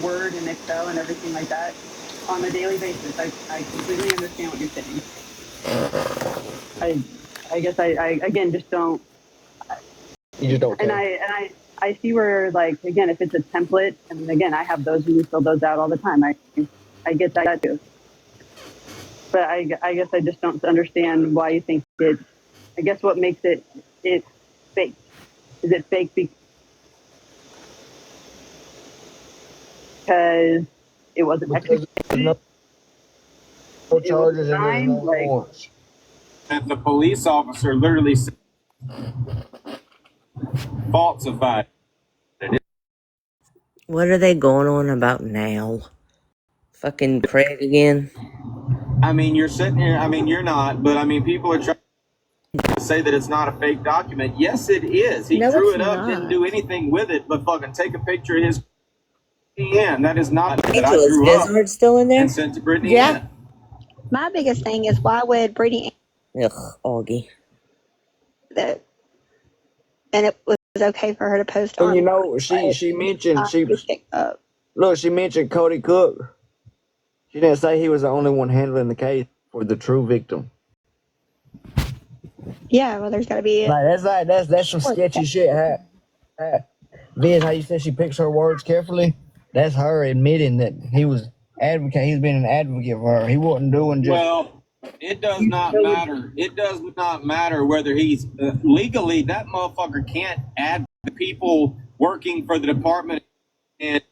Word and Excel and everything like that on a daily basis. I completely understand what you're saying. I guess I again just don't. You just don't And care. I see where, like, again, if it's a template, and again, I have those and we fill those out all the time. I get that too. But I guess I just don't understand why you think it. I guess what makes it fake? Is it fake because it wasn't Because there's executed? no It was charges and there's signed? no Like, warrants. That the police officer literally falsified it. What are they going on about now? Fucking Craig again? I mean, you're sitting here. I mean, you're not, but I mean, people are trying to say that it's not a fake document. Yes, it is. He No, drew it's it up, didn't do not. anything with it, but fucking take a picture of his Ann. That is not that Angel, I is drew up Vizard still in there? and sent to Brittany Yeah. Ann. My biggest thing is why would Brittany Ugh, Augie. that and it was okay for her to post And you online, know, but she mentioned not be picked up. she mentioned Cody Cook. She didn't say he was the only one handling the case for the true victim. Yeah, well, there's got to be That's some sketchy shit. Viz, how you said she picks her words carefully? That's her admitting that he's been an advocate for her. He wasn't doing just. Well, it does not matter. It does not matter whether he's legally. That motherfucker can't add the people working for the department and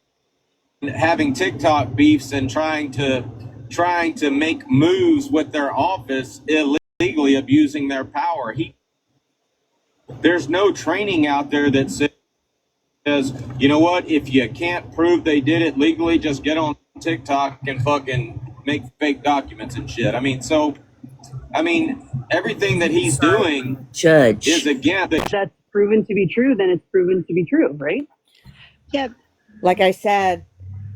having TikTok beefs and trying to make moves with their office illegally, abusing their power. There's no training out there that says, you know what, if you can't prove they did it legally, just get on TikTok and fucking make fake documents and shit. I mean, everything that he's doing Judge. is again that's proven to be true, then it's proven to be true, right? Yeah, Like I said,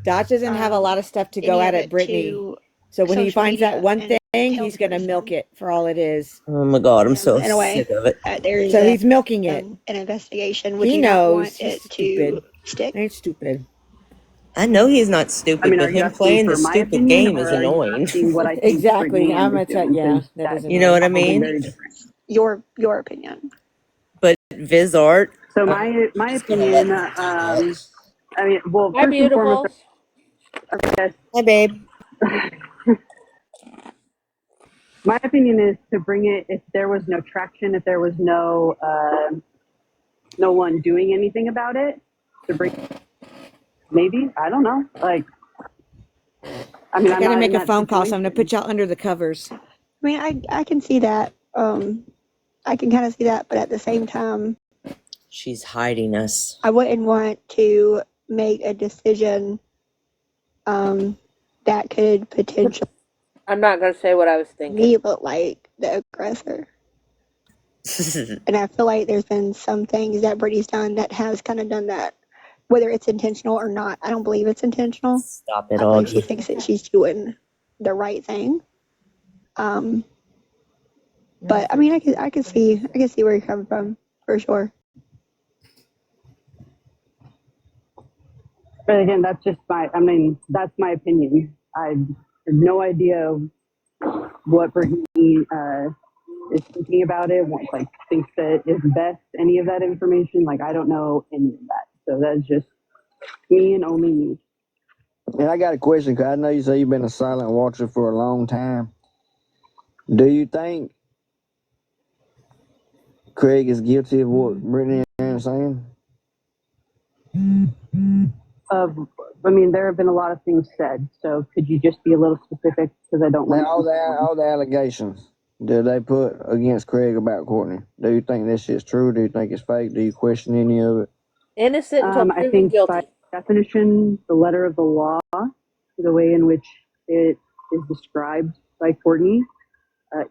Dodge doesn't have a lot of stuff to go any at of at it Brittany. to So when he social finds that media one and thing, tell he's the going to person milk it for all it is. Oh my god, I'm him so in a way sick of it. that there's So he's milking it. an investigation. Would He you not knows. want He's it stupid. to stick? Ain't stupid. I know he's not stupid, I mean, but are you him asking playing for the my stupid opinion, game or is are you annoying. asking what I think Exactly. Brittany Ann I'm is going to tell doing? yeah, Because that that is You know what I annoying. probably mean? very different. Your opinion. But Vizart, So my just gonna let opinion, him talk. I mean, well, Hi, first and foremost, beautiful. I guess Hi, babe. my opinion is to bring it if there was no traction, if there was no one doing anything about it, to bring maybe, I don't know. Like, I mean, I I'm got to not in make a that phone call, so I'm going to put situation. y'all under the covers. I mean, I can see that. I can kind of see that, but at the same time, She's hiding us. I wouldn't want to make a decision that could potentially I'm not going to say what I was thinking. me look like the aggressor. And I feel like there's been some things that Brittany's done that has kind of done that, whether it's intentional or not. I don't believe it's intentional. Stop it, I believe she Augie. thinks that she's doing the right thing. But I mean, I can see where you're coming from for sure. But again, that's just that's my opinion. I have no idea what Brittany is thinking about it, like thinks that is best, any of that information. Like, I don't know any of that. So that's just me and only me. And I got a question, because I know you say you've been a silent watcher for a long time. Do you think Craig is guilty of what Brittany is saying? I mean, there have been a lot of things said. So could you just be a little specific? Because I don't Now, want all the allegations that they put against Craig about Courtney, do you think this shit's true? Do you think it's fake? Do you question any of it? Innocent until I proven think guilty. by definition, the letter of the law, the way in which it is described by Courtney,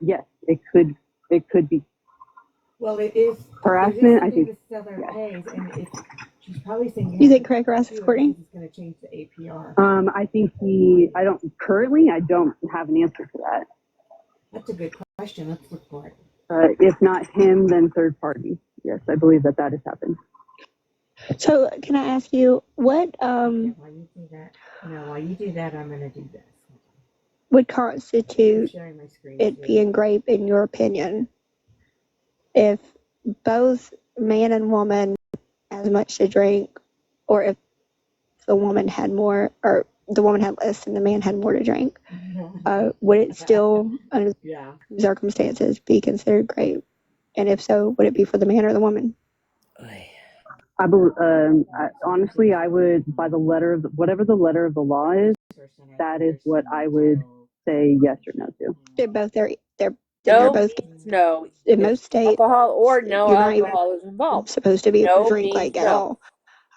yes, it could be Well, it is harassment. I something think, to sell their yeah. pays, and if she's probably saying You think Craig harasses Courtney? it's going to change the APR. I think I don't have an answer for that. That's a good question. Let's look for it. If not him, then third party. Yes, I believe that has happened. So can I ask you what While you do that, while you do that, I'm gonna do this. would I'm constitute sharing my screen. it being grape in your opinion? If both man and woman as much to drink, or if the woman had more, or the woman had less and the man had more to drink, would it still, under Yeah. circumstances, be considered grape? And if so, would it be for the man or the woman? Honestly, I would, by the letter of whatever the letter of the law is, that is what I would say yes or no to. They're both they're No both means no. in If most states. alcohol or no You're not even alcohol is involved. supposed to be able to No drink means like at no.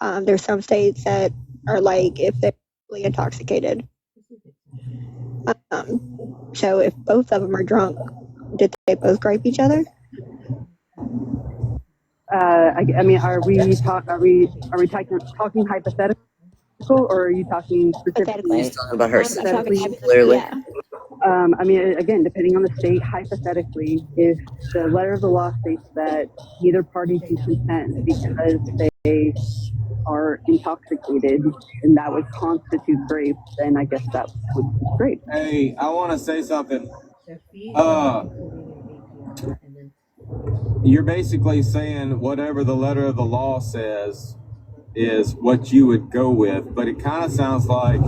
all. There's some states that are like if they're really intoxicated. So if both of them are drunk, did they both grape each other? I mean, are we talking hypothetical, or are you talking specifically? She's talking about herself, Hypothetically, clearly. Yeah. I mean, again, depending on the state, hypothetically, if the letter of the law states that neither party can consent because they are intoxicated and that would constitute rape, then I guess that would be rape. Hey, I want to say something. You're basically saying whatever the letter of the law says is what you would go with, but it kind of sounds like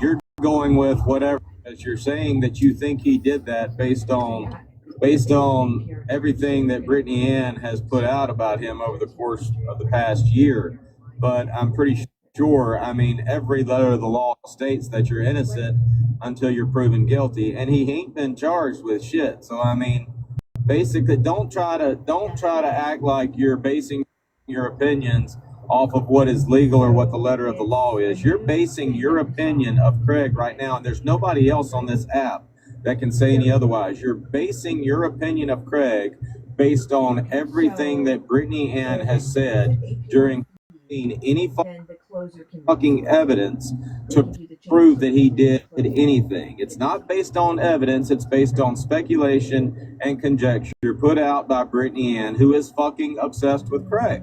you're going with whatever, as you're saying that you think he did that based on everything that Brittany Ann has put out about him over the course of the past year. But I'm pretty sure, I mean, every letter of the law states that you're innocent until you're proven guilty, and he ain't been charged with shit. So I mean, basically, don't try to act like you're basing your opinions off of what is legal or what the letter of the law is. You're basing your opinion of Craig right now, and there's nobody else on this app that can say any otherwise. You're basing your opinion of Craig based on everything that Brittany Ann has said during any fucking evidence to prove that he did anything. It's not based on evidence, it's based on speculation and conjecture put out by Brittany Ann, who is fucking obsessed with Craig.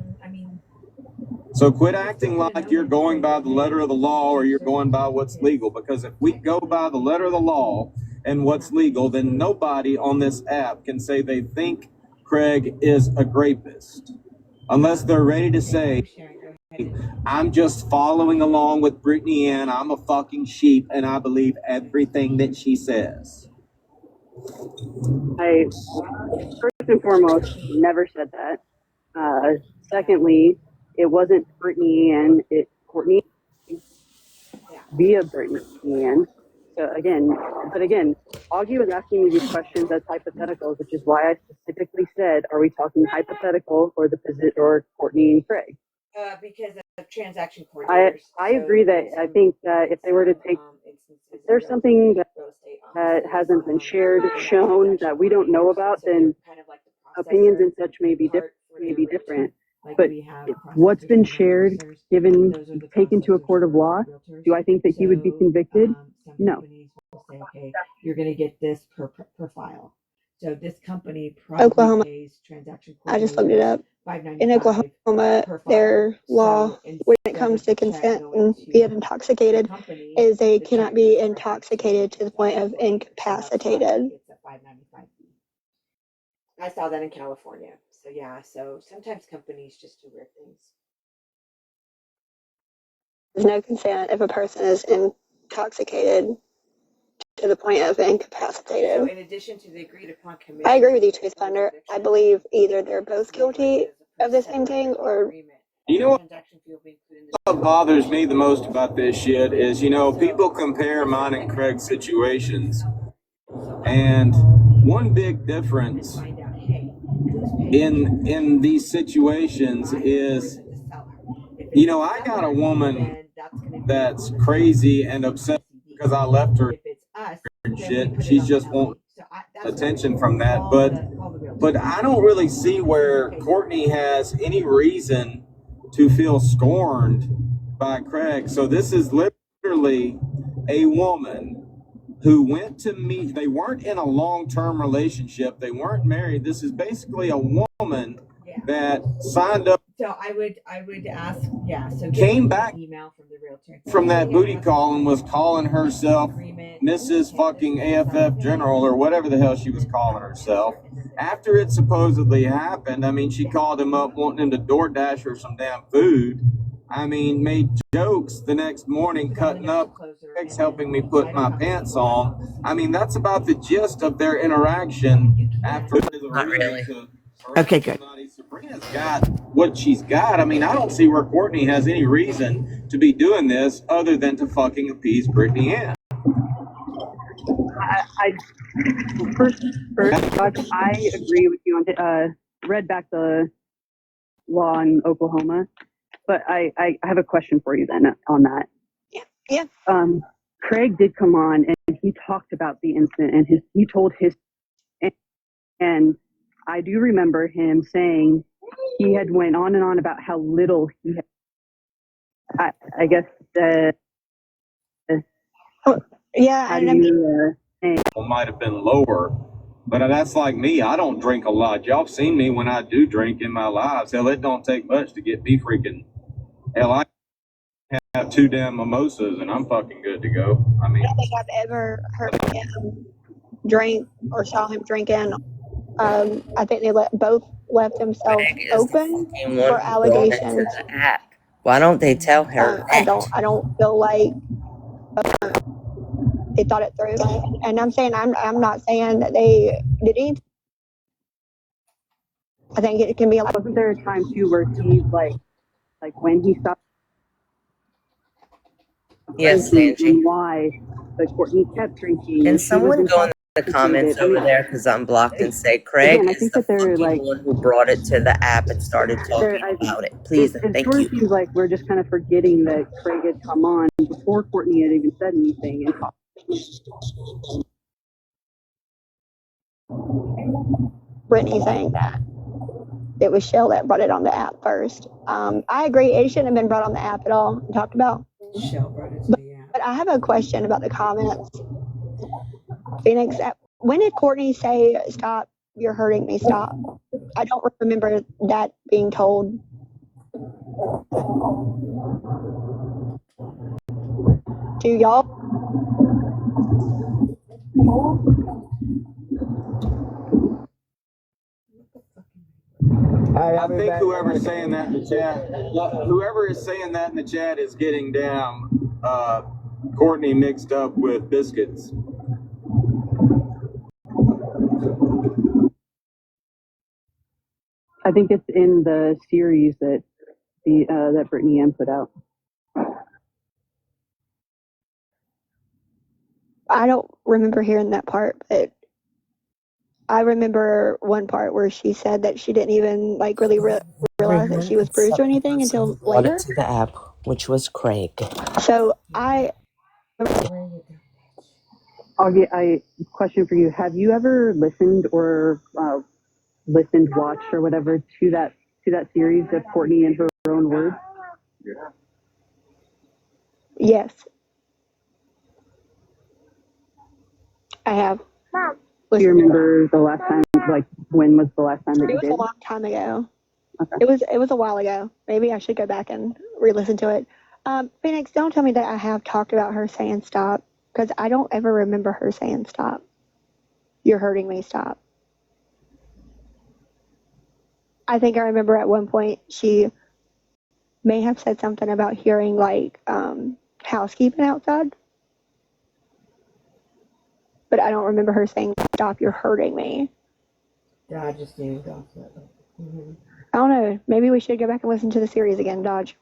So quit acting like you're going by the letter of the law or you're going by what's legal, because if we go by the letter of the law and what's legal, then nobody on this app can say they think Craig is a rapist unless they're ready to say, I'm just following along with Brittany Ann, I'm a fucking sheep and I believe everything that she says. I, first and foremost, never said that. Secondly, it wasn't Brittany Ann, it's Courtney via Brittany Ann. So again, Augie was asking me these questions as hypotheticals, which is why I specifically said, are we talking hypothetical or Courtney and Craig? Because of transaction coordinators. I agree that I think that if they were to take, if there's something that hasn't been shared, shown, that we don't know about, then opinions and such may be different. But what's been shared, taken to a court of law, do I think that he would be convicted? No. Okay, you're going to get this per file. So this company probably Oklahoma. pays transaction I just looked it up. In Oklahoma, their law when it comes to consent and being intoxicated is they cannot be intoxicated to the point of incapacitated. I saw that in California. So yeah, so sometimes companies just do weird things. There's no consent if a person is intoxicated to the point of incapacitated. So in addition to the agreed upon commission, I agree with you, Truth Thunder. I believe either they're both guilty of the same thing, or you know what bothers me the most about this shit is, you know, people compare mine and Craig's situations, and one big difference in these situations is, you know, I got a woman that's crazy and upset because I left her and shit. She's just wanting attention from that, but I don't really see where Courtney has any reason to feel scorned by Craig. So this is literally a woman who went to meet, they weren't in a long-term relationship, they weren't married. This is basically a woman that signed up So I would ask, yeah. So Came back email from the realtor from that booty call and was calling herself Mrs. fucking AFF General or whatever the hell she was calling herself. After it supposedly happened, I mean, she called him up wanting him to DoorDash her some damn food. I mean, made jokes the next morning, cutting up, helping me put my pants on. I mean, that's about the gist of their interaction after Not really. Okay, good. Sabrina's got what she's got. I mean, I don't see where Courtney has any reason to be doing this other than to fucking appease Brittany Ann. First, Josh, I agree with you on read back the law in Oklahoma, but I have a question for you then on that. Yeah. Craig did come on and he talked about the incident and he told his, and I do remember him saying he had went on and on about how little he had. I guess Yeah, how and do I mean, you Might have been lower, but that's like me. I don't drink a lot. Y'all seen me when I do drink in my lives. Hell, it don't take much to get me freaking. Hell, I have 2 damn mimosas and I'm fucking good to go. I mean, I don't think I've ever heard him drink or saw him drinking. I think they both left themselves Greg is the open fucking one for who brought it to allegations. the app. Why don't they tell her I that? don't feel like they thought it through. And I'm not saying that they did anything. I think it can be a lot. wasn't there a time too where he like when he stopped Yes, drinking Angie. and why the Courtney kept drinking Can and she was someone go in the comments intoxicated. I over mean, there because I'm blocked and say Craig again, I is think the that they're fucking like one who brought it to the app and started talking I, about it. Please and it thank sort you. of seems like we're just kind of forgetting that Craig had come on before Courtney had even said anything and talked. Brittany saying that it was Shell that brought it on the app first. I agree. It shouldn't have been brought on the app at all and talked about. Shell brought it to the app. But I have a question about the comments. Phoenix, when did Courtney say, "Stop, you're hurting me, stop"? I don't remember that being told. Do y'all? Hey, I think whoever's saying that in the chat, whoever is saying that in the chat is getting damn Courtney mixed up with biscuits. I think it's in the series that that Brittany Ann put out. I don't remember hearing that part, but I remember one part where she said that she didn't even like really realize that she was bruised or anything until Brought later. it to the app, which was Craig. So I I'll get a question for you. Have you ever listened or watched or whatever to that series of Courtney in her own words? yes, I have. Do you remember the last time? Like, when was the last time that you It was did? a long time ago. Okay. It was a while ago. Maybe I should go back and re-listen to it. Phoenix, don't tell me that I have talked about her saying stop, because I don't ever remember her saying stop. You're hurting me, stop. I think I remember at one point she may have said something about hearing like housekeeping outside, but I don't remember her saying stop, you're hurting me. Dodge is getting gossip. I don't know. Maybe we should go back and listen to the series again, Dodge.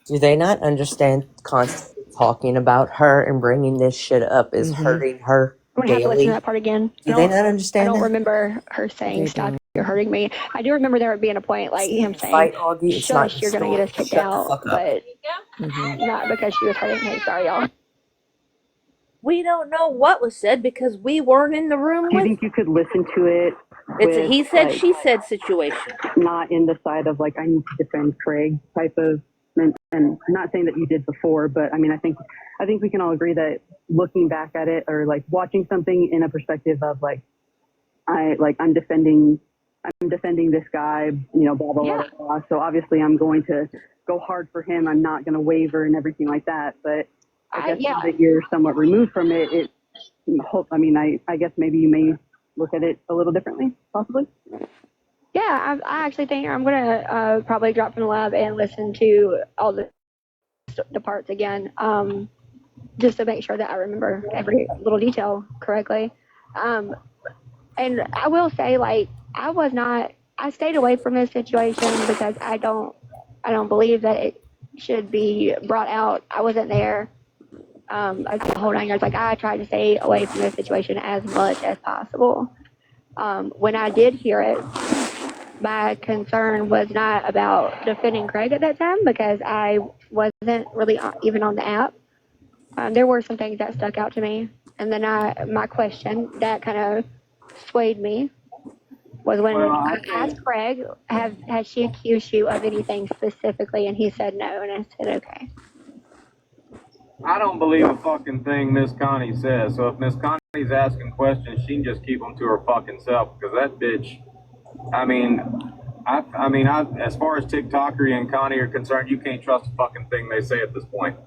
Do they not understand constantly talking about her and bringing this shit up is hurting her I'm gonna have to listen to daily? that part again. Do they not I understand don't that? remember her saying stop, you're hurting me. I do remember there being a point like him saying, Fight, Augie. It's not shush, your you're gonna get story. us kicked Shut the out, fuck up. but not because she was hurting me. Sorry, y'all. We don't know what was said because we weren't in the room Do you with. think you could listen to it? It's a with, he said, like, she said situation. not in the side of like I need to defend Craig type of, and I'm not saying that you did before, but I mean I think we can all agree that looking back at it or like watching something in a perspective of like I'm defending this guy, blah, blah, blah, blah. So obviously I'm going to go hard for him. I'm not going to waver and everything like that. But I guess now that you're somewhat removed from it, I guess maybe you may look at it a little differently, possibly. Yeah, I actually think I'm gonna probably drop from the lab and listen to all the parts again, just to make sure that I remember every little detail correctly. And I will say, like, I stayed away from this situation because I don't believe that it should be brought out. I wasn't there. The whole 9 years, like, I tried to stay away from this situation as much as possible. When I did hear it, my concern was not about defending Craig at that time because I wasn't really even on the app. There were some things that stuck out to me. And then my question that kind of swayed me was when I asked Craig, has she accused you of anything specifically? And he said no. And I said, okay. I don't believe a fucking thing Miss Connie says. So if Miss Connie's asking questions, she can just keep them to her fucking self. Because that bitch, as far as TikToker and Connie are concerned, you can't trust a fucking thing they say at this point.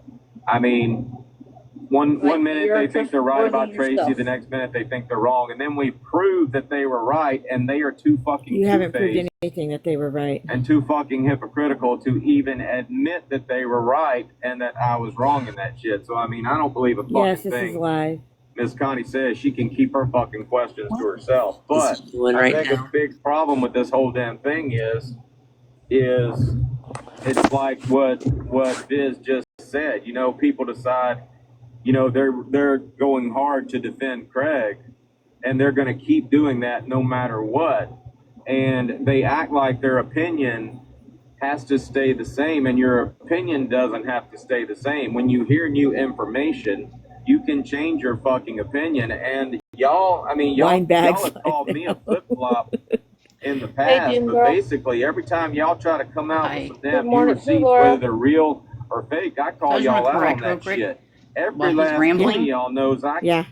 One minute they think they're right about Tracy, the next minute they think they're wrong, and then we prove that they were right, and they are too fucking You haven't proved anything that they were right. And too fucking hypocritical to even admit that they were right and that I was wrong in that shit. So I don't believe a fucking this thing. Is live. Miss Connie says she can keep her fucking questions to herself. But right I think a big problem with this whole damn thing is it's like what Viz just said. People decide, they're going hard to defend Craig, and they're going to keep doing that no matter what. And they act like their opinion has to stay the same, and your opinion doesn't have to stay the same. When you hear new information, you can change your fucking opinion. And y'all have called me a flip-flop in the past, but basically every time y'all try to come out with some damn new receipts, whether they're real or fake, I call y'all out on that shit. Every last one of y'all knows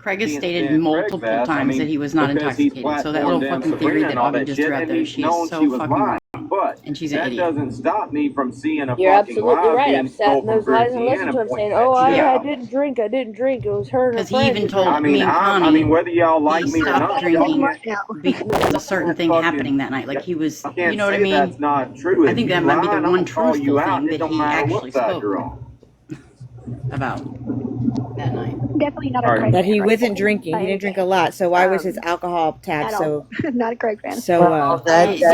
Craig has stated multiple times that he was not intoxicated. So that little fucking theory that Augie just threw out there, she is so fucking wrong. But and she's an idiot. That doesn't stop me from seeing a You're fucking absolutely lie right. being I've sat in told those from lies and listened Virginia to him pointing saying, that shit I out. didn't drink. It was her and her Because he friends. even told I mean, me and Connie whether y'all like he me or stopped not, drinking y'all because a certain thing happening that night. Like he was, I can't you know what I say mean? that's not true. I If think you that might be lie, the I'm gonna one call you truthful out. thing It that don't he matter actually what side spoke you're on. about that night. Definitely not a All right. Craig That fan. he right wasn't there. drinking. He didn't drink a lot. So why was his alcohol tab At so all. Not a Craig fan. so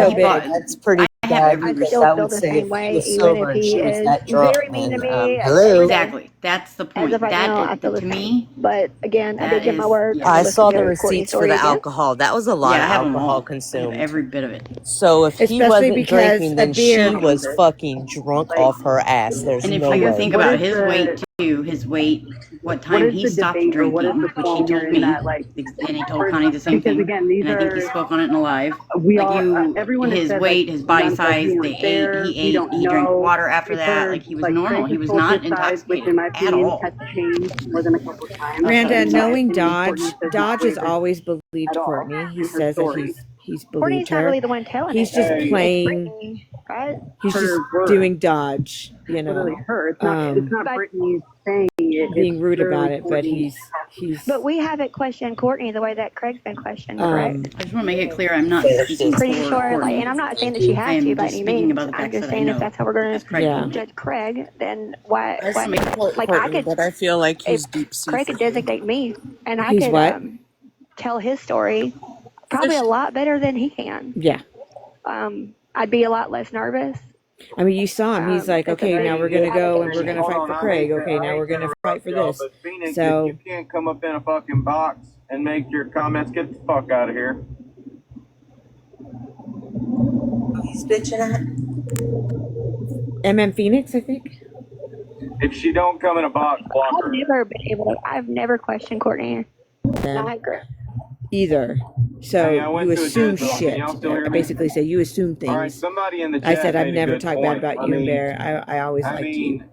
he big? bought- That's pretty I have bad every I because still I feel would the say same if way, he was even sober if and he she was is that drunk, very mean to then me. hello. every day. Exactly. That's the As point. of right now, I feel the To same. me, But again, I that did get my is- word. yeah. I'm I gonna saw listen the to Courtney's receipts for story the again. alcohol. That was a lot I of have them alcohol all. I have consumed. every bit of it. So if he Especially wasn't because drinking, a then beer- she was fucking drunk off her ass. There's And if no you way. think What about is his the- weight too, his weight, what What time is he the stopped debate, or what is drinking, the which he flaw here told in me, that, like, and he told Connie the same because thing. again, these And I think are he spoke on it in a live. we Like all everyone has his said, weight, like, his body none of us size, weren't they there, ate, we don't he drank know. water after We've that. heard, Like he was like, normal. Craig He has was told not his side, which in intoxicated my at opinion all. has changed more than a couple of times. Miranda, In my knowing opinion, Dodge, Courtney says Dodge not has wavered always believed at all Courtney. He in her says that story. he's Courtney's believed not her. really the one telling He's it. just It's playing. Brittany, right? He's just Her word. doing Dodge. You Literally know, her. It's not But- Brittany saying it. being it's rude about literally it, but Courtney. he's. But we haven't questioned Courtney the way that Craig's been questioned, correct? I just want to make it clear, I'm not Yeah, speaking Pretty for sure, Courtney. and I'm not saying that she I has am to by just any speaking means. about the I'm facts just that I saying if know. that's how we're going As to Craig told me. judge Craig, then why? I support Like I Courtney, could, but I feel like he's if deep sea Craig for could me. designate me, and I He's could what? tell his story probably a lot better than he can. Yeah. I'd be a lot less nervous. I mean, you saw him. He's like, it's a okay, very now we're gonna go and we're advocate. gonna fight for Craig. Okay, now we're gonna fight for this. But Phoenix, So- if you can't come up in a fucking box and make your comments, get the fuck out of here. He's bitching at. MM Phoenix, I think. If she don't come in a box, block I've her. never been able to. I've never questioned Courtney. And I agree. Either. So Hey, I went you to a assume dead zone. shit. Can y'all still hear I me? basically say you assume All right, things. somebody in the chat I said I've made a never good talked point. bad about I you and mean, Bear. I always liked you.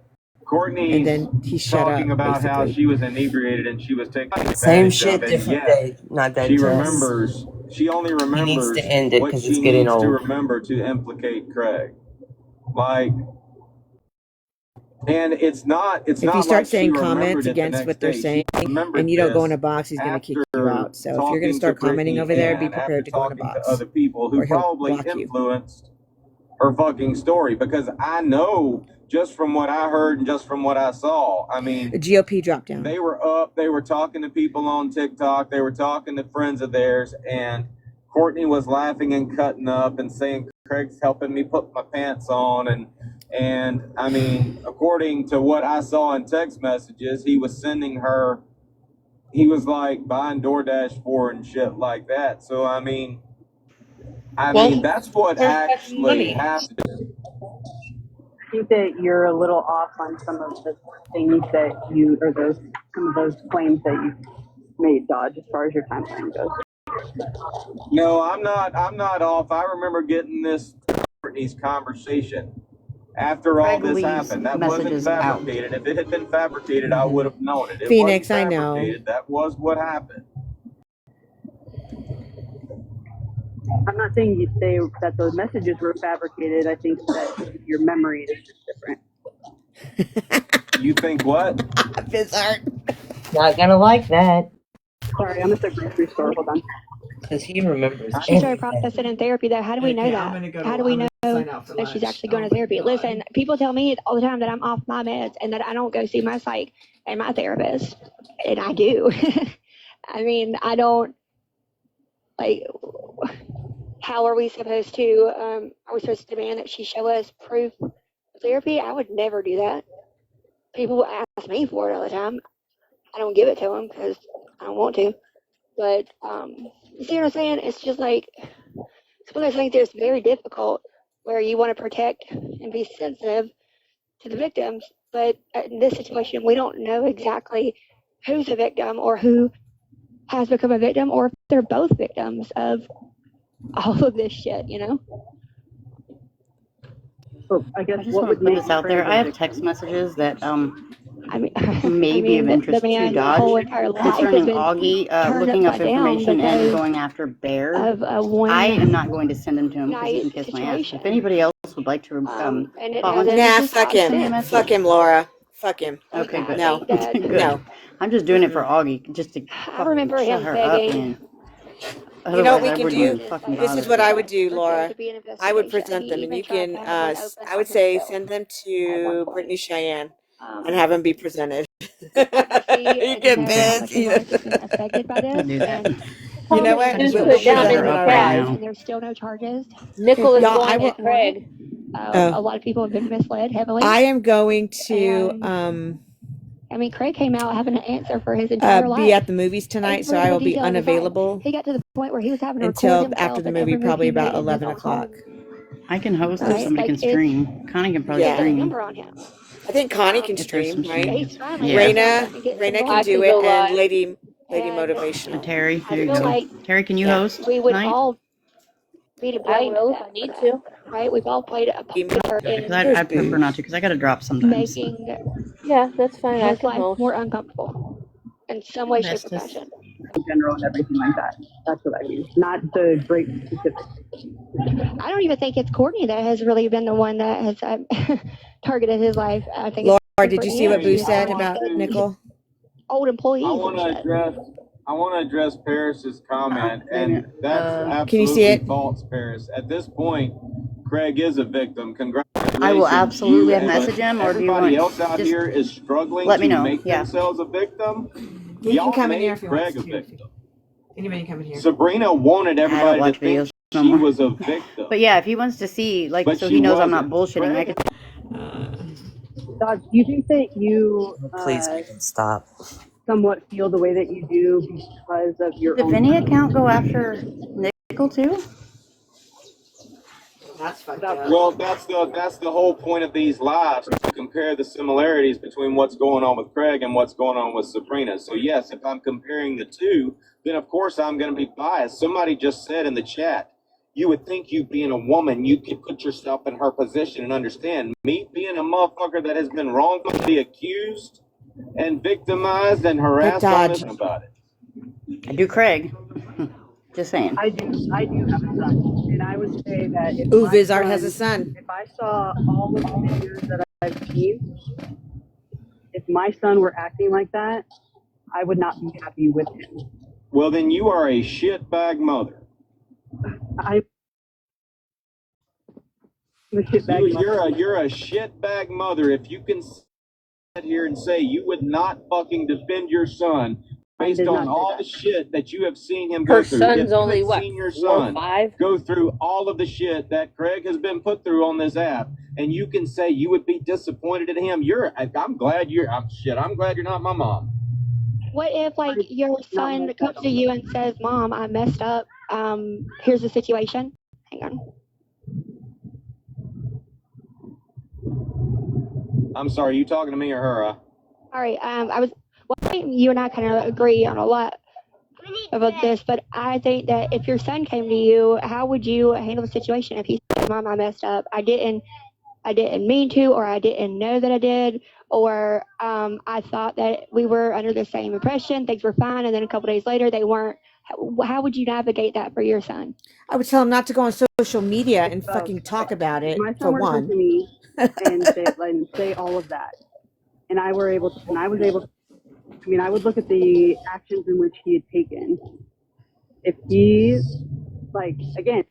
Courtney's And then he shut talking up, about how basically. she was inebriated and she was taking advantage Same of shit, it. different Yet, day. Not that she test. remembers she only remembers He needs to end it what because she it's getting needs to old. remember to implicate Craig. Like, and it's not If you like start she saying remembered comments it the against next what they're day. saying She remembered and you don't go in this a box, he's going to kick you after out. So if you're going to talking start to commenting Brittany over there, be and after prepared to go in a talking to box, other people who or he'll probably block you. influenced her fucking story, because I know just from what I heard and just from what I saw, I mean, The GOP dropped down. they were up, they were talking to people on TikTok, they were talking to friends of theirs, and Courtney was laughing and cutting up and saying, Craig's helping me put my pants on, and I mean, according to what I saw in text messages, he was sending her, he was like buying DoorDash for her and shit like that. So I mean that's what actually happened. I think that you're a little off on some of the things that you, or some of those claims that you made, Dodge, as far as your timeline goes. No, I'm not off. I remember getting this Brittany's conversation after all Craig this leaves happened. That wasn't messages out. fabricated. If it had been fabricated, I would have known it. It Phoenix, wasn't I know. fabricated. That was what happened. I'm not saying you say that those messages were fabricated. I think that your memory is just different. You think what? Bizarre. Not gonna like that Sorry, I'm at the grocery store. Hold on. because he remembers She started everything. processing in therapy, though. How do we know that? How do we know that she's actually going to therapy? Listen, people tell me all the time that I'm off my meds and that I don't go see my psych and my therapist, and I do. I mean, I don't, like, how are we supposed to, are we supposed to demand that she show us proof of therapy? I would never do that. People ask me for it all the time. I don't give it to them because I don't want to. But, you see what I'm saying? It's just like, it's one of those things that's very difficult where you want to protect and be sensitive to the victims. But in this situation, we don't know exactly who's a victim or who has become a victim or if they're both victims of all of this shit, you know? So I guess I just what want to would put this out there. I have text messages that may be of interest to Dodge concerning Augie looking up information and going after Bear. I am not going to send them to him because he can kiss my ass. If anybody else would like to Fuck him. Fuck him, Laura. Fuck him. Okay, good. No. Good. No. I'm just doing it for Augie, just to I remember him shut her begging. up. You know what we I can wouldn't do? fucking This is bother. what I would do, Laura. To be an I would investigation. present them, He and you even tried can, to have it open I would on say himself send them at to one point. Brittany Cheyenne and have them be presented. You You get much busy. life has been affected by this. Do that. And You know what? I just We'll want to Put down shut present in her them in the up our right chat. now. and there's still no charges. Nickel is Y'all, going I to will- Craig. A lot of people have been misled heavily. I am going to And- I mean, Craig came out having an answer for his entire life. be at the movies tonight, so Every I will little be detail of his life. unavailable He got to the point where he was having to record until himself after the in movie, every probably move he about made in his 11 own o'clock. home. I can host if Right? somebody can Like, stream. Connie can probably Yeah. He has a stream. number on him. I think Connie can If there's stream, some right? stream. He's finally Yeah. Raina I can do can it, go and live. Lady And- Motivational. And Terry, I there you feel go. like Terry, can you Yeah. host we would tonight? all be to I blame will for if I need that, to. right? We've all played a part in Because I'd prefer not to, because I got to drop sometimes. making Yeah, that's fine. I his can life host. more uncomfortable in some way, shape, or Bestest. fashion. in general and everything like that. That's what I mean. Not the great specifics. I don't even think it's Courtney that has really been the one that has targeted his life. I think Laura, it's did you see what Brittany Boo and said she's about got Nickel? old employees I and want to shit. address Paris's comment, and that's absolutely Can you see it? false, Paris. At this point, Craig is a victim. Congratulations. I will absolutely You message and him, or do you everybody want else out just here is struggling let me to know, make yeah. themselves a victim. He Y'all can come in made here if he Craig wants a to. victim. Anybody come in here? Sabrina wanted I don't everybody watch to think videos no she more. was a victim. But yeah, if he wants to see, like, But so she he knows I'm not wasn't. bullshitting, I Craig- can. Dodge, do you think that you Please make him stop. somewhat feel the way that you do because of your Did the own Vinny account go after Nickel too? That's fucked Well, that's the whole point of these lives, to compare the similarities between what's going on with Craig and what's going on with Sabrina. So yes, if I'm comparing the two, then of course I'm going to be biased. Somebody just said in the chat, you would think you being a woman, you could put yourself in her position and understand. Me being a motherfucker that has been wrongfully accused and victimized and harassed Dodge. about it. I do Craig. Just saying. I do have a son, and I would say that if Ooh, my Vizard son, has a son. if I saw all of the videos that I've seen, if my son were acting like that, I would not be happy with him. Well, then you are a shitbag mother. I'm a shitbag mother. You're a shitbag mother if you can sit here and say you would not fucking defend your son based on all the shit that you have seen him go Her through. son's If you only had what, seen your 4 or son 5? go through all of the shit that Craig has been put through on this app, and you can say you would be disappointed in him, I'm glad you're not my mom. What if, like, your son comes to you and says, "Mom, I messed up. Here's the situation." Hang on. I'm sorry, you talking to me or her? All right. You and I kind of agree on a lot about this, but I think that if your son came to you, how would you handle the situation if he said, "Mom, I messed up. I didn't mean to, or I didn't know that I did, or I thought that we were under the same impression, things were fine, and then a couple days later they weren't." How would you navigate that for your son? I would tell him not to go on social media and fucking talk about it. If my For son were to come one, to me and say all of that, and I was able to, I would look at the actions in which he had taken. If he, like, again,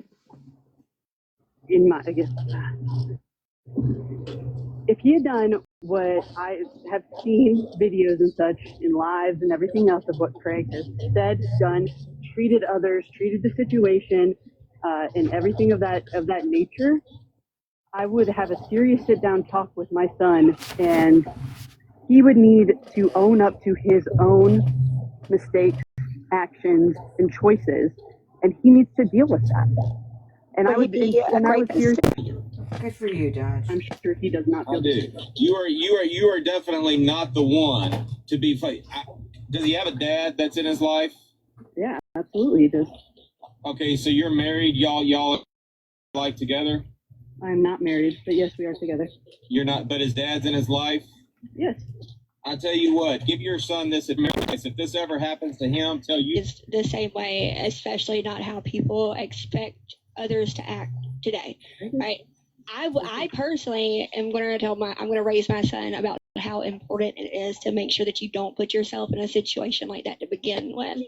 if he had done what I have seen videos and such in lives and everything else of what Craig has said, done, treated others, treated the situation, and everything of that nature, I would have a serious sit down talk with my son, and he would need to own up to his own mistakes, actions, and choices, and he needs to deal with that. And I would be good for you, Dodge. I'm sure he does not feel Dude, you are definitely not the one to be fight. Does he have a dad that's in his life? Yeah, absolutely he does. Okay, so you're married, y'all are like together? I'm not married, but yes, we are together. You're not, but his dad's in his life? Yes. I tell you what, give your son this advice. If this ever happens to him, tell you. It's the same way, especially not how people expect others to act today, right? I personally am going to raise my son about how important it is to make sure that you don't put yourself in a situation like that to begin with.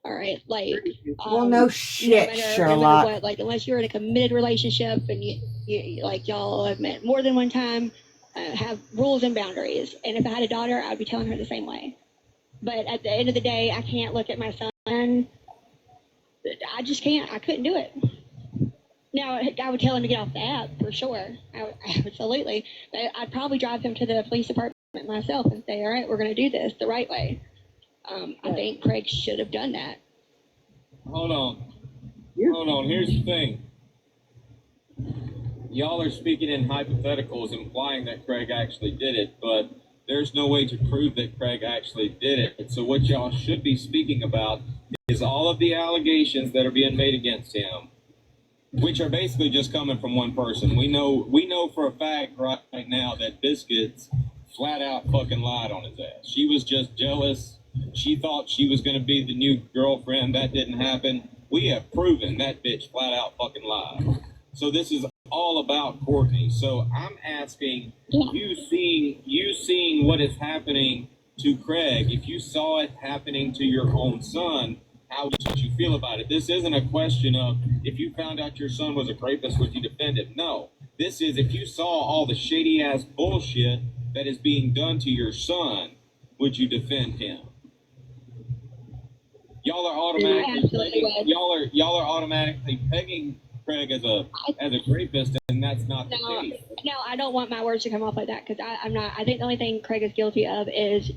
All right, like, well, no shit, Sherlock. No matter what, like, unless you're in a committed relationship and you like, y'all have met more than one time, have rules and boundaries. And if I had a daughter, I'd be telling her the same way. But at the end of the day, I can't look at my son. I just can't. I couldn't do it. Now, I would tell him to get off the app for sure. Absolutely. But I'd probably drive him to the police department myself and say, all right, we're going to do this the right way. I think Craig should have done that. Hold on. Here's the thing. Y'all are speaking in hypotheticals, implying that Craig actually did it, but there's no way to prove that Craig actually did it. So what y'all should be speaking about is all of the allegations that are being made against him, which are basically just coming from one person. We know for a fact right now that Biscuits flat out fucking lied on his ass. She was just jealous. She thought she was going to be the new girlfriend. That didn't happen. We have proven that bitch flat out fucking lied. So this is all about Courtney. So I'm asking you seeing what is happening to Craig. If you saw it happening to your own son, how would you feel about it? This isn't a question of if you found out your son was a rapist, would you defend him? No. This is if you saw all the shady ass bullshit that is being done to your son, would you defend him? Y'all are automatically pegging Craig as a rapist, and that's not the case. No, I don't want my words to come off like that, because I'm not. I think the only thing Craig is guilty of is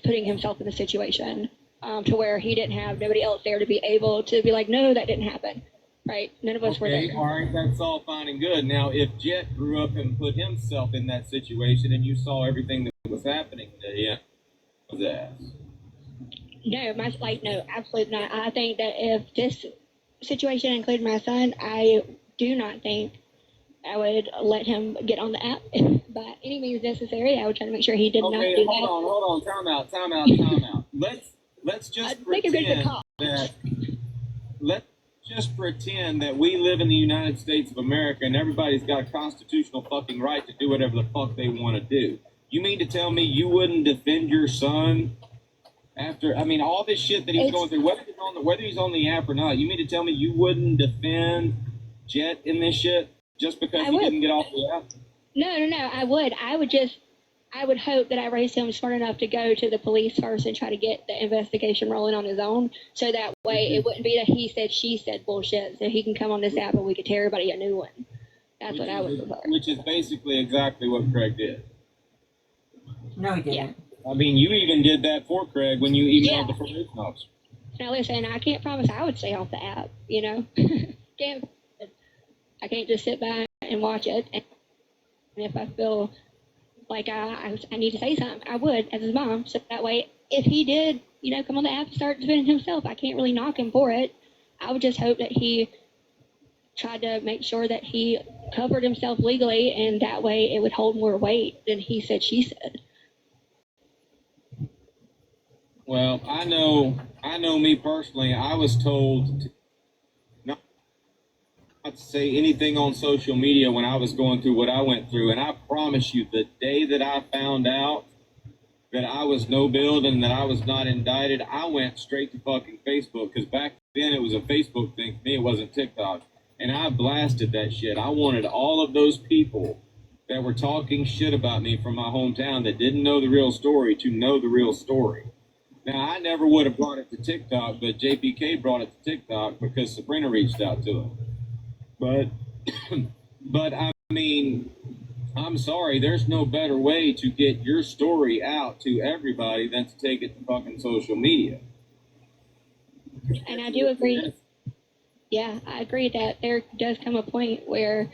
putting himself in the situation to where he didn't have nobody else there to be able to be like, no, that didn't happen. Right? None of us were there. All right, that's all fine and good. Now, if Jet grew up and put himself in that situation, and you saw everything that was happening to him, was ass. No, no, absolutely not. I think that if this situation included my son, I do not think I would let him get on the app. If by any means necessary, I would try to make sure he did not do that. Hold on. Time out. Let's just pretend that let's just pretend that we live in the United States of America and everybody's got a constitutional fucking right to do whatever the fuck they want to do. You mean to tell me you wouldn't defend your son after, I mean, all this shit that he's going through, whether he's on the app or not, you mean to tell me you wouldn't defend Jet in this shit just because he didn't get off the app? No, I would. I would hope that I raised him smart enough to go to the police first and try to get the investigation rolling on his own. So that way it wouldn't be that he said, she said bullshit. So he can come on this app and we could tear everybody a new one. That's what I would prefer. Which is basically exactly what Craig did. No, he didn't. Yeah. I mean, you even did that for Craig when you emailed the probation officer. Now listen, I can't promise I would stay off the app, you know. I can't just sit back and watch it. And if I feel like I need to say something, I would as his mom. So that way, if he did, you know, come on the app and start defending himself, I can't really knock him for it. I would just hope that he tried to make sure that he covered himself legally, and that way it would hold more weight than he said, she said. Well, I know me personally, I was told not to say anything on social media when I was going through what I went through. And I promise you, the day that I found out that I was no billed and that I was not indicted, I went straight to fucking Facebook, because back then it was a Facebook thing. For me, it wasn't TikTok. And I blasted that shit. I wanted all of those people that were talking shit about me from my hometown that didn't know the real story to know the real story. Now, I never would have brought it to TikTok, but JPK brought it to TikTok because Sabrina reached out to him. But I mean, I'm sorry, there's no better way to get your story out to everybody than to take it to fucking social media. And I do agree. Yeah, I agree that there does come a point where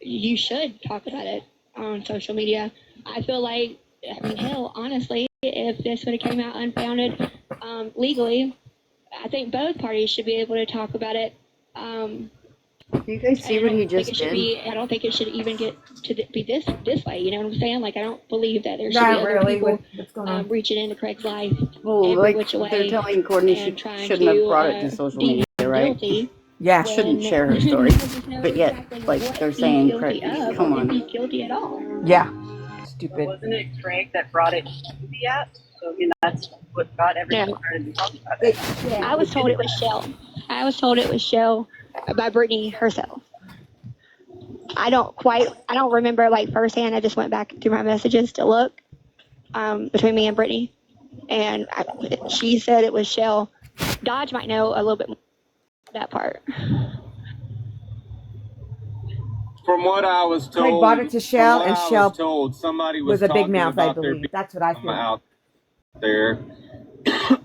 you should talk about it on social media. I feel like, I mean, hell, honestly, if this would have came out unfounded legally, I think both parties should be able to talk about it. Do you guys see what he just did? I don't think it should even get to be this way. You know what I'm saying? Like, I don't believe that there should be other people reaching into Craig's life. Well, like they're telling Courtney she shouldn't have brought it to social media, right? Yeah, shouldn't share her story. But yet, like they're saying, Craig, come on. He's guilty at all. Yeah. Stupid. Wasn't it Craig that brought it to the app? So, I mean, that's what got everyone started to talk about it. I was told it was Shell. I was told it was Shell by Brittany herself. I don't remember like firsthand. I just went back through my messages to look between me and Brittany. And she said it was Shell. Dodge might know a little bit more that part. From what I was told, Craig bought it to Shell, and Shell told somebody was a big mouth, I about believe. That's what I feel. Out there.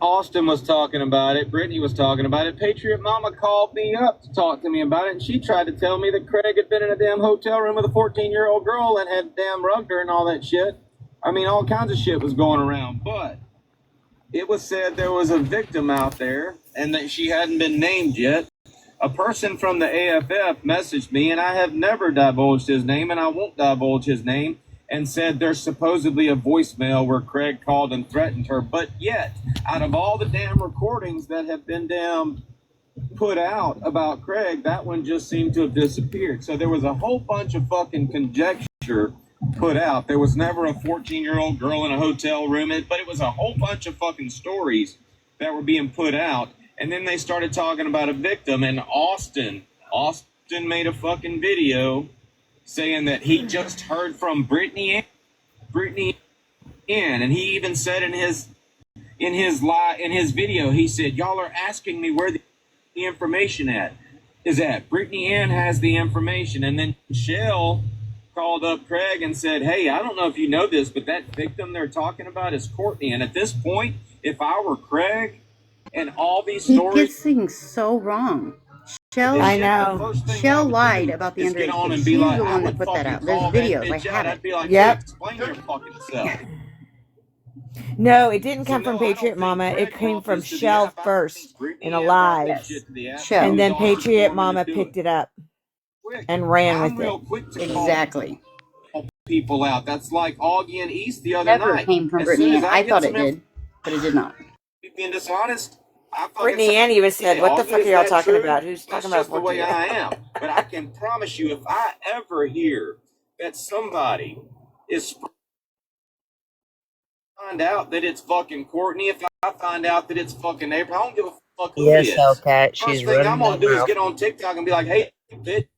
Austin was talking about it. Brittany was talking about it. Patriot Mama called me up to talk to me about it, and she tried to tell me that Craig had been in a damn hotel room with a 14-year-old girl and had damn rugged her and all that shit. I mean, all kinds of shit was going around. But it was said there was a victim out there and that she hadn't been named yet. A person from the AFF messaged me, and I have never divulged his name, and I won't divulge his name, and said there's supposedly a voicemail where Craig called and threatened her. But yet, out of all the damn recordings that have been put out about Craig, that one just seemed to have disappeared. So there was a whole bunch of fucking conjecture put out. There was never a 14-year-old girl in a hotel room, but it was a whole bunch of fucking stories that were being put out. And then they started talking about a victim, and Austin made a fucking video saying that he just heard from Brittany and he even said in his video, he said, y'all are asking me where the information is at. Brittany Ann has the information. And then Shell called up Craig and said, hey, I don't know if you know this, but that victim they're talking about is Courtney. And at this point, if I were Craig and all these stories... He gets things so wrong. I know. Shell lied about the underage. She's the one that put that out. There's videos. I have it. Like, yep. Explain your fucking self. No, it didn't come from Patriot Mama. It came from Shell first in a live. And then Patriot Mama picked it up and ran with it. Exactly. People out. That's like Augie and East the other Never night. Came from Brittany. I thought it did, but it did not. Being dishonest, Brittany Ann even said, "What the fuck are y'all talking about? Who's That's talking about just the way 14?" I am. But I can promise you, if I ever hear that somebody is find out that it's fucking Courtney, if I find out that it's fucking April, I don't give a fuck who it Yes, is. Hellcat. First She's thing I'm running gonna that do is mouth. get on TikTok and be like, "Hey, bitch,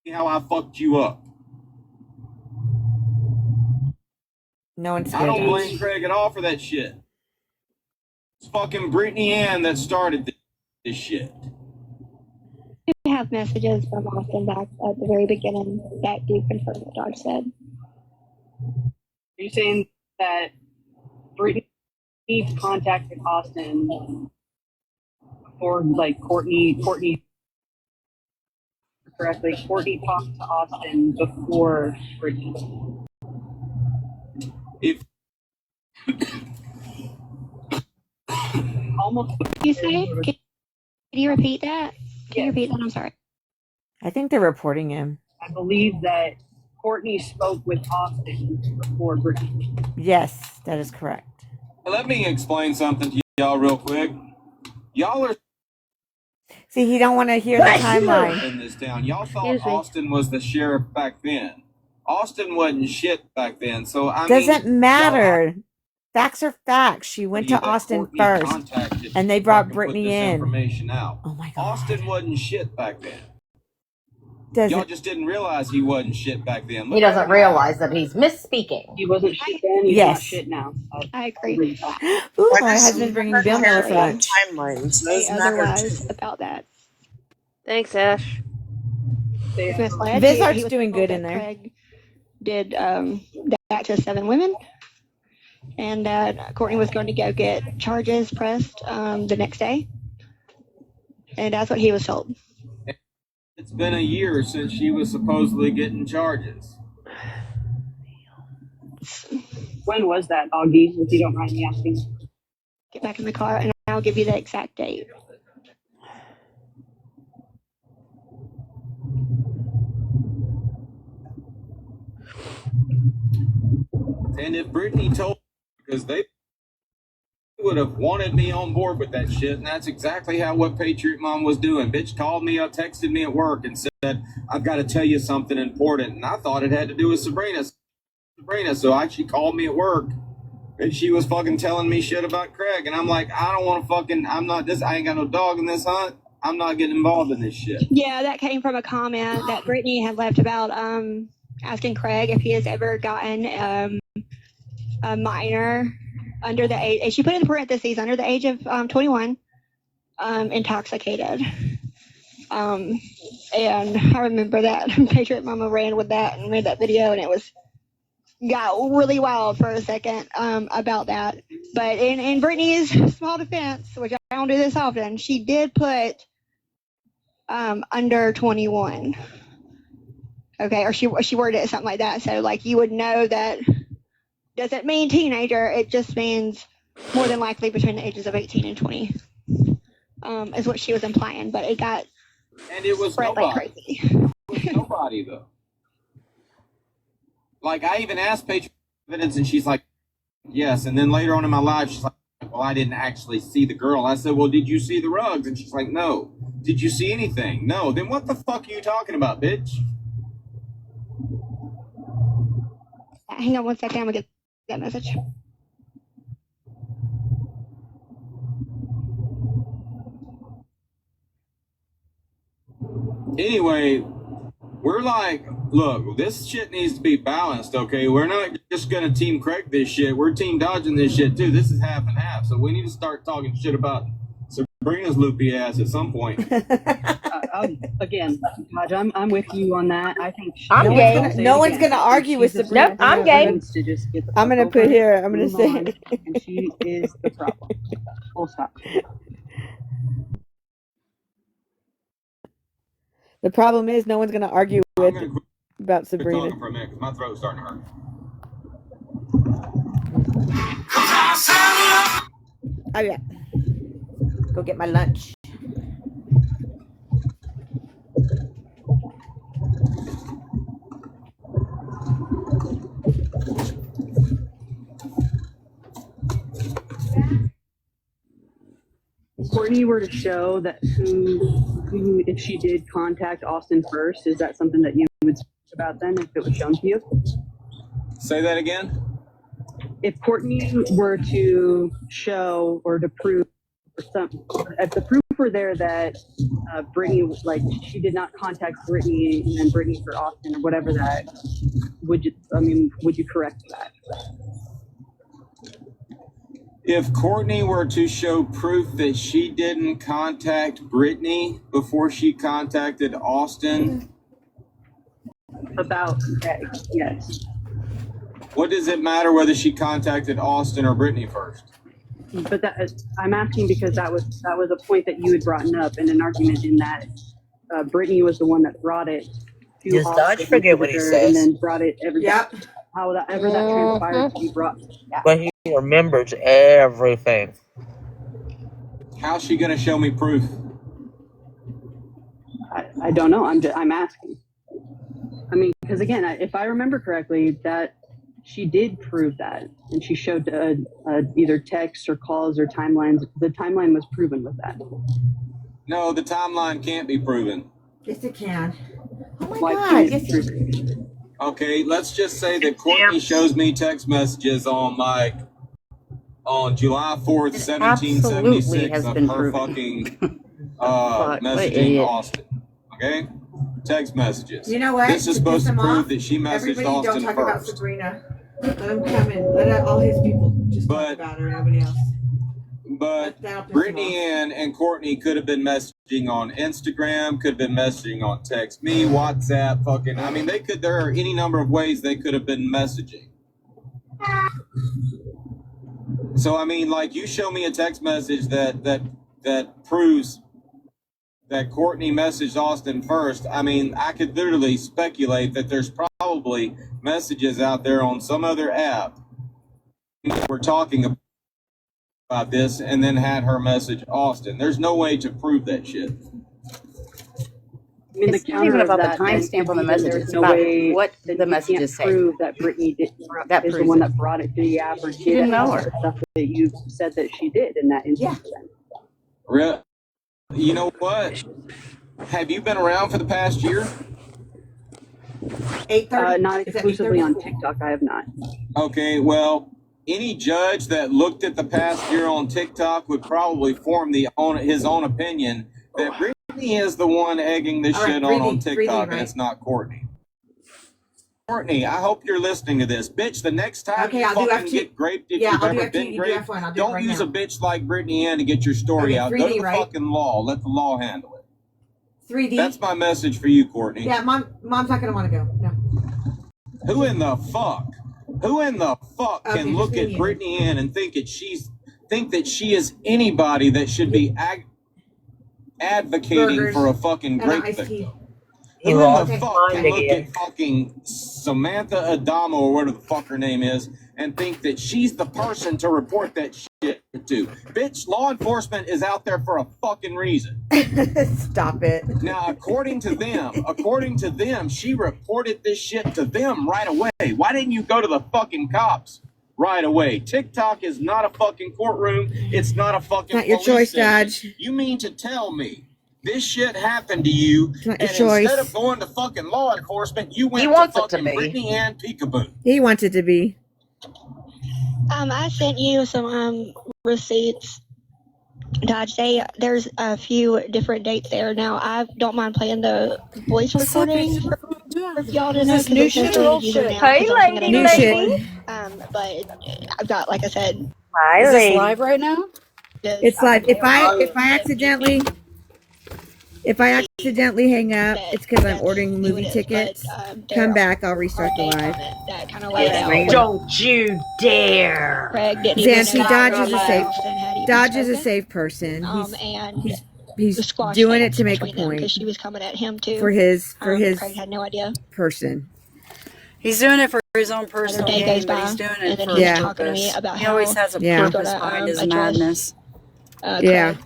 see how I fucked you up." No one's I scared. don't blame Craig at all for that shit. It's fucking Brittany Ann that started this shit. We have messages from Austin back at the very beginning that do confirm what Dodge said. Are you saying that Brittany contacted Austin before, like, Courtney correctly? Courtney talked to Austin before Brittany. If Almost. You say? Can you repeat that? Can you repeat that? I'm sorry. I think they're reporting him. I believe that Courtney spoke with Austin before Brittany. Yes, that is correct. let me explain something to y'all real quick. Y'all are See, he don't want to hear the timeline. in this town. Y'all thought Austin was the sheriff back then. Austin wasn't shit back then. So I Doesn't matter. Facts are facts. She went to Austin first, and they brought Brittany in. Information out. Oh my God. Austin wasn't shit back then. Doesn't Y'all just didn't realize he wasn't shit back then. He doesn't realize that he's misspeaking. He wasn't shit then. He's not shit now. I agree. Ooh, my husband's bringing Bill Miller for lunch. Timelines. Those matter Otherwise, too. about that. Thanks, Ash. Vizart's doing good in there. Craig did that to 7 women, and Courtney was going to go get charges pressed the next day, and that's what he was told. It's been a year since she was supposedly getting charges. When was that, Augie, if you don't mind me asking? Get back in the car, and I'll give you the exact date. And if Brittany told, because they would have wanted me on board with that shit, and that's exactly what Patriot Mom was doing. Bitch called me up, texted me at work, and said, "I've got to tell you something important." And I thought it had to do with Sabrina. So she called me at work, and she was fucking telling me shit about Craig. And I'm like, I don't want to fucking, I ain't got no dog in this hunt. I'm not getting involved in this shit. Yeah, that came from a comment that Brittany had left about asking Craig if he has ever gotten a minor under the age. She put in parentheses under the age of 21, intoxicated. And I remember that Patriot Mama ran with that and made that video, and it got really wild for a second about that. But in Brittany's small defense, which I don't do this often, she did put under 21. Okay, or she worded it something like that. So like you would know that doesn't mean teenager. It just means more than likely between the ages of 18 and 20. Is what she was implying. But it got spread like crazy. It was nobody though. Like I even asked Patriot evidence, and she's like, "Yes." And then later on in my life, she's like, "Well, I didn't actually see the girl." I said, "Well, did you see the rugs?" And she's like, "No." "Did you see anything?" "No." "Then what the fuck are you talking about, bitch?" Hang on one second. I'm gonna get that message. Anyway, we're like, look, this shit needs to be balanced, okay? We're not just gonna team Craig this shit. We're team dodging this shit too. This is half and half. So we need to start talking shit about Sabrina's loopy ass at some point. Again, Dodge, I'm with you on that. I think no one's gonna argue with Sabrina. Nope, I'm game. I'm gonna put here. I'm gonna say, and she is the problem. Full stop. the problem is no one's gonna argue about Sabrina. Talking for a minute because my throat's starting to hurt. Oh yeah. Go get my lunch. Courtney were to show that who, if she did contact Austin first, is that something that you would speak about then if it was shown to you? Say that again? If Courtney were to show or to prove, if the proof were there that Brittany, like, she did not contact Brittany and then Brittany for Austin or whatever that, would you correct that? If Courtney were to show proof that she didn't contact Brittany before she contacted Austin. About Greg, yes. What does it matter whether she contacted Austin or Brittany first? But I'm asking because that was a point that you had brought up in an argument in that Brittany was the one that brought it to Does Austin, Dodge forget what he says? and then brought it Yep. however that transpired to be brought. But he remembers everything. How's she gonna show me proof? I don't know. I'm asking. I mean, because again, if I remember correctly, that she did prove that, and she showed either texts or calls or timelines. The timeline was proven with that. No, the timeline can't be proven. Yes, it can. Oh my Why God. can't Yes, it be proven? Okay, let's just say that Courtney shows me text messages on July 4th, 1776 has of been her proven. fucking Fuck, what messaging idiot. Austin. Okay? Text messages. You know what? This is supposed to prove that she messaged Everybody Austin don't talk about first. Sabrina. Let him come in. Let all his people just But- talk about her, nobody else. But That'll piss him Brittany off. and Courtney could have been messaging on Instagram, could have been messaging on Text Me, WhatsApp, fucking. I mean, there are any number of ways they could have been messaging. So, I mean, like, you show me a text message that proves that Courtney messaged Austin first. I mean, I could literally speculate that there's probably messages out there on some other app we're talking about this and then had her message Austin. There's no way to prove that shit. I mean, It's not even about the timestamp on the message. It's about what the messages say. Prove that Brittany is the one that brought it to the app, or She didn't know her. the stuff that you said that she did in that instance. You know what? Have you been around for the past year? 8:30. Not Is that exclusively 8:30? on TikTok. I have not. Okay, well, any judge that looked at the past year on TikTok would probably form his own opinion that Brittany is the one egging this All right, shit on 3D, TikTok, right? and it's not Courtney. Courtney, I hope you're listening to this. Bitch, the next time Okay, you I'll do fucking F2. get raped, if Yeah, you've I'll do ever F2, been you do raped, F1. I'll do it don't right use now. a bitch like Brittany Ann to get your story Okay, out. 3D, Go to the right? fucking law. Let the law handle it. 3D. That's my message for you, Courtney. Yeah, mom's not gonna want to go. No. Who in the fuck Okay, can look just at me. Brittany Ann and think that she is anybody that should be advocating Burgers for a fucking and an rape iced victim? tea. Who in the fuck Mine can look again. at fucking Samantha Adamo or whatever the fuck her name is and think that she's the person to report that shit to? Bitch, law enforcement is out there for a fucking reason. Stop it. Now, according to them, she reported this shit to them right away. Why didn't you go to the fucking cops right away? TikTok is not a fucking courtroom. It's not a fucking Not your police choice, station. Dodge. You mean to tell me this shit happened to you, It's not and your choice. instead of going to fucking law enforcement, you went He to wants it to fucking be. Brittany Ann Peekaboo? He wants it to be. I sent you some receipts. Dodge, there's a few different dates there. Now, I don't mind playing the voice recording for y'all to know. This new shit or old shit? Hey, lady, New shit. But I've got, like I said, Hi, Is this lady. live right now? It's like if I accidentally hang up, it's because I'm ordering movie tickets. Come back, I'll restart the live. That kind of let it out. Don't you dare. Craig didn't even Zancy, know Dodge that is a safe. Austin had even Dodge is a spoken. safe person. And He's the squash doing it things to make a between them, point 'cause she was coming at him too. for his Craig had no idea. person. He's doing it for his own Another personal day gain, goes but by, he's doing and it then for he a was talking to me purpose. about He how always has a Yeah. purpose behind his address, madness. Yeah. Craig.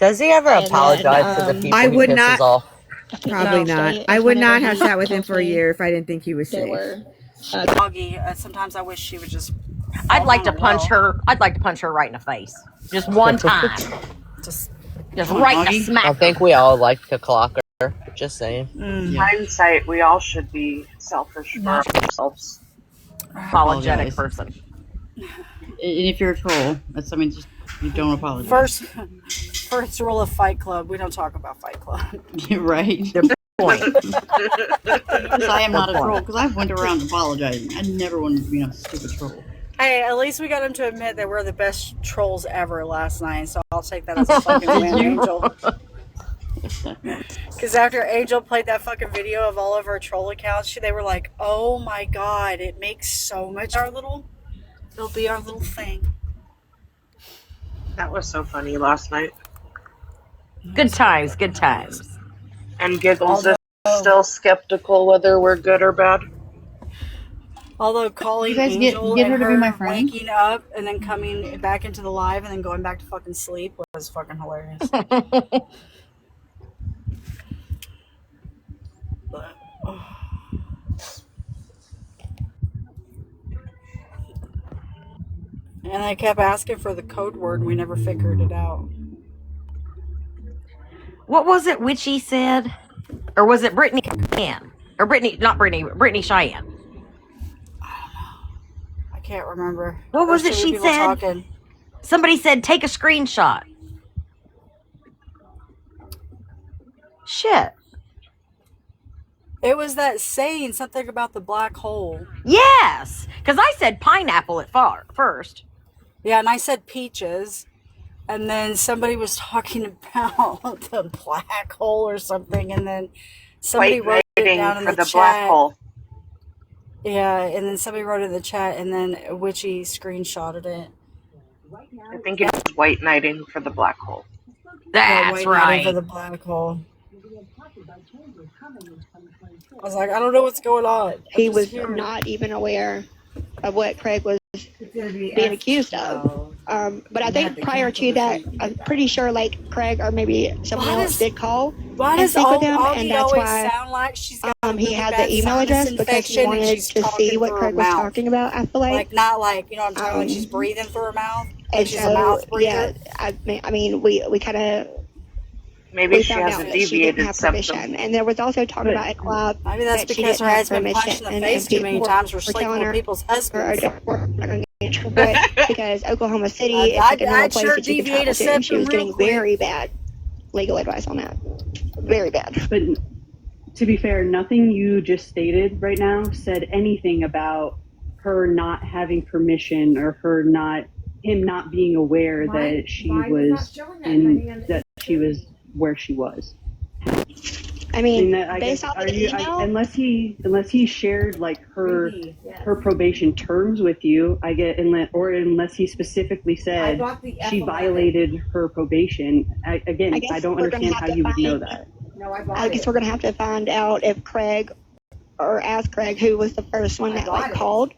Does he ever And then, apologize to the people I he would pisses not- off? I think Probably the next not. day I is would whenever not have he sat with him tells for a me year if I didn't think he was there safe. were Doggy, sometimes I wish she would just. I'd fall like to down a punch well. her. I'd like to punch her right in the face, just one time. Just Just right in the I smack. think we all like to clock her. Just saying. Hindsight, we all should be selfish for ourselves. Apologetic person. And if you're a troll, just you don't apologize. First rule of Fight Club: we don't talk about Fight Club. Right. Good point. Because I am not a troll. Because I went around apologizing. I never wanted to be a stupid troll. Hey, at least we got him to admit that we're the best trolls ever last night. So I'll take that as a fucking win, Angel. Because after Angel played that fucking video of all of our troll accounts, they were like, "Oh my god, it makes so much." It'll be our little thing. That was so funny last night. Good times, good times. And Giggles is still skeptical whether we're good or bad. Although calling You guys Angel get and her to be my friend? waking up and then coming back into the live and then going back to fucking sleep was fucking hilarious. But, and I kept asking for the code word and we never figured it out. What was it Witchy said? Or was it Brittany Cheyenne? Or Brittany Cheyenne. I can't remember. What was There's it too many she people said? talking. Somebody said, take a screenshot. Shit. It was that saying something about the black hole. Yes. Because I said pineapple at first. Yeah, and I said peaches. And then somebody was talking about the black hole or something. And then somebody wrote it down in the chat. Black hole. Yeah, and then somebody wrote it in the chat, and then Witchy screenshotted it. I think it was white knighting for the black hole. That's right. For the black hole. I was like, I don't know what's going on. He was not even aware of what Craig was being accused of. But I think prior to that, I'm pretty sure like Craig or maybe someone else did call and speak with him, and that's why sound like she's got he had the email address because he wanted to see what Craig was talking about. I feel like not like what I'm talking like she's breathing through her mouth. And she's a mouth breather. Yeah, I mean, we kind of. Maybe she has a deviated septum. And there was also talk about a club. Maybe that's because her head's been punched in the face too many times for sleeping with people's husbands. Because Oklahoma City is like a normal place that you can travel to, and she was getting very bad legal advice on that. Very bad. But to be fair, nothing you just stated right now said anything about her not having permission or him not being aware that she was where she was. I mean, based off of the email, unless he shared like her probation terms with you, unless he specifically said she violated her probation. I don't understand how you would know that. I guess we're gonna have to find out if Craig, or ask Craig who was the first one that like called.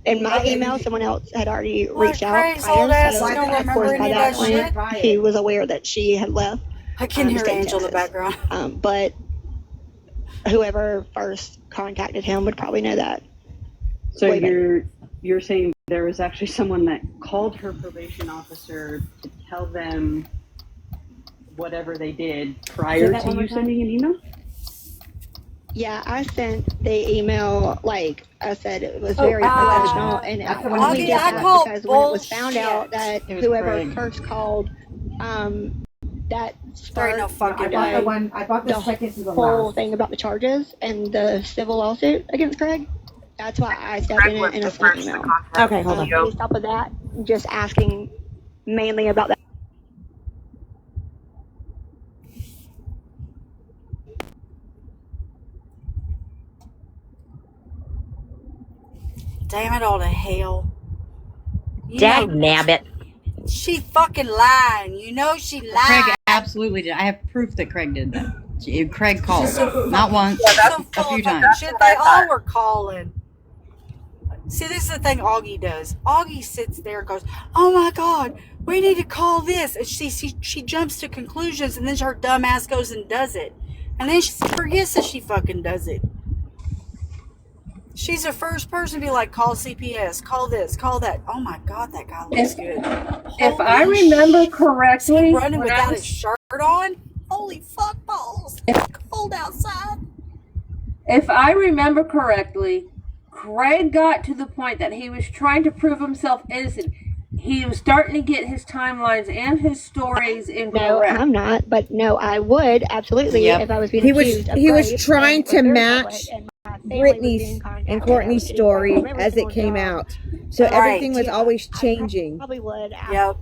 In my email, someone else had already reached out prior, so of course by that point he was aware that she had left. I can hear Angel in the background. But whoever first contacted him would probably know that. So you're saying there was actually someone that called her probation officer to tell them whatever they did prior to you sending an email? Yeah, I sent the email, like I said, it was very professional, and when we did that, because when it was found out that whoever first called, that sparked the whole thing about the charges and the civil lawsuit against Craig. That's why I stepped in and sent an email. Okay, hold on. Based off of that, just asking mainly about that. Damn it all to hell. Dag nabbit. She fucking lying. You know she lied. Craig absolutely did. I have proof that Craig did that. Craig called. Not once, a few times. Shit, they all were calling. See, this is the thing Augie does. Augie sits there and goes, oh my God, we need to call this. And she jumps to conclusions, and then her dumb ass goes and does it. And then she forgets that she fucking does it. She's the first person to be like, call CPS, call this, call that. Oh my God, that guy looks good. If I remember correctly, running without his shirt on. Holy fuck balls! It's cold outside. if I remember correctly, Craig got to the point that he was trying to prove himself innocent. He was starting to get his timelines and his stories incorrect. No, I'm not, but no, I would absolutely if I was being accused of He was rape trying and to was very match public, and my family was Brittany's being contacted. and I Courtney's was getting story calls from every as it single came job. out. So everything was always changing. Probably would. Yep.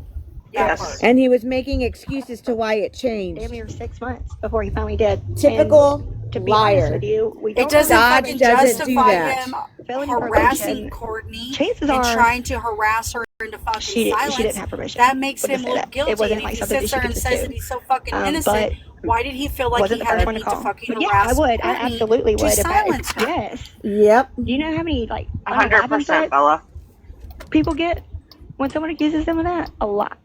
Yes. And he was making excuses to why it changed. Damn near 6 months before he finally did. Typical And to be liar. honest with you, we It don't doesn't have fucking doesn't do justify that. him felony harassing probation. Courtney Chances and are trying to harass her into fucking silence. she didn't have permission. That makes Would him just say look that. guilty. It wasn't And like if he something sits that there she and could says pursue. that he's so fucking But innocent, why did he feel like wasn't he the had first a one to need to call. fucking But yeah, harass I would. I Courtney absolutely to would. If silence her? Yes. Yep. Do you know how many like 100%, threats Bella. people get when someone accuses them of that? A lot.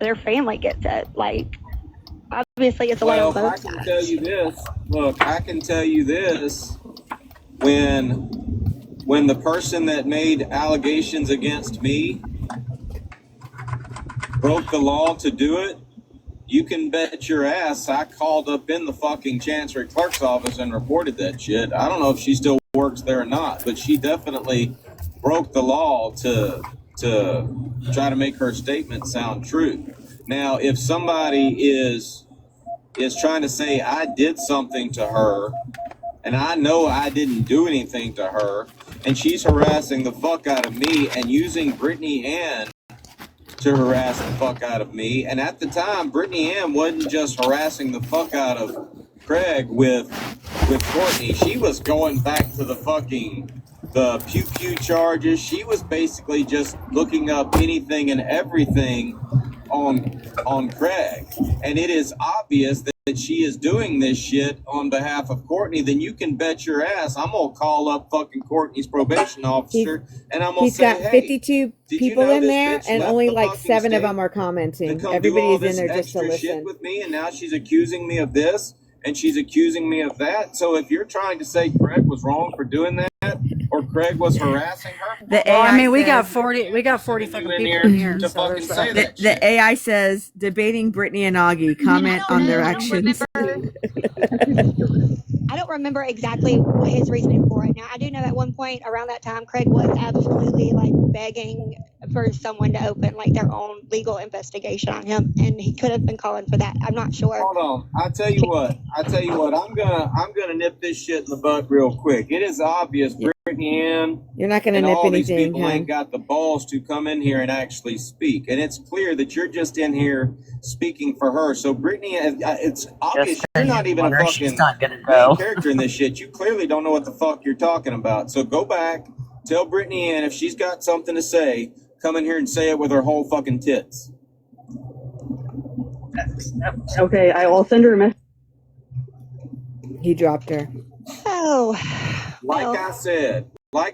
Their family gets it. Like, obviously, it's a lot on Well, I both can sides. tell you this. Look, I can tell you this. When the person that made allegations against me broke the law to do it, you can bet your ass I called up in the fucking Chancery Clerk's office and reported that shit. I don't know if she still works there or not, but she definitely broke the law to try to make her statement sound true. Now, if somebody is trying to say I did something to her, and I know I didn't do anything to her, and she's harassing the fuck out of me and using Brittany Ann to harass the fuck out of me. And at the time, Brittany Ann wasn't just harassing the fuck out of Craig with Courtney. She was going back to the pew pew charges. She was basically just looking up anything and everything on Craig. And it is obvious that she is doing this shit on behalf of Courtney. Then you can bet your ass I'm gonna call up fucking Courtney's probation officer and I'm gonna He's say, got 52 people in there, and only like fucking 7 of state them are commenting. to come do all Everybody's in this there just to extra shit listen. with me, and now she's accusing me of this and she's accusing me of that. So if you're trying to say Craig was wrong for doing that, or Craig was harassing her, Well, I mean, we got 40 fucking in people here in here. to So fucking there's say that. that shit. The AI says debating Brittany and Augie. Comment on their actions. I don't remember exactly what his reasoning for it. Now, I do know at one point around that time, Craig was absolutely like begging for someone to open like their own legal investigation on him, and he could have been calling for that. I'm not sure. Hold on. I tell you what. I'm gonna nip this shit in the butt real quick. It is obvious Brittany Ann You're not going to and nip all these anything, people huh? ain't got the balls to come in here and actually speak. And it's clear that you're just in here speaking for her. So Brittany, it's obvious you're not even a fucking main character in this shit. You clearly don't know what the fuck you're talking about. So go back, tell Brittany Ann if she's got something to say, come in here and say it with her whole fucking tits. Okay, I will send her a message. He dropped her. Oh, Like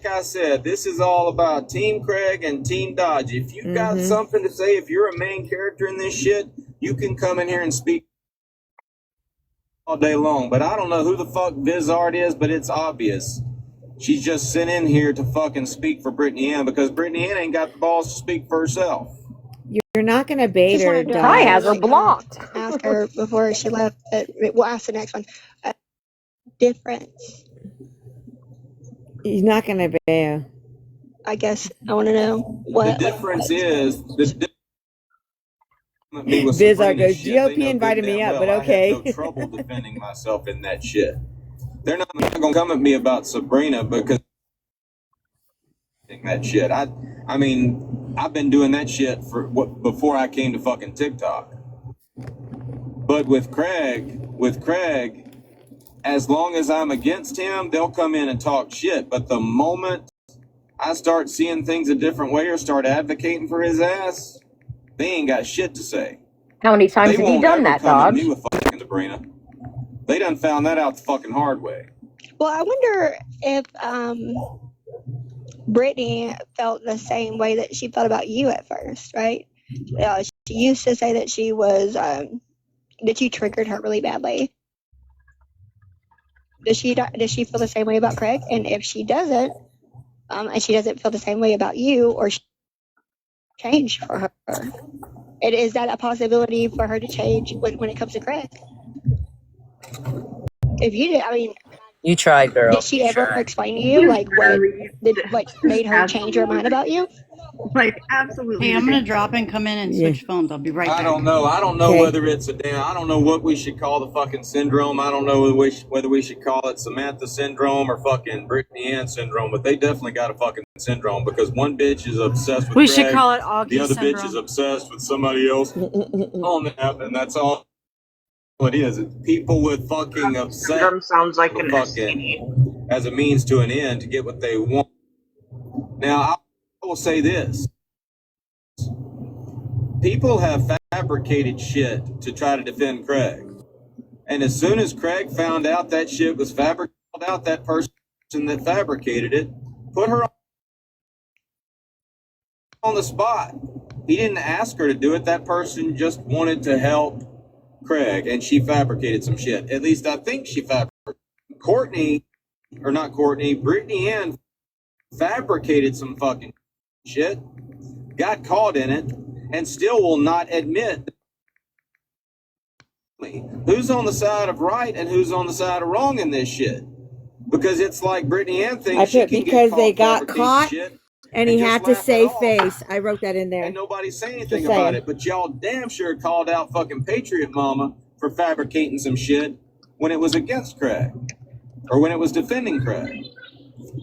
I said, this is all about Team Craig and Team Dodge. If you've got something to say, if you're a main character in this shit, you can come in here and speak all day long. But I don't know who the fuck Vizard is, but it's obvious. She's just sent in here to fucking speak for Brittany Ann because Brittany Ann ain't got the balls to speak for herself. You're not going to bait her, Dodge. I has her blocked. Ask her before she left. We'll ask the next one. Difference. He's not going to bait her. I guess I want to know what. The difference is Vizard goes, GOP invited me up, but okay. I had no trouble defending myself in that shit. They're not going to come at me about Sabrina because that shit. I mean, I've been doing that shit before I came to fucking TikTok. But with Craig, as long as I'm against him, they'll come in and talk shit. But the moment I start seeing things a different way or start advocating for his ass, they ain't got shit to say. How many times They have you won't done ever that, come at Dodge? me with fucking Sabrina. They done found that out the fucking hard way. Well, I wonder if Brittany felt the same way that she felt about you at first, right? She used to say that she was that you triggered her really badly. Does she feel the same way about Craig? And if she doesn't, and she doesn't feel the same way about you, or she change for her, and is that a possibility for her to change when it comes to Craig? If you did, I mean, You tried, girl. did she ever explain to you like what made her change her mind about you? Like, absolutely. Hey, I'm gonna drop and come in and switch phones. I'll be right back. I don't know. I don't know whether it's I don't know what we should call the fucking syndrome. I don't know whether we should call it Samantha syndrome or fucking Brittany Ann syndrome, but they definitely got a fucking syndrome because one bitch is obsessed with We Craig, should call it Augie the other syndrome. bitch is obsessed with somebody else on the app, and that's all it is. It's people with fucking obsessed. Syndrome sounds like an fucking as a means to an end to get what they want. Now, I will say this. People have fabricated shit to try to defend Craig. And as soon as Craig found out that shit was fabricated, that person that fabricated it put her on the spot. He didn't ask her to do it. That person just wanted to help Craig, and she fabricated some shit. At least I think she fabricated. Brittany Ann fabricated some fucking shit, got caught in it, and still will not admit who's on the side of right and who's on the side of wrong in this shit. Because it's like Brittany Ann thinks I put because they got caught and he had to save face. I wrote that in there. And nobody say anything about it. But y'all damn sure called out fucking Patriot Mama for fabricating some shit when it was against Craig. Or when it was defending Craig.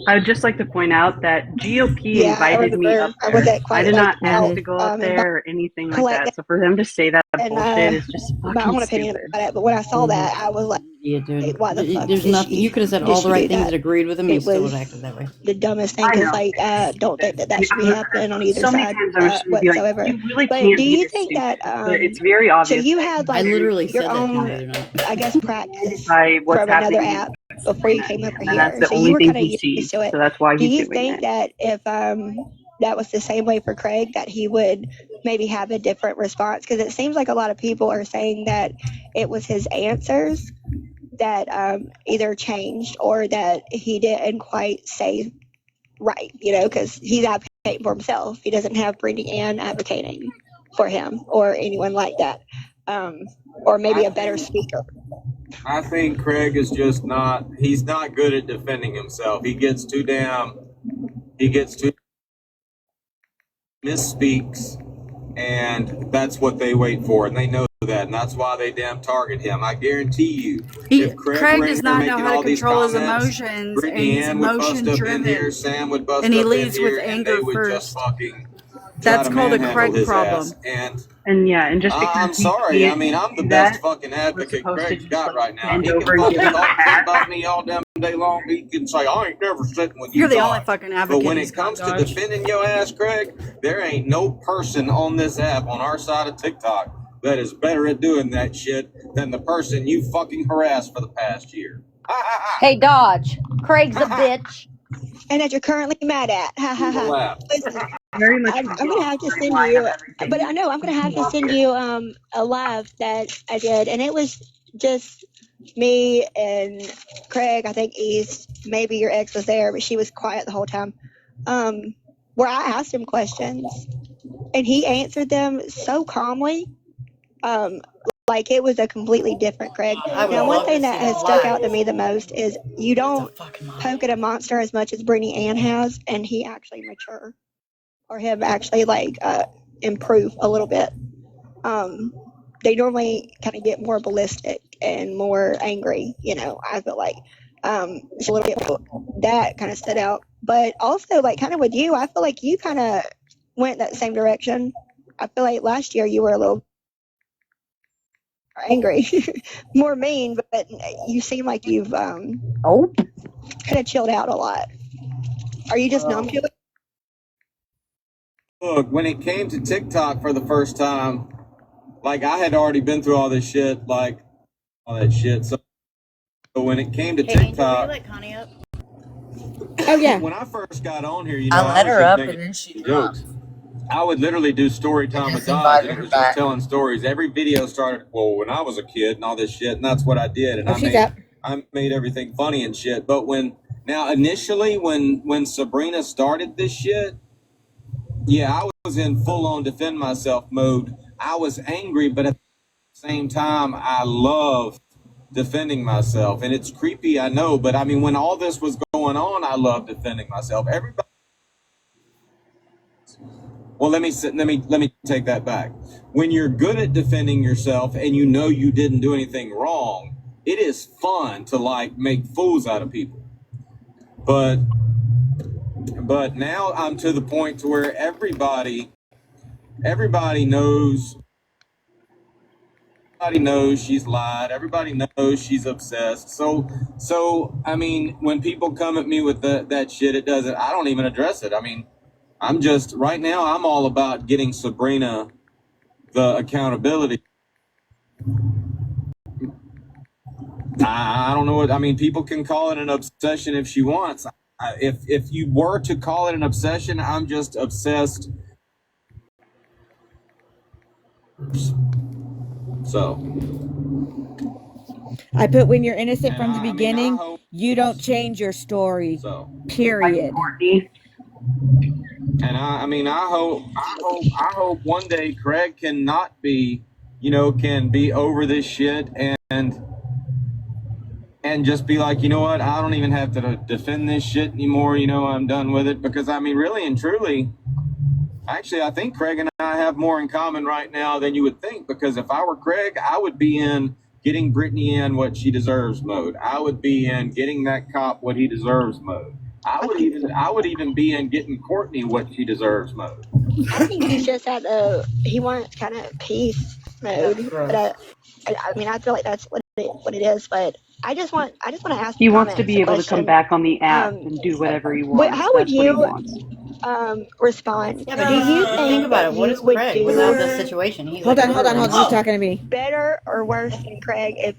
I would just like to point out that GOP invited me up there. I did not ask to go up there or anything like that. So for them to say that bullshit is just fucking stupid. About it, but when I saw that, I was like, yeah, dude. Why the fuck There's nothing. You could have said all the right things that agreed with him. You still would have acted that way. The dumbest thing is like, don't think that should be happening on either side whatsoever. Like, you really but can't do you be think stupid. that It's very obvious. So you had like I literally your said own, that I guess, practice by what's from another happening app before you came over and here. that's the So only you were thing kind of he sees. used to it. So that's why do he's you doing think that if that was the same way for Craig, that he would maybe have a different response? Because it seems like a lot of people are saying that it was his answers that either changed or that he didn't quite say right, because he's advocating for himself. He doesn't have Brittany Ann advocating for him or anyone like that, or maybe a better speaker. I think Craig is just he's not good at defending himself. He gets too misspeaks, and that's what they wait for, and they know that, and that's why they damn target him. I guarantee you, if Craig does not know how to control his comments, emotions, Brittany and he's Ann would bust up in emotion-driven, here, Sam would bust and he up leads in here, with and anger they would first. just fucking That's called a manhandle Craig his problem. ass. And yeah, and just because I'm sorry. I mean, I'm the best fucking advocate Craig's got right now. He can fucking talk shit about me all damn day long. He can say, I ain't never sitting with you. You're the only fucking advocate. But when it comes to defending your ass, Craig, there ain't no person on this app on our side of TikTok that is better at doing that shit than the person you fucking harassed for the past year. Hey, Dodge. Craig's a bitch. And that you're currently mad at. Ha ha ha. Listen, very much. I'm gonna have to send you, but I know I'm gonna have to send you a live that I did, and it was just me and Craig. I think East, maybe your ex was there, but she was quiet the whole time. Where I asked him questions, and he answered them so calmly. Like it was a completely different Craig. Now, one thing that has stuck out to me the most is you don't poke at a monster as much as Brittany Ann has, and he actually mature, or him actually like improve a little bit. They normally kind of get more ballistic and more angry. I feel like it's a little bit that kind of stood out, but also like kind of with you, I feel like you kind of went that same direction. I feel like last year you were a little angry, more mean, but you seem like you've kind of chilled out a lot. Are you just numb to it? Look, when it came to TikTok for the first time, like I had already been through all this shit, like all that shit. So when it came to TikTok, Let Connie up? Oh yeah. When I first got on here, I let her up and then she dropped. I would literally do story time with Dodge, and it was just telling stories. Every video started, well, when I was a kid and all this shit, and that's what I did. And I made everything funny and shit. But initially when Sabrina started this shit, yeah, I was in full on defend myself mode. I was angry, but at the same time, I love defending myself. And it's creepy, I know, but I mean, when all this was going on, I loved defending myself. Everybody. Well, let me take that back. When you're good at defending yourself and you know you didn't do anything wrong, it is fun to like make fools out of people. But now I'm to the point to where everybody knows. Everybody knows she's lied. Everybody knows she's obsessed. So I mean, when people come at me with that shit, I don't even address it. I mean, I'm just right now. I'm all about getting Sabrina the accountability. I don't know what I mean. People can call it an obsession if she wants. If you were to call it an obsession, I'm just obsessed. So I put when you're innocent from the beginning, you don't change your story. Period. And I hope one day Craig can not be, can be over this shit and just be like, you know what, I don't even have to defend this shit anymore. I'm done with it. Because I mean, really and truly, actually, I think Craig and I have more in common right now than you would think. Because if I were Craig, I would be in getting Brittany in what she deserves mode. I would be in getting that cop what he deserves mode. I would even be in getting Courtney what she deserves mode. I think he's just at he wants kind of peace mode. But I mean, I feel like that's what it is. But I just want to ask. He wants to be able to come back on the app and do whatever he wants. How would That's what he wants. Respond? Yeah, but do you think about it? What is Craig without the situation? He's Hold on. He's talking to me. Better or worse than Craig if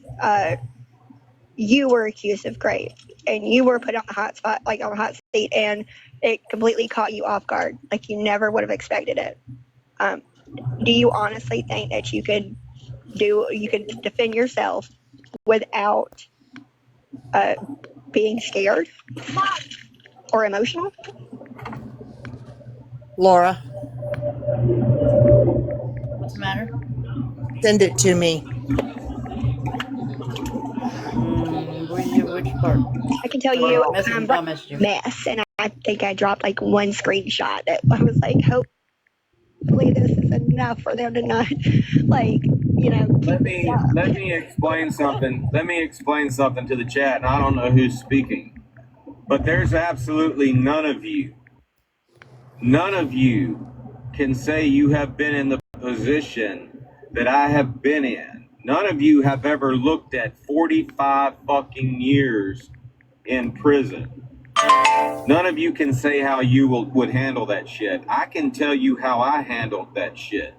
you were accused of rape and you were put on the hot spot, like on the hot seat, and it completely caught you off guard, like you never would have expected it. Do you honestly think that you could defend yourself without being scared or emotional? Laura, What's the matter? send it to me. Which part? I can tell you, I'll message you. Mess, and I think I dropped like one screenshot that I was like, hopefully this is enough for them to not, like, Let me explain something. Let me explain something to the chat, and I don't know who's speaking, but there's absolutely none of you can say you have been in the position that I have been in. None of you have ever looked at 45 fucking years in prison. None of you can say how you would handle that shit. I can tell you how I handled that shit.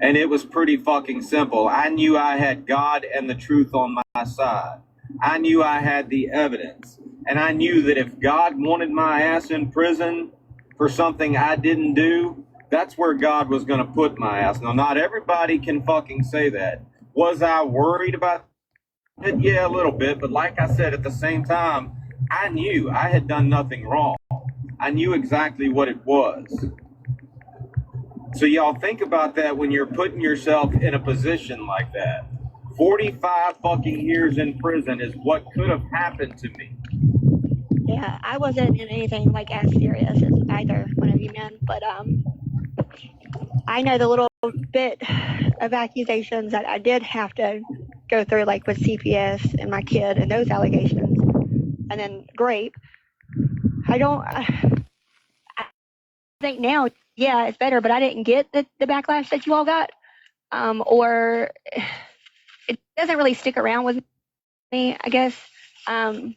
And it was pretty fucking simple. I knew I had God and the truth on my side. I knew I had the evidence. And I knew that if God wanted my ass in prison for something I didn't do, that's where God was going to put my ass. Now, not everybody can fucking say that. Was I worried about it? Yeah, a little bit. But like I said, at the same time, I knew I had done nothing wrong. I knew exactly what it was. So y'all think about that when you're putting yourself in a position like that. 45 fucking years in prison is what could have happened to me. Yeah, I wasn't in anything like as serious as either one of you men, but I know the little bit of accusations that I did have to go through, like with CPS and my kid and those allegations, and then rape. I think now, yeah, it's better, but I didn't get the backlash that you all got, or it doesn't really stick around with me, I guess. I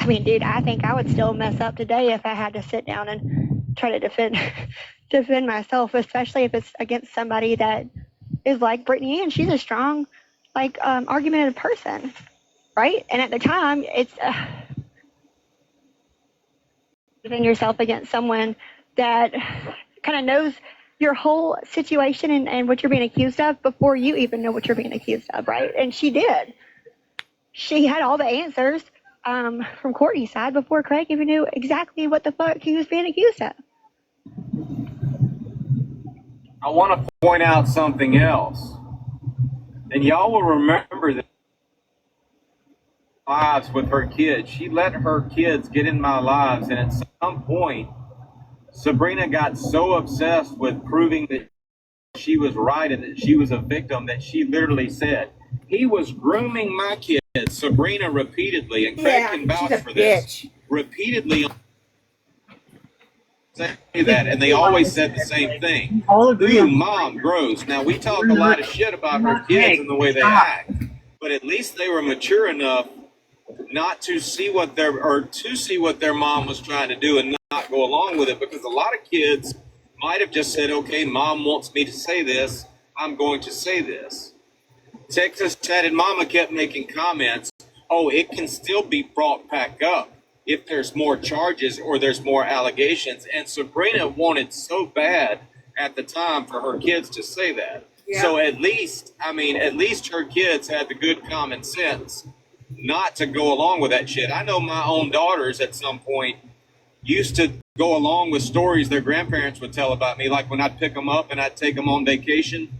mean, dude, I think I would still mess up today if I had to sit down and try to defend myself, especially if it's against somebody that is like Brittany Ann. She's a strong, like, argumentative person, right? And at the time, it's defend yourself against someone that kind of knows your whole situation and what you're being accused of before you even know what you're being accused of, right? And she did. she had all the answers from Courtney's side before Craig even knew exactly what the fuck he was being accused of. I want to point out something else. And y'all will remember that lives with her kids. She let her kids get in my lives, and at some point, Sabrina got so obsessed with proving that she was right and that she was a victim that she literally said, he was grooming my kids, Sabrina, repeatedly, and Craig can vouch for this. Repeatedly say that, and they always said the same thing. Ooh, mom, gross. Now, we talk a lot of shit about her kids and the way they act, but at least they were mature enough not to see what their mom was trying to do and not go along with it, because a lot of kids might have just said, okay, mom wants me to say this, I'm going to say this. Texas chatted mama kept making comments, oh, it can still be brought back up if there's more charges or there's more allegations. And Sabrina wanted so bad at the time for her kids to say that. Yeah. So at least her kids had the good common sense not to go along with that shit. I know my own daughters at some point used to go along with stories their grandparents would tell about me, like when I'd pick them up and I'd take them on vacation.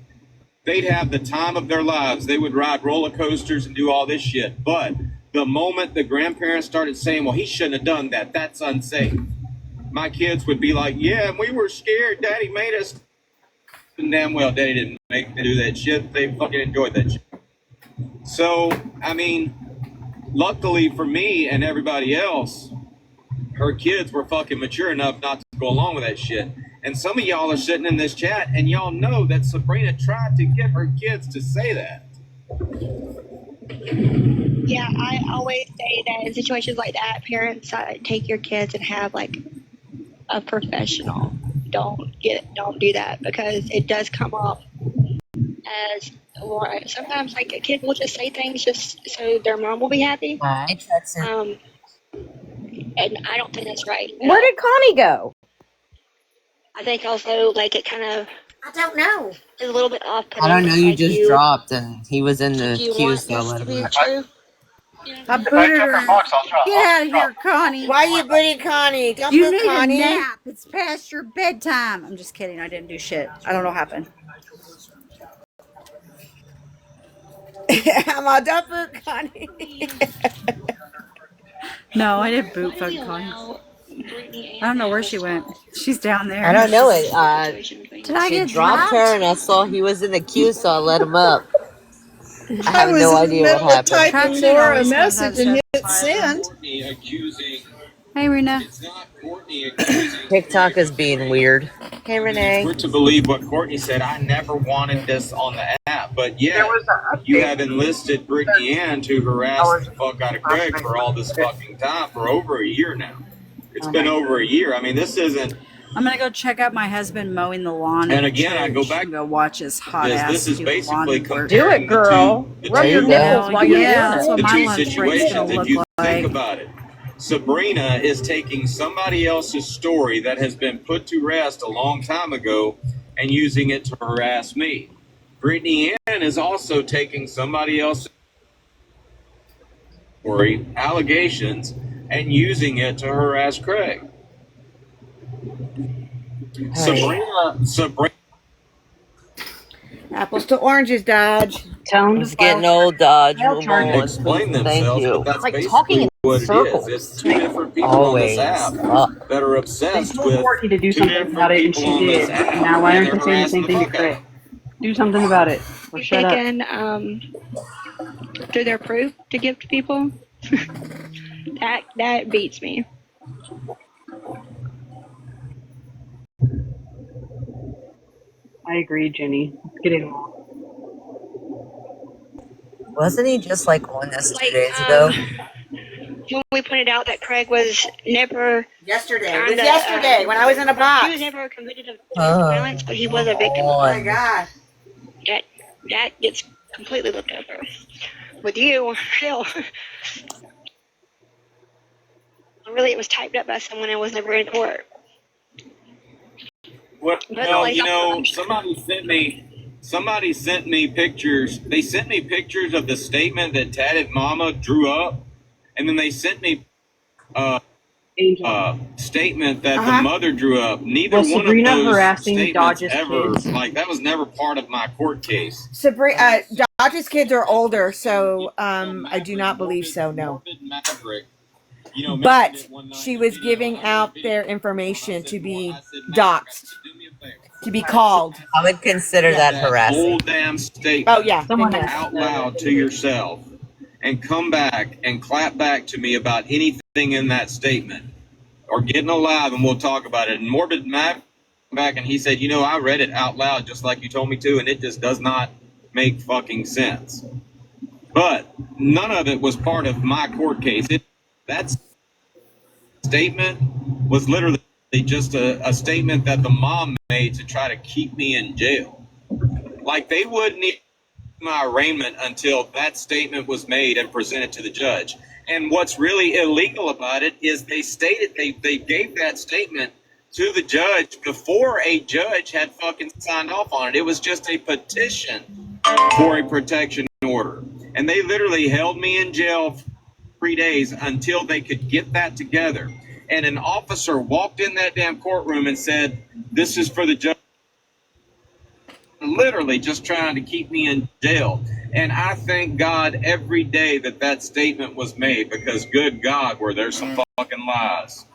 They'd have the time of their lives. They would ride roller coasters and do all this shit. But the moment the grandparents started saying, well, he shouldn't have done that, that's unsafe, my kids would be like, yeah, we were scared, Daddy made us. And damn well, Daddy didn't make them do that shit. They fucking enjoyed that shit. So, I mean, luckily for me and everybody else, her kids were fucking mature enough not to go along with that shit. And some of y'all are sitting in this chat and y'all know that Sabrina tried to get her kids to say that. Yeah, I always say that in situations like that, parents take your kids and have like a professional. Don't do that, because it does come off as sometimes like a kid will just say things just so their mom will be happy. And I don't think that's right. Where did Connie go? I think also like it kind of, I don't know, is a little bit off-putting. I don't know, you like just dropped and he was in the queue, so I let him true. I booted her. Get out of here, Connie. Why you booted Connie? Don't You boot need Connie. a nap. It's past your bedtime. I'm just kidding. I didn't do shit. I don't know what happened. I'm all don't boot Connie. No, I didn't boot fucking Connie. I don't know where she went. She's down there. I don't know it. Did I get dropped dropped? her and I saw he was in the queue, so I let him up. I have was no in the idea what middle of happened. typing Laura a message and hit send. Hey, Rena. TikTok is being weird. Hey, Renee. We're to believe what Courtney said. I never wanted this on the app, but yet you have enlisted Brittany Ann to harass the fuck out of Craig for all this fucking time, for over a year now. It's been over a year. I mean, this isn't. I'm gonna go check out my husband mowing the lawn. And again, I go back and go watch his hot ass. This is basically do it, girl. Rub your nipples while you're doing that's what the my two lunch break's situations. gonna If look you like. think about it, Sabrina is taking somebody else's story that has been put to rest a long time ago and using it to harass me. Brittany Ann is also taking somebody else's story, allegations, and using it to harass Craig. Sabrina. Apples to oranges, Dodge. Tell him It's getting old, Dodge. Move on. Explain themselves, but that's like basically talking in what circles. it is. It's two different people on this app that are They obsessed told with Courtney to do two something different about it, and people she on this did. app. Now why and aren't they they're saying the harassing same thing to fuck out of Craig? Do something about it, or shut up. Do their proof to give to people? that beats me. I agree, Jenny. It's getting long. Wasn't he just like on this 2 days ago? When we pointed out that Craig was never yesterday. It was yesterday when I was in a box. He was never convicted of violence, but he was a victim. Oh my god. That gets completely looked over. With you, hell. Really, it was typed up by someone and was never in court. Well, somebody somebody sent me pictures. They sent me pictures of the statement that Tatted Mama drew up, and then they sent me statement that the mother drew up. Neither one Sabrina of those harassing statements Dodge's ever, kids? like, that was never part of my court case. Sabrina, Dodge's kids are older, so I do not believe so. No. Maverick, But she was giving out their information to be doxxed, to be called. I would consider that harassing. Whole damn statement. Oh yeah, out loud to yourself, and come back and clap back to me about anything in that statement, or getting alive, and we'll talk about it. And Morbid Mac back, and he said, I read it out loud just like you told me to, and it just does not make fucking sense. But none of it was part of my court case. That statement was literally just a statement that the mom made to try to keep me in jail. Like, they wouldn't even my arraignment until that statement was made and presented to the judge. And what's really illegal about it is they stated they gave that statement to the judge before a judge had fucking signed off on it. It was just a petition for a protection order. And they literally held me in jail for 3 days until they could get that together. And an officer walked in that damn courtroom and said, "This is for the judge." Literally just trying to keep me in jail. And I thank God every day that statement was made, because good God, were there some fucking lies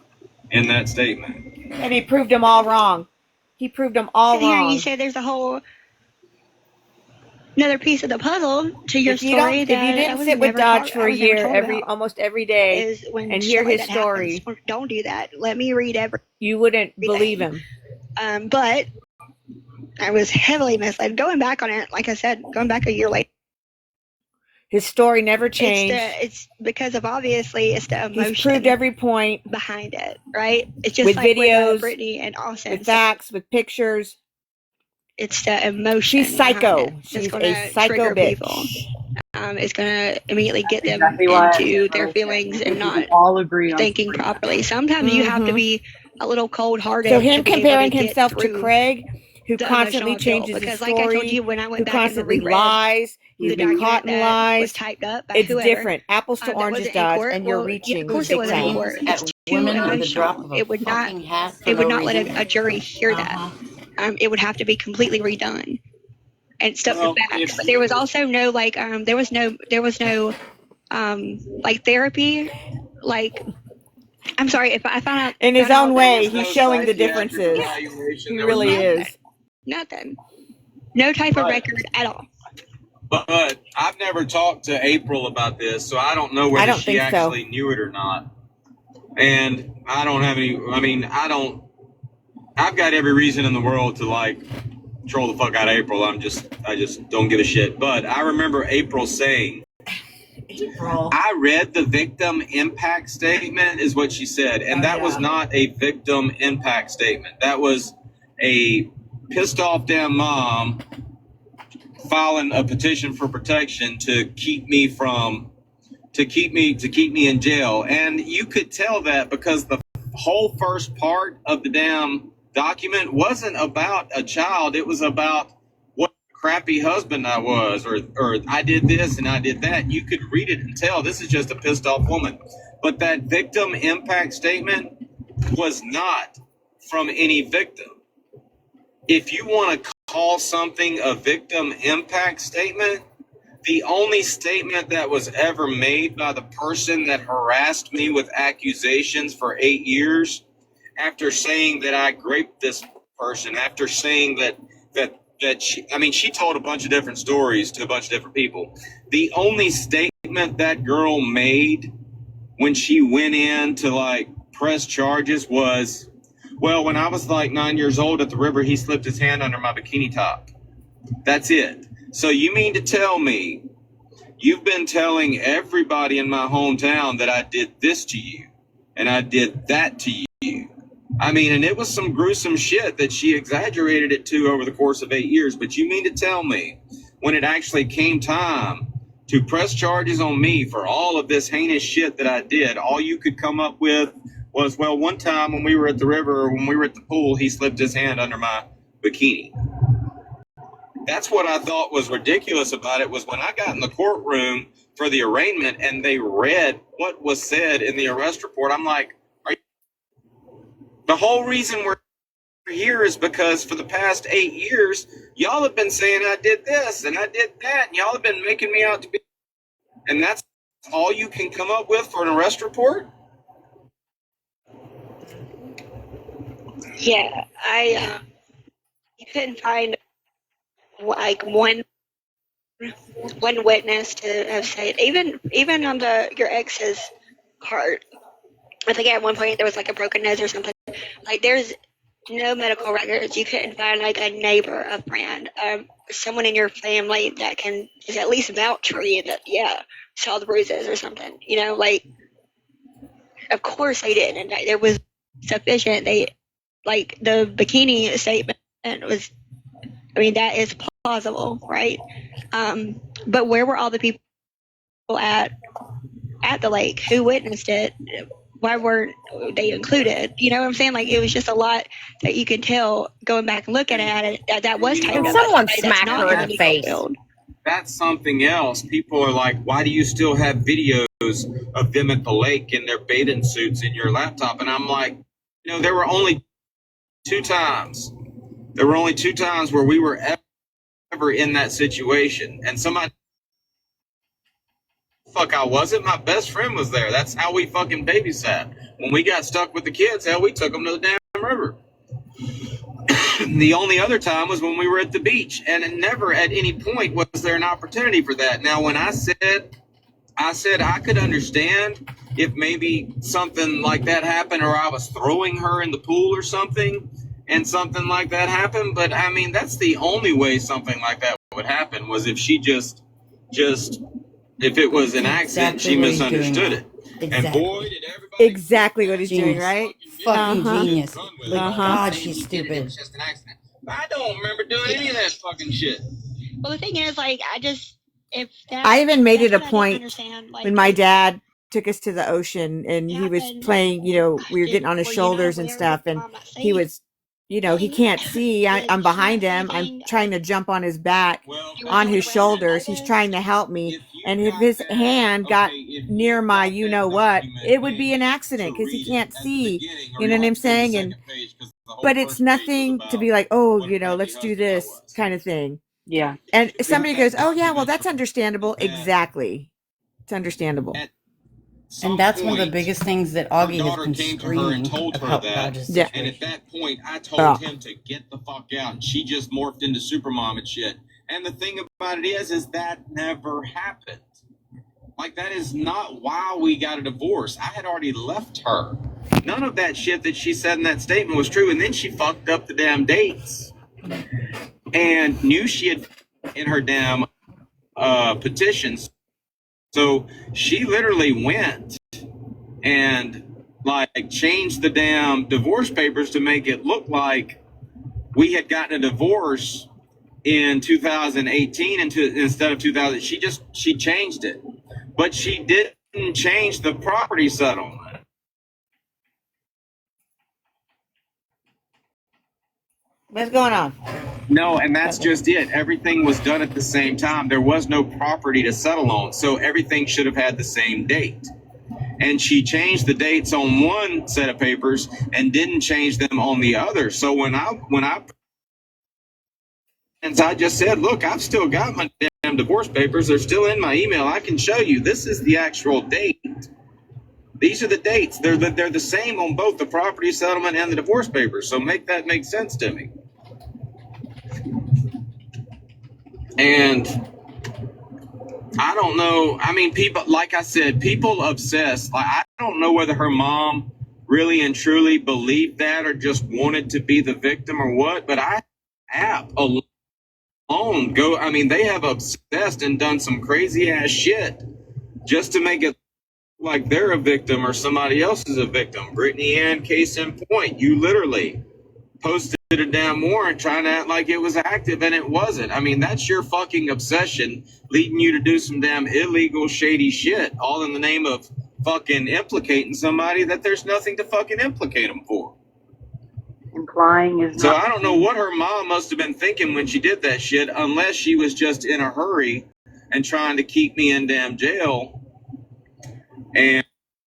in that statement. And he proved them all wrong. He proved them all wrong. You said there's a whole another piece of the puzzle to your story. If you didn't sit with Dodge for a year, almost every day, and hear his story, don't do that. Let me read you wouldn't believe him. But I was heavily misled. Going back on it, like I said, going back a year later, his story never changed. It's because of, obviously, it's the emotion. He's proved every point behind it, right? It's just with like videos, with Brittany and Austin, with facts, with pictures. It's the emotion. She's psycho. She's a psycho bitch. People. It's going to immediately get them into their feelings and not all agree thinking properly. Sometimes you have to be a little cold-hearted. So him comparing himself to Craig, who constantly changes his story, like I told you when I went who back constantly lies, he's been caught in lies. Typed up by it's whoever, different. Apples to oranges, Dodge, and you're reaching. Of course, it wasn't in court. It's too emotional. It would not let a jury hear that. It would have to be completely redone and stuff with facts. But there was also no there was no therapy. Like, I'm sorry if I found out in his own way, he's showing the differences. He really is. Nothing. No type of record at all. But I've never talked to April about this, so I don't know whether she actually knew it or not. And I don't have any. I mean, I've got every reason in the world to troll the fuck out of April. I just don't give a shit. But I remember April saying, I read the victim impact statement, is what she said. And that was not a victim impact statement. That was a pissed off damn mom filing a petition for protection to keep me in jail. And you could tell that because the whole first part of the damn document wasn't about a child. It was about what crappy husband I was, or I did this and I did that. You could read it and tell this is just a pissed off woman. But that victim impact statement was not from any victim. If you want to call something a victim impact statement, the only statement that was ever made by the person that harassed me with accusations for 8 years, after saying that I raped this person, after saying that she told a bunch of different stories to a bunch of different people. The only statement that girl made when she went in to press charges was, well, when I was 9 years old at the river, he slipped his hand under my bikini top. That's it. So you mean to tell me you've been telling everybody in my hometown that I did this to you and I did that to you? I mean, and it was some gruesome shit that she exaggerated it to over the course of 8 years. But you mean to tell me when it actually came time to press charges on me for all of this heinous shit that I did, all you could come up with was, well, one time when we were at the river, or when we were at the pool, he slipped his hand under my bikini. That's what I thought was ridiculous about it, was when I got in the courtroom for the arraignment and they read what was said in the arrest report. I'm like, the whole reason we're here is because for the past 8 years, y'all have been saying I did this and I did that, and y'all have been making me out to be, and that's all you can come up with for an arrest report? Yeah, you couldn't find like one witness to have said, even on your ex's part. I think at one point there was like a broken nose or something. Like there's no medical records. You couldn't find like a neighbor, a friend, someone in your family that can is at least vouch for you that saw the bruises or something. Like of course they did, and there was sufficient. They like the bikini statement was. I mean that is plausible, right? But where were all the people at the lake who witnessed it? Why weren't they included? You know what I'm saying? Like it was just a lot that you could tell going back and looking at it that was typed up. Someone smack her in the face. That's something else. People are like, why do you still have videos of them at the lake in their bathing suits in your laptop? And I'm like, there were only 2 times. There were only 2 times where we were ever in that situation. And somebody, fuck, I wasn't. My best friend was there. That's how we fucking babysat. When we got stuck with the kids, hell, we took them to the damn river. The only other time was when we were at the beach, and never at any point was there an opportunity for that. Now, when I said I could understand if maybe something like that happened, or I was throwing her in the pool or something, and something like that happened. But I mean, that's the only way something like that would happen, was if she just if it was an accident, she misunderstood it. Exactly. And boy, did everybody exactly what he's doing, right? Fucking genius. God, she's stupid. It was just an accident. I don't remember doing any of that fucking shit. Well, the thing is, like, I even made it a point when my dad took us to the ocean and he was playing, we were getting on his shoulders and stuff, and he was, he can't see. I'm behind him. I'm trying to jump on his back, on his shoulders. He's trying to help me. And if his hand got near my what, it would be an accident because he can't see. You know what I'm saying? But it's nothing to be like, oh, let's do this kind of thing. Yeah. And somebody goes, oh, yeah, well, that's understandable. Exactly. It's understandable. And that's one of the biggest things that Augie has been came to her and told her that. Yeah. And at that point, I told him to get the fuck out. And she just morphed into Supermom and shit. And the thing about it is that never happened. Like, that is not why we got a divorce. I had already left her. None of that shit that she said in that statement was true. And then she fucked up the damn dates. And knew she had in her damn petitions. So she literally went and like changed the damn divorce papers to make it look like we had gotten a divorce in 2018 instead of 2000. She changed it, but she didn't change the property settlement. What's going on? No, and that's just it. Everything was done at the same time. There was no property to settle on, so everything should have had the same date. And she changed the dates on one set of papers and didn't change them on the other. So when I just said, look, I've still got my damn divorce papers. They're still in my email. I can show you. This is the actual date. These are the dates. They're the same on both the property settlement and the divorce papers. So make that make sense to me. And I don't know. I mean, people, like I said, people obsess. Like, I don't know whether her mom really and truly believed that or just wanted to be the victim or what. But alone go. I mean, they have obsessed and done some crazy ass shit just to make it like they're a victim or somebody else is a victim. Brittany Ann, case in point, you literally posted a damn warrant trying to act like it was active and it wasn't. I mean, that's your fucking obsession leading you to do some damn illegal, shady shit, all in the name of fucking implicating somebody that there's nothing to fucking implicate them for. implying is So not. I don't know what her mom must have been thinking when she did that shit, unless she was just in a hurry and trying to keep me in damn jail. And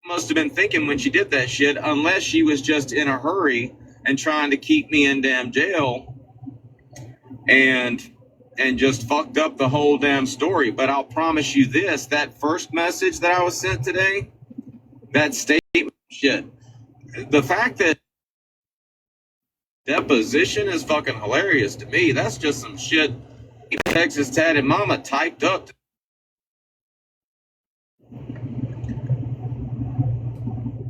must have been thinking when she did that shit, unless she was just in a hurry and trying to keep me in damn jail and just fucked up the whole damn story. But I'll promise you this, that first message that I was sent today, that statement shit, the fact that deposition is fucking hilarious to me. That's just some shit Texas Tatted Mama typed up.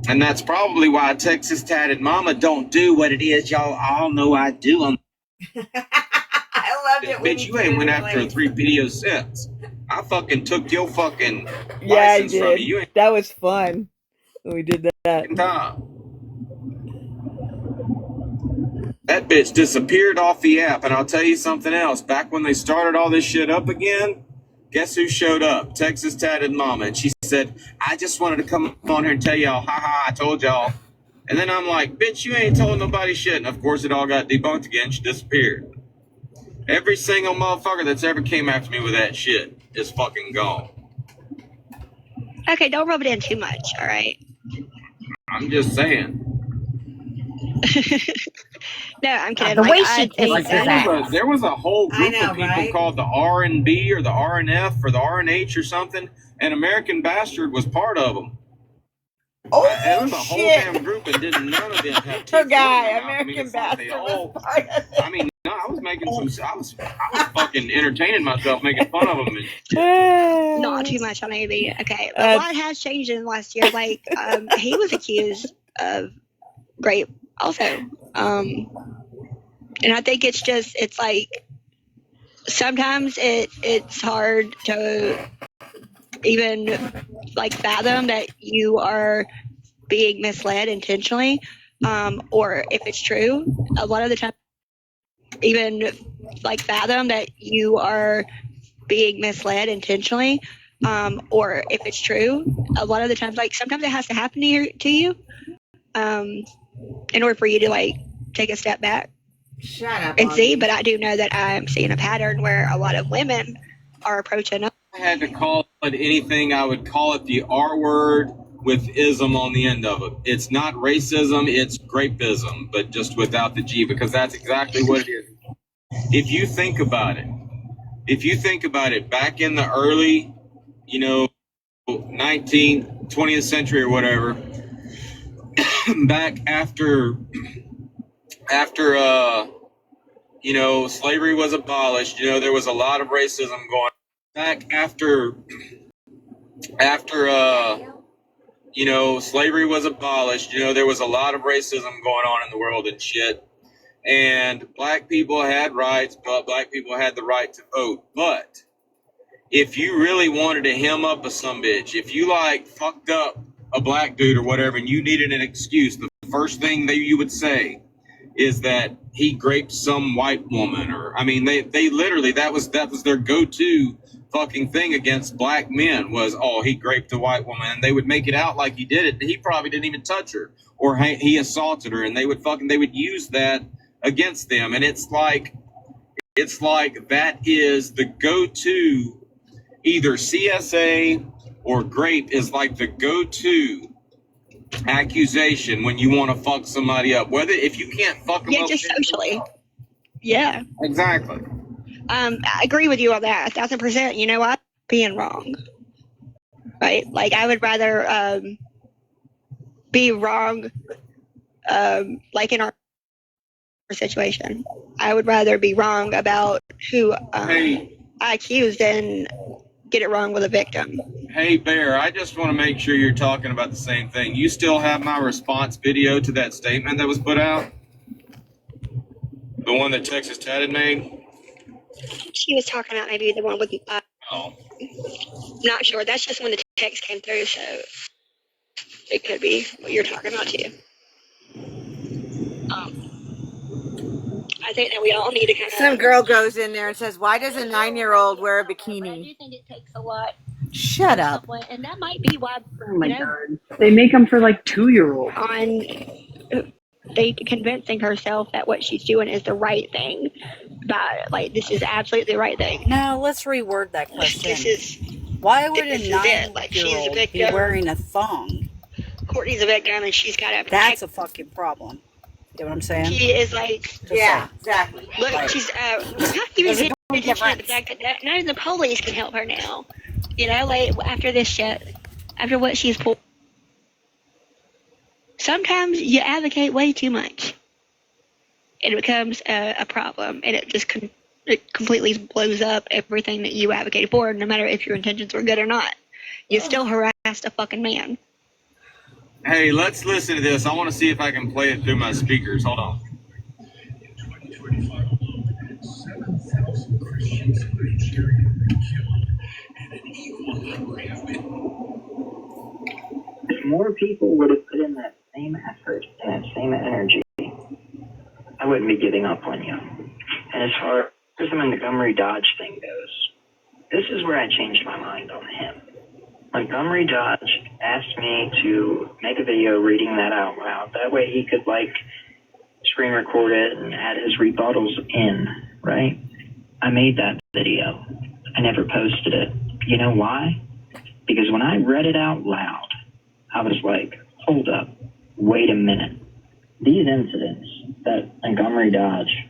And that's probably why Texas Tatted Mama don't do what it is y'all all know I do on. I loved it when bitch, you ain't went after 3 video sets. I fucking took your fucking I license from did. you. You ain't That was fun. We did that. time. That bitch disappeared off the app, and I'll tell you something else. Back when they started all this shit up again, guess who showed up? Texas Tatted Mama. And she said, I just wanted to come on here and tell y'all, haha, I told y'all. And then I'm like, bitch, you ain't told nobody shit. And of course it all got debunked again. She disappeared. Every single motherfucker that's ever came after me with that shit is fucking gone. Okay, don't rub it in too much, all right? I'm just saying. No, I'm kidding. The Like, way I she think kisses that There was a whole I group know, of people right? called the R&B or the RNF or the RNH or something, and American Bastard was part of them. It was a whole damn group, and didn't none of them have teeth. Her guy, I mean, American it's like Bastard, they all. was part of it. I mean, no, I was making some. I was fucking entertaining myself, making fun of them. not too much on AB. Okay, but a lot has changed in the last year. Like, he was accused of rape also. And I think it's like sometimes it's hard to even like fathom that you are being misled intentionally, or if it's true. A lot of the time, even like fathom that you are being misled intentionally, or if it's true. A lot of the times, like sometimes it has to happen to you, in order for you to like take a step back. Shut up, And see, Augie. but I do know that I'm seeing a pattern where a lot of women are approaching us. I had to call it anything, I would call it the R word with ism on the end of it. It's not racism, it's grapeism, but just without the G, because that's exactly what it is. If you think about it, back in the early, 19th, 20th century or whatever, back after slavery was abolished, there was a lot of racism going. Back after slavery was abolished, there was a lot of racism going on in the world and shit. And black people had rights, but black people had the right to vote. But if you really wanted to hem up a sumbitch, if you like fucked up a black dude or whatever and you needed an excuse, the first thing that you would say is that he raped some white woman, or they literally that was their go-to fucking thing against black men was, oh, he raped a white woman, and they would make it out like he did it. He probably didn't even touch her, or he assaulted her, and they would use that against them. And it's like that is the go-to. Either CSA or grape is like the go-to accusation when you want to fuck somebody up. Whether if you can't fuck them up, just socially. Yeah. Exactly. I agree with you on that 1,000%. You know what? Being wrong, right? Like I would rather be wrong, like in our situation. I would rather be wrong about who I accused than get it wrong with a victim. Hey, Bear, I just want to make sure you're talking about the same thing. You still have my response video to that statement that was put out? The one that Texas Tatted made? She was talking about maybe the one with oh. Not sure. That's just when the text came through, so it could be what you're talking about too. I think that we all need to kind of... Some girl goes in there and says, why does a 9-year-old wear a bikini? I do think it takes a lot. Shut up. And that might be why, Oh my God. They make them for like 2-year-olds. convincing herself that what she's doing is the right thing. But like, this is absolutely the right thing. Now let's reword that question. Why would a 9-year-old be wearing a thong? Courtney's a victim, and she's got to. That's a fucking problem. You know what I'm saying? She is like, exactly. Look, Right. she's not even paying attention to the fact that not even the police can help her now. You know, like after this shit, after what she's pulled. Sometimes you advocate way too much, and it becomes a problem, and it just it completely blows up everything that you advocated for, no matter if your intentions were good or not. You still harassed a fucking man. Hey, let's listen to this. I want to see if I can play it through my speakers. Hold on. If more people would have put in that same effort and that same energy, I wouldn't be giving up on you. And as far as the Montgomery Dodge thing goes, this is where I changed my mind on him. Montgomery Dodge asked me to make a video reading that out loud. That way he could, screen record it and add his rebuttals in, right? I made that video. I never posted it. You know why? Because when I read it out loud, I was like, hold up, wait a minute. These incidents that Montgomery Dodge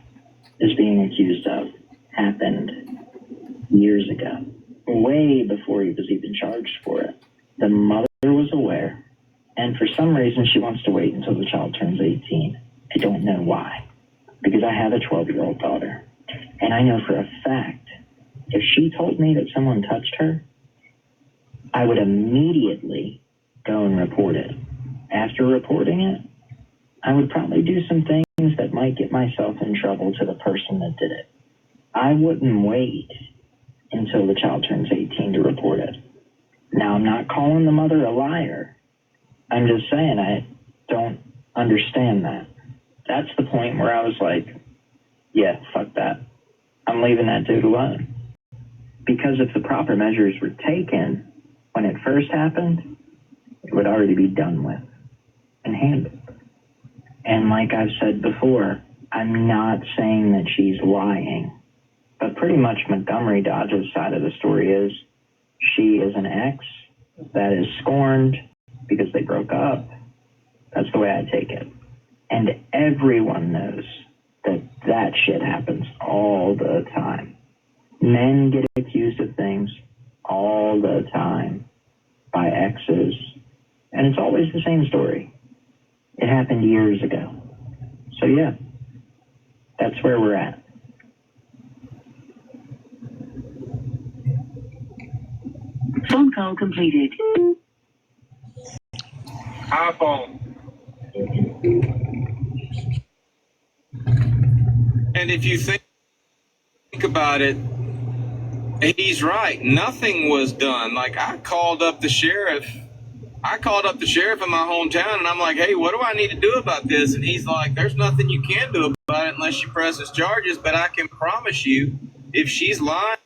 is being accused of happened years ago, way before he was even charged for it. The mother was aware, and for some reason she wants to wait until the child turns 18. I don't know why, because I have a 12-year-old daughter, and I know for a fact, if she told me that someone touched her, I would immediately go and report it. After reporting it, I would probably do some things that might get myself in trouble to the person that did it. I wouldn't wait until the child turns 18 to report it. Now, I'm not calling the mother a liar. I'm just saying I don't understand that. That's the point where I was like, yeah, fuck that. I'm leaving that dude alone. Because if the proper measures were taken when it first happened, it would already be done with and handled. And like I've said before, I'm not saying that she's lying, but pretty much Montgomery Dodge's side of the story is she is an ex that is scorned because they broke up. That's the way I take it. And everyone knows that that shit happens all the time. Men get accused of things all the time by exes, and it's always the same story. It happened years ago. So yeah, that's where we're at. Phone call completed. iPhone. And if you think about it, he's right. Nothing was done. Like, I called up the sheriff in my hometown, and I'm like, hey, what do I need to do about this? And he's like, there's nothing you can do about it unless she presses charges, but I can promise you, if she's lying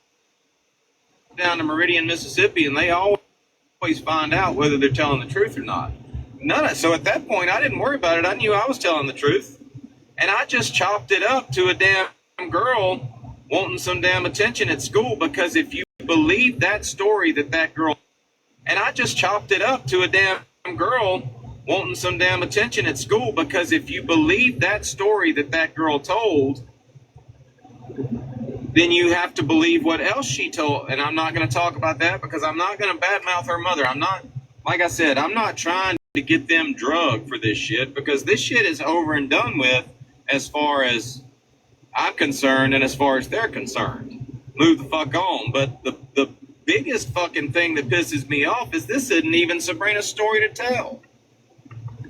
down to Meridian, Mississippi, and they always find out whether they're telling the truth or not. So at that point, I didn't worry about it. I knew I was telling the truth. And I just chopped it up to a damn girl wanting some damn attention at school, because if you believe that story that girl, and I just chopped it up to a damn girl wanting some damn attention at school, because if you believe that story that girl told, then you have to believe what else she told. And I'm not going to talk about that because I'm not going to badmouth her mother. I'm not, like I said, I'm not trying to get them drugged for this shit, because this shit is over and done with as far as I'm concerned and as far as they're concerned. Move the fuck on. But the biggest fucking thing that pisses me off is this isn't even Sabrina's story to tell.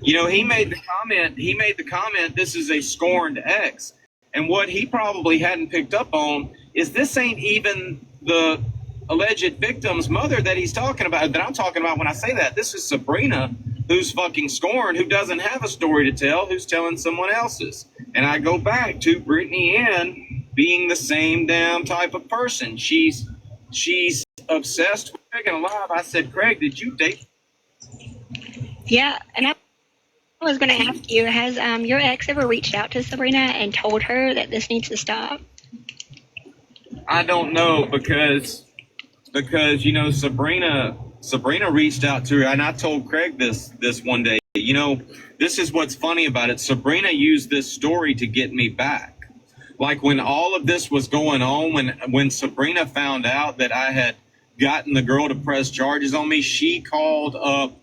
You know, he made the comment, this is a scorned ex. And what he probably hadn't picked up on is this ain't even the alleged victim's mother that he's talking about, that I'm talking about when I say that. This is Sabrina, who's fucking scorned, who doesn't have a story to tell, who's telling someone else's. And I go back to Brittany Ann being the same damn type of person. She's obsessed with Craig and alive. I said, Craig, did you date? Yeah, and I was going to ask you, has your ex ever reached out to Sabrina and told her that this needs to stop? I don't know because you know Sabrina reached out to her, and I told Craig this one day. You know, this is what's funny about it. Sabrina used this story to get me back. Like when all of this was going on, when Sabrina found out that I had gotten the girl to press charges on me, she called up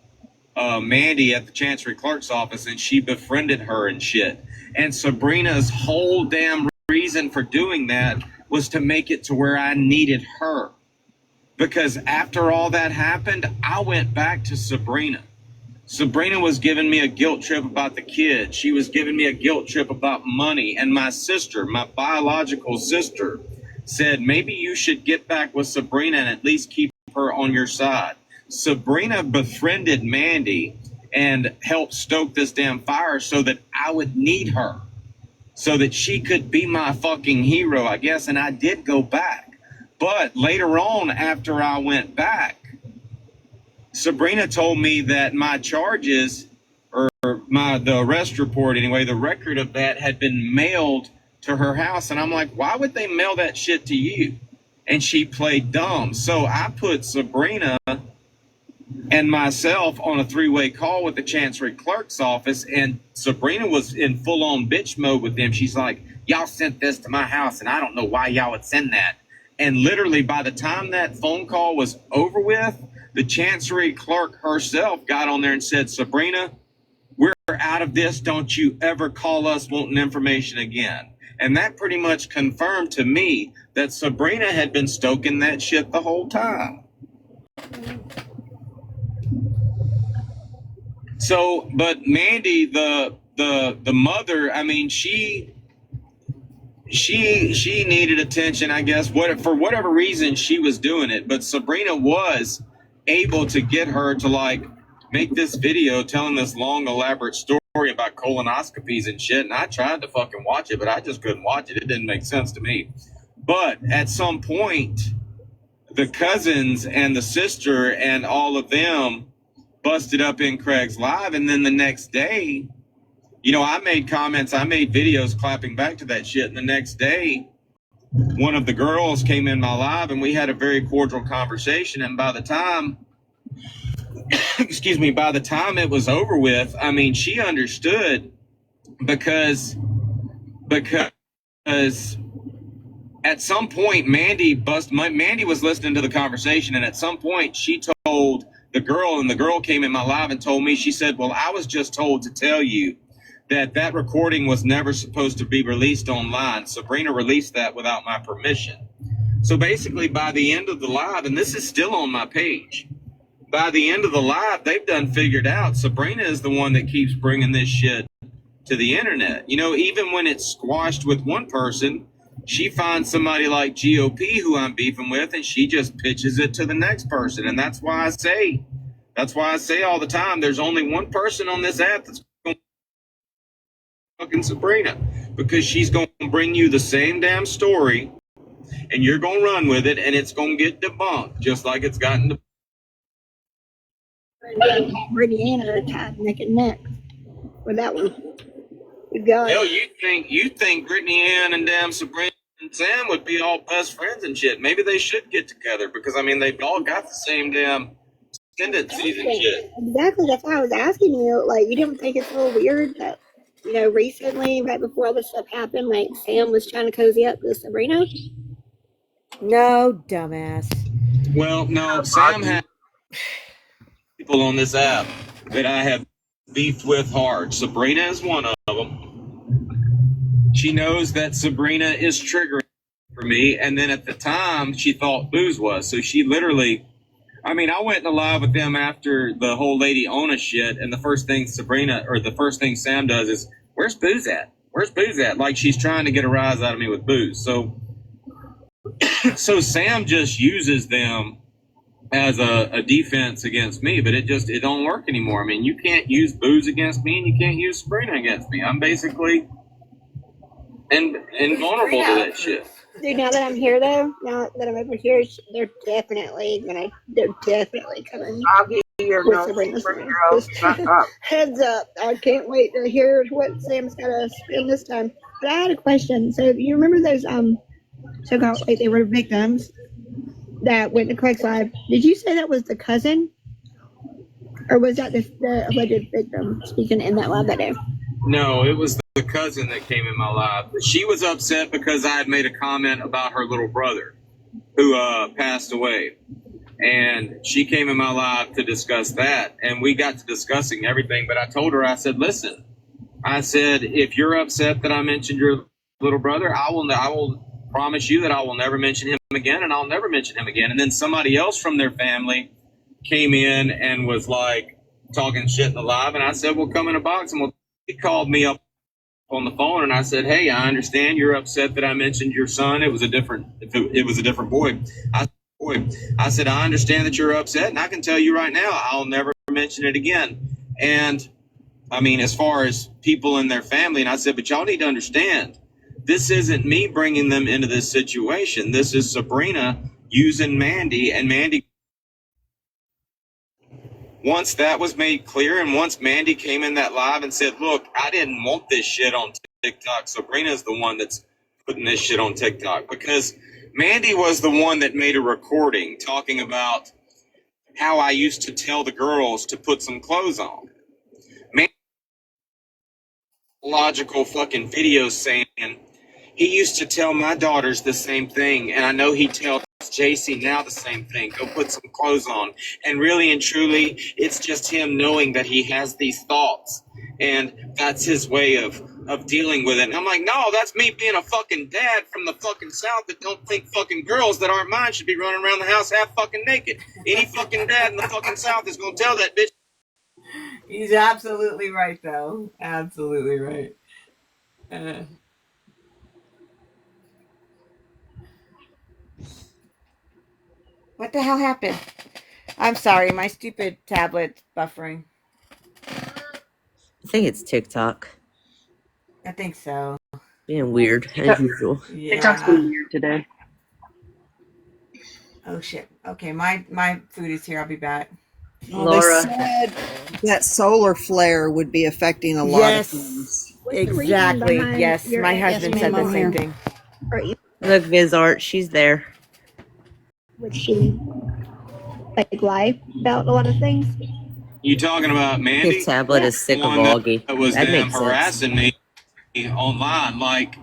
Mandy at the Chancery Clerk's office and she befriended her and shit. And Sabrina's whole damn reason for doing that was to make it to where I needed her. Because after all that happened, I went back to Sabrina. Sabrina was giving me a guilt trip about the kids. She was giving me a guilt trip about money. And my sister, my biological sister, said, maybe you should get back with Sabrina and at least keep her on your side. Sabrina befriended Mandy and helped stoke this damn fire so that I would need her, so that she could be my fucking hero, I guess. And I did go back. But later on, after I went back, Sabrina told me that my charges, or the arrest report anyway, the record of that had been mailed to her house. And I'm like, why would they mail that shit to you? And she played dumb. So I put Sabrina and myself on a three-way call with the Chancery Clerk's office, and Sabrina was in full-on bitch mode with them. She's like, y'all sent this to my house, and I don't know why y'all would send that. And literally, by the time that phone call was over with, the Chancery Clerk herself got on there and said, Sabrina, we're out of this. Don't you ever call us wanting information again. And that pretty much confirmed to me that Sabrina had been stoking that shit the whole time. So, but Mandy, the mother, I mean, she needed attention, I guess. For whatever reason, she was doing it. But Sabrina was able to get her to like make this video telling this long, elaborate story about colonoscopies and shit. And I tried to fucking watch it, but I just couldn't watch it. It didn't make sense to me. But at some point, the cousins and the sister and all of them busted up in Craig's live. And then the next day, you know, I made comments, I made videos clapping back to that shit. And the next day, one of the girls came in my live and we had a very cordial conversation. And by the time, by the time it was over with, I mean, she understood because at some point, Mandy was listening to the conversation. And at some point she told the girl, and the girl came in my live and told me, she said, well, I was just told to tell you that recording was never supposed to be released online. Sabrina released that without my permission. So basically, by the end of the live, and this is still on my page, by the end of the live, they've done figured out Sabrina is the one that keeps bringing this shit to the internet. You know, even when it's squashed with one person, she finds somebody like GOP who I'm beefing with, and she just pitches it to the next person. And that's why I say all the time, there's only one person on this app that's going to fucking Sabrina, because she's going to bring you the same damn story, and you're going to run with it, and it's going to get debunked, just like it's gotten debunked. Brittany Ann are tied neck and neck with that one. Hell, you think Brittany Ann and damn Sabrina and Sam would be all best friends and shit. Maybe they should get together, because I mean they've all got the same damn tendencies and shit. Exactly, that's why I was asking you. Like, you don't think it's a little weird that, you know, recently, right before all this stuff happened, like Sam was trying to cozy up with Sabrina? No, dumbass. Well, no, Sam has people on this app that I have beefed with hard. Sabrina is one of them. She knows that Sabrina is triggering for me, and then at the time she thought Booze was. So she literally, I mean, I went in a live with them after the whole Lady Ona shit, and the first thing Sam does is, where's Booze at? Where's Booze at? Like she's trying to get a rise out of me with Booze. So Sam just uses them as a defense against me, but it don't work anymore. I mean, you can't use Booze against me, and you can't use Sabrina against me. I'm basically invulnerable to that shit. Dude, now that I'm here though, now that I'm over here, they're definitely coming. with Sabrina's story. Just heads up. I can't wait to hear what Sam's got to spin this time. But I had a question. So you remember those so-called, like, they were victims that went to Craig's Live? Did you say that was the cousin? Or was that the alleged victim speaking in that live that day? No, it was the cousin that came in my live. She was upset because I had made a comment about her little brother who passed away. And she came in my live to discuss that. And we got to discussing everything. But I told her, I said, listen, I said, if you're upset that I mentioned your little brother, I will promise you that I will never mention him again, and I'll never mention him again. And then somebody else from their family came in and was like talking shit in the live. And I said, well, come in a box. And he called me up on the phone, and I said, hey, I understand you're upset that I mentioned your son. It was a different boy. I said, I understand that you're upset, and I can tell you right now, I'll never mention it again. And I mean, as far as people in their family, and I said, but y'all need to understand, this isn't me bringing them into this situation. This is Sabrina using Mandy, and Mandy. Once that was made clear, and once Mandy came in that live and said, look, I didn't want this shit on TikTok. Sabrina's the one that's putting this shit on TikTok, because Mandy was the one that made a recording talking about how I used to tell the girls to put some clothes on. Logical fucking videos saying he used to tell my daughters the same thing, and I know he tells JC now the same thing. Go put some clothes on. And really and truly, it's just him knowing that he has these thoughts, and that's his way of dealing with it. And I'm like, no, that's me being a fucking dad from the fucking South that don't think fucking girls that aren't mine should be running around the house half fucking naked. Any fucking dad in the fucking South is gonna tell that bitch. He's absolutely right, though. Absolutely right. What the hell happened? I'm sorry, my stupid tablet's buffering. I think it's TikTok. I think so. Being weird, as usual. TikTok's been weird today. Oh, shit. Okay, my food is here. I'll be back. Well, they said that solar flare would be affecting a lot of things. Exactly. Yes, my husband said the same thing. Look, Viz Art, she's there. Would she lie about a lot of things? You talking about Mandy? His tablet is sick of Augie. That was That damn makes sense. harassing me online. Like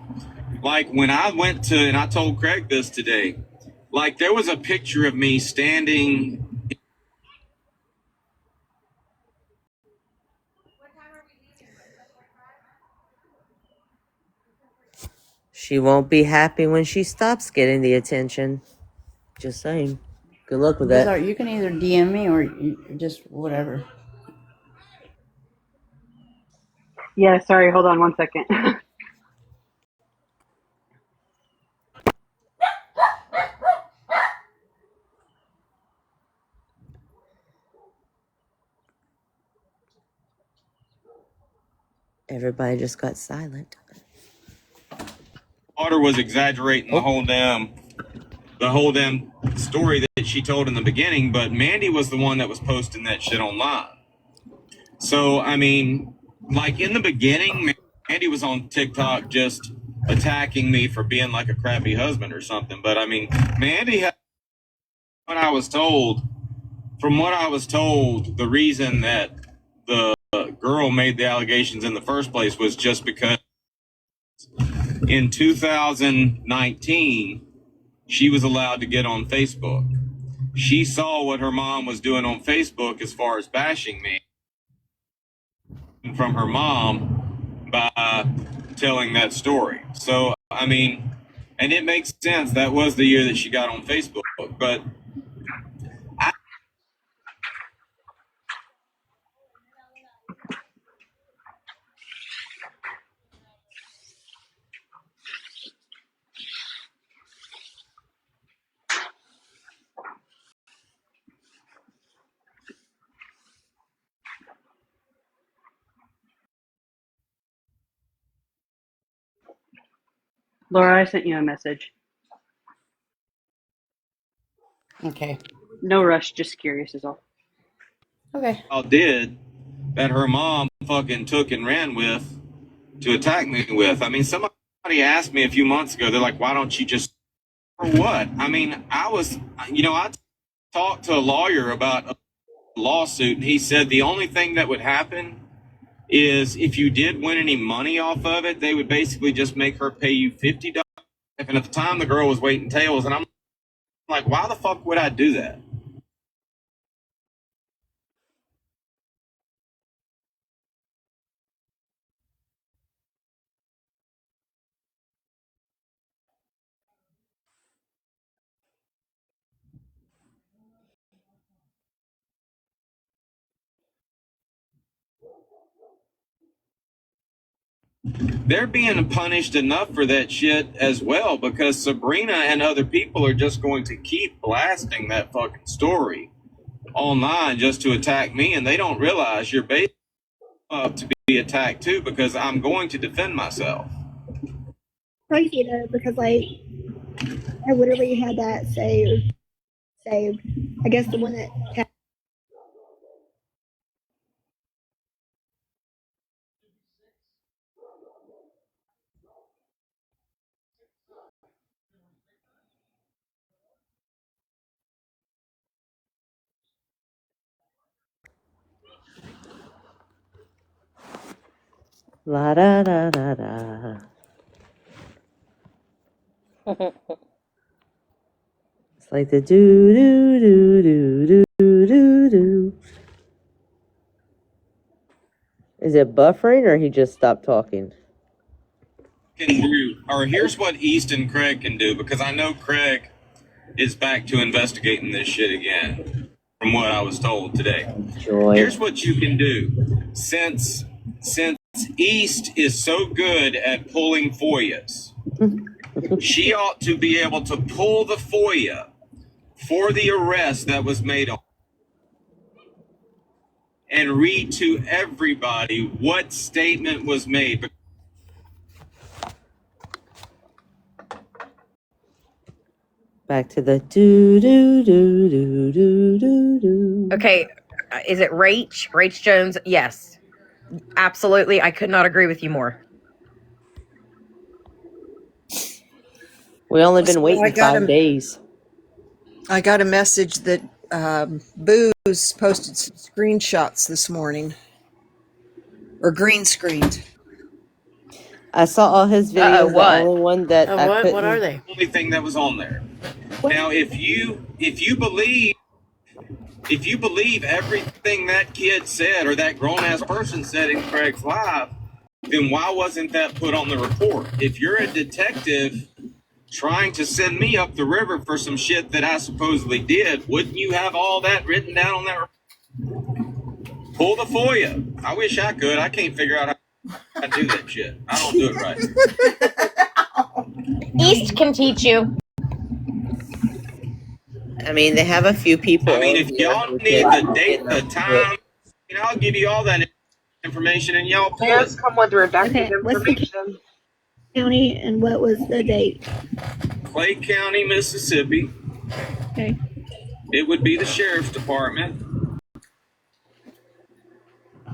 when I went to, and I told Craig this today, like there was a picture of me standing. She won't be happy when she stops getting the attention. Just saying. Good luck with that. You can either DM me or just whatever. Yeah, sorry, hold on one second. Everybody just got silent. Daughter was exaggerating the whole damn story that she told in the beginning, but Mandy was the one that was posting that shit online. So I mean, like in the beginning, Mandy was on TikTok just attacking me for being like a crappy husband or something. But I mean, Mandy had, from what I was told, the reason that the girl made the allegations in the first place was just because in 2019, she was allowed to get on Facebook. She saw what her mom was doing on Facebook as far as bashing me from her mom by telling that story. So, I mean, and it makes sense. That was the year that she got on Facebook. But Laura, I sent you a message. Okay. No rush, just curious is all. Okay. Did that her mom fucking took and ran with to attack me with. I mean, somebody asked me a few months ago, they're like, why don't you just, for what? I mean, I talked to a lawyer about a lawsuit, and he said the only thing that would happen is if you did win any money off of it, they would basically just make her pay you $50. And at the time, the girl was waiting tables, and I'm like, why the fuck would I do that? They're being punished enough for that shit as well, because Sabrina and other people are just going to keep blasting that fucking story online just to attack me, and they don't realize you're based up to be attacked too, because I'm going to defend myself. Crazy though, because like I literally had that saved. I guess the one that had La da da da da. It's like the do do do do do do do. Is it buffering or he just stopped talking? Here's what Easton Craig can do, because I know Craig is back to investigating this shit again, from what I was told today. Joy. Here's what you can do. Since East is so good at pulling FOIAs, she ought to be able to pull the FOIA for the arrest that was made on and read to everybody what statement was made. Back to the do do do do do do do. Okay, is it Rach? Rach Jones? Yes, absolutely. I could not agree with you more. We only been waiting 5 days. I got a message that Booze posted some screenshots this morning, or green screened. I saw all his videos. What? The only one that I couldn't. What are they? The only thing that was on there. Now, if you believe everything that kid said or that grown ass person said in Craig's live, then why wasn't that put on the report? If you're a detective trying to send me up the river for some shit that I supposedly did, wouldn't you have all that written down on that report? Pull the FOIA. I wish I could. I can't figure out how to do that shit. I don't do it right. East can teach you. I mean, they have a few people. I mean, if y'all need the date, the time, I'll give you all that information and y'all pull it. Come with redacted information. county and what was the date? Clay County, Mississippi. Okay. It would be the sheriff's department.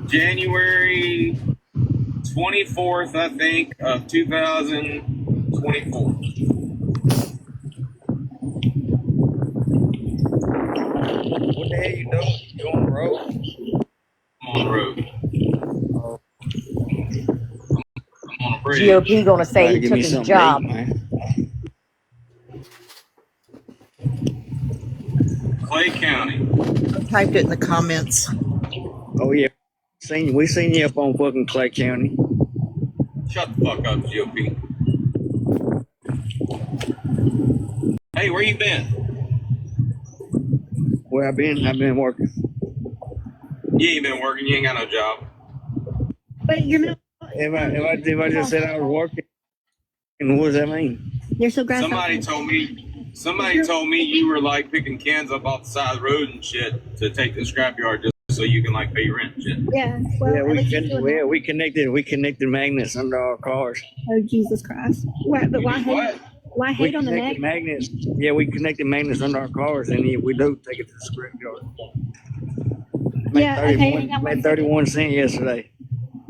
January 24th, I think, of 2024. What the hell you doing? You on the road? I'm on the road. I'm on a bridge. GOP gonna say he took his job. Clay County. I typed it in the comments. Oh yeah, we seen you up on fucking Clay County. Shut the fuck up, GOP. Hey, where you been? Where I've been working. You ain't been working. You ain't got no job. But you're not. If I just said I was working, what does that mean? You're so grass. Somebody told me you were like picking cans up off the side of the road and shit to take to the scrapyard just so you can like pay your rent and shit. Yeah. Well, yeah, we connected magnets under our cars. Oh Jesus Christ! What? But why hate? Why hate on the magnets? Yeah, we connected magnets under our cars, and we do take it to the scrapyard. Made 31 cents yesterday.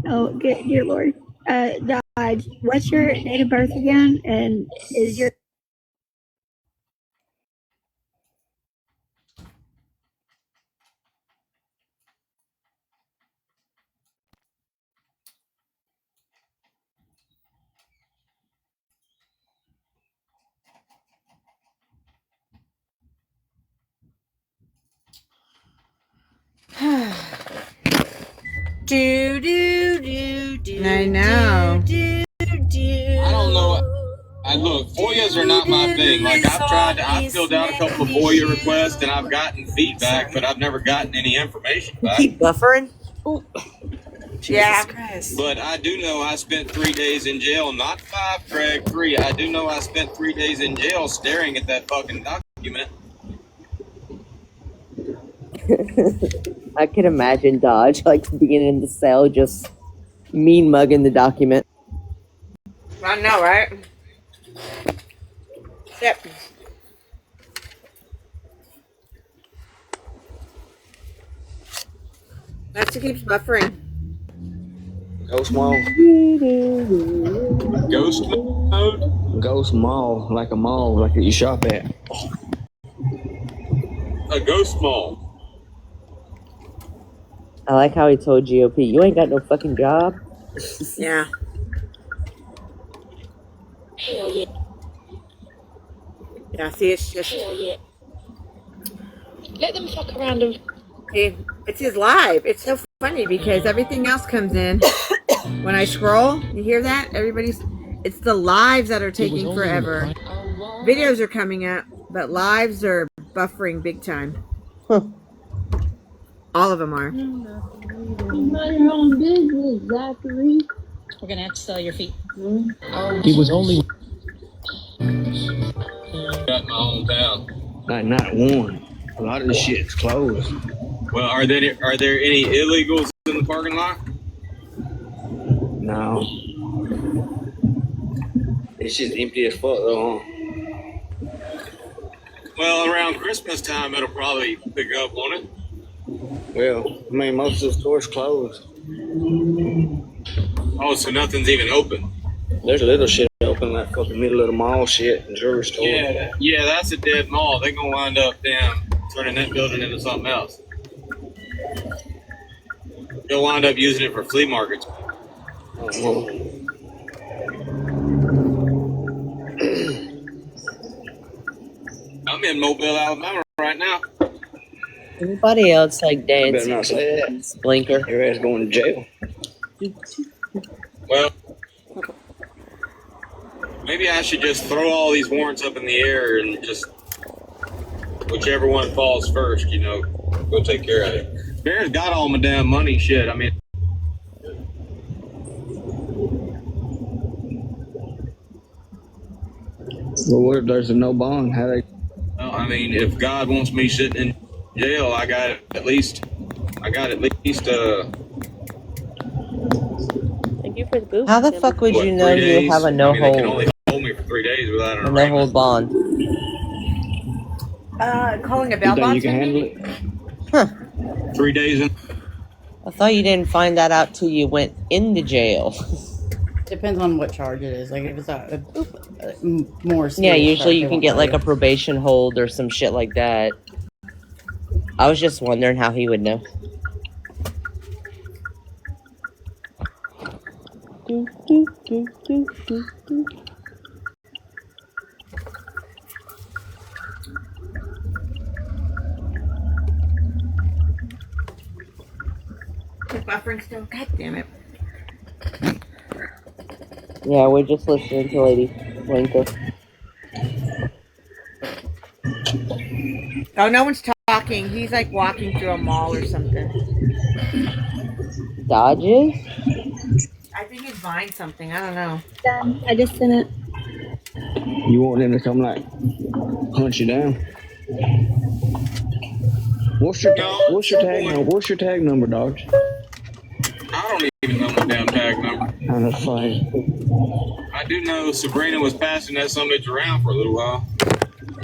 Oh, good, dear Lord. Dodge, what's your date of birth again? And is your I know. I don't know. Look, FOIAs are not my thing. Like, I've filled out a couple of FOIA requests and I've gotten feedback, but I've never gotten any information back. Keep buffering? Ooh. Yeah. But I do know I spent 3 days in jail, not 5, Craig, 3. I do know I spent 3 days in jail staring at that fucking document. I can imagine Dodge like being in the cell just mean mugging the document. I know, right? Yep. That's it keeps buffering. Ghost mall. Ghost mode? Ghost mall, like a mall, like you shop at. A ghost mall. I like how he told GOP, you ain't got no fucking job. Yeah. Yeah, see, it's just... Let them fuck around and... See, it's his live. It's so funny because everything else comes in. When I scroll, you hear that? It's the lives that are taking forever. Videos are coming up, but lives are buffering big time. Huh. All of them are. You mind your own business, Zachary. We're gonna have to sell your feet. He was only Got my hometown. not one. A lot of this shit's closed. Well, are there any illegals in the parking lot? No. It's just empty as fuck though, huh? Well, around Christmas time, it'll probably pick up on it. Well, I mean, most of the stores closed. Oh, so nothing's even open. There's a little shit open, like fucking middle of the mall shit and jewelry store. Yeah, that's a dead mall. They're gonna wind up turning that building into something else. They'll wind up using it for flea markets. I'm in Mobile, Alabama right now. Anybody else like dancing? Better not say that. Blinker. Your ass going to jail. Well, maybe I should just throw all these warrants up in the air and just whichever one falls first, go take care of it. Bear's got all my damn money, shit. I mean, Well, what if there's a no bond? How they? well, I mean, if God wants me sitting in jail, I got at least. Thank you for the boob. How the fuck would you know you have a no They can hold? only hold me for 3 days without an A no hold bond. Calling a You bail think you can bondsman? handle it? Huh. 3 days in. I thought you didn't find that out till you went into jail. Depends on what charge it is. Like if it's a more serious Yeah, usually charge, you they can won't get tell like you. a probation hold or some shit like that. I was just wondering how he would know. It's buffering still. God damn it. Yeah, we're just listening to Lady Blinker. Oh, no one's talking. He's like walking through a mall or something. Dodges? I think he's buying something. I don't know. done? I just sent it. You want them to come like hunt you down? What's your tag number? What's your tag number, Dodge? I don't even know my damn tag number. I'm just fine. I do know Sabrina was passing that summit around for a little while.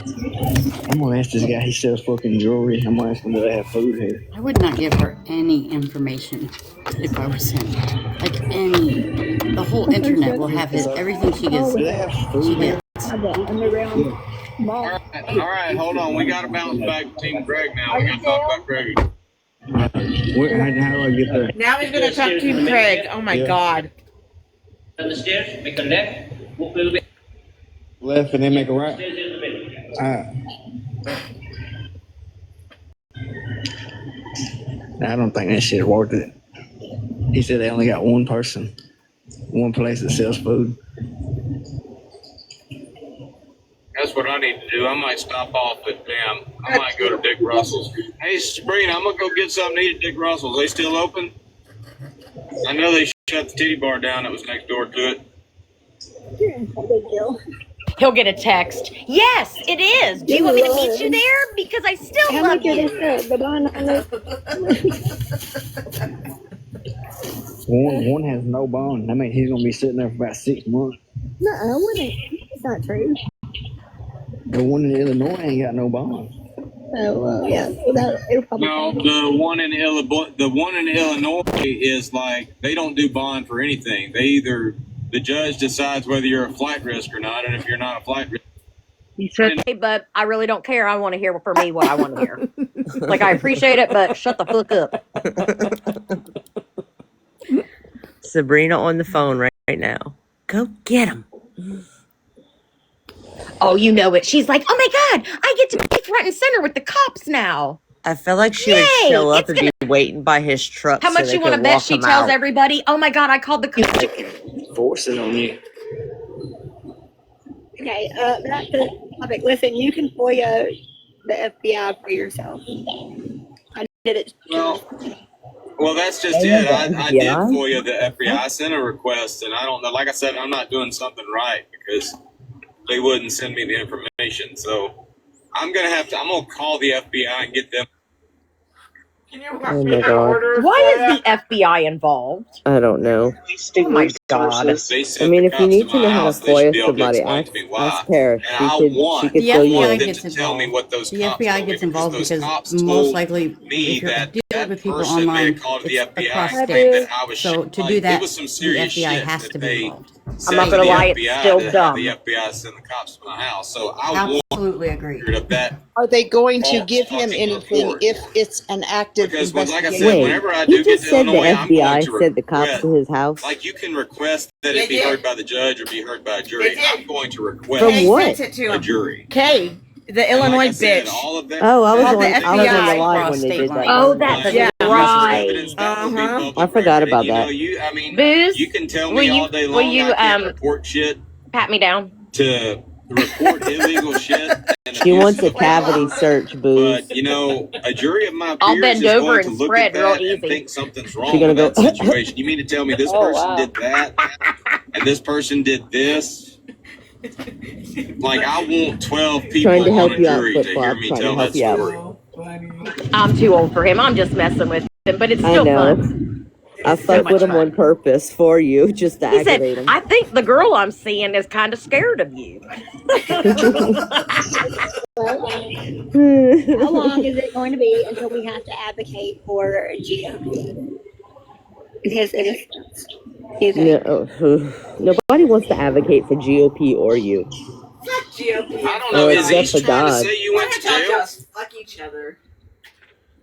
I'm gonna ask this guy. He sells fucking jewelry. I'm gonna ask him, do they have food here? I would not give her any information if I was him. Like any, the whole internet will have everything she gets. Do they have food here? All right, hold on. We got to bounce back to Team Greg now. We got to talk about Greg. How do I get there? Now he's going to talk to Craig. Oh my God. On the stairs, make a left, walk a little bit. Left and then make a right. Stairs in the middle. I don't think that shit's worth it. He said they only got one person, one place that sells food. That's what I need to do. I might stop off at I might go to Dick Russell's. Hey, Sabrina, I'm gonna go get something to eat at Dick Russell's. They still open? I know they shut the titty bar down that was next door to it. He'll get a text. Yes, it is. Do you want me to meet you there? Because I still love you. One has no bond. I mean, he's gonna be sitting there for about 6 months. No, I wouldn't. It's not true. The one in Illinois ain't got no bond. Oh, yeah. No, the one in Illinois is like they don't do bond for anything. The judge decides whether you're a flight risk or not, and if you're not a flight risk. He said, hey, but I really don't care. I want to hear for me what I want to hear. Like, I appreciate it, but shut the fuck up. Sabrina on the phone right now. Go get him. Oh, you know it. She's like, oh my God, I get to be front and center with the cops now. I feel like she would show up and be waiting by his truck. How much so you want to bet she tells everybody, oh my God, I called the cops. Forcing on you. Okay, back to the topic. Listen, you can FOIA the FBI for yourself. I did it. Well, that's just it. I did FOIA the FBI. I sent a request, and I don't know. Like I said, I'm not doing something right because they wouldn't send me the information. So I'm gonna call the FBI and get them. Oh my God. Why is the FBI involved? I don't know. Oh my God. I mean, if you need to know how to FOIA somebody, ask Kara. She could the fill you FBI in. gets involved. The FBI gets involved because most likely, if you're dealing with people online, it's across states. So to do that, the FBI has to be involved. I'm not gonna lie, it's still dumb. The FBI send the cops to my house, so I absolutely agree. Are they going to give him anything if it's an active investigation? Like I said, Wait, whenever I he do get just to said the Illinois, I'm going FBI to sent the cops to his house. Like you can request that it be heard by the judge or be heard by a jury. I'm going to request From what? a jury. Okay, the Illinois bitch. All of that, Oh, I was on the the FBI live when they did that. Oh, that's right. I forgot about that. Booze, you can tell me all day long. Will you I can't report shit pat me down? To report illegal shit. She wants a cavity search, Booze. But a jury of my I'll peers bend is over going to and look spread at real that and easy. think something's wrong with that situation. You mean to tell me this person did that and this person did this? Like I want 12 people Trying to help on a you out, jury to Flip-Flop. hear me Trying to tell help that you out. story. I'm too old for him. I'm just messing with him, but it's I still know. fun. I fucked with him on purpose for you, just to He aggravate said, him. I think the girl I'm seeing is kind of scared of you. How long is it going to be until we have to advocate for GOP? His innocence. Nobody wants to advocate for GOP or you. GOP. I don't know. Is he except for trying to God. say you went to jail? Fuck each other.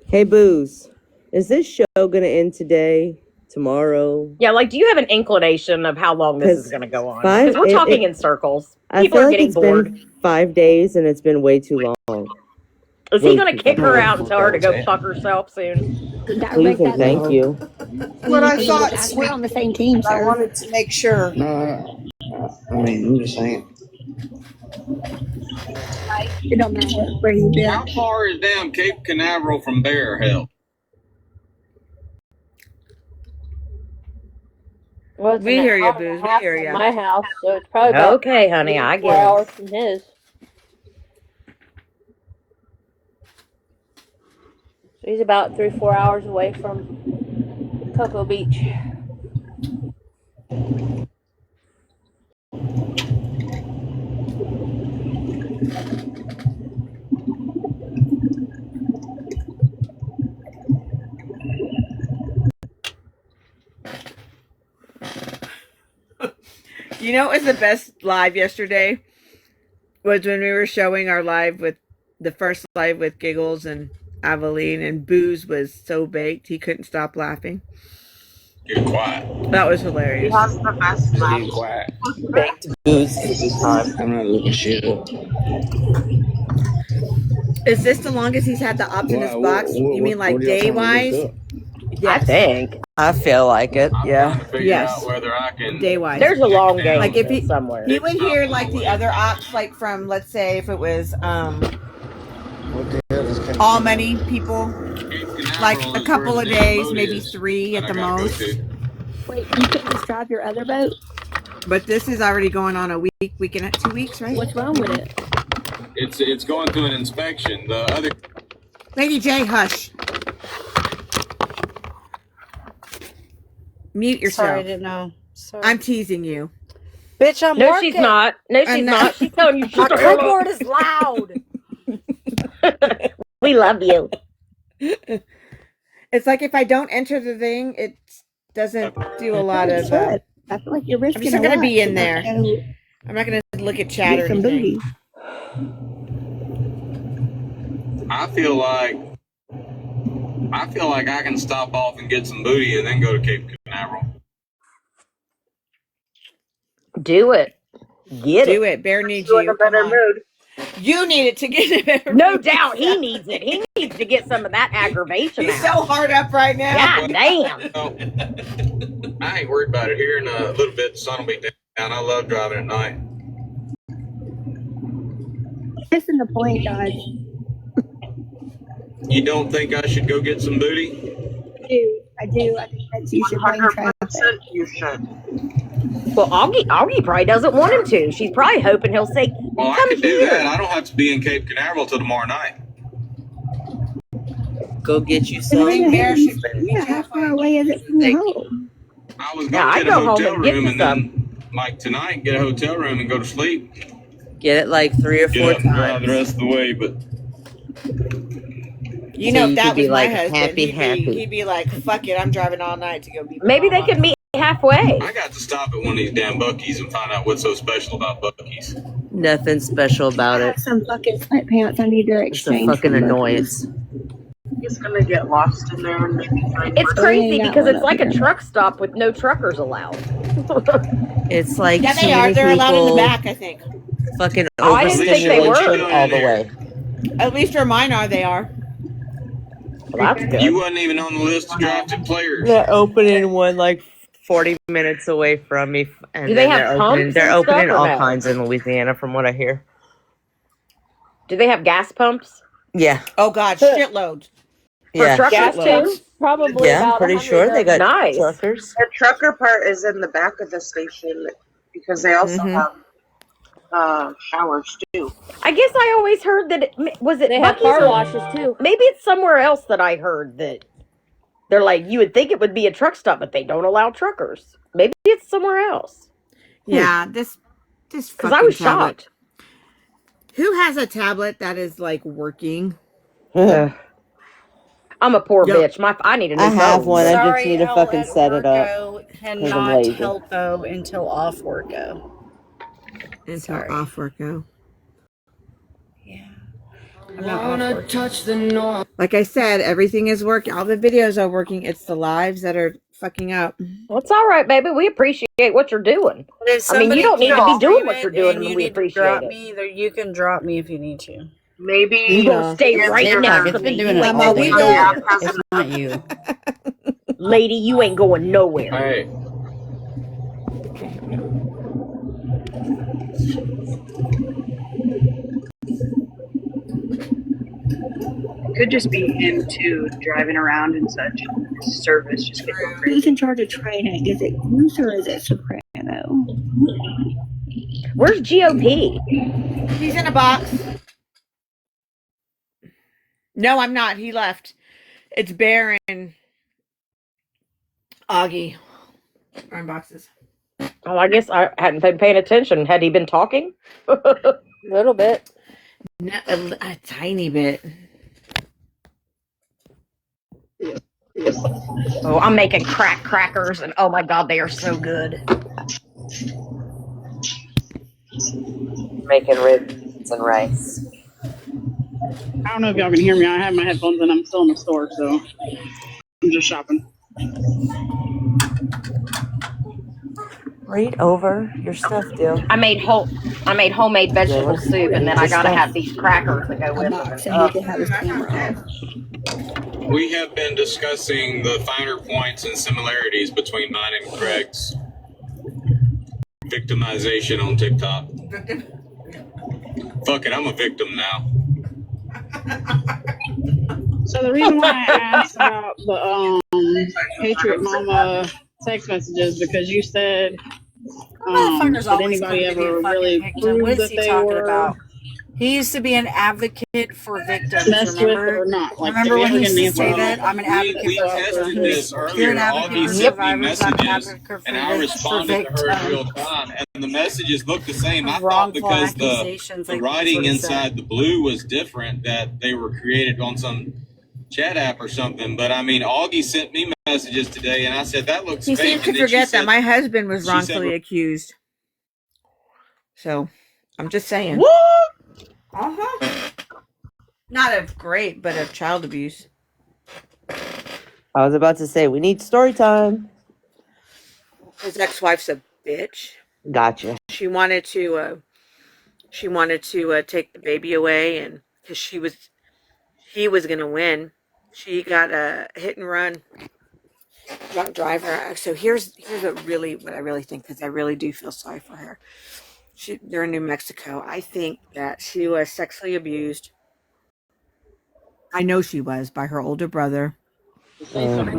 Hey, Booze, is this show gonna end today? Tomorrow? Yeah, like, do you have an inclination of how long this is going to go on? Because we're talking in circles. People are getting bored. Been 5 days and it's been way too long. Is he going to kick her out and tell her to go fuck herself soon? Please and thank you. What I thought, we're on the same team, sir. I wanted to make sure. No, I mean, I'm just saying. It don't matter where you been. How far is damn Cape Canaveral from Bear Hill? Well, We hear you, Booze. We hear you. My house, so it's probably about Okay, honey, I 4 get it. hours from his. So he's about 3-4 hours away from Cocoa Beach. You know what was the best live yesterday? Was when we were showing our live with the first live with Giggles and Aveline, and Booze was so baked he couldn't stop laughing. Get quiet. That was hilarious. He has the best laugh. Get quiet. Baked Booze is a good time. I'm not looking shit up. Is this the longest he's had the ops in his box? You mean like day wise? I think. I feel like it. Yeah. Yes. Whether I can. Day wise. There's a long game like if he somewhere. He would hear like the other ops, like from, let's say if it was all many people, like a couple of days, maybe 3 at the most. Wait, you couldn't just drive your other boat? But this is already going on a week and 2 weeks, right? What's wrong with it? It's going through an inspection. The other Lady J, hush. Mute yourself. Sorry, I didn't know. Sorry. I'm teasing you. Bitch, I'm No, working. she's not. No, she's not. She's telling you My shut the clipboard is loud. We love you. It's like if I don't enter the thing, it doesn't do a lot of. I feel like you're risking. I'm just not going to be in to there. go I'm not going to look at chat or get some anything. booty. I feel like I can stop off and get some booty and then go to Cape Canaveral. Do it. Get Do it. it. Bear needs You in you. a better Come on. mood. You need it to get in better No mood. doubt he needs it. He needs to get some of that aggravation He's out. so hard up right now. God damn. I ain't worried about it. Here in a little bit, the sun will be down. I love driving at night. Missing the point, guys. You don't think I should go get some booty? I do. I think that you should bring traffic. 100% you should. Well, Augie probably doesn't want him to. She's probably hoping he'll say, Well, I come can do here. that. I don't have to be in Cape Canaveral till tomorrow night. Go get you some. Yeah, how far away is it from your home? I was Yeah, going I to get go a home hotel and get room me and then, like tonight, get a hotel room and go to sleep. Get it like 3 or 4 Get up and drive times. the rest of the way, but You So know, you if that could be was my like, husband, happy. he'd be like, fuck it, I'm driving all night to go be. Maybe they could meet halfway. I got to stop at one of these damn Buc-ee's and find out what's so special about Buc-ee's. Nothing special about I it. have some fucking sweatpants I need to It's a exchange. fucking for annoyance. He's gonna get lost in there and maybe find It's crazy because it's like a truck stop with no truckers allowed. It's like Yeah, too they are. many They're allowed in the people back, I think. fucking Oh, I didn't think they were. overstimulation all the way. At least for mine are. They are. Well, that's good. You wasn't even on the list of drafted players. They're opening one like 40 minutes away from me. And Do they then have they're pumps opening, they're and opening stuff or all no? kinds in Louisiana from what I hear. Do they have gas pumps? Yeah. Oh God, shitloads. For Yeah. truckers Gas too? tanks? Probably Yeah, I'm about pretty 100 sure they got Nice. truckers. The trucker part is in the back of the station because they also have showers too. I guess I always heard that They have Buc-ee's car or- washes too. Maybe it's somewhere else that I heard that they're like, you would think it would be a truck stop, but they don't allow truckers. Maybe it's somewhere else. Yeah, this Because fucking I was tablet. shocked. Who has a tablet that is like working? I'm a poor Yep. bitch. I need a new I have phone. one. I just Sorry, need to I'll fucking let set it up. Worko and 'cause I'm not lazy. Telco until off Worko. Until Sorry. off work now. Yeah. I'm not off Worko. Like I said, everything is working. All the videos are working. It's the lives that are fucking up. Well, it's all right, baby. We appreciate what you're doing. But if I mean, you don't need to be somebody doing can what you're stream doing, it and you we need to appreciate drop it. me, there you can drop me if you need to. Maybe You gonna stay right next to It's been me, doing it Emma, all we day. will. It's not you. lady. You ain't going nowhere. Hey, Could just be him too, driving around and such. His service just getting crazy. Who's in charge of training? Is it Goose or is it Soprano? Where's GOP? He's in a box. No, I'm not. He left. It's Bear and Augie are in boxes. Oh, I guess I hadn't been paying attention. Had he been talking? A little bit. No, a tiny bit. Oh, I'm making crackers, and oh my god, they are so good. making ribs, beans, and rice. I don't know if y'all can hear me. I have my headphones and I'm still in the store, so I'm just shopping. Read over your stuff, Dill. I made homemade vegetable soup, and then I gotta have these crackers that go with them. So he can have his camera off. We have been discussing the finer points and similarities between mine and Craig's victimization on TikTok. Fuck it, I'm a victim now. So the reason why I asked about the Patriot Mama text messages because you said Motherfucker's did always anybody going to be a ever fucking really victim. What prove is that he they talking were about? He used to be an advocate for victims. messed with Remember? or not? Like, Remember did we when ever he get an used to answer say on that? that? I'm an advocate We for tested this You're earlier. an advocate Augie for sent me survivors. I'm an messages, advocate and I for responded to her in real victims. time, and the messages looked the same. I thought Wrongful because accusations. the Like, writing that's what he inside the blue was different, that they were created on some chat app or something. But I mean, Augie sent me messages today, and I said that looks He fake. seems to And then she forget that said, my husband was she said, wrongfully accused. So, I'm just saying. What? Uh-huh. Not of rape, but of child abuse. I was about to say, we need story time. His ex-wife's a bitch. Gotcha. She wanted to take the baby away, and because he was gonna win. She got a hit and run drunk driver. So here's what I really think, because I really do feel sorry for her. They're in New Mexico. I think that she was sexually abused. I know she was, by her older brother.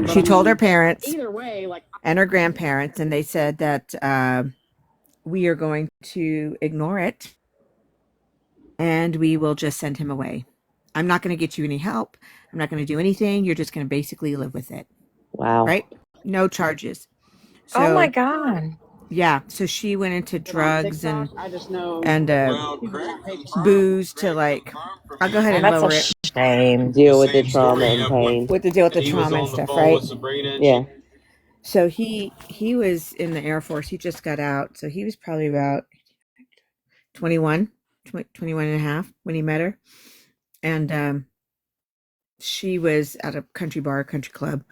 She told her parents Either way, like, and her grandparents, and they said that we are going to ignore it and we will just send him away. I'm not going to get you any help. I'm not going to do anything. You're just going to basically live with it. Wow. Right? No charges. So, Oh my god. Yeah. So she went into drugs TikTok, I just know and booze to like. I'll go ahead and That's lower a it. shame. Deal with the trauma and pain. With the deal with the trauma and stuff, right? Yeah. So he was in the Air Force. He just got out. So he was probably about 21 and a half when he met her. And she was at a country country club.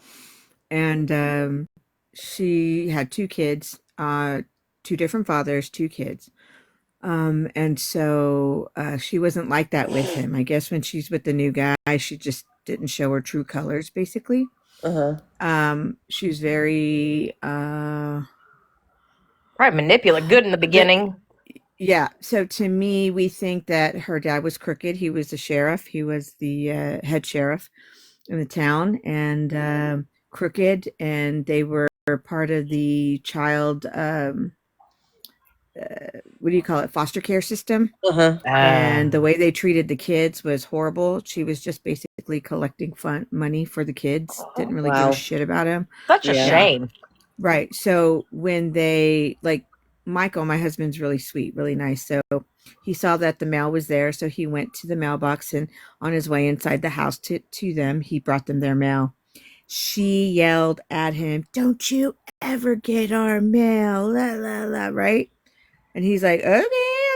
And she had 2 kids, 2 different fathers, 2 kids. And so she wasn't like that with him. I guess when she's with the new guy, she just didn't show her true colors, basically. She was very probably manipulative. Good in the beginning. Yeah. So to me, we think that her dad was crooked. He was the sheriff. He was the head sheriff in the town, and crooked. And they were part of the child. What do you call it? Foster care system. And the way they treated the kids was horrible. She was just basically collecting money for the kids. Didn't really give a shit about him. Such a shame. Right. So when they, like, Michael, my husband's really sweet, really nice. So he saw that the mail was there. So he went to the mailbox, and on his way inside the house to them, he brought them their mail. She yelled at him, "Don't you ever get our mail, la, la, la," right? And he's like, "Okay,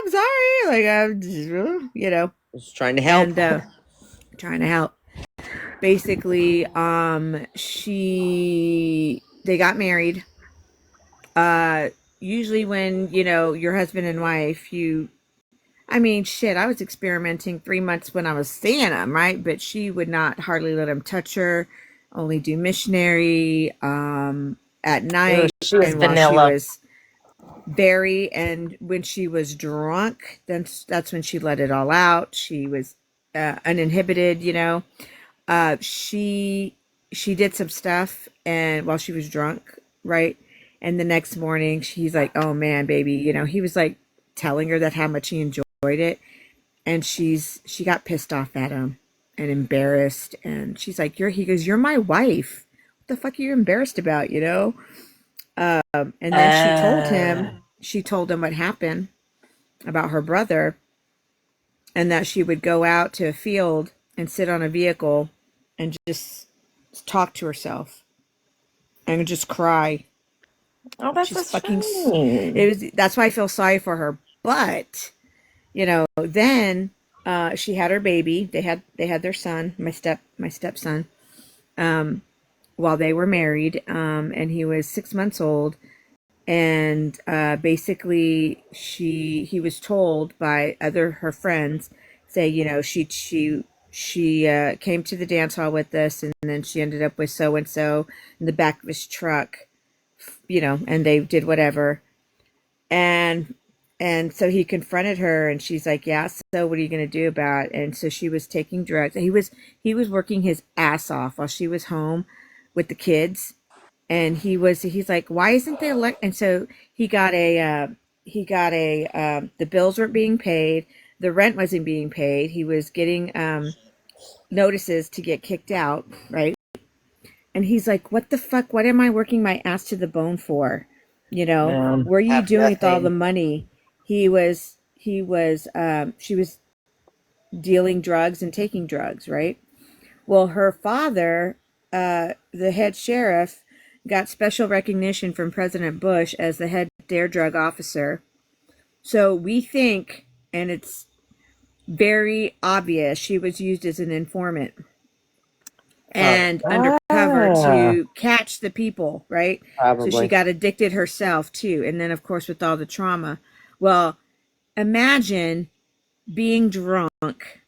I'm sorry." Like, I'm just trying to help. And trying to help. Basically, they got married. Usually when, your husband and wife, I was experimenting 3 months when I was seeing him, right? But she would not hardly let him touch her, only do missionary, at night. She was and vanilla. While she was and when she was drunk, then that's when she let it all out. She was uninhibited, she did some stuff, and while she was drunk, right? And the next morning she's like, "Oh man, baby," he was like telling her that how much he enjoyed it, and she got pissed off at him and embarrassed, and she's like, he goes, "You're my wife. What the fuck are you embarrassed about?" And then she told him what happened about her brother, and that she would go out to a field and sit on a vehicle and just talk to herself and just cry. Oh, that's She's a shame. that's why I feel sorry for her. But, Then she had her baby. They had their son, my stepson, while they were married, and he was 6 months old. And basically, he was told by her friends, say, she came to the dance hall with us, and then she ended up with so and so in the back of his truck, and they did whatever. And so he confronted her, and she's like, yeah, so what are you going to do about it? And so she was taking drugs. He was working his ass off while she was home with the kids. And he's like, why isn't there and so he got the bills weren't being paid. The rent wasn't being paid. He was getting notices to get kicked out. Right. And he's like, what the fuck? What am I working my ass to the bone for? What are you doing with all the money? She was dealing drugs and taking drugs, right? Well, her father, the head sheriff, got special recognition from President Bush as the head dare drug officer. So we think, and it's very obvious, she was used as an informant and undercover to catch the people, right? Probably. So she got addicted herself too. And then, of course, with all the trauma. Well, imagine being drunk,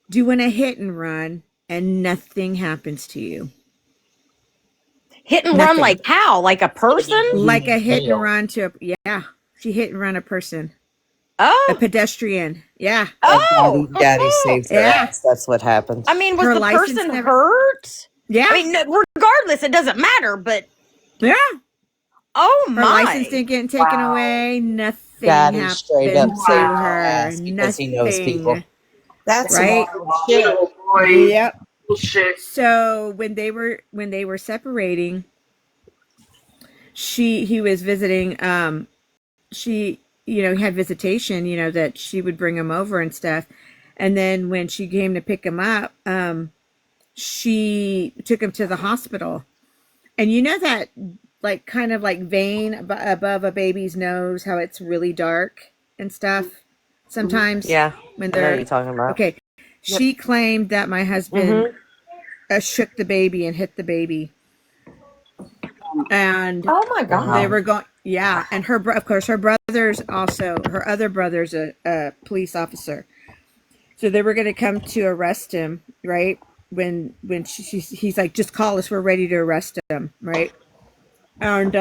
doing a hit and run, and nothing happens to you. Hit and run like how? Like a person? Like a hit and run she hit and run a person. Oh. A pedestrian. Yeah. Oh. Daddy saved her ass. That's what happened. I mean, was the person hurt? Yeah. I mean, regardless, it doesn't matter, but. Yeah. Oh, my. Her license didn't get taken away. Nothing Daddy happened straight up to her. because he knows people. That's right. Shit. Yep. So when they were separating, he was visiting, he had visitation, that she would bring him over and stuff. And then when she came to pick him up, she took him to the hospital. And that like kind of like vein above a baby's nose, how it's really dark and stuff sometimes. Yeah. When I know what you're talking about. Okay. She claimed that my husband shook the baby and hit the baby. And oh my God, they were going, yeah. And of course, her other brother's a police officer. So they were going to come to arrest him, right? When he's like, just call us, we're ready to arrest him, right? And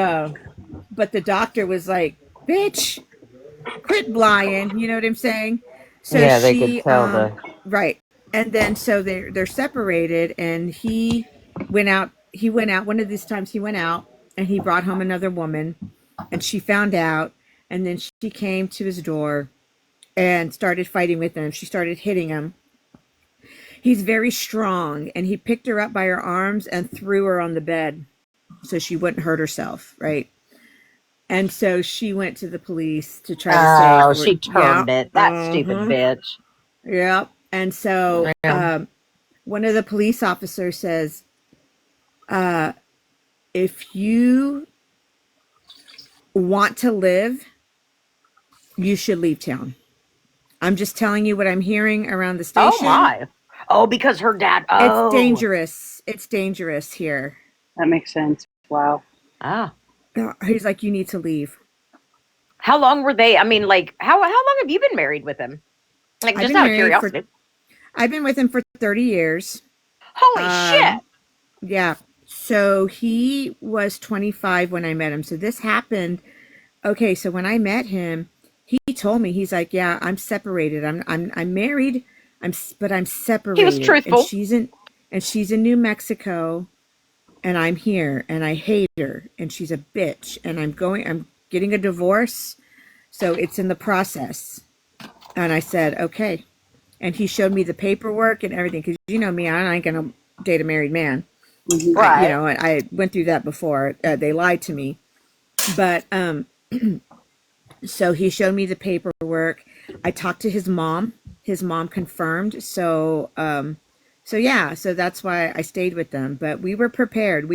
but the doctor was like, bitch, quit lying, you know what I'm saying? So yeah, they could tell right. And then so they're separated, and he went out. One of these times he went out, and he brought home another woman, and she found out, and then she came to his door and started fighting with him. She started hitting him. He's very strong, and he picked her up by her arms and threw her on the bed so she wouldn't hurt herself, right? And so she went to the police to try to save her. Oh, she turned it. That stupid bitch. Yep. And so one of the police officers says, if you want to live, you should leave town. I'm just telling you what I'm hearing around the station. Oh, my. Oh, because her dad. Oh. It's dangerous. It's dangerous here. That makes sense. Wow. Ah. He's like, you need to leave. How long were they? I mean, like, how long have you been married with him? Like, just out of curiosity. I've been with him for 30 years. Holy shit. Yeah. So he was 25 when I met him. So this happened. Okay. So when I met him, he told me, he's like, yeah, I'm separated. I'm married. But I'm separated. He was truthful. And she's in New Mexico, and I'm here, and I hate her, and she's a bitch, and I'm getting a divorce. So it's in the process. And I said, okay. And he showed me the paperwork and everything. Cause you know me, I ain't going to date a married man. Right. I went through that before. They lied to me, but, so he showed me the paperwork. I talked to his mom. His mom confirmed. So that's why I stayed with them. But we were prepared.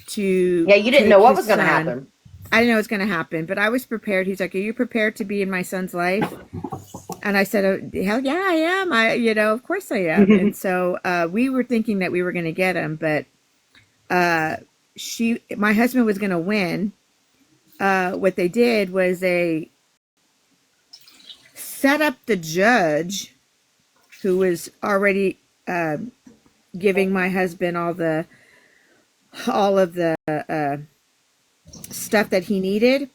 to. Yeah, you didn't know what was going to happen. I didn't know it was going to happen, but I was prepared. He's like, "Are you prepared to be in my son's life?" And I said, "Oh, hell yeah, I am. Of course I am." And so we were thinking that we were going to get him, but my husband was going to win. What they did was they set up the judge, who was already giving my husband all of the stuff that he needed.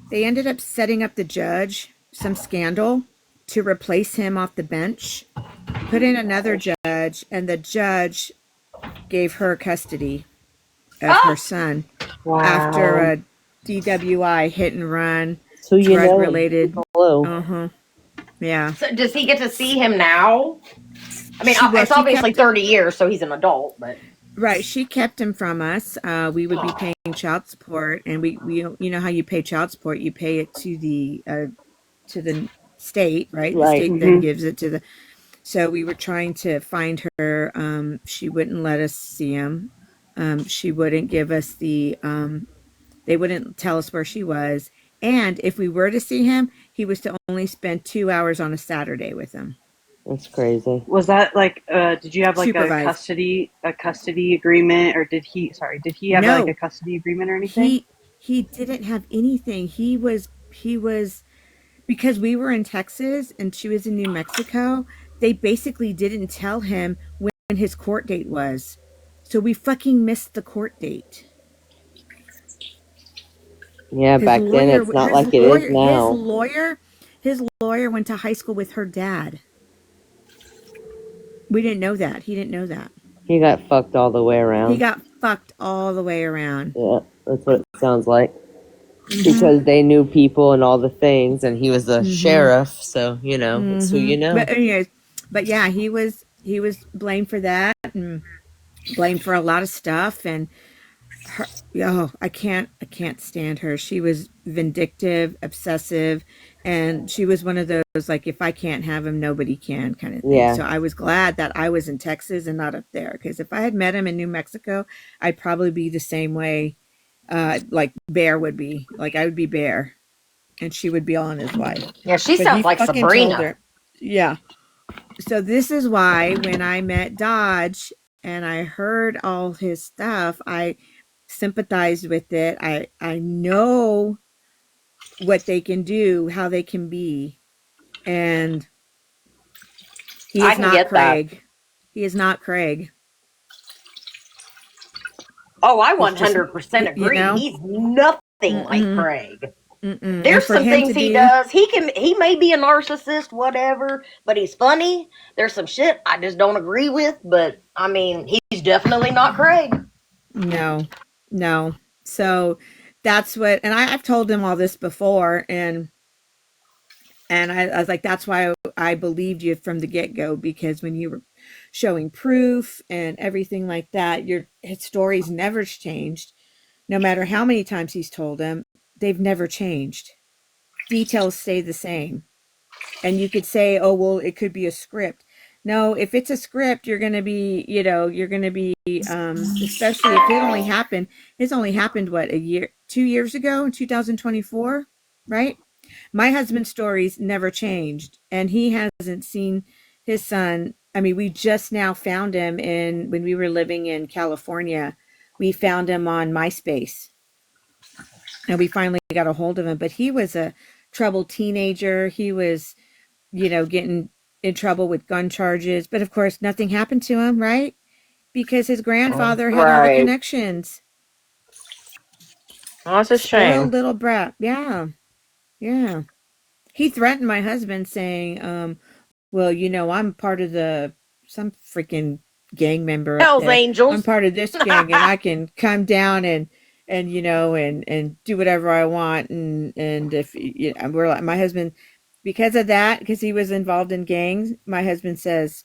They ended up setting up the judge, some scandal, to replace him off the bench, put in another judge, and the judge gave her custody of her son after Wow. a DWI, hit and run, So drug related. hello. Yeah. So does he get to see him now? I mean, it's She obviously kept 30 years, so he's an adult, but right. She kept him from us. We would be paying child support, and we you know how you pay child support, you pay it to the state, right? The right. state then gives it to the. So we were trying to find her. She wouldn't let us see him. She wouldn't give us the. They wouldn't tell us where she was. And if we were to see him, he was to only spend 2 hours on a Saturday with him. That's crazy. Was that like? Did you have like Supervised. a custody agreement, or did he? Sorry, did he have like a custody agreement or anything? He didn't have anything. He was because we were in Texas and she was in New Mexico. They basically didn't tell him when his court date was, so we fucking missed the court date. Yeah, back then it's not like it is now. His lawyer went to high school with her dad. We didn't know that. He didn't know that. He got fucked all the way around. He got fucked all the way around. Yeah, that's what it sounds like. Because they knew people and all the things, and he was a sheriff, so it's who you know. But anyways, yeah, he was blamed for that and blamed for a lot of stuff, and her, I can't stand her. She was vindictive, obsessive, and she was one of those like, if I can't have him, nobody can kind of thing. Yeah. So I was glad that I was in Texas and not up there, because if I had met him in New Mexico, I'd probably be the same way. Like Bear would be. Like I would be Bear, and she would be on his wife. Yeah, she sounds like Sabrina. Yeah. So this is why when I met Dodge and I heard all his stuff, I sympathized with it. I know what they can do, how they can be, and he is not Craig. That. He is not Craig. Oh, I 100% agree. He's nothing like Craig. There's some things he does. He may be a narcissist, whatever, but he's funny. There's some shit I just don't agree with, but I mean, he's definitely not Craig. No. So that's what, and I've told him all this before, and I was like, that's why I believed you from the get-go, because when you were showing proof and everything like that, his story's never changed. No matter how many times he's told them, they've never changed. Details stay the same. And you could say, oh, well, it could be a script. No, if it's a script, you're going to be, especially if it only happened, it's only happened, what, 2 years ago in 2024, right? My husband's stories never changed, and he hasn't seen his son. I mean, we just now found him when we were living in California. We found him on MySpace, and we finally got a hold of him. But he was a troubled teenager. He was, getting in trouble with gun charges. But of course, nothing happened to him, right? Because his grandfather had all the connections. Oh, that's a shame. Spoiled little brat. Yeah. He threatened my husband saying, well, I'm part of some freaking gang member. Hells Angels. I'm part of this gang, and I can come down and do whatever I want. And if we're like, my husband, because of that, because he was involved in gangs, my husband says,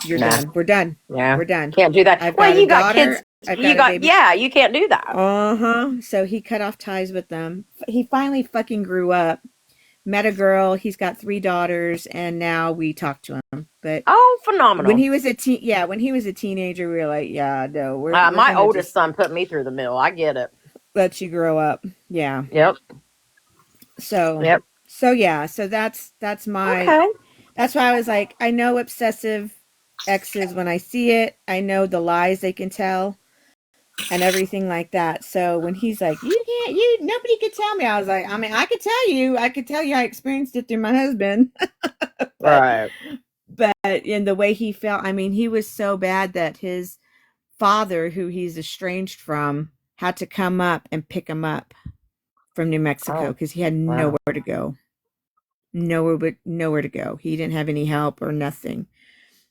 you're done. We're done. Yeah. We're done. Can't do that. I've got you a got daughter, kids. I've got a baby. Yeah, you can't do that. So he cut off ties with them. He finally fucking grew up. Met a girl. He's got 3 daughters, and now we talk to him. But phenomenal. When he was a teenager, we were like, yeah, no. We're my oldest son put me through the mill. I get it. lets you grow up. Yeah. Yep. So Yep. yeah, so that's my Okay. that's why I was like, I know obsessive exes when I see it. I know the lies they can tell and everything like that. So when he's like, nobody could tell me, I was like, I mean, I could tell you, I experienced it through my husband. but Right. in the way he felt, I mean, he was so bad that his father, who he's estranged from, had to come up and pick him up from New Mexico Oh, because he had wow. nowhere to go. Nowhere to go. He didn't have any help or nothing.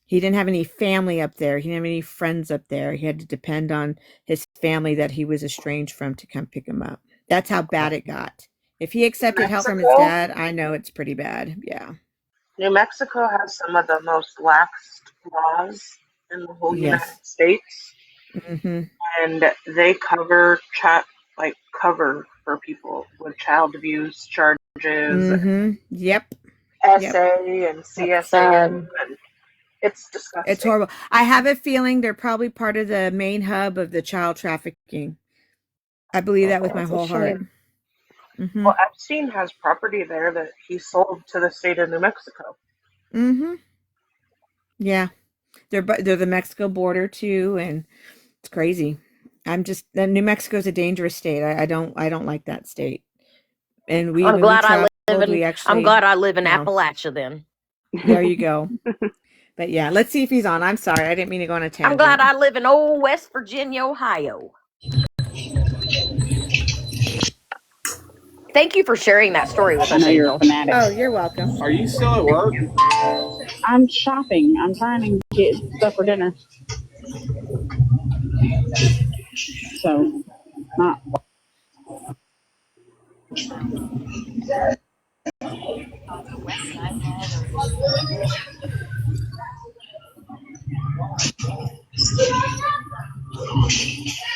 He didn't have any family up there. He didn't have any friends up there. He had to depend on his family that he was estranged from to come pick him up. That's how bad it got. If he accepted help from his Mexico, dad, I know it's pretty bad. Yeah. New Mexico has some of the most lax laws in the whole United Yes. States, Mm-hmm. and they cover for people with child abuse charges, Mm-hmm. Yep. Yep. SA and That's CST, sad. and it's It's disgusting. horrible. I have a feeling they're probably part of the main hub of the child trafficking. I believe that with my That's a whole heart. shame. Mm-hmm. Well, Epstein has property there that he sold to the state of New Mexico. Mm-hmm. Yeah. They're the Mexico border too, and it's crazy. New Mexico's a dangerous state. I don't like that state. And I'm when we glad I traveled, live in we I'm actually, glad I live in well, Appalachia then. there you go. But yeah, let's see if he's on. I'm sorry, I didn't mean to go on a I'm glad tangent. I live in old West Virginia, Ohio. Thank you for sharing that story with I us, know you're a Angel. fanatic. Oh, you're welcome. Are you still at work? I'm shopping. I'm trying to get stuff for dinner. So, not.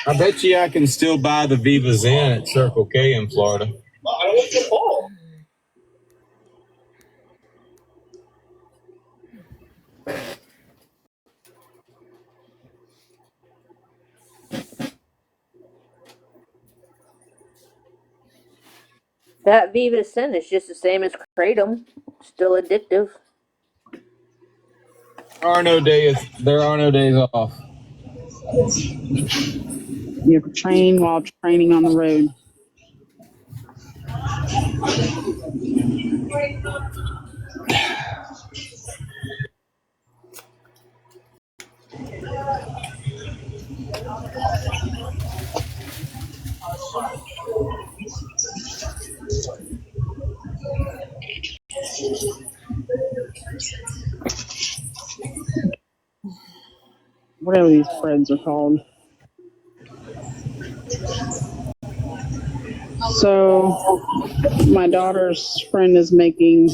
I bet you I can still buy the Viva Zen at Circle K in Florida. I don't want your fault. That Viva Sin is just the same as Kratom. Still addictive. There are no days off. You have to train while training on the road. Whatever these spreads are called. So, my daughter's friend is making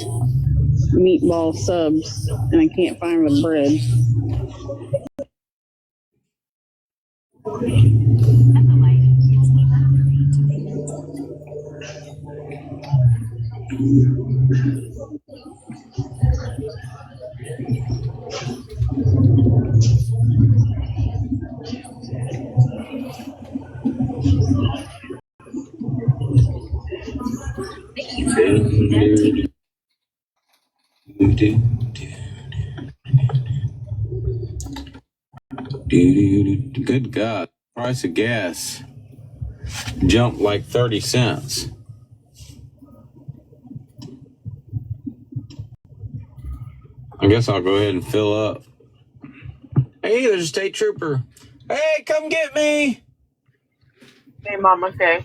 meatball subs, and I can't find the bread. Good God. Price of gas jumped like 30 cents. I guess I'll go ahead and fill up. Hey, there's a state trooper. Hey, come get me. Hey, Mama Kay.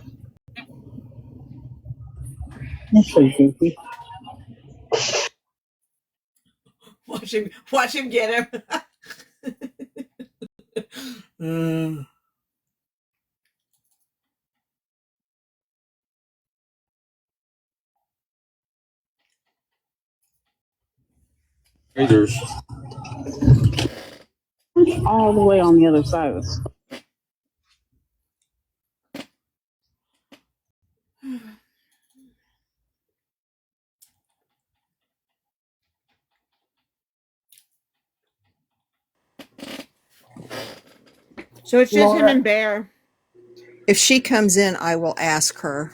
That's so goofy. Watch him get him. Razors. All the way on the other side of this. So it's just him Laura. and Bear. If she comes in, I will ask her.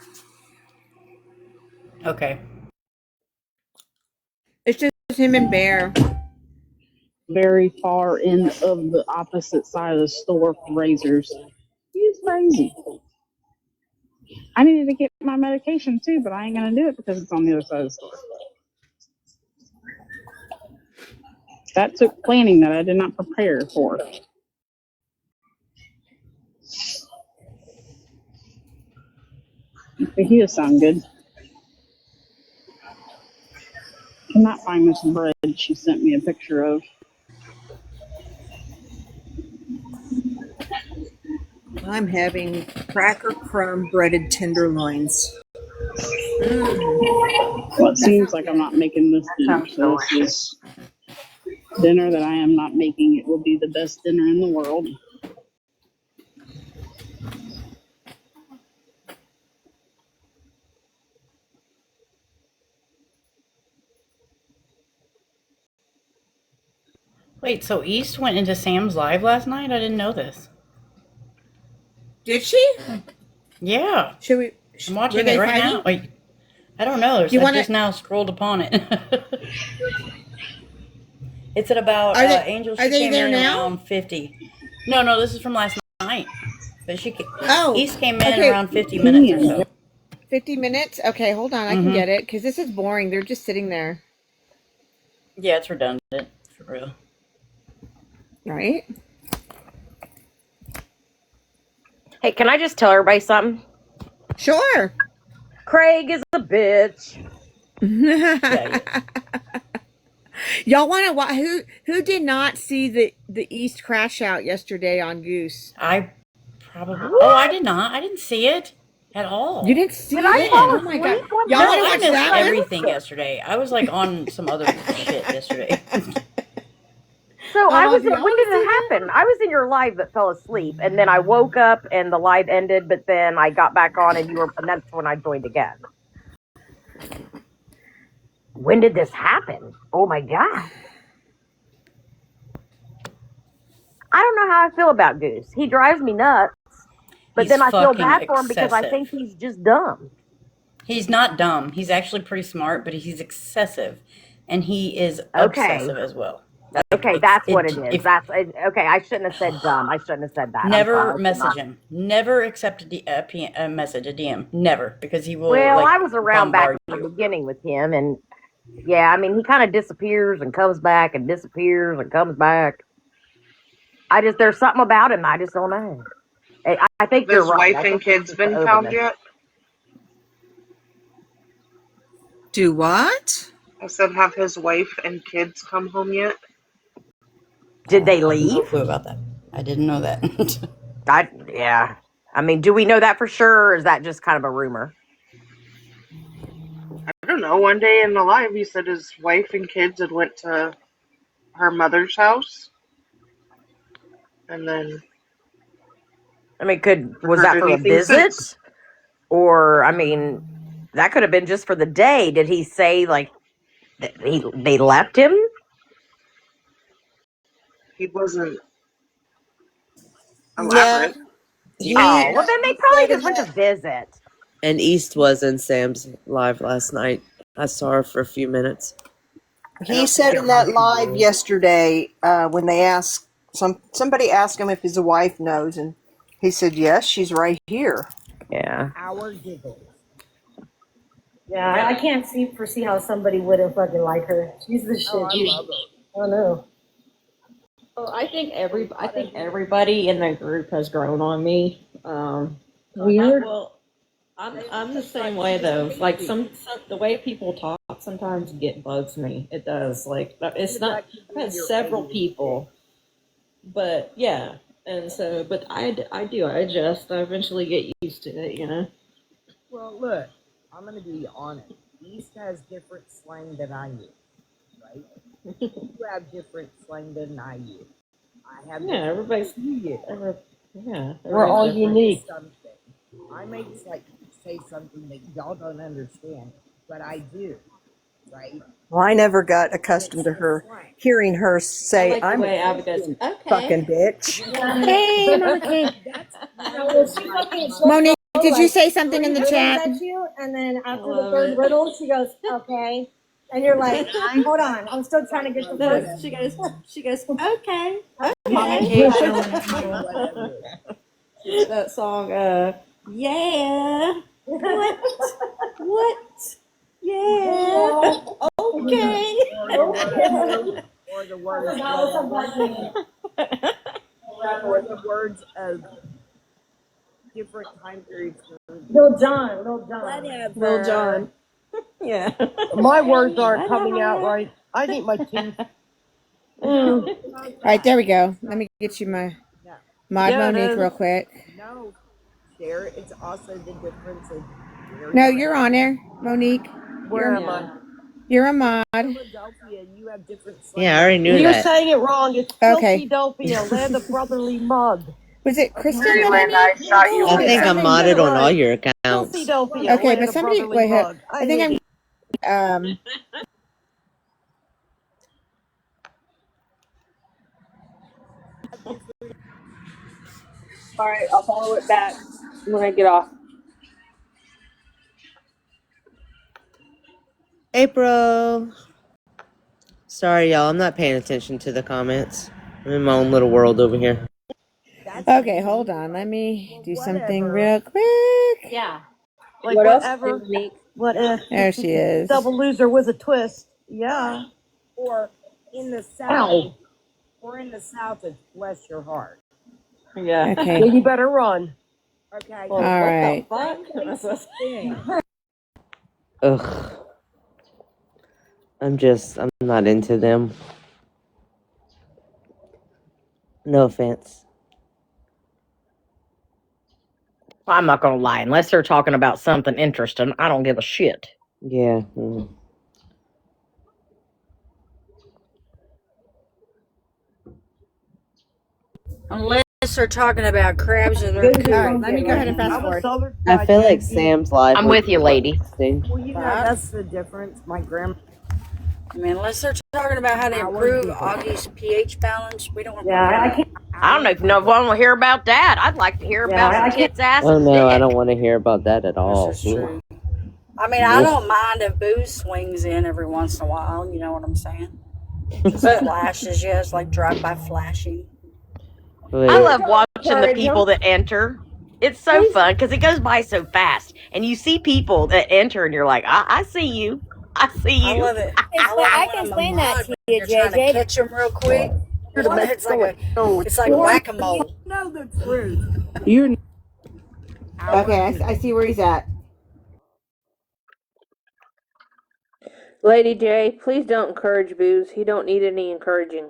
Okay. It's just him and Bear. Very far end of the opposite side of the store for razors. He's crazy. I needed to get my medication too, but I ain't gonna do it because it's on the other side of the store. That took planning that I did not prepare for. But he does sound good. Cannot find this bread she sent me a picture of. I'm having cracker crumb breaded tenderloins. Well, it seems like I'm not making this dinner, so this is dinner that I am not making. It will be the best dinner in the world. Wait, so East went into Sam's live last night? I didn't know this. Did she? Yeah. Should we? I'm watching it right now. Wait, I don't know. I just now scrolled upon it. It's at about Angel. She came in around 50. No, this is from last night. But East came in around 50 minutes or so. 50 minutes? Okay, hold on. I can get it because this is boring. They're just sitting there. Yeah, it's redundant for real. Right? Hey, can I just tell everybody something? Sure. Craig is a bitch. Y'all want to watch? Who did not see the East crash out yesterday on Goose? I probably. Oh, I did not. I didn't see it at all. You didn't see it? Oh my god! Y'all I missed everything yesterday. I was like on some other shit yesterday. So I was. When did it happen? I was in your live but fell asleep, and then I woke up and the live ended. But then I got back on, and and that's when I joined again. When did this happen? Oh my god! I don't know how I feel about Goose. He drives me nuts, but then I feel bad for him because I think he's just dumb. He's not dumb. He's actually pretty smart, but he's excessive, and he is obsessive as well. Okay, that's what it is. That's okay. I shouldn't have said dumb. I shouldn't have said that. Never message him. Never accept a message, a DM. Never, because he will. Well, I was around back in the beginning with him, and yeah, I mean, he kind of disappears and comes back and disappears and comes back. There's something about him. I just don't know. I think you're right. His wife and kids been found yet? Do what? I said, have his wife and kids come home yet? Did they leave? No clue about that. I didn't know that. Yeah. I mean, do we know that for sure, or is that just kind of a rumor? I don't know. One day in the live, he said his wife and kids had went to her mother's house. And then... I mean, was that for a visit? Since? Or, I mean, that could have been just for the day. Did he say, like, they left him? He wasn't elaborate. Yeah. Well, then they probably just went to visit. And East was in Sam's live last night. I saw her for a few minutes. He said in that live yesterday, when they asked, somebody asked him if his wife knows, and he said, yes, she's right here. Yeah. Our giggles. Yeah, I can't foresee how somebody wouldn't fucking like her. She's the shit. I love her. I don't know. Well, I think everybody in the group has grown on me. Weird. Well, I'm the same way though. Like some the way people talk sometimes bugs me. It does. Like it's not. I've had several people, but yeah, and so but I do. I adjust. I eventually get used to it. You know. Well, look, I'm gonna be honest. East has different slang than I use, right? You have different slang than I use. I have everybody's we're all unique. I may say something that y'all don't understand, but I do. Well, I never got accustomed to her hearing her I say, like the "I'm a way Abby goes, okay. fucking bitch." Hey, Mama Kay. Monique, did you say something in the chat? At you, and then after the third riddle, she goes, "Okay," and you're like, "Hold on, I'm still trying to get the No, first." she goes, okay. Mama Kay showing her. That song, yeah. What? Yeah. Okay. Or the words or the words of different time periods. Lil John. Whatever. Lil Jon. Yeah. My words aren't coming out right. I need my teeth. All right, there we go. Let me get you my mod Monique real quick. No, Cher, it's also the difference of. No, you're on there, Monique. Where am I? You're a mod. Philadelphia, you have different. Yeah, I already knew You're that. saying it wrong. It's Okay. Philadelphia, land of brotherly mug. Was it Kristen? I think I'm modded on all your accounts. Philadelphia, Okay, land but of somebody brotherly wait. mug. I think I'm. All right, I'll follow it back when I get off. April. Sorry, y'all. I'm not paying attention to the comments. I'm in my own little world over here. Okay, hold on. Let me do something real quick. Yeah. Like What else? whatever. What if? There she is. Double loser with a twist. Yeah. Or in the South. Or in the South, it's bless your heart. Yeah. Okay. Then you better run. Okay. All right. Ugh. I'm not into them. No offense. I'm not gonna lie, unless they're talking about something interesting, I don't give a shit. Yeah. Unless they're talking about crabs or their coon. All right, let me go ahead and fast forward. I feel like Sam's life. I'm with you, lady. Well, you know, that's the difference. My grandma. I mean, unless they're talking about how to improve Augie's pH balance, we don't want to. Yeah, I can't. I don't even know if I want to hear about that. I'd like to hear about some kid's ass Oh and no, I dick. don't want to hear about that at all. This is true. I mean, I don't mind if booze swings in every once in a while. You know what I'm saying? Just flashes, yes, like drive-by flashing. I love watching the people that enter. It's so fun because it goes by so fast, and you see people that enter, and you're like, I see you. I see you. I love it. I can explain that to you, JJ. Trying to catch them real quick. It's like whack-a-mole. Know the truth. You're okay. I see where he's at. Lady J, please don't encourage booze. He don't need any encouraging.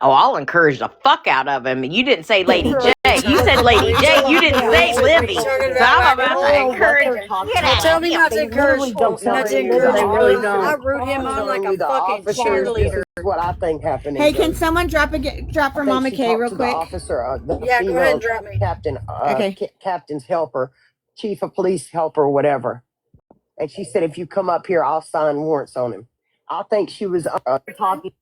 Oh, I'll encourage the fuck out of him. You didn't say Lady J. You said Lady J. You didn't say Libby. So I'm about to encourage him. Get out Tell of me here. not to encourage. Not to encourage. They really don't. I root him on like a fucking cheerleader. What I think happened. Hey, can someone drop for Mama Kay real quick? Officer, the Yeah, go female ahead and drop me. captain, Okay. captain's helper, chief of police helper, whatever. And she said, if you come up here, I'll sign warrants on him. I think she was talking.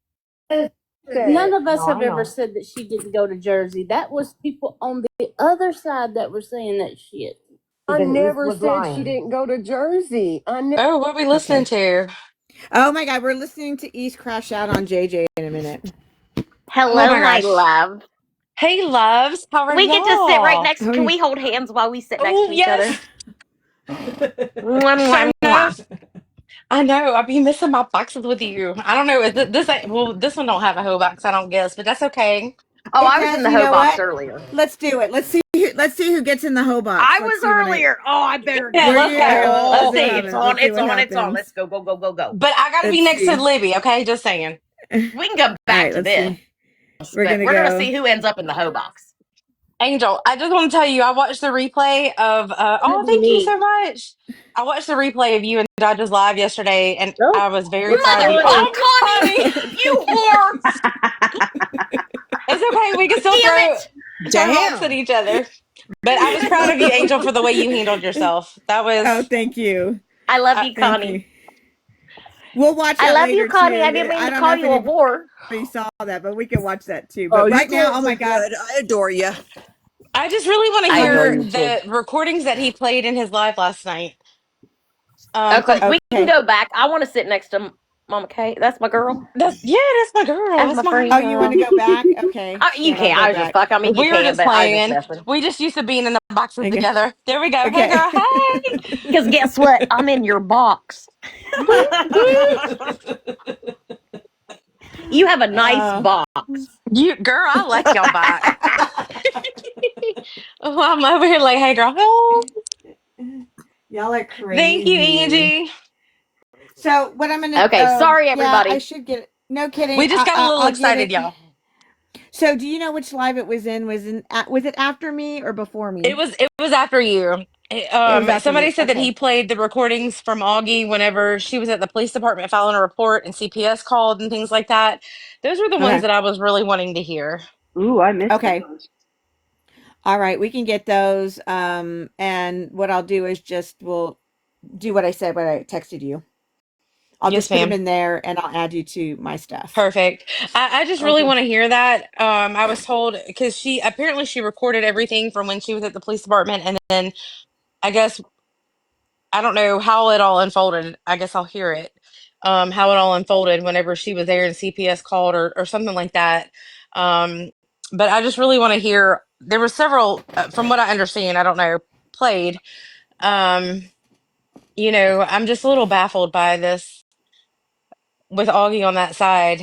None of us have ever said that she didn't go to Jersey. That was people on the other side that were saying that shit. I never said she didn't go to Jersey. Oh, what are we listening to? Oh my God, we're listening to East crash out on JJ in a minute. Hello, Oh my my gosh. love. Hey, loves. How are We y'all? get to sit right next. Can we hold hands while we sit next to each other? Mwah, mwah, mwah. I know. I've been missing my boxes with you. I don't know. This one don't have a hoe box, I don't guess, but that's okay. Oh, I was in the You hoe know box what? earlier. Let's do it. Let's see who gets in the hoe box. I Let's was see when earlier. Oh, I better Yeah, get let's there. go. Oh, Let's okay, see. it's on. It's on. It's on. Let's go. Go. Go. Go. Go. But I gotta be Let's next see. to Libby. Okay, just saying. We can go back to let's this. see. We're But gonna we're go. gonna see who ends up in the hoe box. Angel, I just want to tell you, I watched the replay of. Oh, thank you so much. I watched the replay of you and Dodge's live yesterday, and I was very proud of you. Oh, Oh, Connie, you whore! it's okay. We can still throw rocks at each other. But I was proud of you, Angel, for the way you handled yourself. That was. Oh, thank you. I love you, Thank Connie. you. We'll watch I that love you, later Connie. I too. didn't mean I to don't know call if you a whore. anybody saw that, but we can watch that too. Oh, But you right now, girls oh are my God. good. I adore you. I just really want to I adore hear you too. the recordings that he played in his live last night. Okay, From we can go back. I want to sit next to Mama Kate. That's my girl. that's my girl. That's That's my my friend. Oh, you want homegirl. to go back? Okay. You Then I'll can't. go I was just back. fuck. I mean, you We were can, just but I was just playing. messing. We just used to being in the boxes Okay. together. There we go. Hey, Okay. girl. Hey. Because guess what? I'm in your box. Boop, boop. You have a nice box. You girl, I like y'all back. Oh, I'm over here like, hey, girl. Hey. Y'all are Thank you, crazy. Angie. So what I'm gonna Okay, sorry yeah, I everybody. should get it. No kidding. We just got a little I'll get excited, it. y'all. So do you know which live it was in? Was it after me or before me? It was after you. It was after Somebody me. said that he Okay. played the recordings from Augie whenever she was at the police department filing a report and CPS called and things like that. Those were the ones Okay. that I was really wanting to hear. Ooh, I missed Okay. those. All right, we can get those. And what I'll do is we'll do what I said when I texted you. I'll Yes, just put them ma'am. in there and I'll add you to my stuff. Perfect. I just really Okay. want to hear that. I was told because she recorded everything from when she was at the police department, and then I guess I don't know how it all unfolded. I guess I'll hear it. How it all unfolded whenever she was there and CPS called or something like that. But I just really want to hear. There were several, from what I understand, I don't know, played. Um, I'm just a little baffled by this with Augie on that side.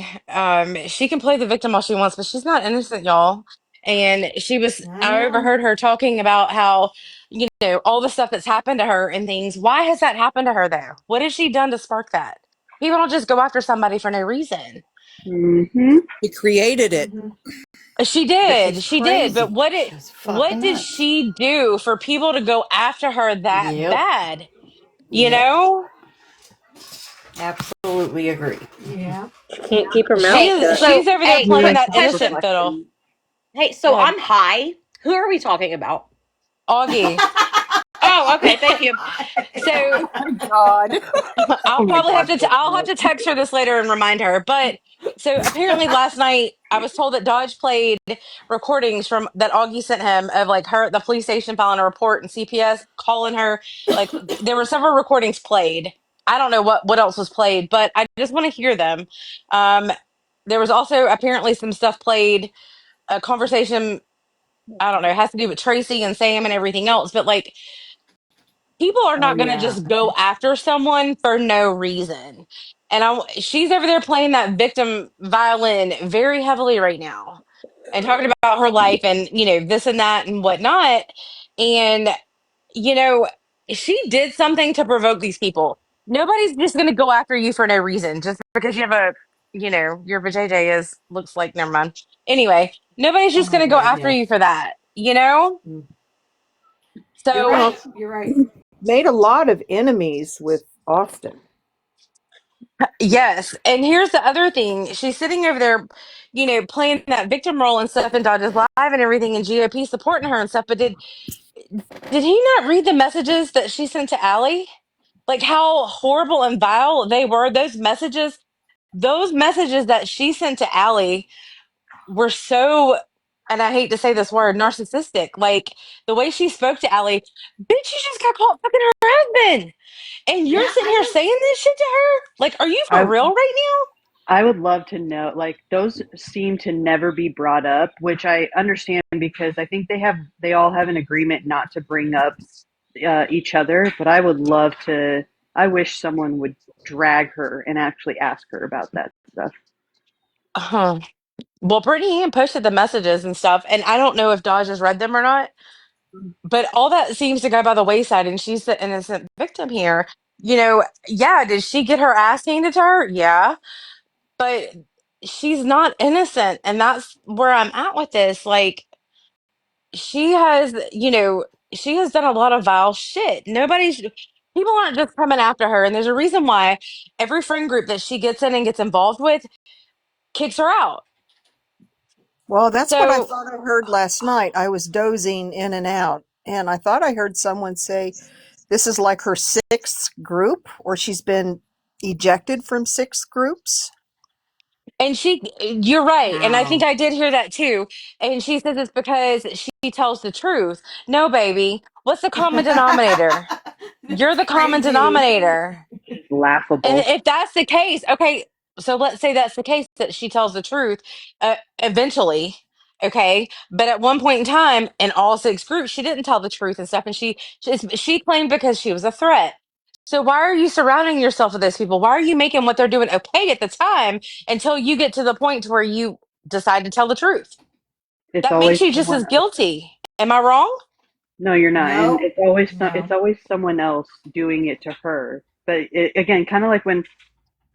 She can play the victim all she wants, but she's not innocent, y'all. And I I know. overheard her talking about how, all the stuff that's happened to her and things. Why has that happened to her though? What has she done to spark that? People don't just go after somebody for no reason. Mm-hmm. He created it. Mm-hmm. She But did, she's she did. But crazy. She's what fucking did nuts. she do for people to go after her that Yep. bad? You Yep. know? Absolutely agree. Yeah. She can't keep her mouth She shut. is So, she's over there hey, playing quick that question. innocent fiddle. Reflection. Hey, Go so ahead. I'm high. Who are we talking about? Augie. Oh, okay. Thank you. So Oh my God. I'll Oh my probably have God, to I'll have Bridget. to text her this later and remind her. But so apparently last night I was told that Dodge played recordings from that Augie sent him of like her at the police station filing a report and CPS calling her. Like there were several recordings played. I don't know what else was played, but I just want to hear them. Um, there was also apparently some stuff played, a conversation. I don't know, it has to do with Tracy and Sam and everything else, but like people are Oh not going to yeah. just go after someone for no reason. And she's over there playing that victim violin very heavily right now and talking about her life and, this and that and whatnot. And, you know, she did something to provoke these people. Nobody's just going to go after you for no reason just because you have your vajayjay looks like, never mind. Anyway, nobody's Oh just my going to go God, after yes. you for that, you know? You're So right. You're right. Made a lot of enemies with Austin. yes, and here's the other thing. She's sitting over there, playing that victim role and stuff in Dodge's Live and everything, and GOP supporting her and stuff. But did he not read the messages that she sent to Allie? Like how horrible and vile they were. Those messages that she sent to Allie were so, and I hate to say this word, narcissistic. Like the way she spoke to Allie, bitch, you just got caught fucking her husband. And you're Yeah, sitting here saying this shit to her? Like, are you for I real right I would love to know. Like those seem to never be brought up, which I understand because I think they all have an agreement not to bring up each other. But I would love to. I wish someone would drag her and actually ask her about that stuff. now? Well, Brittany Ann posted the messages and stuff, and I don't know if Dodge has read them or not, but all that seems to go by the wayside, and she's the innocent victim here. Yeah, did she get her ass handed to her? Yeah, but she's not innocent, and that's where I'm at with this. Like, she has, she has done a lot of vile shit. People aren't just coming after her, and there's a reason why every friend group that she gets in and gets involved with kicks her out. Well, that's what I So, thought I heard last night. I was dozing in and out, and I thought I heard someone say this is like her sixth group, or she's been ejected from 6 groups. And you're right. And I think Wow. I did hear that too. And she says it's because she tells the truth. No, baby. What's the common denominator? You're the common Crazy. denominator. And Laughable. if that's the case, okay, so let's say that's the case that she tells the truth eventually, okay? But at one point in time, in all 6 groups, she didn't tell the truth and stuff. And she claimed because she was a threat. So why are you surrounding yourself with those people? Why are you making what they're doing okay at the time until you get to the point to where you decide to tell the truth? It's That always makes you just someone as else. guilty. Am I wrong? No, you're not, and No. it's No. always someone else doing it to her. But again, kind of like when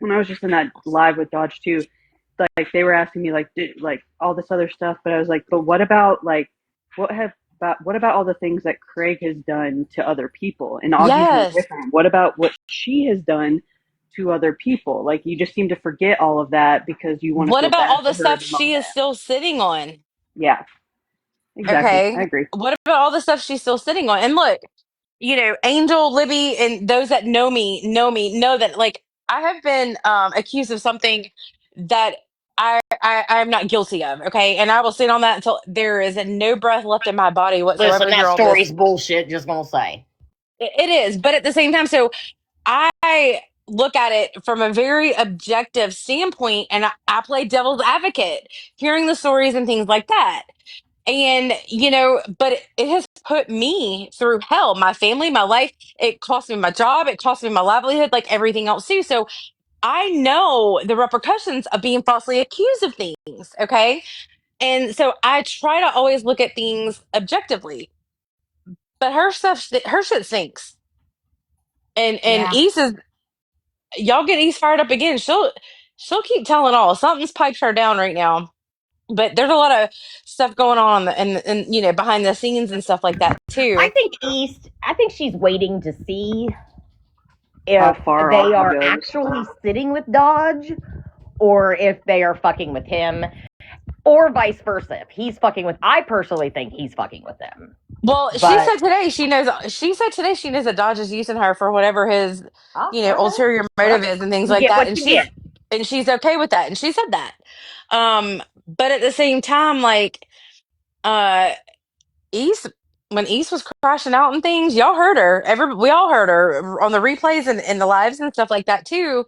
I was just in that live with Dodge too, like they were asking me like like all this other stuff, but I was like, but what about like what about all the things that Craig has done to other people? And Augie's no Yes. different. What about what she has done to other people? Like you just seem to forget all of that because you want to What feel about bad all the for her in stuff the she is moment. still sitting on? Yeah, exactly. I Okay. agree. What about all the stuff she's still sitting on? And look, Angel, Libby, and those that know that like I have been accused of something that I'm not guilty of. Okay. And I will sit on that until there is no breath left in my body whatsoever Listen, to that hear all this. story's bullshit, just gonna say. It is, but at the same time, so I look at it from a very objective standpoint and I play devil's advocate, hearing the stories and things like that. And, but it has put me through hell, my family, my life. It cost me my job. It cost me my livelihood, like everything else too. So I know the repercussions of being falsely accused of things. Okay. And so I try to always look at things objectively, but her shit sinks. And Yeah. East is, y'all get East fired up again. She'll keep telling all. Something's piped her down right now. But there's a lot of stuff going on and behind the scenes and stuff like that I too. think East, I think she's waiting to see How if far they Augie are goes. actually sitting with Dodge or if they are fucking with him or vice versa. If he's fucking with, I personally think he's fucking with them. Well, she But said today she knows. She said today she knows that Dodge is using her for whatever his, okay. ulterior Well, motive is and things you like get that, what and you get. she's okay with that, and she said that. But at the same time, like, uh, East when East was crashing out and things, y'all heard her. We all heard her on the replays and the lives and stuff like that too.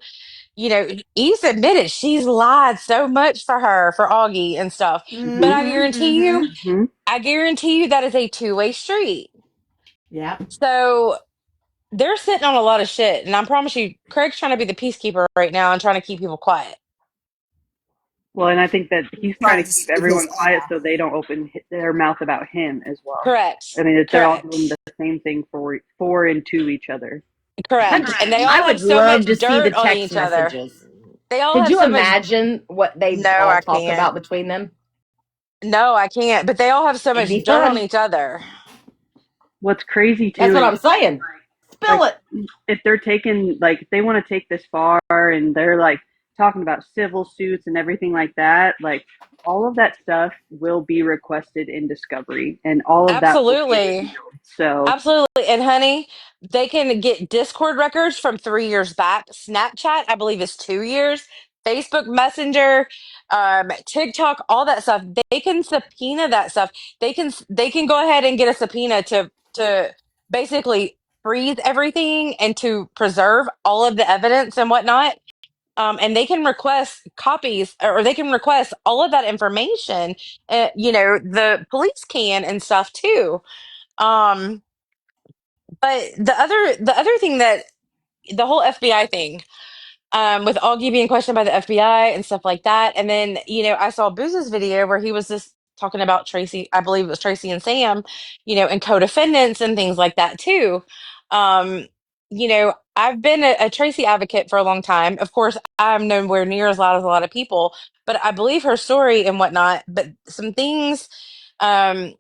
East admitted she's lied so much for Augie and stuff. But Mhm. Mhm. I guarantee you that is a two-way street. Yeah. So they're sitting on a lot of shit, and I promise you, Craig's trying to be the peacekeeper right now and trying to keep people quiet. Well, and I think that he's trying Trying to to keep save his everyone quiet so they don't open their mouth about him as well. Correct. I mean, they're all doing Correct. the same thing for and to each other. Correct. And they I all have would so love much to see the dirt on text each other. messages. They all Could have you so much. imagine what they No, all I talk can't. about between them? No, I can't. But they all have so It'd much be dirt on fun. each other. What's crazy That's too what is I'm saying. Spill like it. if they're taking like if they want to take this far and they're like talking about civil suits and everything like that, like all of that stuff will be requested in discovery and all of that will be Absolutely. revealed. So Absolutely. And honey, they can get Discord records from 3 years back. Snapchat, I believe, is 2 years. Facebook Messenger, TikTok, all that stuff. They can subpoena that stuff. They can go ahead and get a subpoena to basically freeze everything and to preserve all of the evidence and whatnot. And they can request copies or they can request all of that information. The police can and stuff too. Um, but the other thing that the whole FBI thing, with Augie being questioned by the FBI and stuff like that, and then I saw Booz's video where he was just talking about Tracy, I believe it was Tracy and Sam, and co-defendants and things like that too. I've been a Tracy advocate for a long time. Of course, I'm nowhere near as loud as a lot of people, but I believe her story and whatnot. But some things, um,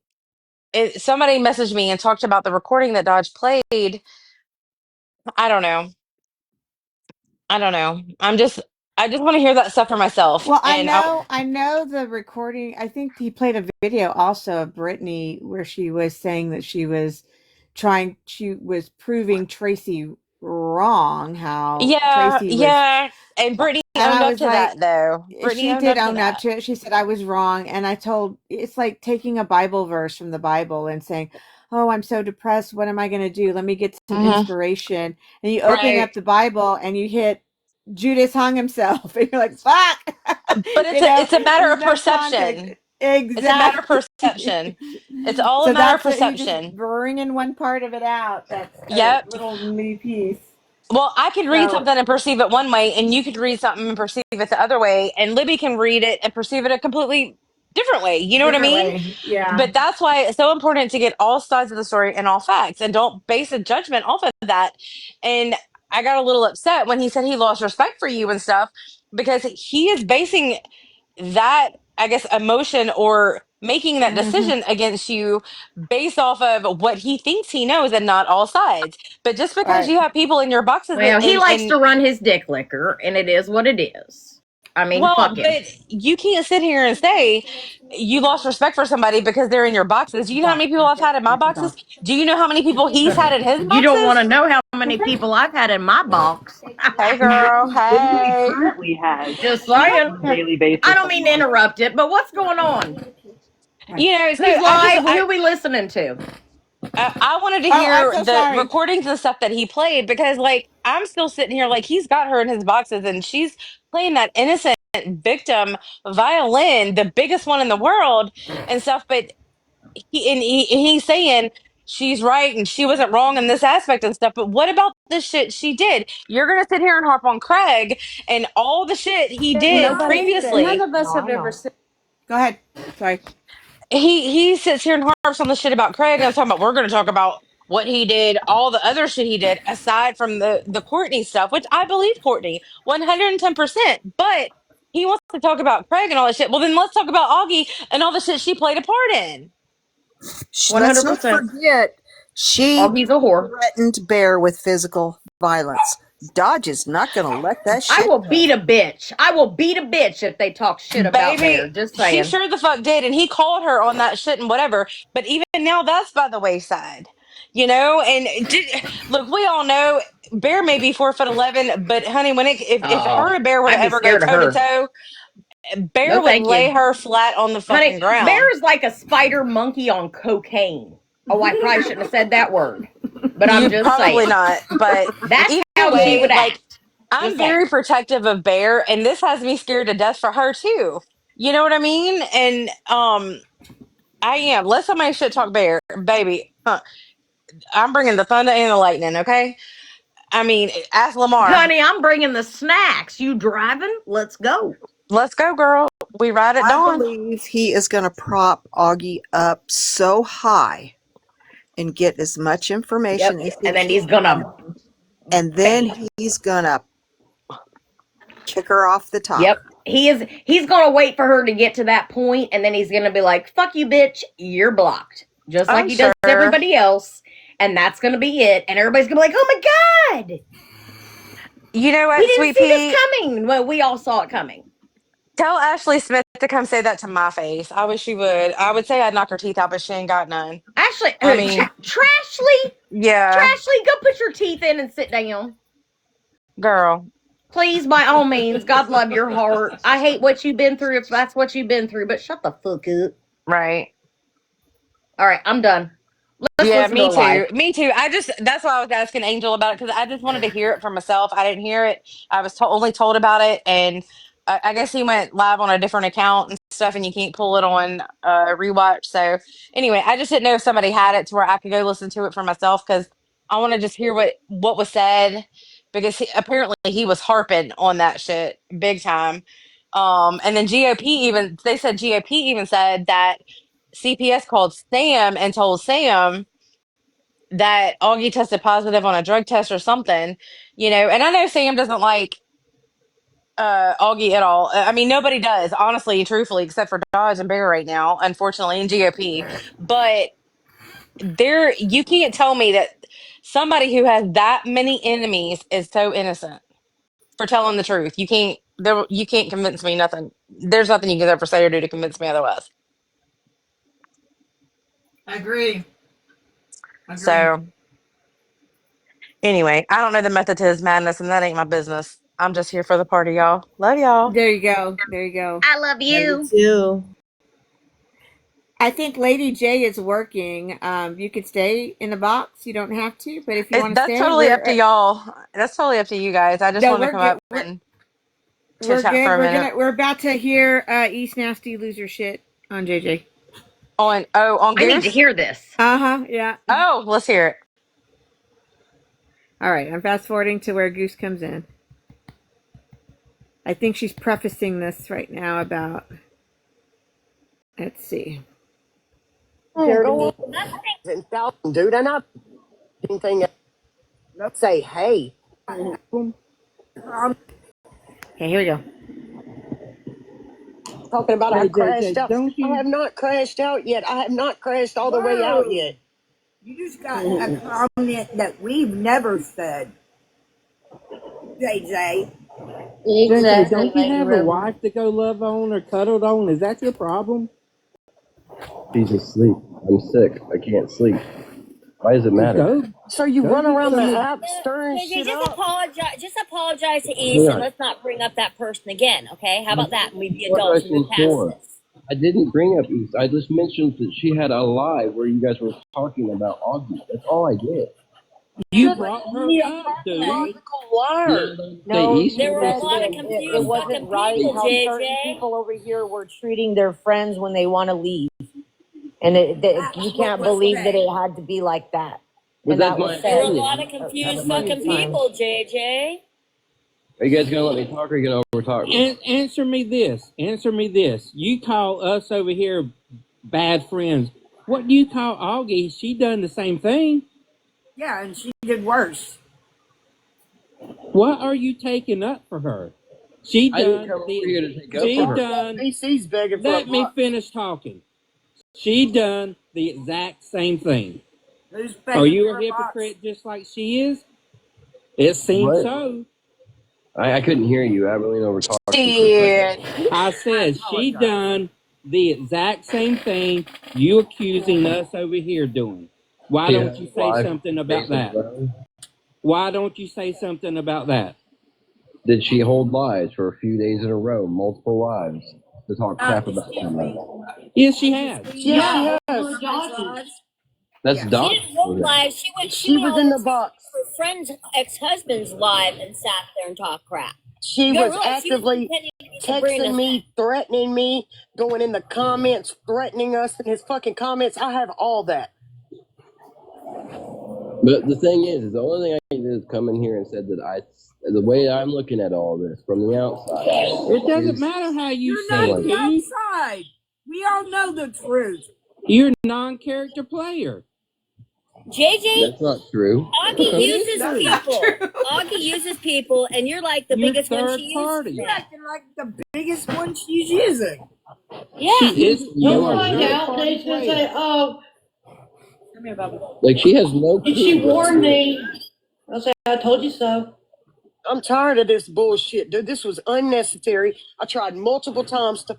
somebody messaged me and talked about the recording that Dodge played. I don't know. I don't know. I just want to hear that stuff for myself. Well, And I know the recording. I think he played a video also of Brittany where she was saying that she was proving Tracy wrong. How Yeah, Tracy was, yeah. And Brittany and owned I up was to like, that, though. Brittany she owned did up to own up that. to it. She said I was wrong, and I told it's like taking a Bible verse from the Bible and saying, "Oh, I'm so depressed. What am I going to do? Let me get some Hmm. inspiration." And you open Right. up the Bible and you hit Judas hung himself, and you're like, "Fuck," But you know. it's a matter There's of no context. perception. It's a matter of perception. Exactly. It's all a So matter of that's it. You're just perception. bringing one part of it out. That's a Yep. little mini piece. Well, I could read So something and perceive it one way, and you could read something and perceive it the other way, and Libby can read it and perceive it a completely different way. You know what I different mean? way. Yeah. But that's why it's so important to get all sides of the story and all facts, and don't base a judgment off of that. And I got a little upset when he said he lost respect for you and stuff because he is basing that, I guess, emotion or making that Hmm. decision against you based off of what he thinks he knows and not all sides. But just because Right. you have people in your boxes that, Well, he likes and to run his dick liquor, and it is what it is. I mean, fuck well, him. but you can't sit here and say you lost respect for somebody because they're in your boxes. Do you know how many people I've had in my boxes? Do you know how many people he's had in his You don't want to boxes? know how many people I've had in my box. Hey, girl. Literally Hey. currently has Just saying. on a daily I basis don't on mean to launch. interrupt it, but what's going on? You know, so Who's live? Who we listening to? I wanted to Oh, I'm hear so the sorry. recordings and stuff that he played because, like, I'm still sitting here like he's got her in his boxes and she's playing that innocent victim violin, the biggest one in the world and stuff. But he's saying she's right and she wasn't wrong in this aspect and stuff. But what about the shit she did? You're gonna sit here and harp on Craig and all the shit he did None previously. of us have ever said. Go ahead. Sorry. He sits here and harps on the shit about Craig. And I was talking about we're going to talk about what he did, all the other shit he did, aside from the Courtney stuff, which I believe Courtney 110%. But he wants to talk about Craig and all that shit. Well, then let's talk about Augie and all the shit she played a part in. Let's not 100%. forget, she Augie's a whore. threatened Bear with physical violence. Dodge is not going to let that I shit will go. beat a bitch. I will beat a bitch if they talk shit about Baby, Bear. Just she saying. sure the fuck did. And he called her on that shit and whatever. But even now, that's by the wayside. You know, and look, we all know Bear may be 4'11", but honey, if her Oh, and Bear were to I'd be ever go scared of toe to her. toe, Bear No, would thank lay you. her flat on the Honey, fucking ground. Bear is like a spider monkey on cocaine. Oh, I probably shouldn't have said that word, but I'm You just probably saying. not, but That's either how she way, would like act. I'm Just saying. very protective of Bear, and this has me scared to death for her too. You know what I mean? And I am. Let somebody shit talk Bear, baby. I'm bringing the thunder and the lightning. Okay. I mean, ask Lamar. Honey, I'm bringing the snacks. You driving? Let's go. Let's go, girl. We ride at I dawn. believe he is going to prop Augie up so high and get as much information Yep. as he And then he's can, gonna and then bam. he's going to kick her off the top. Yep. He's gonna wait for her to get to that point, and then he's gonna be like, "Fuck you, bitch, you're blocked," just like I'm he does to sure. everybody else, and that's gonna be it. And everybody's gonna be like, "Oh my god, You know he what, didn't Sweet see this Pea? coming." Well, we all saw it coming. Tell Ashley Smith to come say that to my face. I wish she would. I would say I'd knock her teeth out, but she ain't got none. Actually, I mean, yeah, Trashly, go put your teeth in and sit down. girl. Please, by all means, God love your heart. I hate what you've been through if that's what you've been through, but shut the fuck up. Right. All right, I'm done. Let's Yeah, listen to me a lie. too. Me too. That's why I was asking Angel about it because I just wanted to hear it for myself. I didn't hear it. I was only told about it, and I guess he went live on a different account and stuff, and you can't pull it on rewatch. So anyway, I just didn't know if somebody had it to where I could go listen to it for myself because I want to just hear what was said because apparently he was harping on that shit big time. And then GOP even they said GOP even said that CPS called Sam and told Sam that Augie tested positive on a drug test or something, and I know Sam doesn't like Augie at all. I mean, nobody does, honestly, truthfully, except for Dodge and Bear right now, unfortunately, and GOP. But you can't tell me that somebody who has that many enemies is so innocent for telling the truth. You can't convince me nothing. There's nothing you can ever say or do to convince me otherwise. Agree. So Anyway, I don't know the method to his madness, and that ain't my business. I'm just here for the party, y'all. Love y'all. There you go. There you go. I love Love you you. too. I think Lady J is working. You could stay in the box. You don't have to, but if you want to That's stay, totally up to y'all. That's totally up to you guys. I just no, want to we're come good. up and chit We're chat for good. a minute. We're about to hear East Nasty lose her shit on JJ. On I need to Goose. hear this. Yeah. Oh, let's hear it. All right, I'm fast forwarding to where Goose comes in. I think she's prefacing this right now about. Let's see. Go and tell them, dude. I'm not anything. Say, hey. Okay, here we go. Talking about I Hey, crashed JJ, out. don't I you? have not crashed out yet. I have not crashed all the way out yet. You just got a comment that we've never said, JJ. JJ, Exactly, don't you Lady have a Rebel. wife to go love on or cuddle on? Is that your problem? She's asleep. I'm sick. I can't sleep. Why does it matter? So you Go run get around the some of. app stirring JJ, shit just up? apologize. Just apologize to Hang East, and on. let's not bring up that person again. Okay? How about that? And we be What adults was and move past for? this. I didn't bring up East. I just mentioned that she had a live where you guys were talking about Augie. That's all I did. You brought her up, dude. Liar. No, There you were a said lot of that confused it fucking wasn't right people, how JJ. People over here were treating their friends when they want to leave, and you can't believe that it had to be like that. But And that's that my was There were said a opinion. lot of confused fucking people, JJ. Are you guys gonna let me talk or are you gonna overtalk me? Answer me this. Answer me this. You call us over here bad friends. What do you call Augie? She done the same thing. Yeah, and she did worse. What are you taking up for her? She I didn't done come over the. here to take up She for her. done. PC's begging for a Let me buck. finish talking. She done the exact same thing. Who's Are begging you for a a box? hypocrite just like she is? It seems What? so. I couldn't hear you. I really overtalked you for a Shit. second. I said she done the exact same thing you accusing us over here doing. Why She don't had you a say live something about days in a that? row. Why don't you say something about that? Did she hold lives for a few days in a row, multiple lives, to talk crap about somebody? Yes, she has. Yes, she has. That's Yeah. She Doc. didn't hold live. She She went was over in the to box. her friend's ex-husband's live and sat there and talked crap. She You gotta was realize she was actively pretending to be texting Sabrina's. me, threatening me, going in the comments, threatening us in his fucking comments. I have all that. But the thing is the only thing I did is come in here and said that the way I'm looking at all this from the outside. It doesn't matter how you You're see not it, the dude. outside. We all know the truth. You're a non-character player. JJ, That's not true. Augie It is uses true. people. Augie uses people, and you're like the You're biggest one she third uses. party. You're acting like the biggest one she's using. Yeah. You are a third-party player. oh, come here, Bubba. Like she has no clue. And she what I'm warned doing. me. I'll say, I told you so. I'm tired of this bullshit, dude. This was unnecessary. I tried multiple times to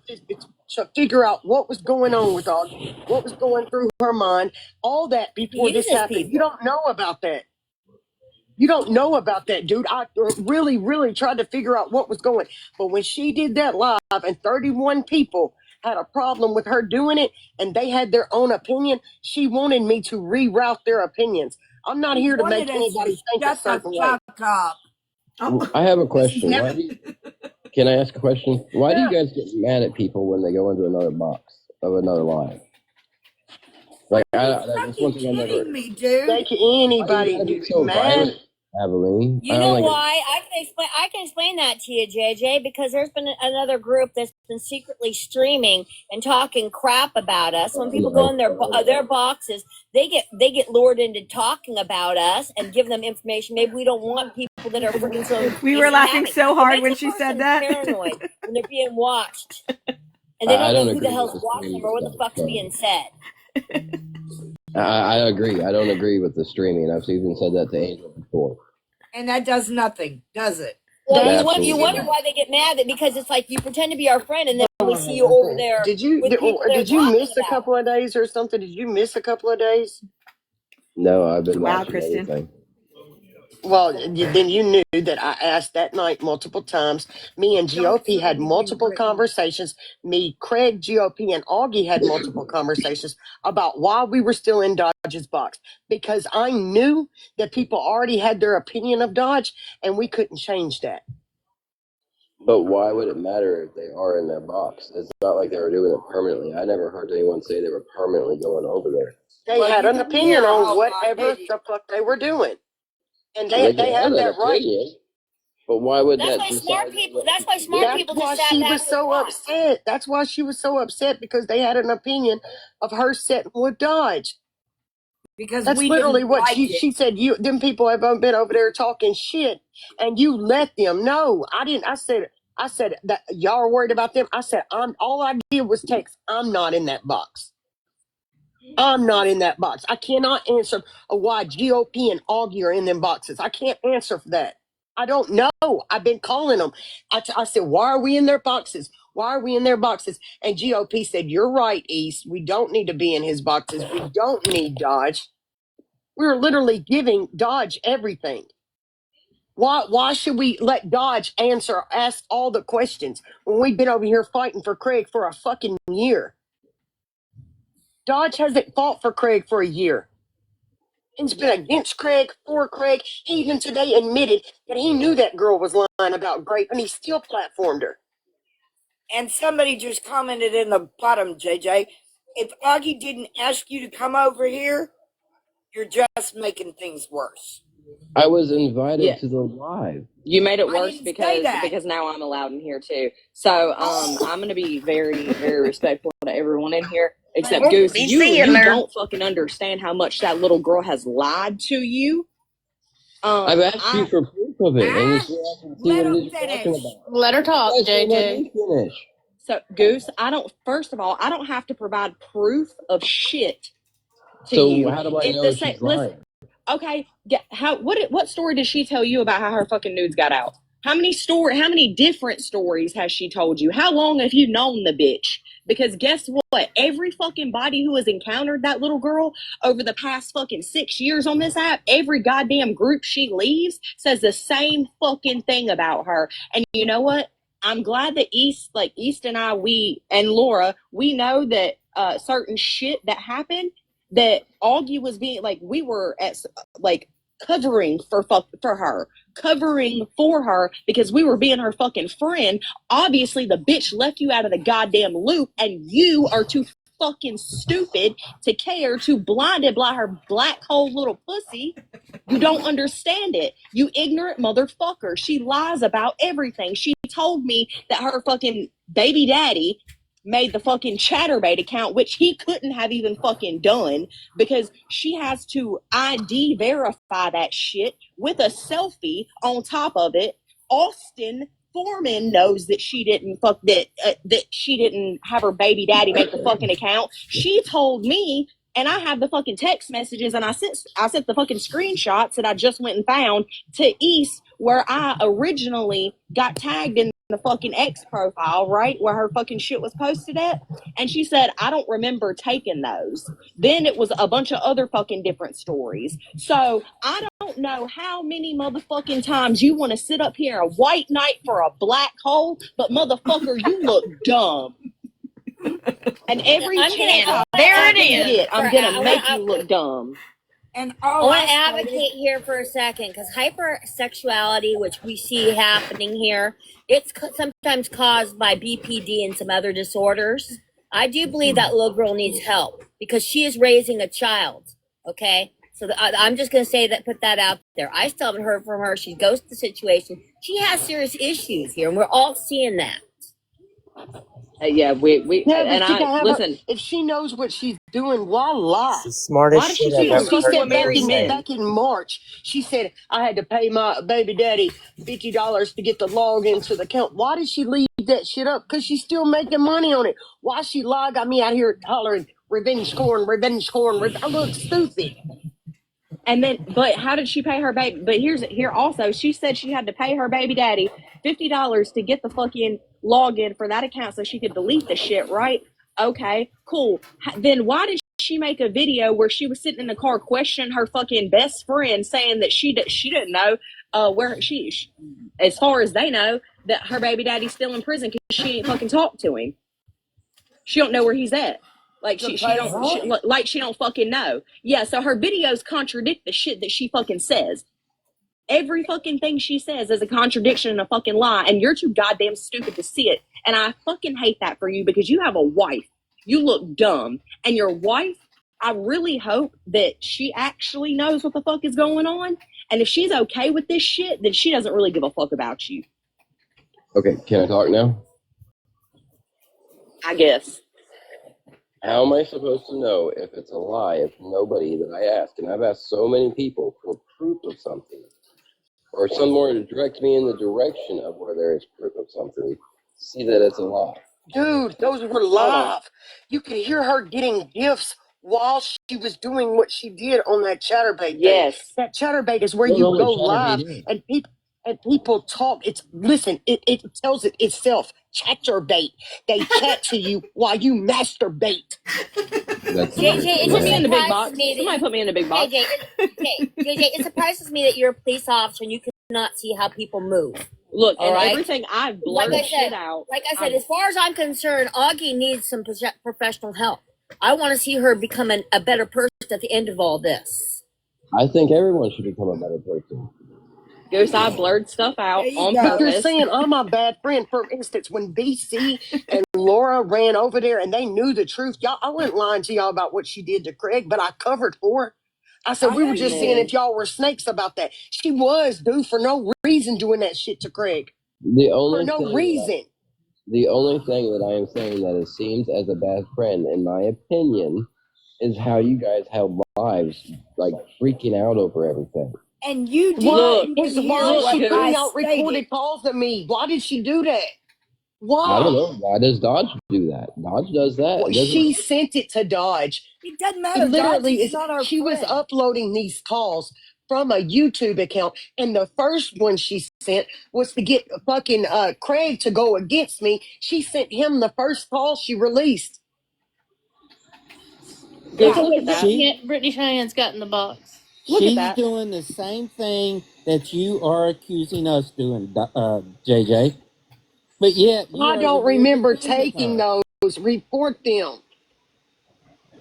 figure out what was going on with Augie, what was going through her mind, all that before He this uses happened. people. You don't know about that. You don't know about that, dude. I really, really tried to figure out what was going. But when she did that live and 31 people had a problem with her doing it and they had their own opinion, she wanted me to reroute their opinions. I'm not here to make anybody think a certain way. Up. I have a question. Never- Can I ask a question? Why do you guys get mad at people when they go into another box of another line? Like, that's one thing I never. Kidding me, dude. Make anybody Why do you do get so mad. violent, Aveline? You know why? I can explain that to you, JJ, because there's been another group that's been secretly streaming and talking crap about us. When people go in their boxes, they get lured into talking about us and give them information. Maybe we don't want people that are freaking so. We were laughing so hard when she said that. Paranoid when they're being watched, and they don't I know don't who the agree hell's with the watching them or what the fuck's being said. I agree. I don't agree with the streaming. I've even said that to Angel before. And that does nothing, does it? Well, you wonder why they get mad because it's like you pretend to be our friend and then we see you over there. Did you miss a couple of days or something? Did you miss a couple of days? No, I've been Wow, watching Kristen. everything. Well, then you knew that I asked that night multiple times. Me and GOP had multiple conversations. Me, Craig, GOP, and Augie had multiple conversations about why we were still in Dodge's box. Because I knew that people already had their opinion of Dodge, and we couldn't change that. But why would it matter if they are in that box? It's not like they were doing it permanently. I never heard anyone say they were permanently going over there. They had an opinion on whatever the fuck they were doing. And They they can have have an that right. opinion, but why would That's that why smart decide people. what That's why people smart do? people That's why just sat she back was and so watched. upset. That's why she was so upset because they had an opinion of her sitting with Dodge. Because That's we literally didn't what like it. she said. You, them people have been over there talking shit, and you let them. No, I didn't. I said that y'all are worried about them. I said all I did was text. I'm not in that box. I'm not in that box. I cannot answer why GOP and Augie are in them boxes. I can't answer for that. I don't know. I've been calling them. I said, why are we in their boxes? Why are we in their boxes? And GOP said, you're right, East. We don't need to be in his boxes. We don't need Dodge. We're literally giving Dodge everything. Why should we let Dodge ask all the questions when we've been over here fighting for Craig for a fucking year? Dodge hasn't fought for Craig for a year. He's been against Craig, for Craig. He even today admitted that he knew that girl was lying about Grape, and he still platformed her. And somebody just commented in the bottom, JJ, if Augie didn't ask you to come over here, you're just making things worse. I was invited to the live. You made it I worse didn't say that. because now I'm allowed in here too. So I'm gonna be very, very respectful to everyone in here. Except Goose, Be you seeing there. don't fucking understand how much that little girl has lied to you. I've asked you for proof of it, and you still have to see what it is you're talking about. Let her talk, You guys won't let JJ. me finish. So Goose, first of all, I don't have to provide proof of shit to you. So how do I If know the if she's listen, lying? okay, what story did she tell you about how her fucking nudes got out? How many different stories has she told you? How long have you known the bitch? Because guess what? Every fucking body who has encountered that little girl over the past fucking 6 years on this app, every goddamn group she leaves says the same fucking thing about her. And you know what? I'm glad that East and I, and Laura, we know that certain shit that happened, that Augie was being we were at covering for her, covering for her because we were being her fucking friend. Obviously, the bitch left you out of the goddamn loop, and you are too fucking stupid to care, too blinded by her black hole little pussy. You don't understand it. You ignorant motherfucker. She lies about everything. She told me that her fucking baby daddy made the fucking Chatterbait account, which he couldn't have even fucking done because she has to ID verify that shit with a selfie on top of it. Austin Foreman knows that she didn't that she didn't have her baby daddy make the fucking account. She told me, and I have the fucking text messages, and I sent the fucking screenshots that I just went and found to East, where I originally got tagged in the fucking X profile, right, where her fucking shit was posted at. And she said, I don't remember taking those. Then it was a bunch of other fucking different stories. So I don't know how many motherfucking times you want to sit up here a white knight for a black hole, but motherfucker, you look dumb. And every chance I can get, I'm gonna make you look dumb. And I want to advocate here for a second because hypersexuality, which we see happening here, it's sometimes caused by BPD and some other disorders. I do believe that little girl needs help because she is raising a child. Okay, so I'm just going to say that, put that out there. I still haven't heard from her. She goes to the situation. She has serious issues here, and we're all seeing that. Yeah, we Yeah, and but she I can have listen. if she knows what she's doing, why lie? It's the smartest Why did shit she I've ever She heard said anybody say. back in March, she said I had to pay my baby daddy $50 to get the login to the account. Why did she leave that shit up? Because she's still making money on it. Why she lied? Got me out here hollering revenge scoring, revenge scoring. I look stupid. And then, but how did she pay her baby? But here also, she said she had to pay her baby daddy $50 to get the fucking login for that account so she could delete the shit, right? Okay, cool. Then why did she make a video where she was sitting in the car questioning her fucking best friend, saying that she didn't know where she, as far as they know, that her baby daddy's still in prison because she ain't fucking talked to him. She don't know where he's at. Like she don't fucking know. Yeah, so her videos contradict the shit that she fucking says. Every fucking thing she says is a contradiction and a fucking lie, and you're too goddamn stupid to see it. And I fucking hate that for you because you have a wife. You look dumb. And your wife, I really hope that she actually knows what the fuck is going on. And if she's okay with this shit, then she doesn't really give a fuck about you. Okay, can I talk now? I guess. How am I supposed to know if it's a lie if nobody that I ask, and I've asked so many people for proof of something, or someone to direct me in the direction of where there is proof of something, see that it's a lie? Dude, those were live. You could hear her getting gifts while she was doing what she did on that Chatterbait. Yes. That Chatterbait is where Don't you know what go Chatterbait live is. and people talk. It tells it itself. Chatterbait. They chat to you while you masturbate. That's JJ, it Put just me in the big surprises box. me that Somebody put me in the big box. JJ, it surprises me that you're a police officer and you cannot see how people move. Look, All and right? everything I've blurred shit out. Like I said, as far as I'm concerned, Augie needs some professional help. I want to see her become a better person at the end of all this. I think everyone should become a better person. Goose, I blurred stuff out on But you're purpose. saying I'm a bad friend. For instance, when BC and Laura ran over there and they knew the truth, y'all, I wasn't lying to y'all about what she did to Craig, but I covered for her. I said, we were just seeing if y'all were snakes about that. She was, dude, for no reason doing that shit to Craig. The only For no thing reason. The only thing that I am saying that it seems as a bad friend, in my opinion, is how you guys held lives, like freaking out over everything. And you did Why not is even hear why is what she I putting out stated. recorded calls to me? Why did she do that? I don't Why? know. Why does Dodge do that? Dodge does that. Well, It doesn't. she sent it to Dodge. It doesn't She matter. Dodge literally is not our she was friend. uploading these calls from a YouTube account, and the first one she sent was to get fucking Craig to go against me. She sent him the first call she released. Goose, look at that. Brittany Cheyenne's got in the box. Look at She's that. doing the same thing that you are accusing us doing, JJ. But yet you I are don't there remember defending taking her. those. Report them.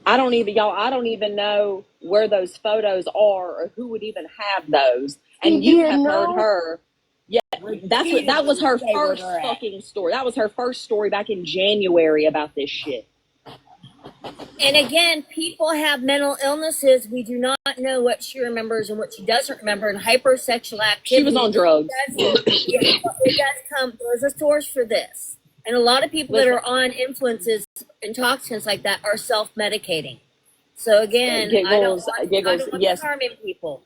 I don't even know where those photos are or who would even have those. And you have heard her. Yeah, that was her first fucking story. That was her first story back in January about this shit. And again, people have mental illnesses. We do not know what she remembers and what she doesn't remember. And hypersexual activity. She was on drugs. It does come. There's a source for this. And a lot of people that are on influences, intoxicants like that, are self-medicating. So again, I don't want yes. harming people.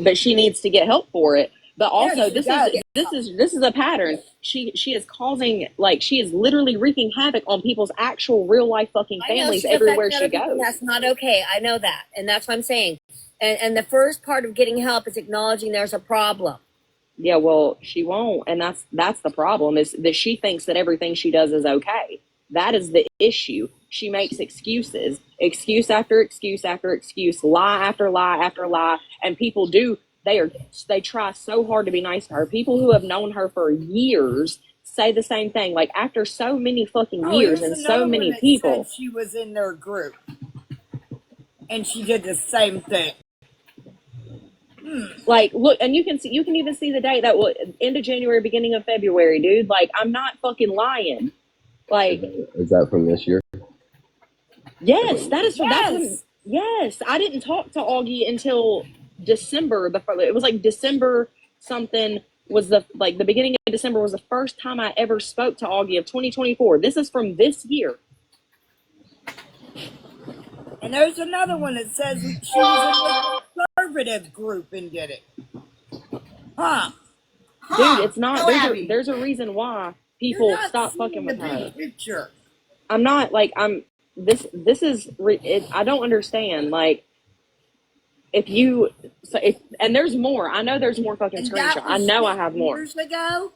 But she needs to get help for it. But also, Yes, this is a pattern. She is causing, like, she is literally wreaking havoc on people's actual real life fucking families everywhere she goes. That's not okay. I know that, and that's what I'm saying. And the first part of getting help is acknowledging there's a problem. Yeah, well, she won't, and that's the problem, is that she thinks that everything she does is okay. That is the issue. She makes excuses, excuse after excuse after excuse, lie after lie after lie, and people they try so hard to be nice to her. People who have known her for years say the same thing. Like, after so many fucking years and so many people, she was in their group, and she did the same thing. Like, look, and you can even see the date, that was end of January, beginning of February, dude. Like, I'm not fucking lying. Like, is that from this year? Yes, that is from yes. I didn't talk to Augie until December. It was like December something was the beginning of December was the first time I ever spoke to Augie of 2024. This is from this year. And there's another one that says she was in the conservative group and did it. Huh? Dude, it's not. No, there's a reason why people stop fucking with her. Picture. I'm not like I'm. This is. I don't understand. Like, and there's more. I know there's more fucking screenshots. I know I have more. Years ago.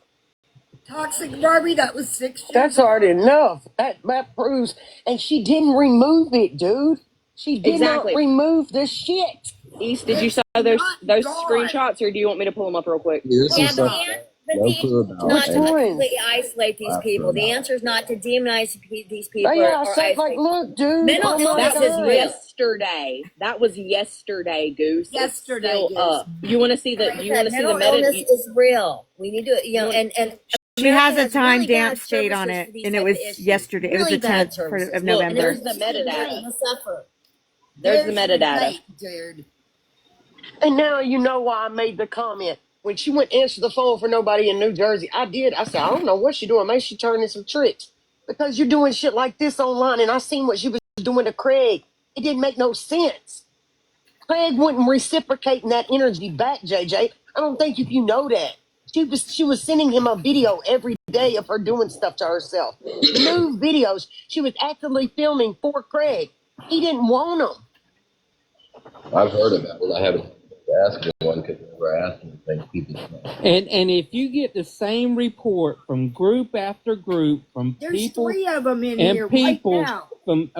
Toxic Barbie, that was 6 years That's already enough. That proves. And she didn't remove it, dude. She did not remove the shit. East, did you saw those screenshots, or do you want me to pull them up real quick? This Yeah, is but stuff the no answer clue is about. not to And completely isolate these people. The answer is not to demonize these people Yeah, I or said, like, isolate. look, dude. Mental Oh my illness That was is real. yesterday. That was yesterday, Goose. Yesterday, it's still Goose. up. You want to see the? Like I You want said, to see the mental illness meta? is real. We need to, and She has America a time really damp bad state on services it, for these and it type was of issues. yesterday. It was Really the bad 10th services. of Look, November. and there's the metadata. Suffer. There's the metadata. Date, dude. And now you know why I made the comment. When she went answer the phone for nobody in New Jersey, I did. I said, I don't know what she doing. Maybe she turning some tricks. Because you're doing shit like this online, and I seen what she was doing to Craig. It didn't make no sense. Craig wasn't reciprocating that energy back, JJ. I don't think if you know that. She was sending him a video every day of her doing stuff to herself. New videos. She was actively filming for Craig. He didn't want them. I've heard about it. I haven't asked anyone because I never asked anything. People And if you get the same report from group after group, from There's people 3 of them in and here people right now. from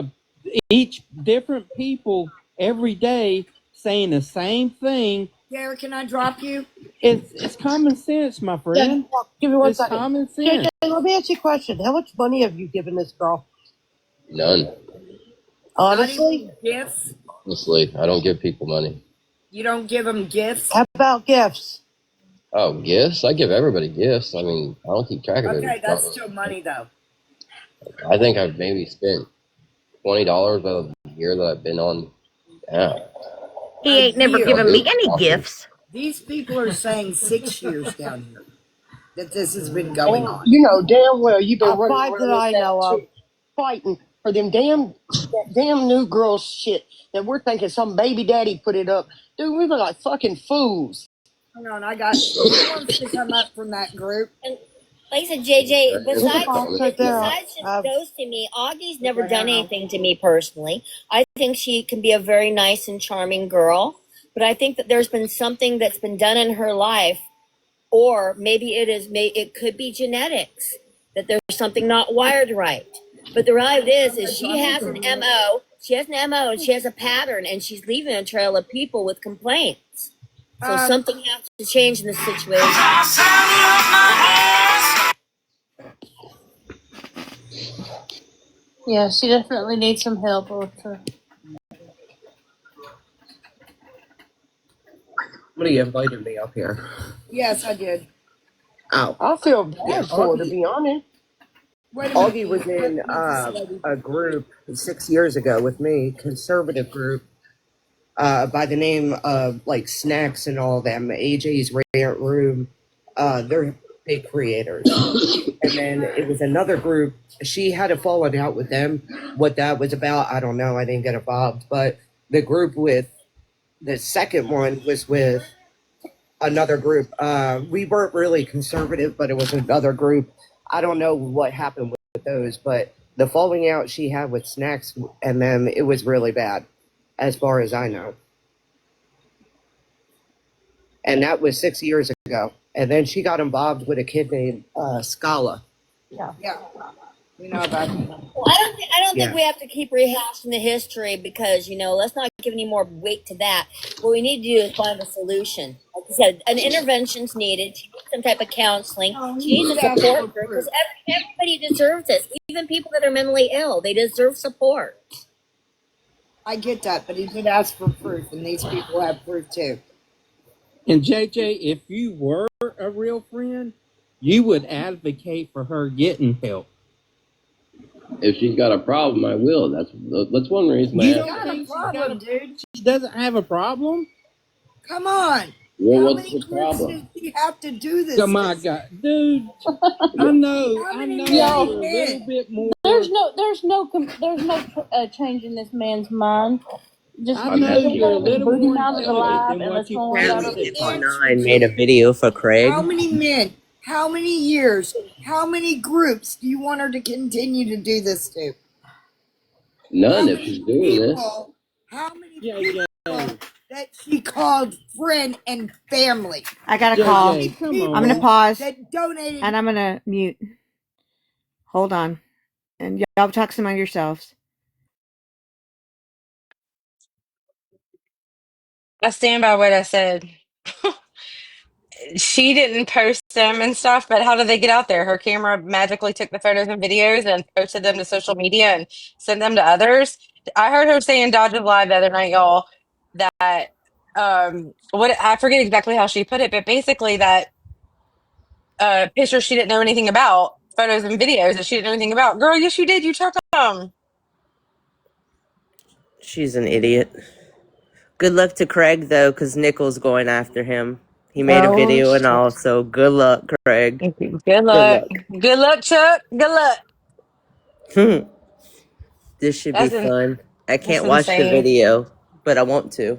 each different people every day saying the same thing, Derek, can I drop you? it's common sense, my friend. Yeah, give me one It's second. common sense. JJ, let me ask you a question. How much money have you given this girl? None. Honestly? Not even gifts? Honestly, I don't give people money. You don't give them gifts? How about gifts? Oh, gifts? I give everybody gifts. I mean, I don't keep track of it. Okay, that's still money, though. I think I've maybe spent $20 out of the year that I've been on. Yeah. He ain't never given me any gifts. These people are saying 6 years down here that this has been going on. You know damn well you've been running 5 that around I with know that of. chick, fighting for them damn new girl shit that we're thinking some baby daddy put it up. Dude, we look like fucking fools. Hang on, I got who wants to come up from that group? And like I said, JJ, besides Right there. just ghosting me, Augie's never done anything to me personally. I think she can be a very nice and charming girl, but I think that there's been something that's been done in her life, or maybe it could be genetics, that there's something not wired right. But the reality is she has an MO. She has an MO and she has a pattern, and she's leaving a trail of people with complaints. So something has to change in this situation. Yeah, she definitely needs some help with her. Somebody invited me up here. Yes, I did. Oh. I feel bad for her, to be honest. Augie was in a group 6 years ago with me, conservative group, by the name of like Snacks and all them, AJ's Rant Room. They're big creators. And then it was another group. She had a falling out with them. What that was about, I don't know. I didn't get involved. But the group with the second one was with another group. We weren't really conservative, but it was another group. I don't know what happened with those, but the falling out she had with Snacks and them, it was really bad, as far as I know. And that was 6 years ago. And then she got involved with a kid named Scala. Yeah. We know about that. Well, I don't think we have to keep rehashing the history because, let's not give any more weight to that. What we need to do is find a solution. Like I said, an intervention's needed. She needs some type of counseling. She needs a support group because everybody deserves this. Even people that are mentally ill, they deserve support. I get that, but he did ask for proof, and these people have proof too. And JJ, if you were a real friend, you would advocate for her getting help. If she's got a problem, I will. That's one reason. You don't got a problem, dude. She doesn't have a problem. Come on. Well, How what's many the groups problem? does she have to do this? Oh my God, dude! I know you're a little bit more. There's no change in this man's mind. Just I know you're a little boot him more out of the intelligent life than and what let's you go on about probably it. think. Nine made a video for Craig. How many men, how many years, how many groups do you want her to continue to do this to? None if she's doing this. How many people that she called friend and family. I got a How call. many come people I'm gonna on. pause that donated? and I'm gonna mute. Hold on, and y'all talk among yourselves. I stand by what I said. She didn't post them and stuff, but how did they get out there? Her camera magically took the photos and videos and posted them to social media and sent them to others. I heard her saying Dodge Live the other night, y'all, that what I forget exactly how she put it, but basically that pictures she didn't know anything about, photos and videos that she didn't know anything about. Girl, yes you did. You took them. She's an idiot. Good luck to Craig though, because Nichols going after him. He made a Oh video and shit. all, so good luck, Craig. Good Good luck. luck. Good luck, Chuck. Good luck. This should be That's in, fun. I that's can't watch the insane. video, but I want to.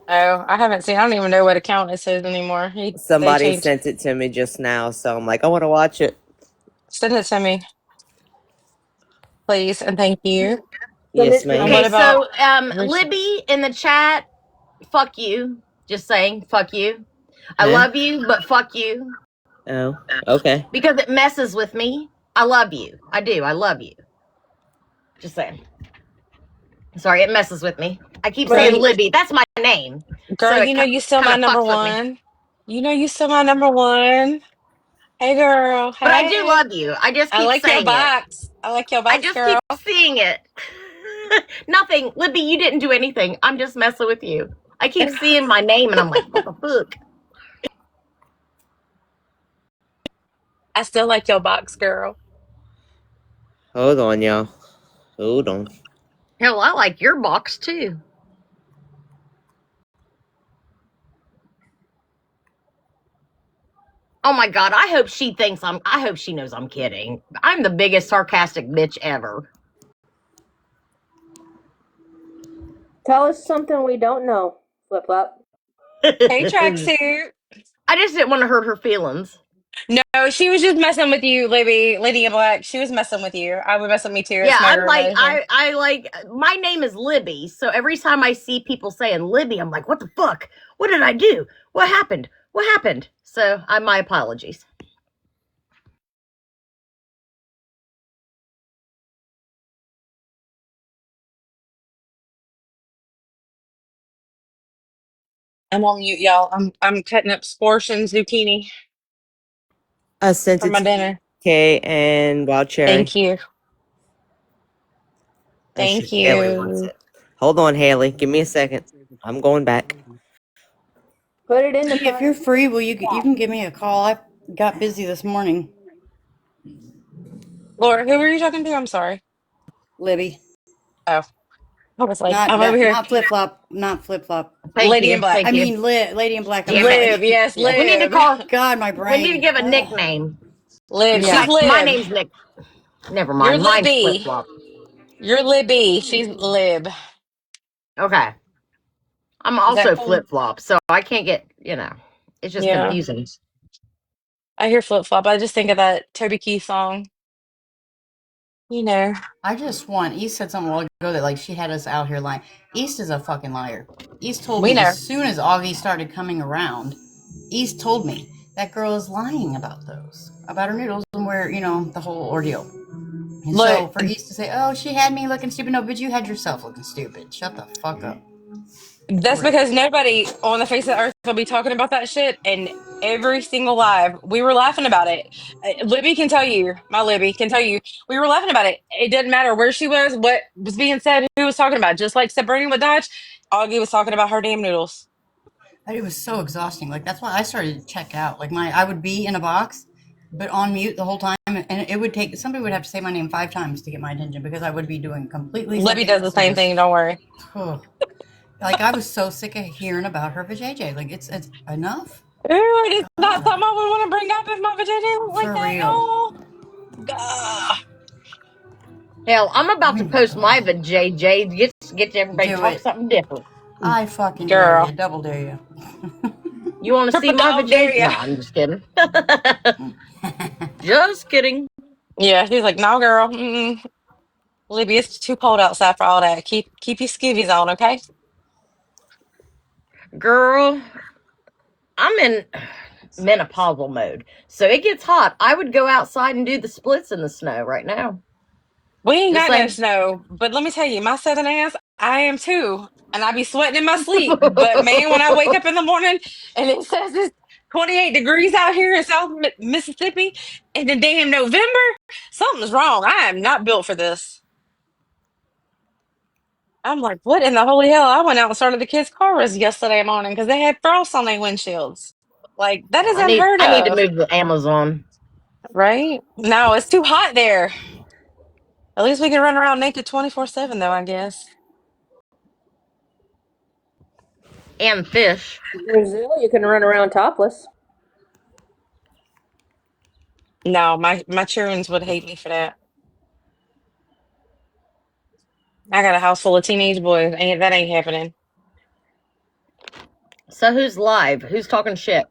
Oh, I haven't seen. I don't even know what account it says anymore. They Somebody changed. sent it to me just now, so I'm like, I want to watch it. Send it to me, please, and thank you. Yes, And ma'am. what Okay, about so Richard? Libby in the chat, fuck you. Just saying, fuck you. I Huh? love you, but fuck you. Oh, okay. Because it messes with me. I love you. I do. I love you. Just saying. Sorry, it messes with me. I keep Girl, saying you, Libby. That's my name. girl, So it you know you still kind my of number fucks with me. one. You know you still my number one. Hey, girl. But I do Hey, love you. I just I keep like your saying it. box. I like your I box, just girl. keep seeing it. Nothing. Libby, you didn't do anything. I'm just messing with you. I keep seeing my name and I'm like, what the fuck? I still like your box, girl. Hold on, y'all. Hold on. Hell, I like your box too. Oh my god, I hope she knows I'm kidding. I'm the biggest sarcastic bitch ever. Tell us something we don't know, Flip Flop. Hey, I tracksuit. just didn't want to hurt her feelings. No, she was just messing with you, Libby, Lydia Black. She was messing with you. I would mess with me too. Yeah, It's my I'm girl like, right here. I like, my name is Libby. So every time I see people saying Libby, I'm like, what the fuck? What did I do? What happened? What happened? So my apologies. I'm on mute, y'all. I'm cutting up squash and zucchini I sent for it my to dinner. Kay and Wild Cherry. Thank you. I see Thank Haley wants you. it. Hold on, Haley. Give me a second. I'm going back. Put it in the Gee, if you're free, will you can give me a call. I got busy this morning, Laura, who were you talking to? I'm sorry. Libby. Oh, I was like, Not I'm over here. not flip flop, not flip flop. Thank Lady in you. Black. I Thank you. mean, Lady in Black. I'm Damn it. Lib, sorry. yes, Yeah. We need to Lib. call, God, my we need to brain. give a nickname. Lib. She's Yeah. My Lib. name's Nick. Never You're mind. Mine's Flip Libby. Flop. You're Libby. She's Lib. Okay. I'm Is that also cool? Flip Flop, so I can't get, it's just Yeah. confusing. I hear flip flop. I just think of that Toby Keith song. You know. I just want. East said something a while ago that like she had us out here lying. East is a fucking liar. East told We me as know. soon as Augie started coming around. East told me that girl is lying about her noodles and where the whole ordeal. And Look, so for East to say, "Oh, she had me looking stupid," no, but you had yourself looking stupid. Shut the fuck up. that's For real. because nobody on the face of the earth will be talking about that shit. And every single live, we were laughing about it. Libby can tell you, my Libby can tell you, we were laughing about it. It didn't matter where she was, what was being said, who was talking about it. Just like Sabrina with Dodge, Augie was talking about her damn noodles. It was so exhausting. Like that's why I started to check out. Like I would be in a box, but on mute the whole time, and it would take somebody would have to say my name 5 times to get my attention because I would be doing completely Libby something does the else and same just, thing. Don't worry. oh, like I was so sick of hearing about her vajayjay. Like it's enough. Ooh, it is not God, something I would want to bring up if my vagina looked like for that, real. y'all. Gah. Hell, I'm I about to mean, post my JJ. Get everybody to do talk it. something different. I fucking dare you. Girl. Double dare you. You want to see Triple my dog dare JJ? ya. No, I'm just kidding. Just kidding. Yeah, she's like, no, girl. Libby, it's too cold outside for all that. Keep your skivvies on, okay? Girl, I'm in menopausal mode, so it gets hot. I would go outside and do the splits in the snow right now. We ain't Just got no saying. snow, but let me tell you, my southern ass, I am too. And I be sweating in my sleep. But man, when I wake up in the morning and it says it's 28 degrees out here in South Mississippi in the damn November, something's wrong. I am not built for this. I'm like, what in the holy hell? I went out and started the kids' cars yesterday morning because they had frost on their windshields. Like, that is unheard I need to of, move to Amazon. right? No, it's too hot there. At least we can run around naked 24/7, though, I guess. And fish. Brazil, you can run around topless. No, my children would hate me for that. I got a house full of teenage boys. Ain't happening. So who's live? Who's talking shit?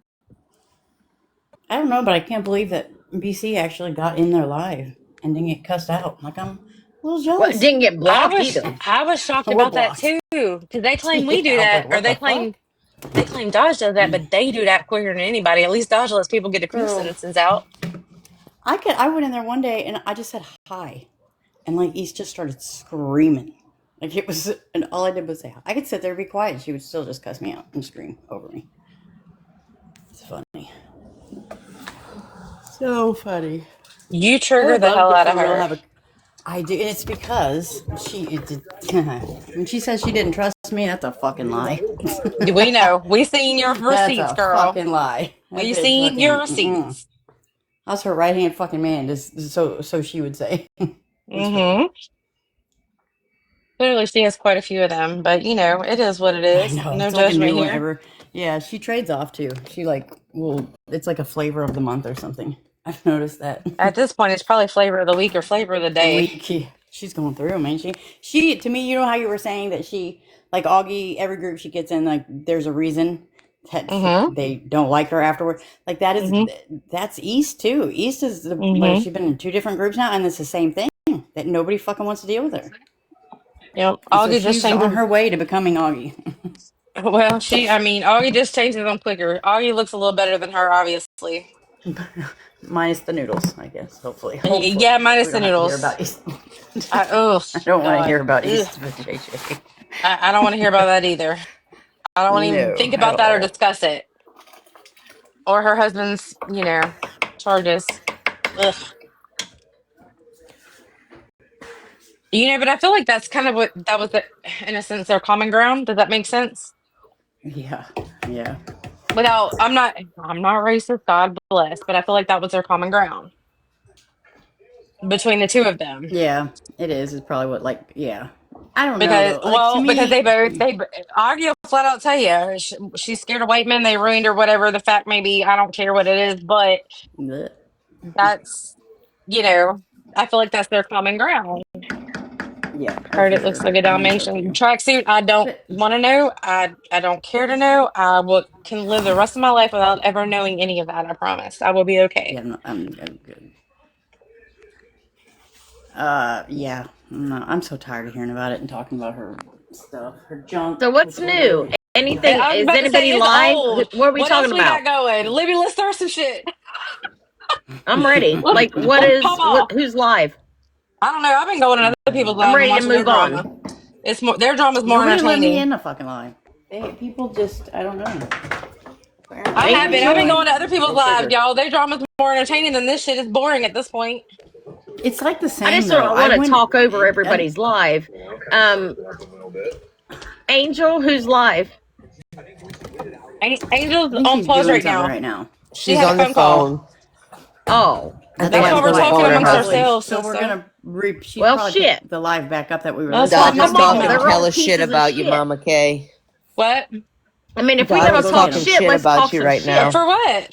I don't know, but I can't believe that BC actually got in there live and didn't get cussed out. Like, I'm a little Well, jealous. didn't get blocked either. I was shocked We're about that blocked. too, because they claim we do Yeah, that, like, or what the fuck? they claim Dodge does that, but they do that quicker than anybody. At least Dodge lets people get a few Girl, sentences out. I went in there one day and I just said hi. And, like, East just started screaming. Like, it was, and all I did was say hi. I could sit there and be quiet, and she would still just cuss me out and scream over me. It's funny. So funny. You I trigger would the love hell to out of for real her. have a. I do, and it's because when she says she didn't trust me, that's a fucking lie. We know. We seen your That's receipts, a girl. fucking lie. That We bitch seen your fucking. Mm-mm. receipts. I was her right hand fucking man. So she would say. It's funny. Mm-hmm. Clearly, she has quite a few of them, but it is what it I is. know No it's like a judgment new one here. ever. Yeah, she trades off too. She like it's like a flavor of the month or something. I've noticed that. At this point, it's probably flavor of the week or flavor of the The day. week she's going through, man. She to me, you know how you were saying that she like Augie, every group she gets in, like there's a reason that Mm-hmm. they don't like her afterward. Like that is Mm-hmm. that's East too. East is what has Mm-hmm. she been in 2 different groups now, and it's the same thing that nobody fucking wants to deal with her. Yep. And so Augie just she's changed on his. her way to becoming Augie. Well, Augie just changed his own quicker. Augie looks a little better than her, obviously. Minus the noodles, I guess. Hopefully, Yeah, we minus the don't have to hear noodles. about East. Oh, I don't want to God. hear about Ugh. East with JJ. I don't want to hear about that either. I don't want to even No, think at about that or all. discuss it. Or her husband's, charges. Ugh. But I feel like that's kind of what that was, in a sense, their common ground. Does that make sense? Yeah, yeah, I'm not racist, God bless, but I feel like that was their common ground between the two of them. yeah. It is. It's probably what like yeah. I don't know Because, though. Like to well, because me, Argue will flat out tell you she's scared of white men. They ruined her, whatever the fact may be. I don't care what it is, but bleh. that's, you know, I feel like that's their common ground. Yeah, oh Heard for it looks sure. like a I think so Dalmatian too. tracksuit. I don't But want to know. I don't care to know. Can live the rest of my life without ever knowing any of that. I promise. I will be okay. yeah, I'm good. Yeah. No, I'm so tired of hearing about it and talking about her stuff, her junk. So what's It's new? literally. Anything? I was Is about to say anybody it's live? old. What are we What else talking we about? got going? Libby, let's start some shit. I'm ready. Like, Let's pop off. who's live? I don't know. I've been going to other people's I'm lives and ready to watching their move on. drama. It's more their drama is more Nobody let me entertaining. in the fucking line. People just I don't know. I Maybe have been. I've been Angel. going to other people's They lives, triggered. y'all. Their drama's more entertaining than this shit. Is boring at this point. It's like the I same just though. don't I want to went. talk over everybody's live. Angel, who's live? Angel's I think on she's pause doing right something now. right now. She She's had a on the phone call. phone. Oh, I think That's she's why we're on the talking phone. Her amongst husband. ourselves, So we're sister. gonna she'd well, probably shit. pick the live back up that we were That's listening why Well, I'm to. not come Dodge is on. speaking talking They're out. all hella shit pieces of about you, shit. Mama Kay. What? I mean, if we're Dodge gonna is Go talk get talking him. shit, shit let's about talk you some right shit. now. For what?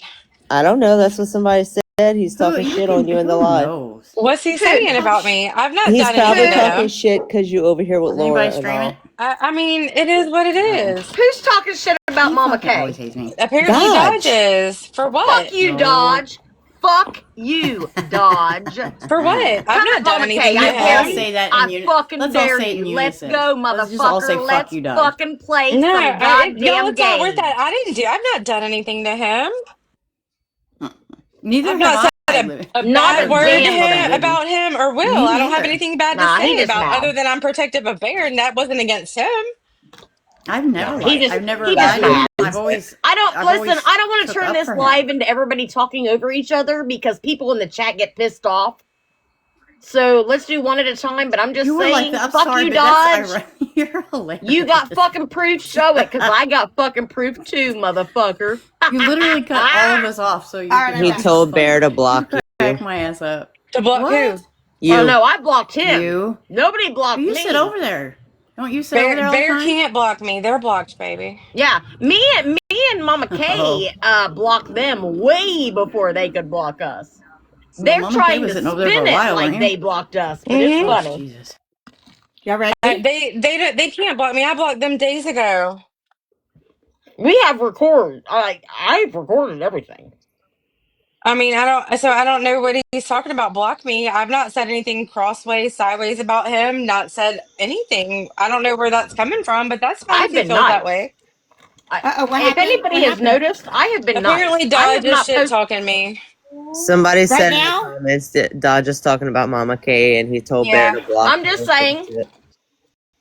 I don't know. That's what somebody said. He's Who talking you shit on can? you in the Who live. knows? What's he Who? saying about me? I've not He's done probably anything to Who? talking him. shit because you over here with Does anybody Laura and stream it? all. I mean, it is what it No. is. Who's talking shit about He Mama fucking always K? hates me. Apparently, Dodge. Dodges. For Fuck what? you, No. Dodge. fuck you, Dodge. For what? I've Come not at done Mama K. anything to I Let's dare all him. you. say that I fucking let's all dare say it in you. Let's unison. go, Let's just all say motherfucker. fuck Let's you, Dodge. fucking play No, some y'all, goddamn it's not worth games. that. I've not done anything to him. Neither I've have not I. said a Not bad a word to damn him thing. about him or Will. Me I don't have neither. anything bad to Nah, he say just about mad. other than I'm protective of Bear, and that wasn't against him. I've never He lied. just I've never he just lied. mad. I've always I don't listen. I don't want to took turn up this for him. live into everybody talking over each other because people in the chat get pissed off. So let's do one at a time. But I'm just You were like, saying, I'm fuck sorry, you, but that's Dodge. ironic. You're hilarious. You got fucking proof? Show it, because I got fucking proof too, motherfucker. You literally cut all of us off so you All right, could I'm He back. told Bear to block you. back my ass up. To block What? who? You. Oh no, I blocked him. You? Nobody blocked You me. sit over there. Don't you sit over there all the Bear time? can't block me. They're blocked, baby. Yeah, me and Mama K blocked them way before they could block us. They're Mama K trying was to sitting over there for spin a it while, like weren't they you? blocked us, but it's Mm-hmm. Oh, funny. Jesus. Y'all ready? They can't block me. I blocked them days ago. We have recorded. I've recorded everything. I mean, I don't know what he's talking about. Block me. I've not said anything crossways, sideways about him. Not said anything. I don't know where that's coming from, but that's fine if I've he been feels that nice. way. What If happened? anybody What has happened? noticed, I have been nice. Apparently, I Dodge have is not shit posted. talking me. Somebody Right said in the now? comments that Dodge is talking about Mama K, and he told Bear Yeah. to block I'm her just or some saying, shit.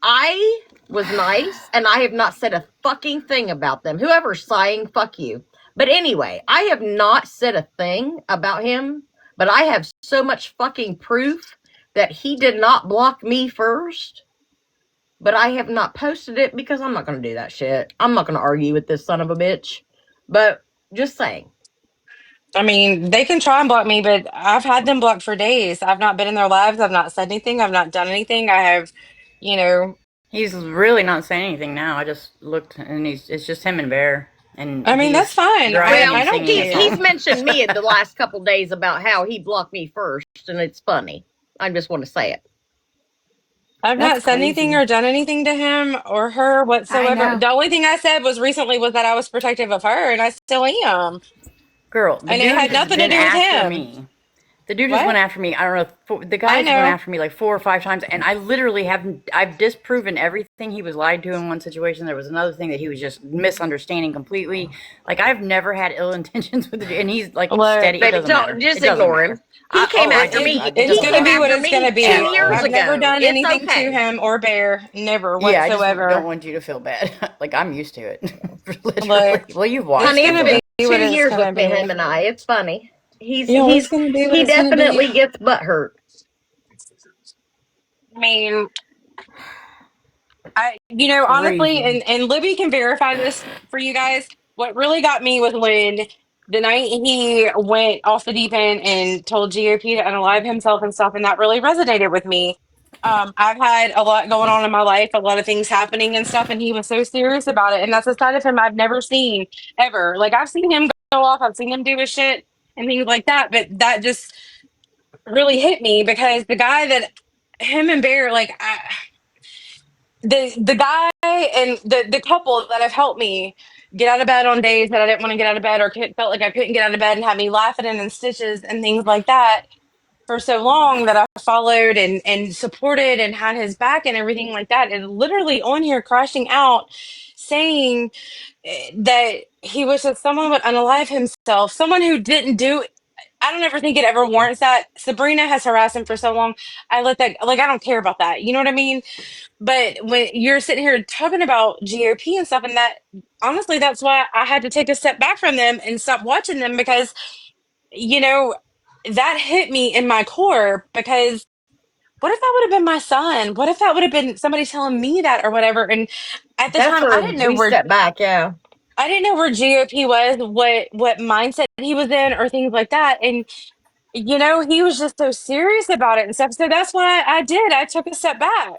I was nice and I have not said a fucking thing about them. Whoever's sighing, fuck you. But anyway, I have not said a thing about him, but I have so much fucking proof that he did not block me first. But I have not posted it because I'm not going to do that shit. I'm not going to argue with this son of a bitch. But just saying. I mean, they can try and block me, but I've had them blocked for days. I've not been in their lives. I've not said anything. I've not done anything. I have, you know. He's really not saying anything now. I just looked and it's just him and Bear. And I mean, that's he's fine. driving Well, I and don't singing a care. he's song. mentioned me in the last couple days about how he blocked me first, and it's funny. I just want to say it. I've That's not said anything crazy. or done anything to him or her I whatsoever. know. The only thing I said was recently was that I was protective of her, and I still am. Girl, the And it dude had has nothing to been do with after him. me. The dude just What? went after me. I don't know. The I guy's went know. after me like 4 or 5 times, and I literally I've disproven everything. He was lied to in one situation. There was another thing that he was just misunderstanding completely. Like I've never had ill intentions with the dude, and he's like Look, steady. It Baby, doesn't don't matter. just It doesn't ignore him. matter. He came after me. It it's He doesn't going to came be matter. what after it's going me to At 2 be. years I've all. never ago. done It's anything to okay. him or Bear. Never Yeah, I just don't whatsoever. want you to feel bad. Like I'm used to it. Literally. Look, Well, you've it's watched Honey, me, going it's to been but be what 2 it's years going with to be. him and I. It's funny. You know, it's going to be what He it's going to be. definitely gets butthurt. I mean, you know, honestly, crazy. and Libby can verify this for you guys. What really got me was when the night he went off the deep end and told GOP to unalive himself and stuff, and that really resonated with me. I've had a lot going on in my life, a lot of things happening and stuff, and he was so serious about it. And that's a side of him I've never seen ever. Like I've seen him go off, I've seen him do his shit and things like that, but that just really hit me because the guy that him and Bear, the guy and the couple that have helped me get out of bed on days that I didn't want to get out of bed or felt like I couldn't get out of bed and had me laughing and in stitches and things like that for so long that I followed and supported and had his back and everything like that, and literally on here crashing out saying that he wishes that someone would unalive himself, someone who didn't do. I don't ever think it ever warrants that. Sabrina has harassed him for so long. I let that, like, I don't care about that. You know what I mean? But when you're sitting here talking about GOP and stuff, and that, honestly, that's why I had to take a step back from them and stop watching them because, you know, that hit me in my core because what if that would have been my son? What if that would have been somebody telling me that or whatever? And at the That's time, I where didn't know we where step back, yeah. I didn't know where GOP was, what mindset he was in, or things like that. And you know, he was just so serious about it and stuff. So that's why I did. I took a step back,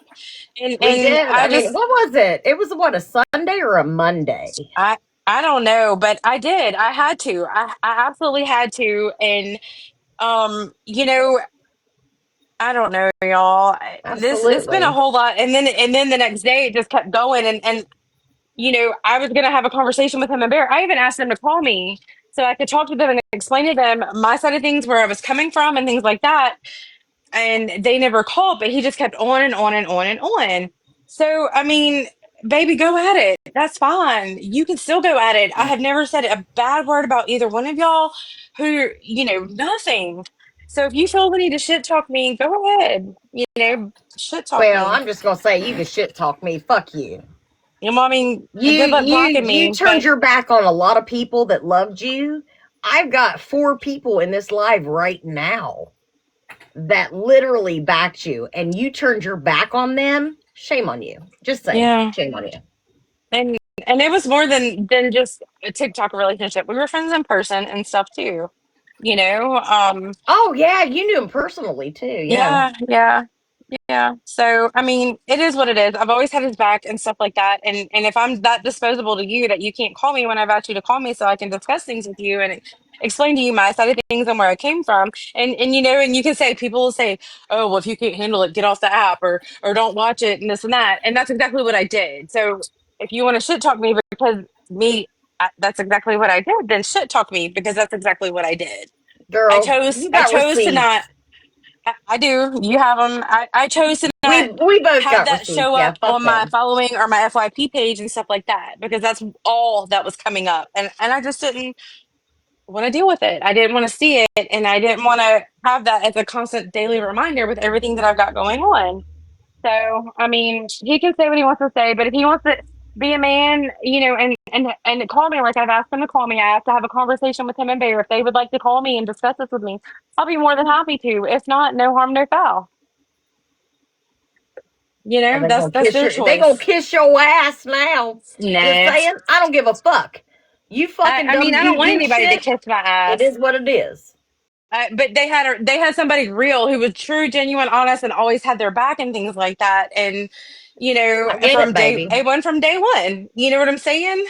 We and did. I I mean, just what was it? It was what, a Sunday or a Monday? I I don't know, but I did. I had to. I absolutely had to. And you know, I don't know, y'all. It's been a Absolutely. whole lot. And then the next day it just kept going and you know, I was gonna have a conversation with him and Bear. I even asked him to call me so I could talk to them and explain to them my side of things, where I was coming from and things like that. And they never called, but he just kept on and on and on and on. So, I mean, baby, go at it. That's fine. You can still go at it. I have never said a bad word about either one of y'all who, nothing. So if you feel the need to shit talk me, go ahead. Shit talk Well, me. I'm just gonna say you can shit talk me. Fuck you. I mean, You good luck you blocking you me, turned but your back on a lot of people that loved you. I've got 4 people in this live right now that literally backed you, and you turned your back on them. Shame on you. Just saying, yeah. shame on you. And and it was more than just a TikTok relationship. We were friends in person and stuff too. You know, Oh yeah, you knew him personally too. Yeah. yeah, yeah, yeah. So, I mean, it is what it is. I've always had his back and stuff like that. And if I'm that disposable to you that you can't call me when I've asked you to call me so I can discuss things with you and explain to you my side of things and where I came from. And and you can say, people will say, "Oh, well, if you can't handle it, get off the app or don't watch it and this and that." And that's exactly what I did. So, if you want to shit talk me because that's exactly what I did, then shit talk me because that's exactly what I did. I Girl, chose you I got chose to not. receipts. I do. You have them. I chose to not We both have got that receipts. show Yeah, up fuck on my them. following or my FYP page and stuff like that because that's all that was coming up, and I just didn't want to deal with it. I didn't want to see it, and I didn't want to have that as a constant daily reminder with everything that I've got going on. So, I mean, he can say what he wants to say, but if he wants to be a man, and call me like I've asked him to call me, I have to have a conversation with him and Bear. If they would like to call me and discuss this with me, I'll be more than happy to. If not, no harm, no foul. Oh, That's their they gonna choice. kiss your ass now. Just Nah. saying, I don't give a fuck. You fucking I mean, done I don't you want do anybody to shit. kiss my It ass. is what it is. But they had somebody real who was true, genuine, honest, and always had their back and things like that. And I get from it, baby. day one. You know what I'm saying?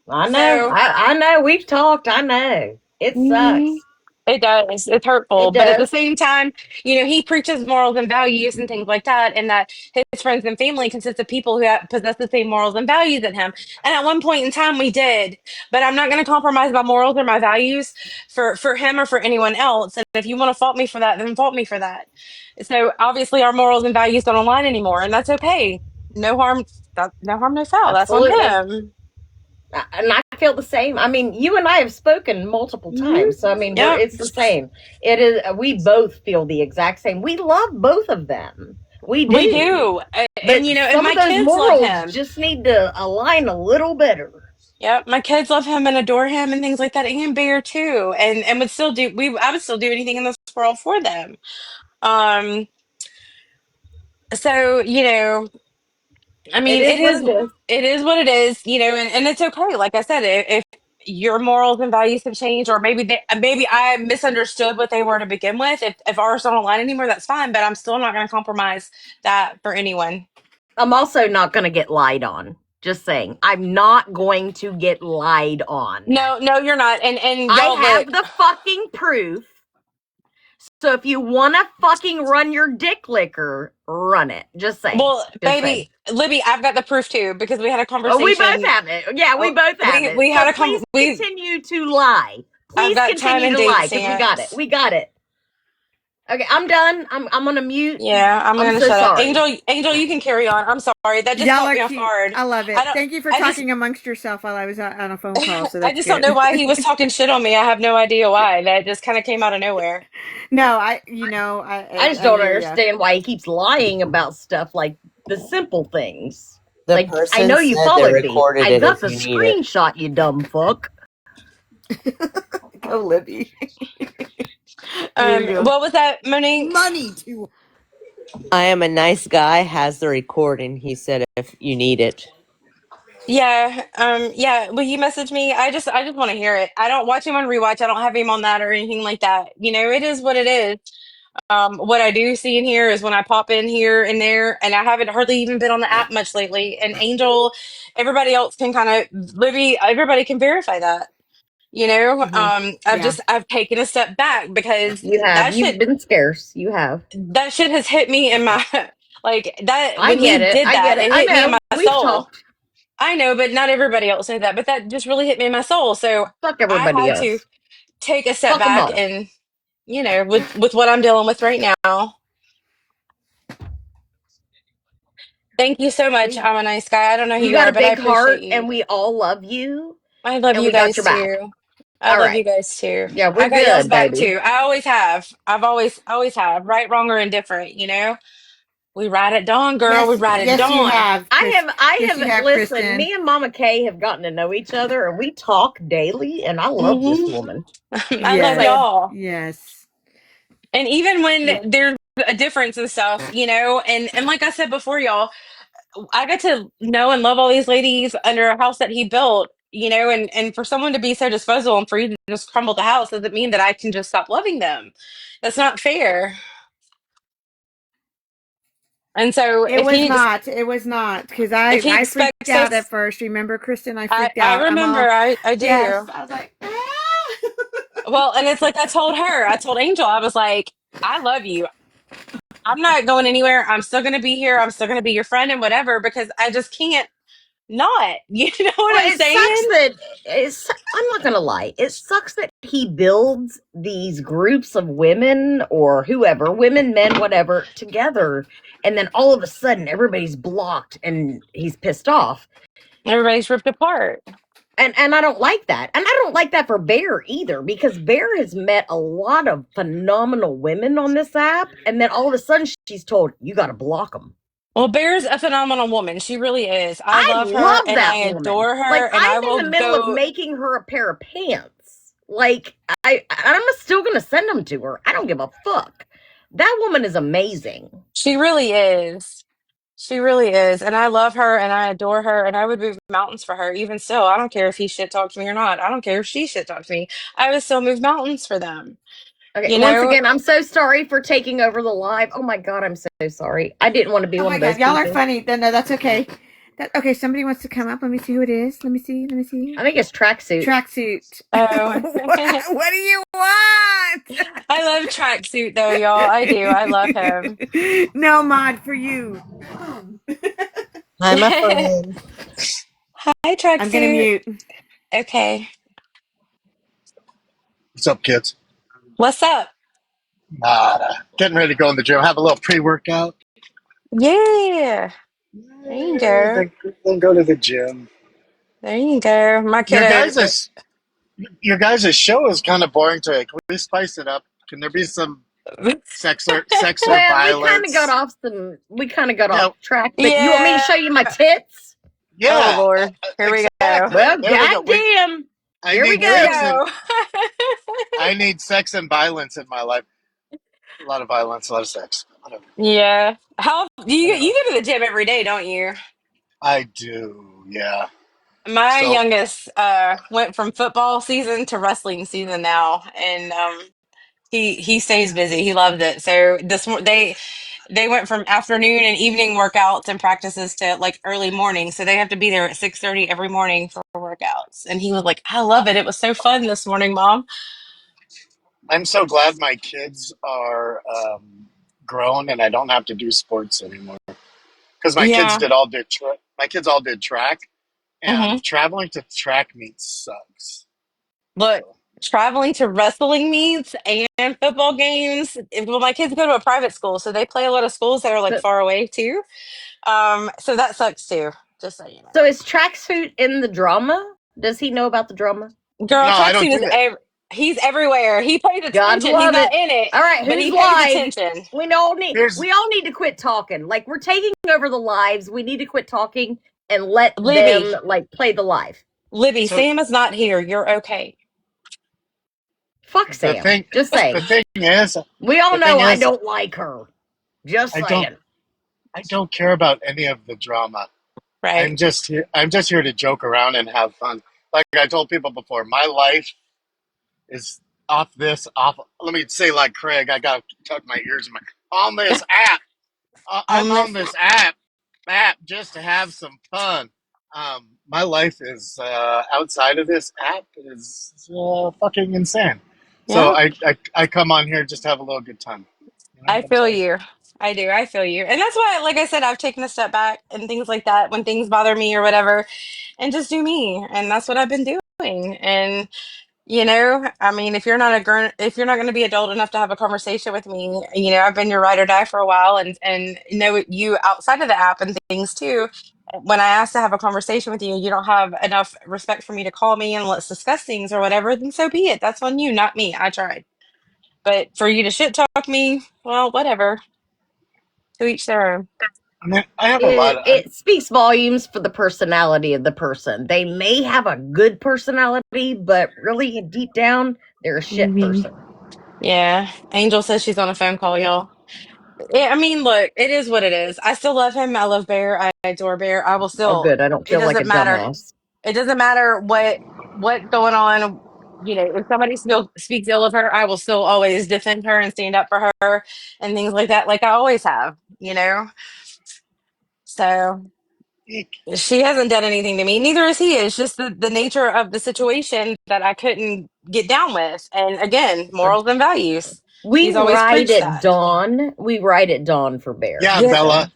I know. So I know. We've talked. I know. It mhm. sucks. It does. It's hurtful. It But at the does. same time, he preaches morals and values and things like that, and that his friends and family consist of people who possess the same morals and values as him. And at one point in time, we did. But I'm not going to compromise my morals or my values for him or for anyone else. And if you want to fault me for that, then fault me for that. So obviously, our morals and values don't align anymore, and that's okay. No harm. No harm, no foul. That's on Absolutely. him. And I feel the same. I mean, you and I have spoken multiple Hmm. times, so I mean, Yep. it's the same. It is. We both feel the exact same. We love both of them. We We do. do. But And some of my those kids love morals him. just need to align a little better. Yeah, my kids love him and adore him and things like that, and Bear too, and would still do. I would still do anything in this world for them. Um, so I It mean, is what it is. it is what it is, and it's okay. Like I said, if your morals and values have changed, or maybe I misunderstood what they were to begin with. If ours don't align anymore, that's fine. But I'm still not going to compromise that for anyone. I'm also not going to get lied on. Just saying, I'm not going to get lied on. No, no, you're not. And I y'all look. have the fucking proof. So if you want to fucking run your dick licker, run it. Just saying. Well, Just saying. baby, Libby, I've got the proof too because we had a Oh, we both conversation. have it. Yeah, we Oh, both have it. we So had a please we. continue to lie. I've Please got time continue and to date lie because we got it. stamps. We got it. Okay, I'm done. I'm gonna mute. Yeah, I'm I'm gonna so shut up. sorry. Angel, you can carry on. I'm sorry, that just Y'all caught are me off cute. guard. I love I it. don't. Thank you for I just. talking amongst yourself while I was on a phone call. So I that's just don't good. know why he was talking shit on me. I have no idea why. That just kind of came out of nowhere. No, I I just I don't hear ya. understand why he keeps lying about stuff like the simple things. The Like, I person know you said they followed me. recorded I it got if the you need it. screenshot, you dumb fuck. Go, Libby. There you go. What was that, Monique? Money too. I am a nice guy has the recording, he said if you need it. Yeah, yeah. Will you message me? I just want to hear it. I don't watch him on rewatch. I don't have him on that or anything like that. It is what it is. What I do see in here is when I pop in here and there, and I haven't hardly even been on the app much lately. And Angel, everybody else can kind of, Libby, everybody can verify that. Yeah. I've taken a step back because You have. You've been scarce. You have. that shit has hit me in my, like that, I when get he it. did I that, get it. it I hit me in know. my We've soul. talked. I know, but not everybody else knows that. But that just really hit me in my soul. So Fuck I everybody had to else. take a step Fuck them back all. and, with what I'm dealing with right now. Thank you so much. I'm a nice guy. I don't know who You you got are, a but I big appreciate heart, you. and we all love you, I love and you we got guys your back. too. I All love you right. guys too. Yeah, we're I got y'all's good, back baby. too. I always have. I've always have. Right, wrong, or indifferent. We ride at dawn, girl. We Yes, ride at yes, you dawn. have, Yes, you have, Listen, Kristen. me and Mama Kay have gotten to know each other, and we talk daily, and I love this Hmm woman. I Just love Yes, saying. y'all. yes. And even Yeah. when there's a difference and stuff, and like I said before, y'all, I got to know and love all these ladies under a house that he built, and for someone to be so disposable and for you to just crumble the house doesn't mean that I can just stop loving them. That's not fair. And so It was not. It was not because if he I freaked expects out at us, first. Remember, Kristen? I I freaked I out. I'm remember, all I yes. do. I was like, Well, and it's like I told her, I told Angel, I was like, I love you. I'm not going anywhere. I'm still going to be here. I'm still going to be your friend and whatever because I just can't not. You know what Well, I'm it sucks saying? that I'm not gonna lie. It sucks that he builds these groups of women or whoever, women, men, whatever, together, and then all of a sudden everybody's blocked and he's pissed off. Everybody's ripped apart. And I don't like that. And I don't like that for Bear either, because Bear has met a lot of phenomenal women on this app, and then all of a sudden she's told, you got to block them. Well, Bear's a phenomenal woman. She really is. I I love her love and I that woman. adore her, Like, and I I'm in will the middle of go. making her a pair of pants. Like, I'm still gonna send them to her. I don't give a fuck. That woman is amazing. She really is. She really is. And I love her and I adore her and I would move mountains for her. Even still, I don't care if he shit talks me or not. I don't care if she shit talks me. I would still move mountains for them. Okay, You once know, again, I'm so sorry for taking over the live. Oh my god, I'm so sorry. I didn't want to be oh one my of those god, y'all are people. funny. No, that's okay. Okay, somebody wants to come up. Let me see who it is. Let me see. Let me see. I think it's tracksuit. Tracksuit. oh, What do you want? I love tracksuit though, y'all. I do. I love him. No mod for you. Hi, my friend. Hi, I'm gonna tracksuit. mute. Okay. What's up, kids? What's up? Getting ready to go in the gym. Have a little pre-workout. Yeah. There you go. Then go to the gym. There you go. My Your kiddo. guys' your guys' show is kind of boring today. Can we spice it up? Can there be some sex or Well, we kind of got violence? off some. We kind of got Yeah, off track. But you want me to Yeah. show you my tits? Oh, yeah, Lord. Here we go. exactly. Well, There we go. goddamn. I Here we need Here we go. sex and go. I need sex and violence in my life. A lot of violence, a lot of sex. Whatever. Yeah. How you Uh, go to the gym every day, don't you? I do. Yeah. My So youngest went from football season to wrestling season now, and he stays busy. He loves it. So they went from afternoon and evening workouts and practices to like early morning. So they have to be there at 6:30 every morning for workouts. And he was like, "I love it. It was so fun this morning, Mom." I'm so glad my kids are grown and I don't have to do sports anymore. Because Yeah. my kids all did track, hmm and traveling to track meets sucks. Look, So traveling to wrestling meets and football games. Well, my kids go to a private school, so they play a lot of schools that are like So, far away too. So that sucks too. Just so you so know, is tracksuit in the drama? Does he know about the drama? girl, no, I don't tracksuit do is that. he's everywhere. He pays God attention. He's love not it. in it, All right, but who's he pays live? attention. Here's We all need to quit talking. Like, we're taking over the lives. We need to quit talking and let them Libby, like play the live. Libby, so Sam is not here. You're okay. Fuck the Sam. thing Just the saying. thing is We all the know thing I is don't like her. Just I don't saying. I don't care about any of the drama. Right. I'm just here to joke around and have fun. Like I told people before, my life is off this off. Let me say like Craig, I got to tuck my ears in my on this app. I'm On on this, this app just to have some fun. My life is outside of this app is fucking insane. So yeah, I come on here just to have a little good time. You know I what I'm feel saying? you. I do. I feel you. And that's why, like I said, I've taken a step back and things like that when things bother me or whatever, and just do me. And that's what I've been doing. And I mean, if you're not going to be adult enough to have a conversation with me, I've been your ride or die for a while, and know you outside of the app and things too. When I ask to have a conversation with you, you don't have enough respect for me to call me and let's discuss things or whatever. Then so be it. That's on you, not me. I tried, but for you to shit talk me, well, whatever. To each their own. I mean, I have a lot It, of. it speaks volumes for the personality of the person. They may have a good personality, but really deep down, they're a shit person. Yeah. Angel says she's on a phone call, y'all. Yeah, I mean, look, it is what it is. I still love him. I love Bear. I adore Bear. I will Oh, still. good. I don't It feel like a doesn't matter. dumbass. It doesn't matter what's going on. If somebody still speaks ill of her, I will still always defend her and stand up for her and things like that, like I always have. So she hasn't done anything to me. Neither is he. It's just the nature of the situation that I couldn't get down with. And again, morals and values. We He's always ride preached at that. dawn. We ride at dawn for Bear. Yeah, Yeah.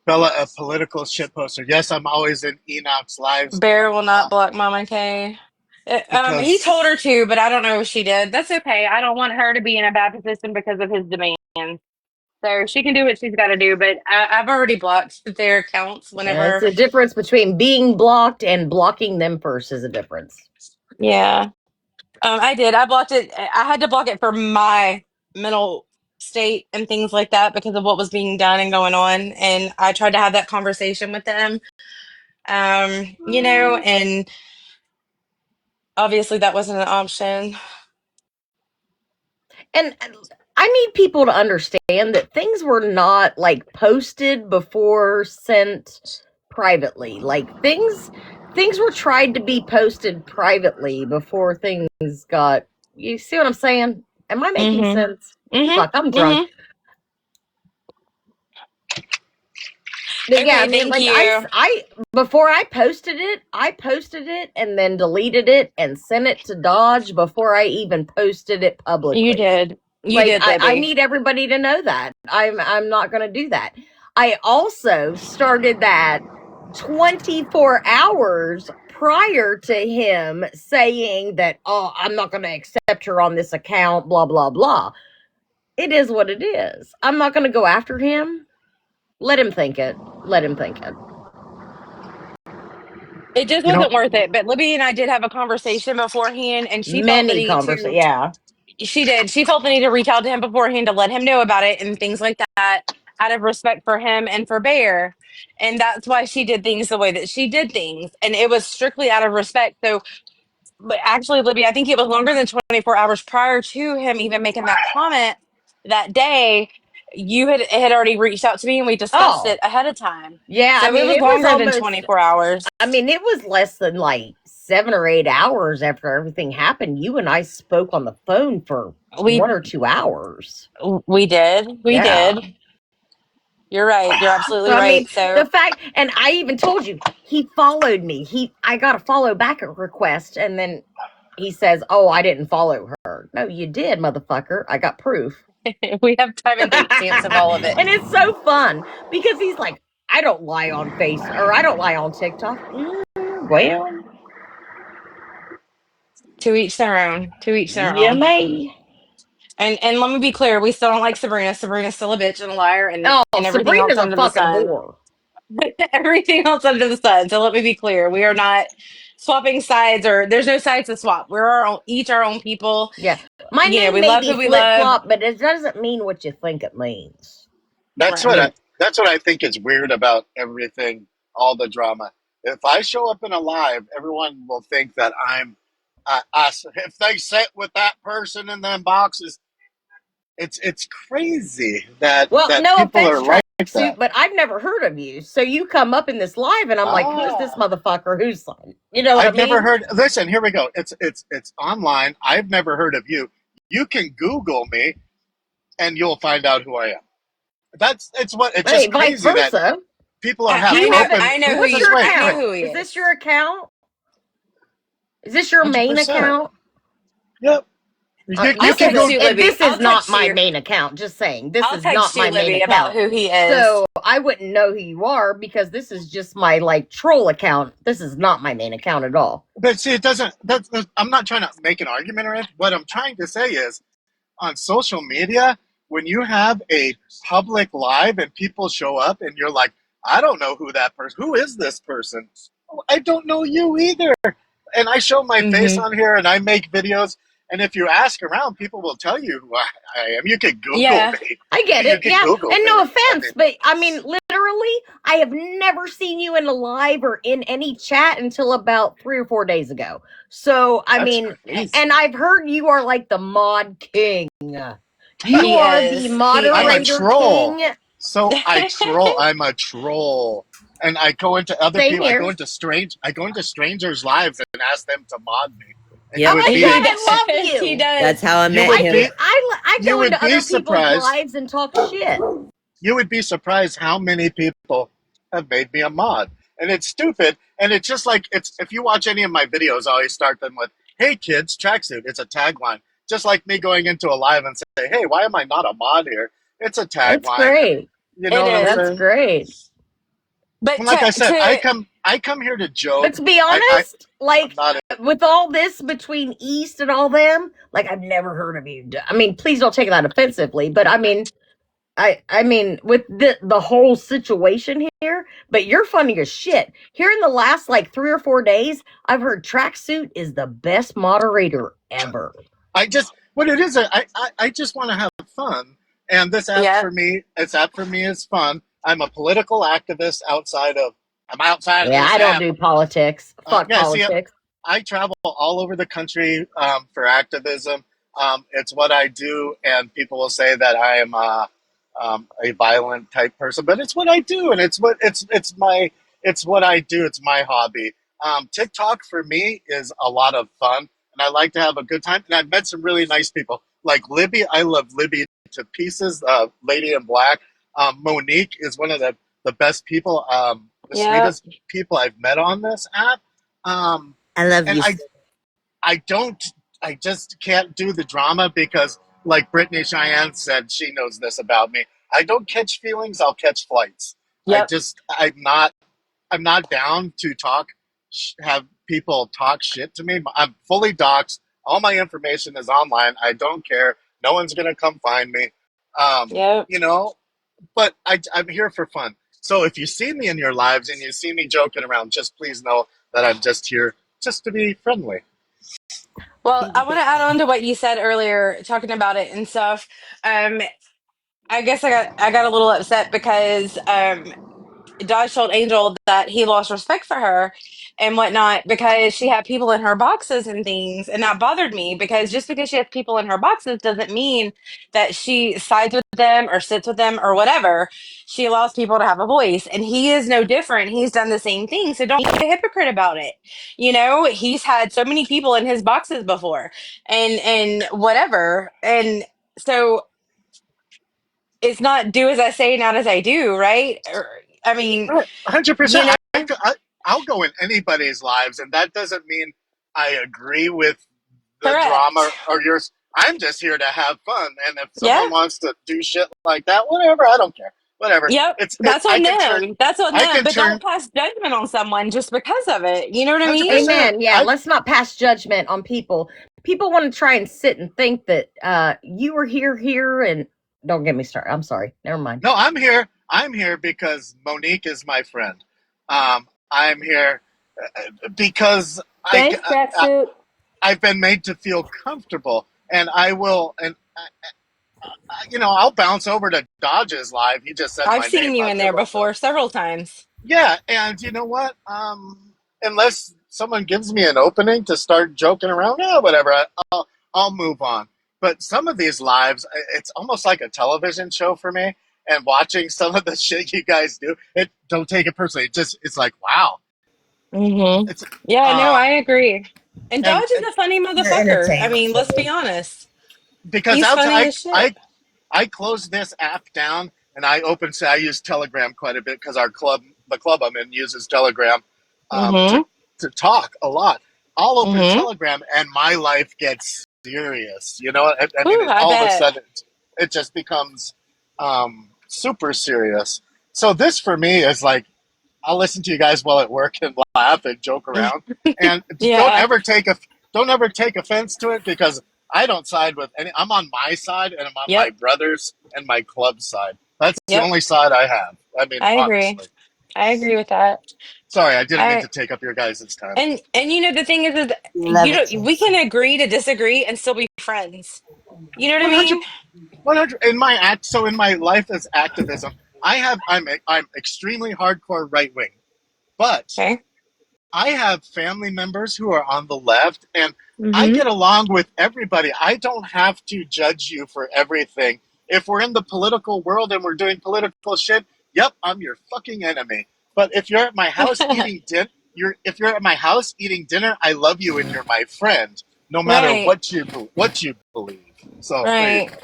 Bella, a political shit poster. Yes, I'm always in Enoch's lives Bear will not block Mama Kay. He because told her to, but I don't know if she did. That's okay. I don't want her to be in a bad position because of his demands. So she can do what she's got to do. But I've already blocked their accounts It's whenever. a difference between being blocked and blocking them first is a difference. Yeah, I did. I blocked it. I had to block it for my mental state and things like that because of what was being done and going on. And I tried to have that conversation with them. And obviously that wasn't an option. And I need people to understand that things were not like posted before sent privately. Like things were tried to be posted privately before things got. You see what I'm saying? Am I making Mm-hmm. sense? Mm-hmm. Fuck, I'm drunk. Mm-hmm. But yeah, I Okay, mean, thank like you. I before I posted it and then deleted it and sent it to Dodge before I even posted it You publicly. did. You Like did, I Libby. need everybody to know that. I'm not going to do that. I also started that 24 hours prior to him saying that, oh, I'm not going to accept her on this account, blah blah blah. It is what it is. I'm not going to go after him. Let him think it. Let him think it. It just you know, wasn't worth it. But Libby and I did have a conversation beforehand, and she felt the Many need conversations. to. Yeah. She did. She felt the need to reach out to him beforehand to let him know about it and things like that, out of respect for him and for Bear. And that's why she did things the way that she did things. And it was strictly out of respect. So, but actually, Libby, I think it was longer than 24 hours prior to him even making that comment that day. You had already reached out to me and we discussed Oh, it ahead of time. yeah. I So it mean, was it was longer than almost. 24 hours. I mean, it was less than like 7 or 8 hours after everything happened. You and I spoke on the phone for We 1 or 2 hours. we did. We Yeah. did. You're right. You're So absolutely I mean, right. the So fact, and I even told you he followed me. I got a follow back request, and then he says, "Oh, I didn't follow her." No, you did, motherfucker. I got proof. we have time and date stamps of all of it. And it's so fun because he's like, I don't lie on Face or I don't lie on TikTok. Well, To each their own. To each their you own. may. And let me be clear, we still don't like Sabrina. Sabrina's still a bitch and a liar Oh, and everything else Sabrina's a under the fucking sun. whore. Everything else under the sun. So let me be clear. We are not swapping sides or there's no sides to swap. We're each our own people. Yeah. My name We may love be who we flip love. flop, but it doesn't mean what you think it means. that's what I Right. that's what I think is weird about everything, all the drama. If I show up in a live, everyone will think that I'm. If they sit with that person in them boxes, it's crazy that Well, no people offense, are like tracksuit, that. but I've never heard of you. So you come up in this live, and I'm like, who's this Ah, motherfucker? Who's son? You know what I I've never mean? heard. Listen, here we go. It's online. I've never heard of you. You can Google me, and you'll find out who I am. It's what it's Hey, just vice crazy that versa. people are I, Do have I you know have it? open. I know who What's you Since your when? I know account? who he Is this is. your account? Is this your main 100%. account? Yep. This text is you, Libby. this I'll is not text my you. main account. Just saying, this I'll is text not you, my main Libby, about account. who he is. So I wouldn't know who you are because this is just my like troll account. This is not my main account at all. But see, it doesn't. I'm not trying to make an argument or anything. What I'm trying to say is, on social media, when you have a public live and people show up and you're like, I don't know who that person, who is this person? I don't know you either. And I show my face Mm-hmm. on here and I make videos. And if you ask around, people will tell you who I am. You could Google Yeah. me. I get You it, could yeah. Google And me. no I offense, mean, but I mean, literally, I have never seen you in a live or in any chat until about 3 or 4 days ago. So, I that's mean, crazy. and I've heard you are like the mod king. You He are the is. He I'm a is. moderator troll. king. So I troll. I'm a troll. And I go into other Same people. here. I go into strangers' lives and ask them to mod me. And Oh you Yep. would my be He god, I love does. He you. does. That's how I you met would him. be I you go would into be other people's surprised. lives and talk shit. You would be surprised how many people have made me a mod. And it's stupid. And it's just like it's if you watch any of my videos, I always start them with, "Hey kids, tracksuit." It's a tagline. Just like me going into a live and say, "Hey, why am I not a mod here?" It's a That's tagline. great. You know It what I'm That's is. saying? great. But And like I said, to I come here to But joke. to be I'm honest, like not. with all this between East and all them, like I've never heard of you. I mean, please don't take that offensively, but I mean with the whole situation here, but you're funny as shit. Here in the last like 3 or 4 days, I've heard Tracksuit is the best moderator ever. I just what it is. I just want to have fun, and this app yeah. for me, this app for me is fun. I'm a political activist outside of. I'm outside of Yeah, this I don't app. do politics. Fuck Yeah, see, politics. I travel all over the country for activism. It's what I do, and people will say that I am a violent type person, but it's what I do, and it's what I do. It's my hobby. TikTok for me is a lot of fun, and I like to have a good time. And I've met some really nice people, like Libby. I love Libby to pieces. Lady in Black. Monique is one of the best people, the Yep. sweetest people I've met on this app. Um, I love and you. I don't, I just can't do the drama because, like Brittany Cheyenne said, she knows this about me. I don't catch feelings; I'll catch flights. Yep. I'm not down to talk, have people talk shit to me. I'm fully doxxed. All my information is online. I don't care. No one's gonna come find me. Yep. You know, but I'm here for fun. So if you see me in your lives and you see me joking around, just please know that I'm just here just to be friendly. Well, I want to add on to what you said earlier, talking about it and stuff. Um, I guess I got a little upset because Dodge told Angel that he lost respect for her and whatnot because she had people in her boxes and things. And that bothered me because just because she has people in her boxes doesn't mean that she sides with them or sits with them or whatever. She allows people to have a voice. And he is no different. He's done the same thing. So don't be a hypocrite about it. You know, he's had so many people in his boxes before and whatever. And so it's not do as I say, not as I do, right? I mean, 100%. you know, I'll go in anybody's lives, and that doesn't mean I agree with the correct. drama or yours. I'm just here to have fun, and if Yeah. someone wants to do shit like that, whatever, I don't care. Whatever. Yep. That's I on can turn. them. That's on I them. can But don't turn. pass judgment on someone just because of it. You know what I mean? 100%. Amen. Yeah, let's not pass judgment on people. People want to try and sit and think that you were here, and don't get me started. I'm sorry. Never mind. No, I'm here. I'm here because Monique is my friend. I'm here because Thanks, tracksuit. I've been made to feel comfortable, and I will. And I'll bounce over to Dodge's live. He just said I've my name seen you not in too there long ago. before several times. Yeah, and you know what? Unless someone gives me an opening to start joking around, yeah, whatever. I'll move on. But some of these lives, it's almost like a television show for me. And watching some of the shit you guys do, it don't take it personally. It's like wow. Hmm. It's Yeah, no, I um agree. And and, Dodge is and a funny You're motherfucker. I entertaining. mean, let's be honest. because He's funny as shit. I closed this app down and I use Telegram quite a bit because the club I'm in uses Telegram Hmm. to talk a lot. I'll open Hmm. Telegram and my life gets serious. You know, I mean, Ooh, I all of a bet. sudden, it just becomes super serious. So this for me is like, I'll listen to you guys while at work and laugh and joke around, and Yeah. don't ever take offense to it, because I don't side with any. I'm on my side, and I'm on my Yep. brother's and my club's side. That's the Yep. only side I have. I mean, I agree. honestly. I agree with that. Sorry, I didn't mean I to take up your guys' time. and you know the thing is Love you it, don't we can Jason. agree to disagree and still be friends. You know what I 100, mean? 100 in my act. So in my life as activism, I'm extremely hardcore right wing, but Okay. I have family members who are on the left, and I Mm-hmm. get along with everybody. I don't have to judge you for everything. If we're in the political world and we're doing political shit, yep, I'm your fucking enemy. But if you're at my house eating if you're at my house eating dinner, I love you and you're my friend, no matter Right. what you believe. So there you Right. go.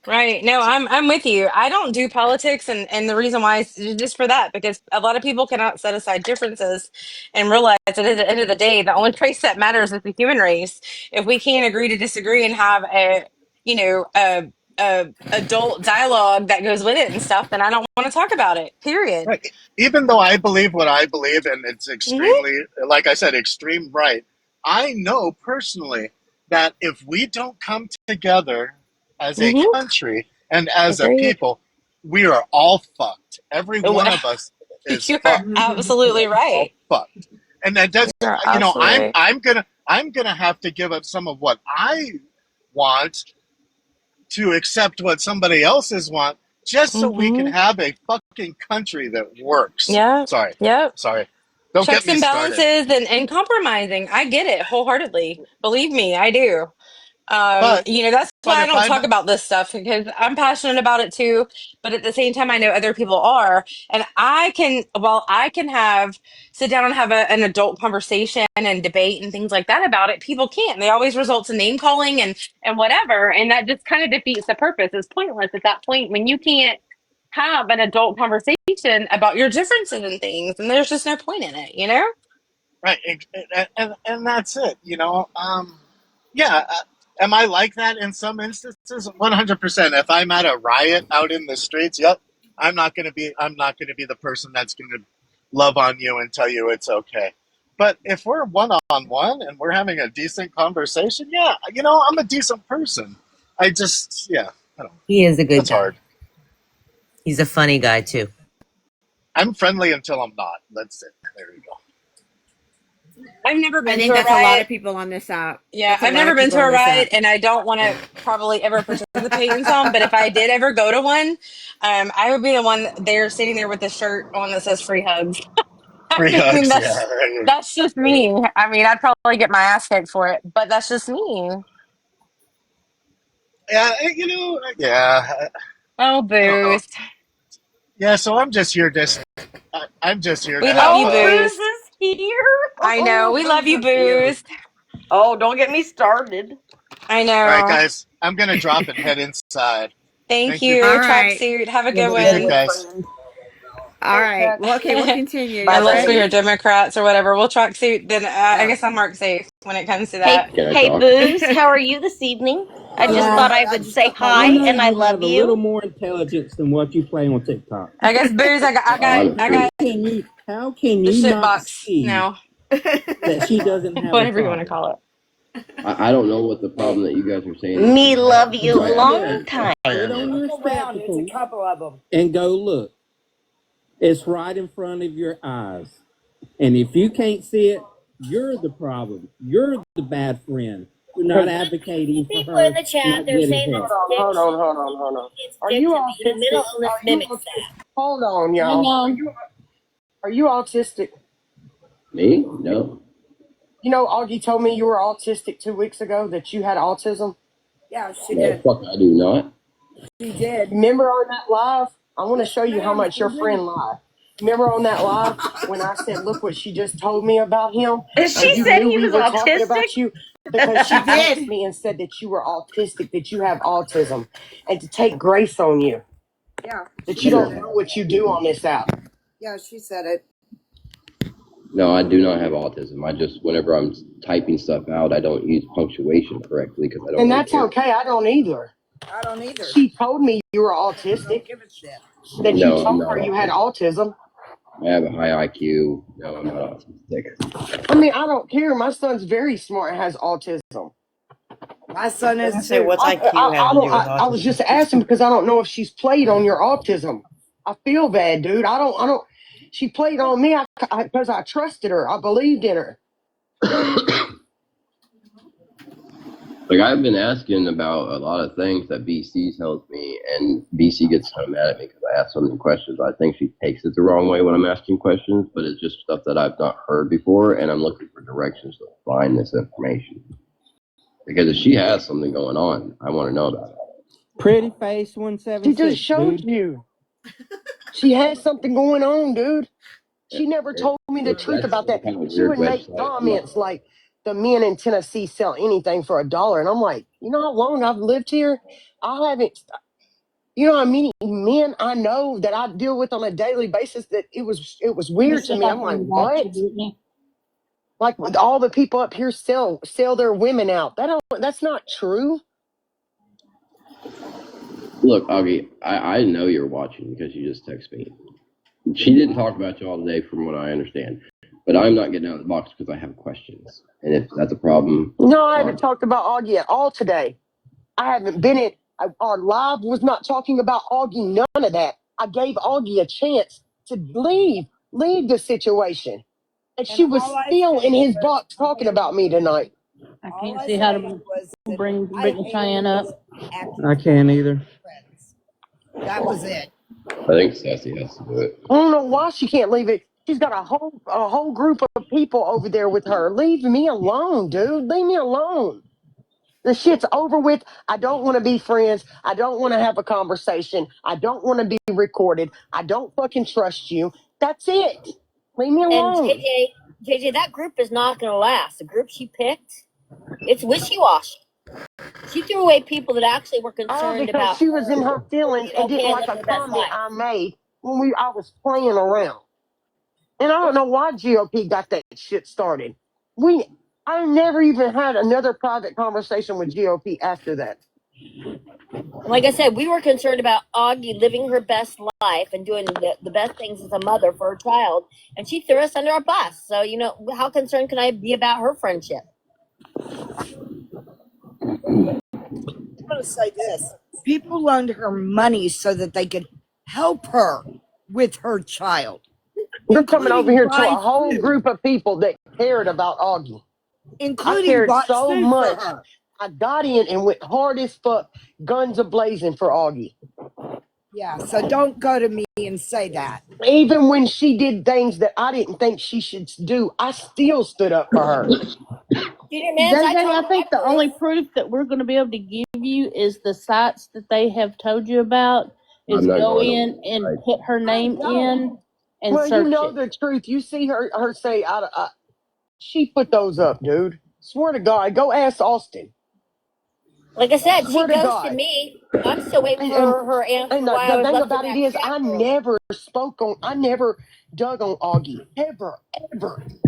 Right. No, I'm with you. I don't do politics, and the reason why is just for that, because a lot of people cannot set aside differences and realize that at the end of the day, the only race that matters is the human race. If we can't agree to disagree and have a, you know, a adult dialogue that goes with it and stuff, then I don't want to talk about it. Period. Right. Even though I believe what I believe, and it's Mhm. extremely, like I said, extreme right, I know personally that if we don't come together as a Mhm. country and as a Agreed. people, we are all fucked. Every one Well, of us is you are fucked. absolutely We're all right. fucked. And that does, You're you know, absolutely right. I'm gonna have to give up some of what I want to accept what somebody else's want, just so we can Mhm. have a fucking country that works. Yeah. Sorry. Yep. Sorry. Don't get Checks me and started. balances and compromising. I get it wholeheartedly. Believe me, I do. But You know, that's but why I if don't I'm talk about this stuff because I'm passionate about it too. But at the same time, I know other people are. And while I can sit down and have an adult conversation and debate and things like that about it, people can't. They always result to name calling and whatever. And that just kind of defeats the purpose. It's pointless at that point when you can't have an adult conversation about your differences and things. And there's just no point in it, you know? right, and that's it. You know, yeah. Am I like that in some instances? 100%. If I'm at a riot out in the streets, yep, I'm not gonna be the person that's gonna love on you and tell you it's okay. But if we're one on one and we're having a decent conversation, yeah, you know, I'm a decent person. Yeah, I don't know. He is a good It's guy. hard. He's a funny guy too. I'm friendly until I'm not. That's it. There you go. I've never I been to think a that's a lot riot. of people on this app. Yeah, That's a I've lot never of been people to on a this riot app. and I don't want to probably ever participate in some, but if I did ever go to one, I would be the one there sitting there with the shirt on that says free hugs. I Free mean, hugs, yeah. that's just me. I mean, I'd probably get my ass kicked for it, but that's just me. Yeah, you know, yeah. Oh, I don't know. booze. Yeah, so I'm just here We to love have you, Oh, fun. Booze booze. is here. I know. Oh, We love Booze you, is here. booze. Oh, don't get me started. I All right, know. guys, I'm gonna drop and head inside. Thank Thank you you. All for right. Tracksuit. Have a You have good a be good good, one. one, guys. friend. All Hey, right. Well, okay, we'll Tracksuit. continue. Bye, Y'all Unless we buddy. are ready? Democrats or whatever. We'll tracksuit, then I Oh. guess I'm marked safe when it comes to Hey, that. Can I hey, talk? Booze. How are you this evening? I Oh, just not Yeah, thought bad. I I would just say got my I hi know and I you love have a little you. more intelligence than what you play on TikTok. I guess booze. I got Honestly, How can the you shit not box see now, that she doesn't have a whatever you want to problem? call it. I don't know what the problem that you guys are saying that Me she has, love you but I Go long there, time. put on your Look around. It's a spectacles, couple of them. and go look. It's right in front of your eyes. And if you can't see it, you're the problem. You're the bad friend. You're not advocating for People in her the chat, not they're getting saying help. that it's Are you victim being a autistic? mental illness Are you mimics autistic? that. Hold on, I y'all. know. Are you autistic? me, no. You know, Augie told me you were autistic 2 weeks ago, that you had autism. Yeah, she No, did. fuck, I do not. She did. Remember on that live? I want to Yes, show you how ma'am. much She your did. friend lied. Remember on that live when I said, look what she just told me about him? And She you said knew he we was were talking autistic. about you because She she asked did. me and said that you were autistic, that you have autism, and to take grace on you, Yeah, that she you said don't it. know what you do on this app. Yeah, she said it. No, I do not have autism. I just, whenever I'm typing stuff out, I don't use punctuation correctly because I don't And want that's to. okay. I don't either. I don't either. She told me you were I autistic, don't give a shit. that you No, I'm told not her you had autistic. autism. I have a high IQ. No, I'm not autistic. I mean, I don't care. My son's very smart and has autism. My son I was is gonna say, too. what's IQ have to do with I was autism? just asking because I don't know if she's played on your autism. I feel bad, dude. I don't. She played on me because I trusted her. I believed in her. Like, I've been asking about a lot of things that BC tells me, and BC gets kind of mad at me because I ask so many questions. I think she takes it the wrong way when I'm asking questions, but it's just stuff that I've not heard before, and I'm looking for directions to find this information. Because if she has something going on, I want to know about it. Pretty face She 176, just showed dude. you. She has something going on, dude. She never told me the truth That's about some that. kind of She weird would make website. comments like, the men in Tennessee sell anything for $1. And I'm like, you know how long I've lived here? I haven't, you know how many men I know that I deal with on a daily basis that it was weird to me. I'm like, what? Like with all the people up here sell their women out. That's not true. Look, Augie, I know you're watching because you just text me. She didn't talk about you all today, from what I understand. But I'm not getting out of the box because I have questions. And if that's a problem, No, I haven't talked about Augie at all today. I haven't been in. Our live was not talking about Augie. None of that. I gave Augie a chance to leave the situation, and she was all I still in stated his was, box talking about me tonight. I all can't I see how stated to was that bring I Brittany hated Cheyenne up. this acting I can't either. friends. That was it. I think Sassy has to do it. I don't know why she can't leave it. She's got a whole group of people over there with her. Leave me alone, dude. Leave me alone. The shit's over with. I don't want to be friends. I don't want to have a conversation. I don't want to be recorded. I don't fucking trust you. That's it. Leave me And alone. JJ, that group is not going to last. The group she picked, it's wishy-washy. She threw away people that actually were concerned Because about she was in her feelings being and didn't okay and like living a her best comment life. I made when I was playing around. And I don't know why GOP got that shit started. I never even had another private conversation with GOP after that. Like I said, we were concerned about Augie living her best life and doing the best things as a mother for her child, and she threw us under our bus. So, how concerned can I be about her friendship? I'm going to say this. People loaned her money so that they could help her with her child. You're coming over here to a whole food. group of people that cared about Augie. Including I cared bought so food much. for her. I got in and went hard as fuck, guns a-blazing for Augie. Yeah, so don't go to me and say that. Even when she did things that I didn't think she should do, I still stood up for her. JJ, I think the only proof that we're going to be able to give you is the sites that they have told you about. Is go in and put her name in and Well, search you know it. the truth. You see her say, she put those up, dude. Swear to God. Go ask Austin. Like I said, Swear she to ghosted God. me. I'm still waiting for her answer And why I the was thing left in about it that is, chat I room. never dug on Augie. Ever.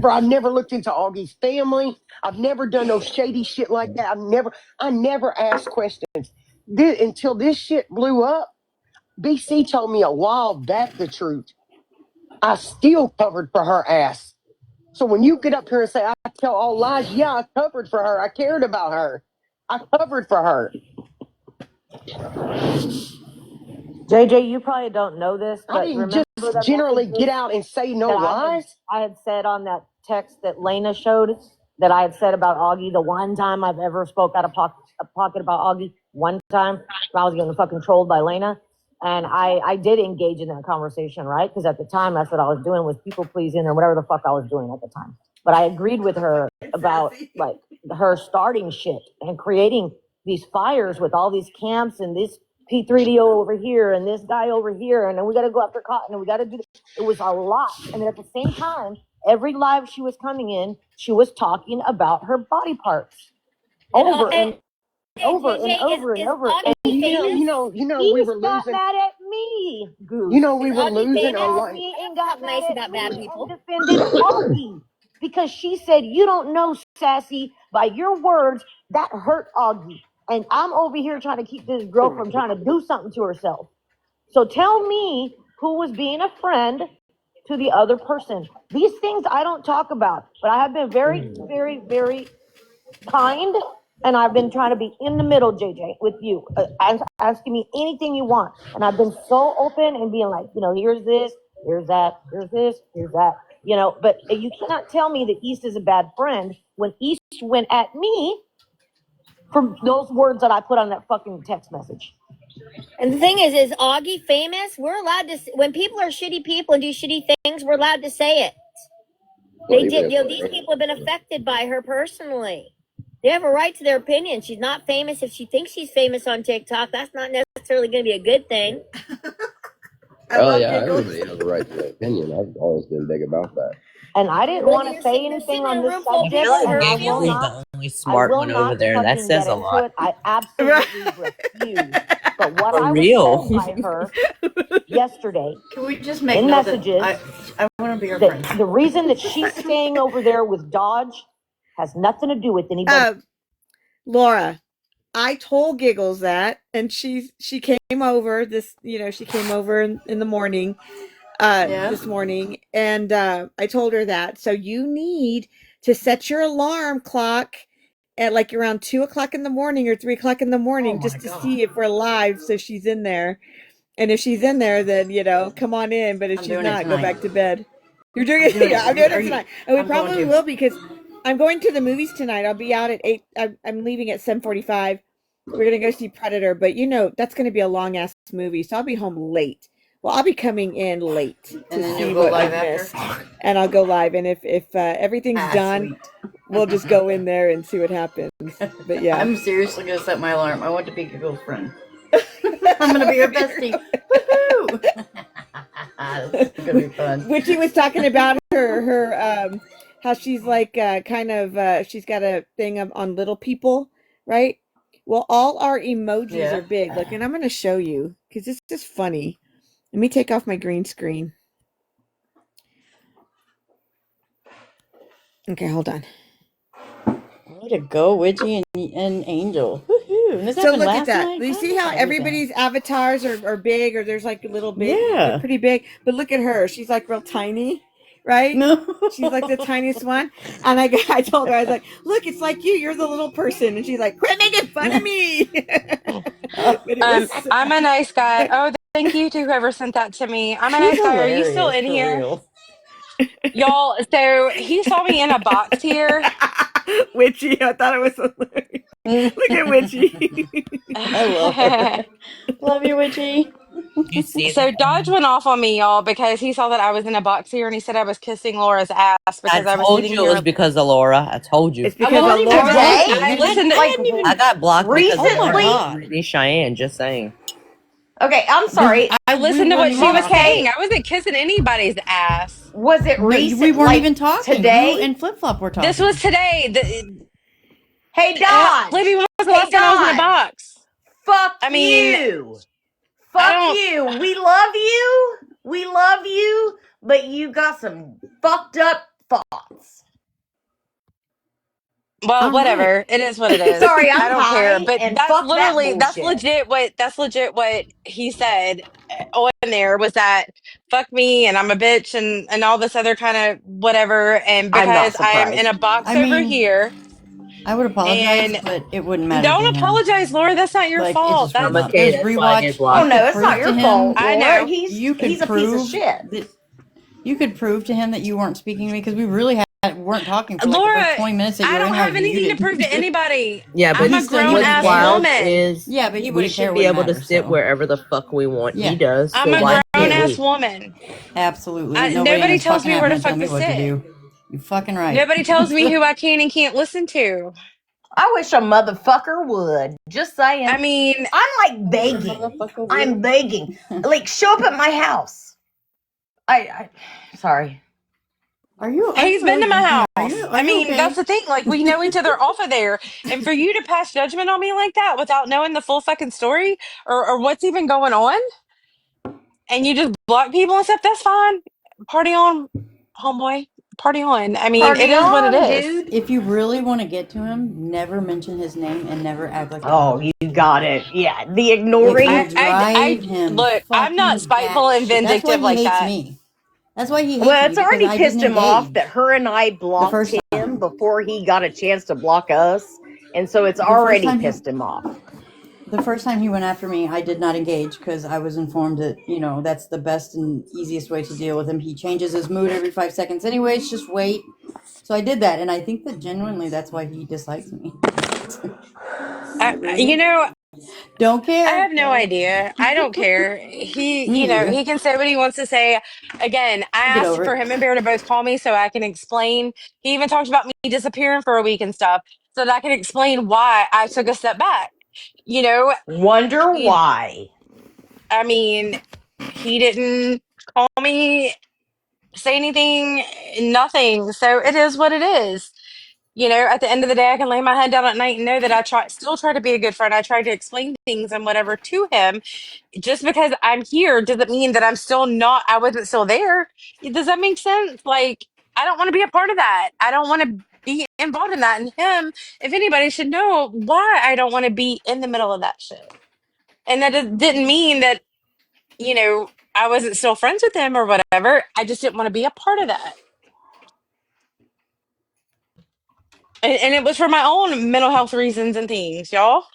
I never looked into Augie's family. I've never done no shady shit like that. I never asked questions. Until this shit blew up, BC told me a while back the truth. I still covered for her ass. So when you get up here and say I tell all lies, yeah, I covered for her. I cared about her. I covered for her. JJ, you probably don't know this, I but didn't remember just the generally messages get out and say no that lies. I had said on that text that Lena showed that I had said about Augie, the one time I've ever spoke out of pocket about Augie, one time when I was getting fucking trolled by Lena. And I did engage in that conversation, right? Because at the time, that's what I was doing, was people pleasing or whatever the fuck I was doing at the time. But I agreed with her about like her starting shit and creating these fires with all these camps and this P3DO over here and this guy over here. And then we got to go after Cotton and we got to do this. It was a lot. And then at the same time, every live she was coming in, she was talking about her body parts over and over and over and over. And you know, we were losing. Mad at me, Goose. You know we Is were Augie losing famous? a lot. Me Ain't got talk mad nice at about bad me and people. defended Augie because she said, "You don't know, Sassy, by your words, that hurt Augie." And I'm over here trying to keep this girl from trying to do something to herself. So tell me who was being a friend to the other person. These things I don't talk about, but I have been very, very, very kind, and I've been trying to be in the middle, JJ, with you, asking me anything you want. And I've been so open and being like, here's this, here's that, here's this, here's that, but you cannot tell me that East is a bad friend when East went at me for those words that I put on that fucking text message. And the thing is Augie famous? We're allowed to, when people are shitty people and do shitty things, we're allowed to say it. They did. These people have been affected by her personally. They have a right to their opinion. She's not famous. If she thinks she's famous on TikTok, that's not necessarily going to be a good thing. Oh yeah, everybody has a right to their opinion. I've always been big about that. And I didn't want to say anything on this subject, and I will not. I will not fucking get into it. I absolutely refuse. But what I was told by her yesterday Can we just make in note messages, that I want to be her friend. the reason that she's staying over there with Dodge has nothing to do with anybody. Laura, I told Giggles that, and she came over she came over in the morning, this morning, and I told her that. So you need to set your alarm clock at like around 2:00 in the morning or 3:00 in the morning, just to see if we're live. So she's in there, and if she's in there, then come on in. But if she's not, go back to bed. You're doing it. Yeah, I'm doing it tonight, and we probably will because I'm going to the movies tonight. I'll be out at 8. I'm leaving at 7:45. We're gonna go see Predator, but that's gonna be a long ass movie, so I'll be home late. Well, I'll be coming in late to see what I missed, and I'll go live. And if everything's done, we'll just go in there and see what happens. But yeah, I'm seriously gonna set my alarm. I want to be a girlfriend. I'm gonna be her bestie. Woohoo! This is gonna be fun. Witchy was talking about her how she's like she's got a thing on little people, right? Well, all our emojis are big. Look, and I'm gonna show you because it's just funny. Let me take off my green screen. Okay, hold on. Way to go, Witchy and Angel. Woohoo! And this So happened look at last that. night? Do you see how everybody's avatars are big, or there's like a little big? Yeah. They're pretty big. But look at her. She's like real tiny, right? No. She's like the tiniest one. And I told her, I was like, look, it's like you. You're the little person. And she's like, quit making fun of me. I'm a nice guy. Oh, thank you to whoever sent that to me. I'm a She's nice guy. Are you still hilarious, in for here? real. Y'all, so he saw me in a box here. Witchy, I thought it was hilarious. Look at Witchy. I love her. Love you, Witchy. You see So Dodge went off on me, y'all, because he saw that I was in a box here and he said I was kissing Laura's ass because I was told sitting you it here. was because of Laura. I told you. It's because of wasn't even Laura. talking. I listened to I got blocked because of recently. Laura. Brittany Cheyenne, just saying. Okay, I'm sorry. I listened to what she was Okay. saying. I wasn't kissing anybody's ass. Was it recent? we weren't like even talking. today. You and Flip Flop were talking. This was today. Hey, Dodge. Libby, when was the last time I was in a box? Fuck I mean, you. I Fuck don't. you. We love you. We love you, but you got some fucked up thoughts. Well, whatever. It is what it is. Sorry, I'm I don't care. high, But and that's fuck that literally, bullshit. that's legit what he said on there was that fuck me and I'm a bitch and all this other kind of whatever. And I'm not because I'm in surprised. a box I over mean, here. I would apologize, And but it wouldn't matter to don't him. apologize, Laura. That's not your Like, it fault. just wouldn't That's matter. There's rewatch. Oh no, it's not prove your to fault, him- I Laura. know. You could He's a piece of prove shit. that you could prove to him that you weren't speaking to me because we really weren't talking for like the Laura, first 20 minutes that you I were don't in. How have anything to muted. prove to anybody. Yeah, but I'm a he still- he grown wouldn't ass care. wild woman. is Yeah, but he we wouldn't should care, be wouldn't able to matter, sit so. wherever the fuck we want. Yeah. He does. I'm So a why grown can't ass we? woman. Absolutely. Nobody in Nobody this tells fucking me app where to gonna tell fuck me to what to sit. do. You fucking right. Nobody tells me who I can and can't listen to. I wish a motherfucker would. Just saying. I mean, I'm like begging. I'm begging. Like, show up at my house. I sorry. Are you? he's been to my house. Are I you mean, okay? that's the thing. Like, we know each other off of there. And for you to pass judgment on me like that without knowing the full fucking story or what's even going on, and you just block people and stuff, that's fine. Party on, homeboy. Party on. I mean, it Party is what it on, is. dude. If you really want to get to him, never mention his name and never act like Oh, you got it. Yeah, the it ignoring. will drive him Look, I'm not fucking spiteful and batshit. That's why vindictive he like hates that. me. That's why he hates Well, me it's because already I didn't pissed him off engage that her and I the blocked first him time. before he got a chance to block us. And so it's The first already time he pissed him off. The first time he went after me, I did not engage because I was informed that, that's the best and easiest way to deal with him. He changes his mood every 5 seconds anyways, just wait. So I did that, and I think that genuinely that's why he dislikes me. You know, Don't I care. have no idea. I don't care. Me neither. He can say what he wants to say. Again, I Get asked over for it. him and Bear to both call me so I can explain. He even talked about me disappearing for a week and stuff so that I can explain why I took a step back. You know, Wonder you, why. I mean, he didn't call me, say anything, nothing. So it is what it is. You know, at the end of the day, I can lay my head down at night and know that still try to be a good friend. I try to explain things and whatever to him. Just because I'm here doesn't mean that I wasn't still there. Does that make sense? Like, I don't want to be a part of that. I don't want to be involved in that. And him, if anybody should know why I don't want to be in the middle of that shit. And that didn't mean that, I wasn't still friends with him or whatever. I just didn't want to be a part of that. And it was for my own mental health reasons and things, y'all.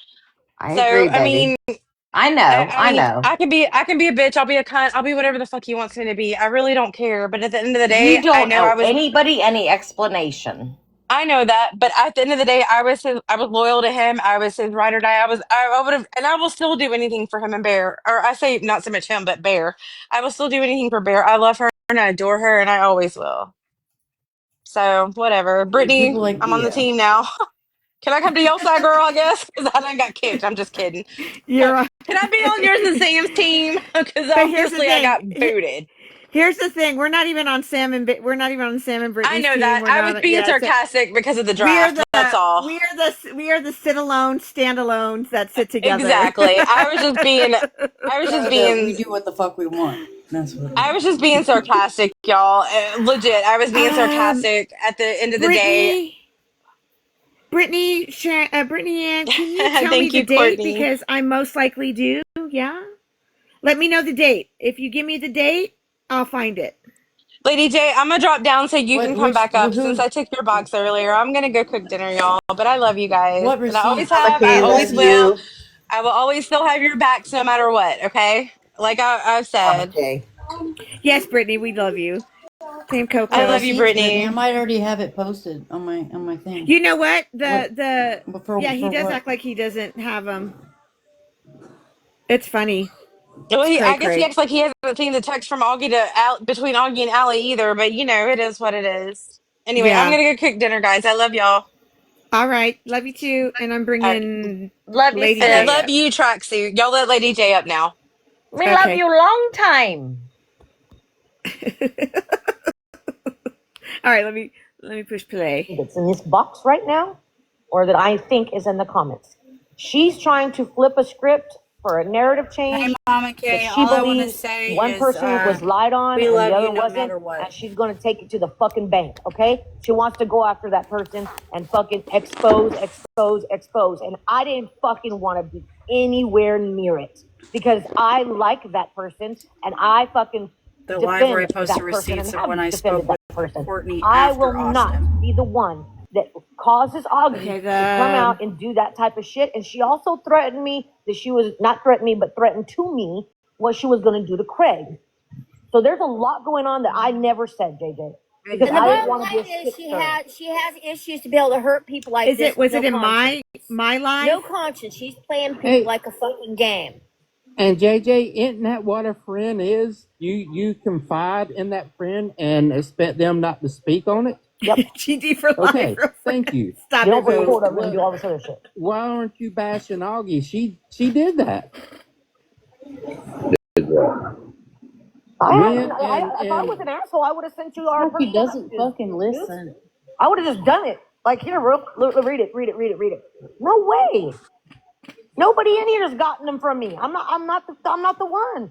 I So, agree, baby. I know, I I mean, know. I can be a bitch. I'll be a cunt. I'll be whatever the fuck he wants me to be. I really don't care. But at the end of the day, You don't owe anybody any explanation. I know that. But at the end of the day, I was loyal to him. I was his ride or die. I would have, and I will still do anything for him and Bear. Or I say not so much him, but Bear. I will still do anything for Bear. I love her and I adore her, and I always will. So whatever. Brittany, People like I'm on the Dia. team now. Can I come to your side, girl? I guess because I done got kicked. I'm just kidding. You're right. Can I be on yours and Sam's team? Because But here's the obviously I thing. got booted. Here's the thing. We're not even on Sam and we're not even on Sam and I Brittany's know team. that. We're I was not. being Yeah. So sarcastic because of the we are draft. That's all. we are the sit alone, standalones that sit together. Exactly. I was just We being do what the fuck we want. That's what it I is. was just being sarcastic, y'all. Legit. I was being sarcastic at the end of the day. Brittany Ann, can you tell me Thank the you, date Courtney. because I most likely do? Yeah. Let me know the date. If you give me the date, I'll find it. Lady J, I'm gonna drop down so you can come back up since Who, I took your box earlier. I'm gonna go cook dinner, y'all. But I love you guys. what And I always receipt? Mama have, I K, always love will. you. I will always still have your backs no matter what, okay? Like I've Mama said. K. Yes, Brittany, we love you. Team I What love Coco. you, receipts, Brittany? I Brittany. might already have it posted on my thing. You know what? What Yeah, he for does what? act like he doesn't have them. It's funny. Well, It's cray I guess he cray. acts like he hasn't seen the text from between Augie and Allie either, but it is what it is. Anyway, I'm Yeah. gonna go cook dinner, guys. I love y'all. All right. Love you too. And I'm All right. bringing Love you, Lady And I J sis. love up. you, Tracksuit. Y'all let Lady J up now. We love Okay. you long time. All right. Let me push play. That's in this box right now, or that I think is in the comments. She's trying to flip a script for a narrative change. Hey, Mama That K, she all I want to believes say one is person was lied on we and the love other you no wasn't, matter what. and she's going to take it to the fucking bank, okay? She wants to go after that person and fucking expose. And I didn't fucking want to be anywhere near it because I like that person and I fucking The defend library posted that person and receipts of have when I defended spoke that with person. Courtney I will after not Austin. be the one that causes Augie to come out and do that type of shit. And she also threatened me that she was not threatened me, but threatened to me what she was going to do to Craig. So there's a lot going on that I never said, JJ, because And the I didn't bottom want to be a line is shit stirrer. she has issues to be able to hurt people like this. Was with it no in conscience. my live? No conscience. She's playing people Hey, like a fucking game. and JJ, isn't that what a friend is? You confide in that friend and expect them not to speak on it? Yep. GD for life. Okay, thank you. Stop You don't it, report Boo. them and do all this other shit. Why aren't you bashing Augie? She did that. If I was an asshole, I would have sent you our Like he personal doesn't messages. fucking listen. I would have just done it. Like, here, read it. No way. Nobody in here has gotten them from me. I'm not the one.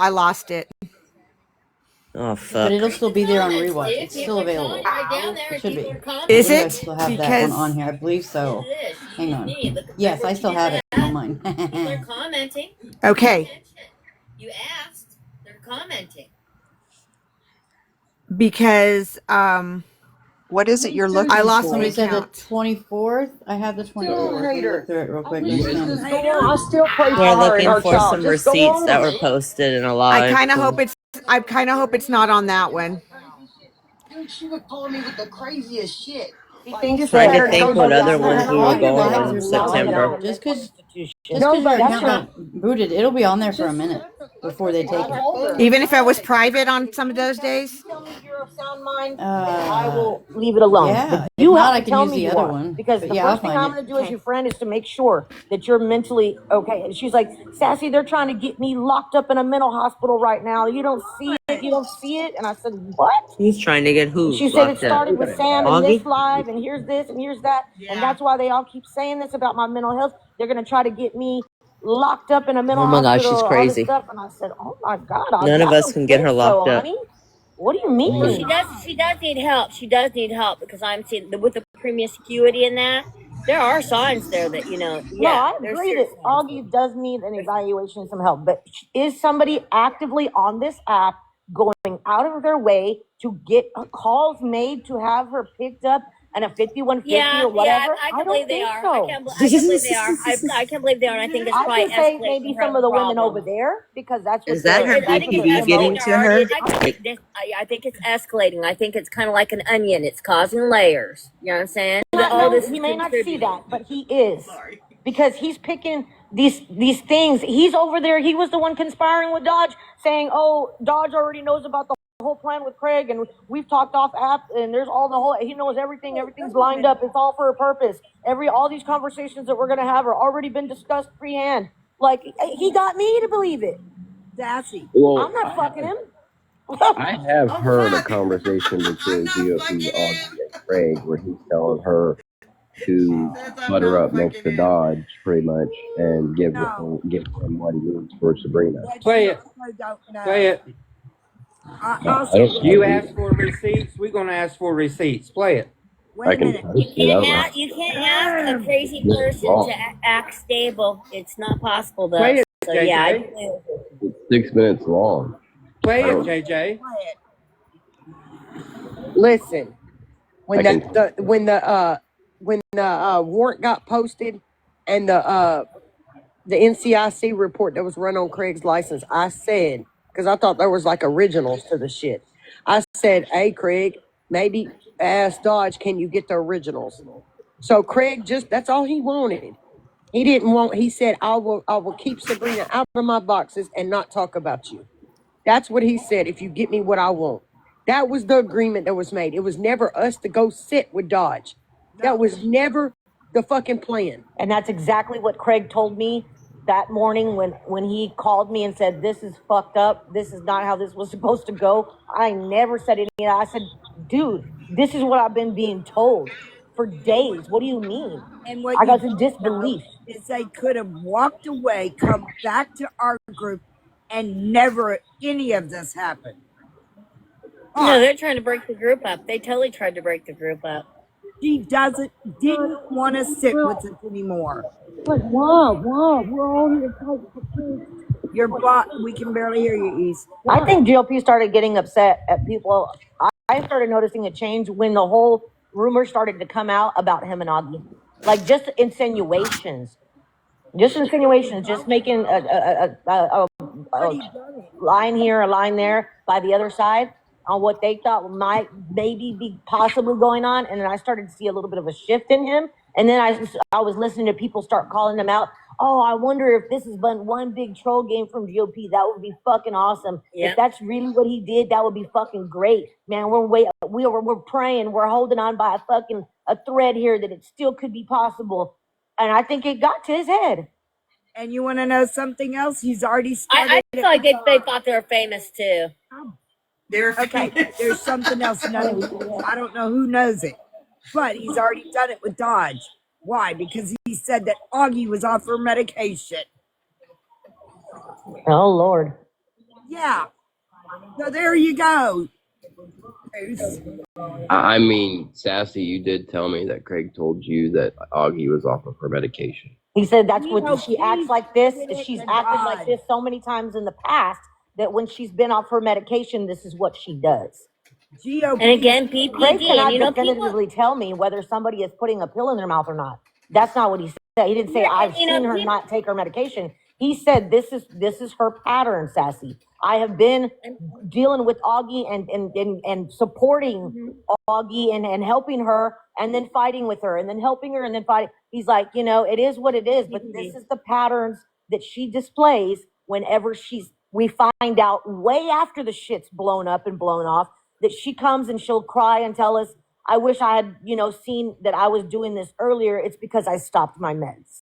I lost it. Oh, But fuck. it'll still be there on rewatch. It's still available. It should be. Is I believe I it? still have that one on Because here. I believe so. Hang on. Yes, I still have it on mine. People are commenting. okay, You asked. They're commenting. because What is it you're looking I lost Somebody my for? said the count. 24th. I have the Still a 24th. Let me look hater. through it real I quick. wish Let's she'd see. just go on. I still pray for We're her and looking her for child. some Just go receipts on that with were it. posted in a I live. kind of hope it's. I kind of hope it's not on that one. Dude, she was calling me with the craziest shit. He Like, thinks just Trying let to that her think go what do other this. ones Honey, we all were your going lives in are still on September. there. Just because Nobody your account cares. got booted, it'll be on there for a minute before they take it. Even if it was private on some of those days. tell me you're of sound mind, then I will leave it alone. Yeah. But If you not, have I to can tell use me the you other are. one. Because But the yeah, I'll first thing find I'm it. going to do as your friend is to make sure that you're mentally okay. And she's like, Sassy, they're trying to get me locked up in a mental hospital right now. You don't see it. You don't see it. And I said, what? He's trying to get And who she said it locked up? started with Sam and this Augie? live, and here's this and here's that. And that's why they all keep saying this about my mental health. They're going to try to get me locked up in a mental Oh my gosh, hospital, she's all this crazy. stuff. And I said, oh my God, None Augie, of I us don't can get think her so, locked up. honey. What do you Well, mean? she does need help. She does need help because I'm seeing with the promiscuity and that. There are signs there that No, yeah, I there's agree certain that signs. Augie does need an evaluation and some help, but is somebody actively on this app going out of their way to get calls made to have her picked up and a 5150 Yeah, or whatever? I I can don't believe they think are. so. I can't believe they are. I can't believe they are. And I think it's I probably can say escalating maybe her some of the women problem. over there because that's what Is that her I think it's BPD getting escalating to her? Like, I think it's escalating. I think it's kind of like an onion. It's causing layers. You know what I'm saying? All this he is may not see contributing. that, but he is. Because he's picking these things. He's over there. He was the one conspiring with Dodge, saying, "Oh, Dodge already knows about the whole plan with Craig, and we've talked off app, and there's all the whole. He knows everything. Everything's lined up. It's all for a purpose. All these conversations that we're gonna have are already been discussed pre-hand. Like he got me to believe it. Sassy. Well, I'm not fucking him. I have heard a conversation between GOP, Augie, and Craig where he's telling her to butter up next to Dodge, pretty much, and give him what he needs for Sabrina. Play it. Play it. I don't. You asked for receipts. We're gonna ask for receipts. Play it. I can post it. I don't know. You can't ask a crazy This is person to long. act stable. It's not possible, though. Play it, So yeah, I JJ. do believe it. It's 6 minutes long. Play I it, don't. JJ. Listen, I when can. when the warrant got posted and the NCIC report that was run on Craig's license, I said, because I thought there was like originals to the shit. I said, hey, Craig, maybe ask Dodge, can you get the originals? So Craig that's all he wanted. He didn't want, he said, I will keep Sabrina out of my boxes and not talk about you. That's what he said, if you get me what I want. That was the agreement that was made. It was never us to go sit with Dodge. That was never the fucking plan. And that's exactly what Craig told me that morning when he called me and said, this is fucked up. This is not how this was supposed to go. I never said any of that. I said, dude, this is what I've been being told for days. What do you mean? And what I you got in don't disbelief. know is they could have walked away, come back to our group, and never any of this happened. No, they're trying to break the group up. They totally tried to break the group up. She didn't want to sit with us anymore. But whoa, we're all here talking. We can barely hear you, East. I think GOP started getting upset at people. I started noticing a change when the whole rumor started to come out about him and Augie. Like just insinuations. Just insinuations, just making a line here, a line there by the other side on what they thought might maybe be possibly going on. And then I started to see a little bit of a shift in him. And then I was listening to people start calling him out. Oh, I wonder if this has been one big troll game from GOP. That would be fucking awesome. Yeah. If that's really what he did, that would be fucking great. Man, we're praying, we're holding on by a thread here that it still could be possible. And I think it got to his head. And you want to know something else? He's already started. I feel like they thought they were famous too. Okay, there's something else. I don't know who knows it, but he's already done it with Dodge. Why? Because he said that Augie was off her medication. Oh, Lord. Yeah. So there you go. I mean, Sassy, you did tell me that Craig told you that Augie was off of her medication. He said that's what she acts like this. She's acted like this so many times in the past that when she's been off her medication, this is what she does. GOP. And again, Craig cannot definitively tell me whether somebody is putting a pill in their mouth or not. That's not what he said. He didn't say I've seen her not take her medication. He said this is her pattern, Sassy. I have been dealing with Augie and supporting Augie and helping her and then fighting with her and then helping her and then fighting. He's like, it is what it is, but this is the patterns that she displays whenever we find out way after the shit's blown up and blown off that she comes and she'll cry and tell us, I wish I had, seen that I was doing this earlier. It's because I stopped my meds.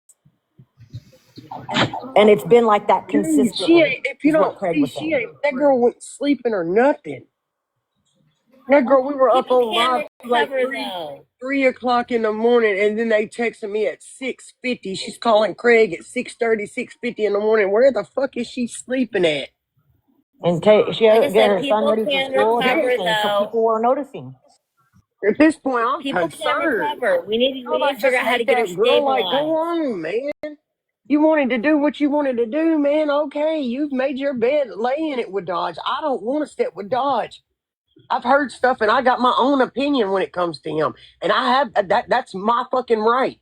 And it's been like that consistently. If you don't see, that girl went sleeping or nothing. That girl, we were up on live like 3 o'clock in the morning, and then they texted me at 6:50. She's calling Craig at 6:30, 6:50 in the morning. Where the fuck is she sleeping at? And she had get her son ready for school and everything, so people were noticing. At this point, I'm People concerned. can't recover. We need to figure out how to get her girl like, stabilized. go on, man. You wanted to do what you wanted to do, man. Okay, you've made your bed. Lay in it with Dodge. I don't want to sit with Dodge. I've heard stuff, and I got my own opinion when it comes to him, and I have that. That's my fucking right.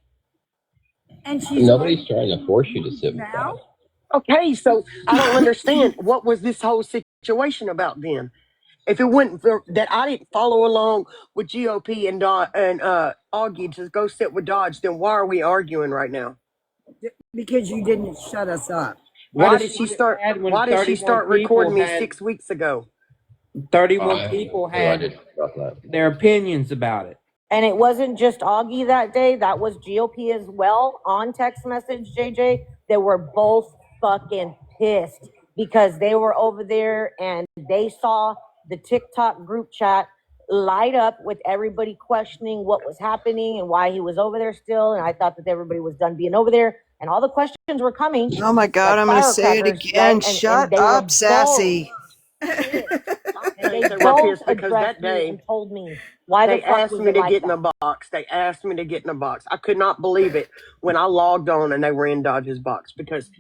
And she's Nobody's trying to force you to sit with Dodge. Okay, so I don't understand what was this whole situation about then. If it wasn't for that, I didn't follow along with GOP and Augie to go sit with Dodge. Then why are we arguing right now? Because you didn't shut us up. Why did she start? Why did she start recording me 6 weeks ago? 31 people had their opinions about it. And it wasn't just Augie that day. That was GOP as well on text message, JJ. They were both fucking pissed because they were over there and they saw the TikTok group chat light up with everybody questioning what was happening and why he was over there still. And I thought that everybody was done being over there. And all the questions were coming. Oh my God, I'm going to say it again. Shut up, Sassy. They were pissed because that day and told me why they asked me to get in the box. They asked me to get in the box. I could not believe it when I logged on and they were in Dodge's box because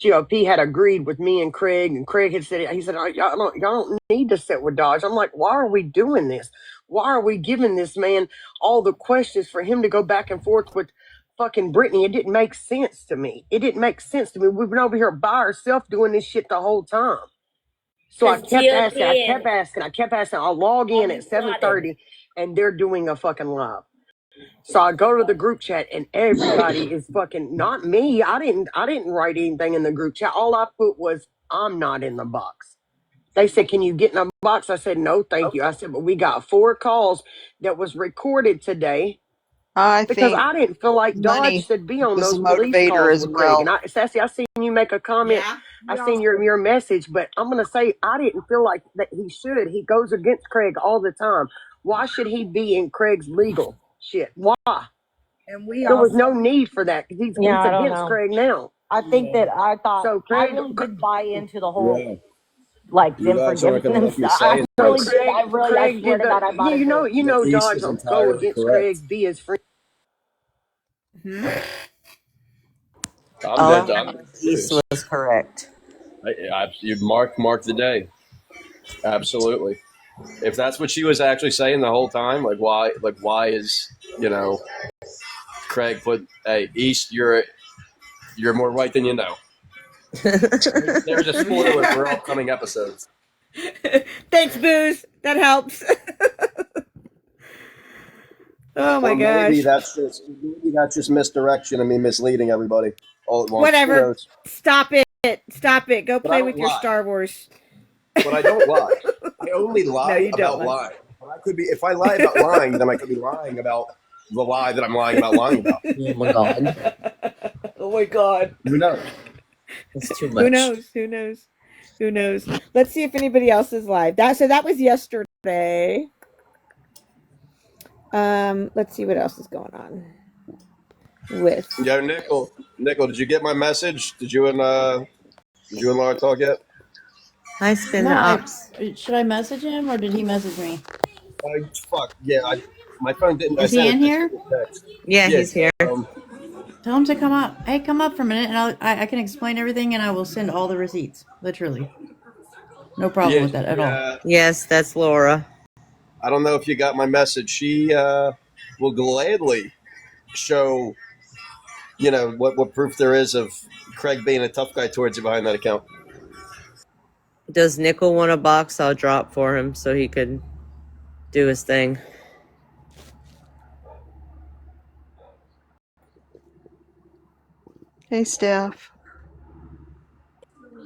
GOP had agreed with me and Craig had said, he said, y'all don't need to sit with Dodge. I'm like, why are we doing this? Why are we giving this man all the questions for him to go back and forth with fucking Brittany? It didn't make sense to me. It didn't make sense to me. We've been over here by ourselves doing this shit the whole time. So I kept asking. I'll log in at 7:30 and they're doing a fucking live. So I go to the group chat and everybody is fucking, not me. I didn't write anything in the group chat. All I put was, I'm not in the box. They said, can you get in the box? I said, no, thank you. I said, but we got 4 calls that was recorded today. Because I didn't feel like Dodge should be on those police calls with Craig. And Sassy, I seen you make a comment. Yeah, I seen your message, but I'm gonna say I didn't feel like that he should. He goes against Craig all the time. Why should he be in Craig's legal shit? Why? And there was no need for that because he's against Craig now. I think that I thought I really did buy into the whole like them forgiving them. I really swear to God, I bought into it. You know, Dodge will go against Craig, be his friend. East was correct. You mark the day. Absolutely. If that's what she was actually saying the whole time, why is Craig put, hey, East, you're more right than you know. There's a spoiler for upcoming episodes. Thanks, Booze. That helps. Oh my gosh. Maybe that's just misdirection. I mean, misleading everybody all at once. Whatever. Stop it. Go play with your Star Wars. But I don't lie. I only lie about lying. But if I lie about lying, then I could be lying about the lie that I'm lying about lying about. Oh my God. Oh my God. Who knows? It's too much. Who knows? Let's see if anybody else is live. That was yesterday. Let's see what else is going on with. Yo, Nickel, did you get my message? Did you and Laura talk yet? Hi, Spin the No, Ops. should I message him or did he message me? Fuck yeah! My phone didn't. I Is he sent in a here? text. Yeah, Yeah. he's here. Tell him to come up. Hey, come up for a minute, and I can explain everything, and I will send all the receipts. Literally, no problem with that at all. Yes, that's Laura. I don't know if you got my message. She will gladly show, what proof there is of Craig being a tough guy towards you behind that account. Does Nickel want a box? I'll drop for him so he could do his thing. Hey, Steph.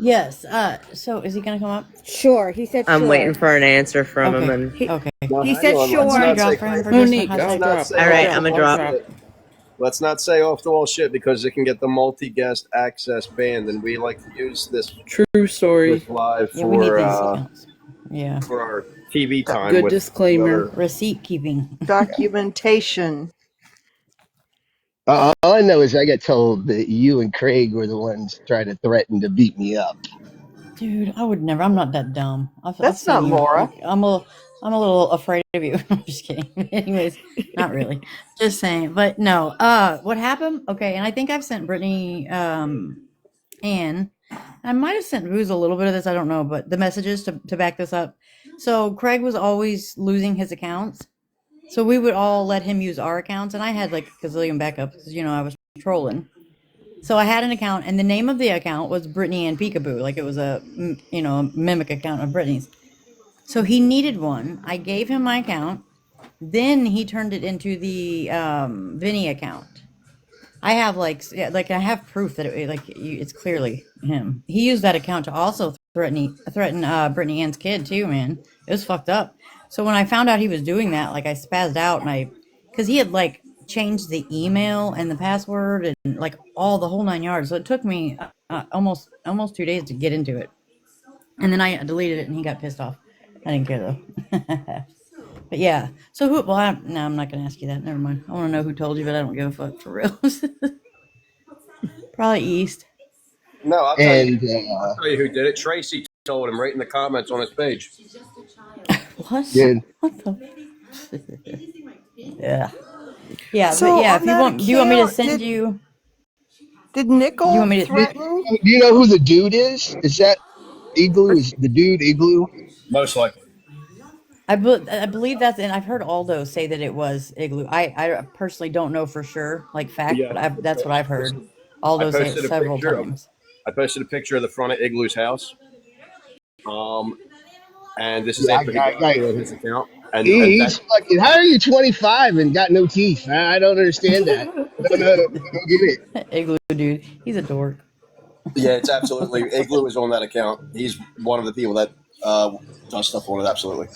Yes. So is he gonna come up? Sure. He said I'm sure. waiting for an answer from him. And Okay. He said sure. Monique, all right, I'm gonna drop. Let's not say off the wall shit because it can get the multi-guest access banned, and we like to use this true story live Yeah, we need for these accounts. Yeah. for our TV time. Good with disclaimer. other- Receipt keeping. Documentation. All I know is I got told that you and Craig were the ones trying to threaten to beat me up. Dude, I would never. I'm not that dumb. I've That's seen not you. Laura. I'm a little afraid of you. I'm just kidding. Anyways, not really. Just saying. But no. What happened? Okay, and I think I've sent Brittany, Ann. I might have sent Booze a little bit of this. I don't know, but the messages to back this up. So Craig was always losing his accounts. So we would all let him use our accounts, and I had like a gazillion backups because I was trolling. So I had an account, and the name of the account was Brittany and Peekaboo, like it was a a mimic account of Brittany's. So he needed one. I gave him my account. Then he turned it into the Vinny account. I have I have proof that it's clearly him. He used that account to also threaten Brittany Ann's kid too, man. It was fucked up. So when I found out he was doing that, I spazzed out and because he had changed the email and the password and all the whole 9 yards. So it took me almost 2 days to get into it, and then I deleted it and he got pissed off. I didn't care though. But yeah, so who? Well, I'm not gonna ask you that. Never mind. I want to know who told you, but I don't give a fuck for real. Probably East. No, I'll tell And you who did it. Tracy told him right in the comments on his page. What? Dude. What the? Yeah. Yeah, So but yeah, on if you that want, do you want me to account, send you? Did Do you Nickel want me to? threaten? Do you know who the dude is? Is that Igloo? Is the dude Igloo? Most likely. I believe that's, and I've heard Aldo say that it was Igloo. I personally don't know for sure, fact, Yeah, but that's what I've heard. Aldo say it several times. I posted a picture of the front of Igloo's house. And this is after he got through his account. And He's fucking. How are you 25 and got no teeth? I don't understand that. I don't get it. Igloo dude, he's a dork. Yeah, it's absolutely. Igloo is on that account. He's one of the people that does stuff on it. Absolutely,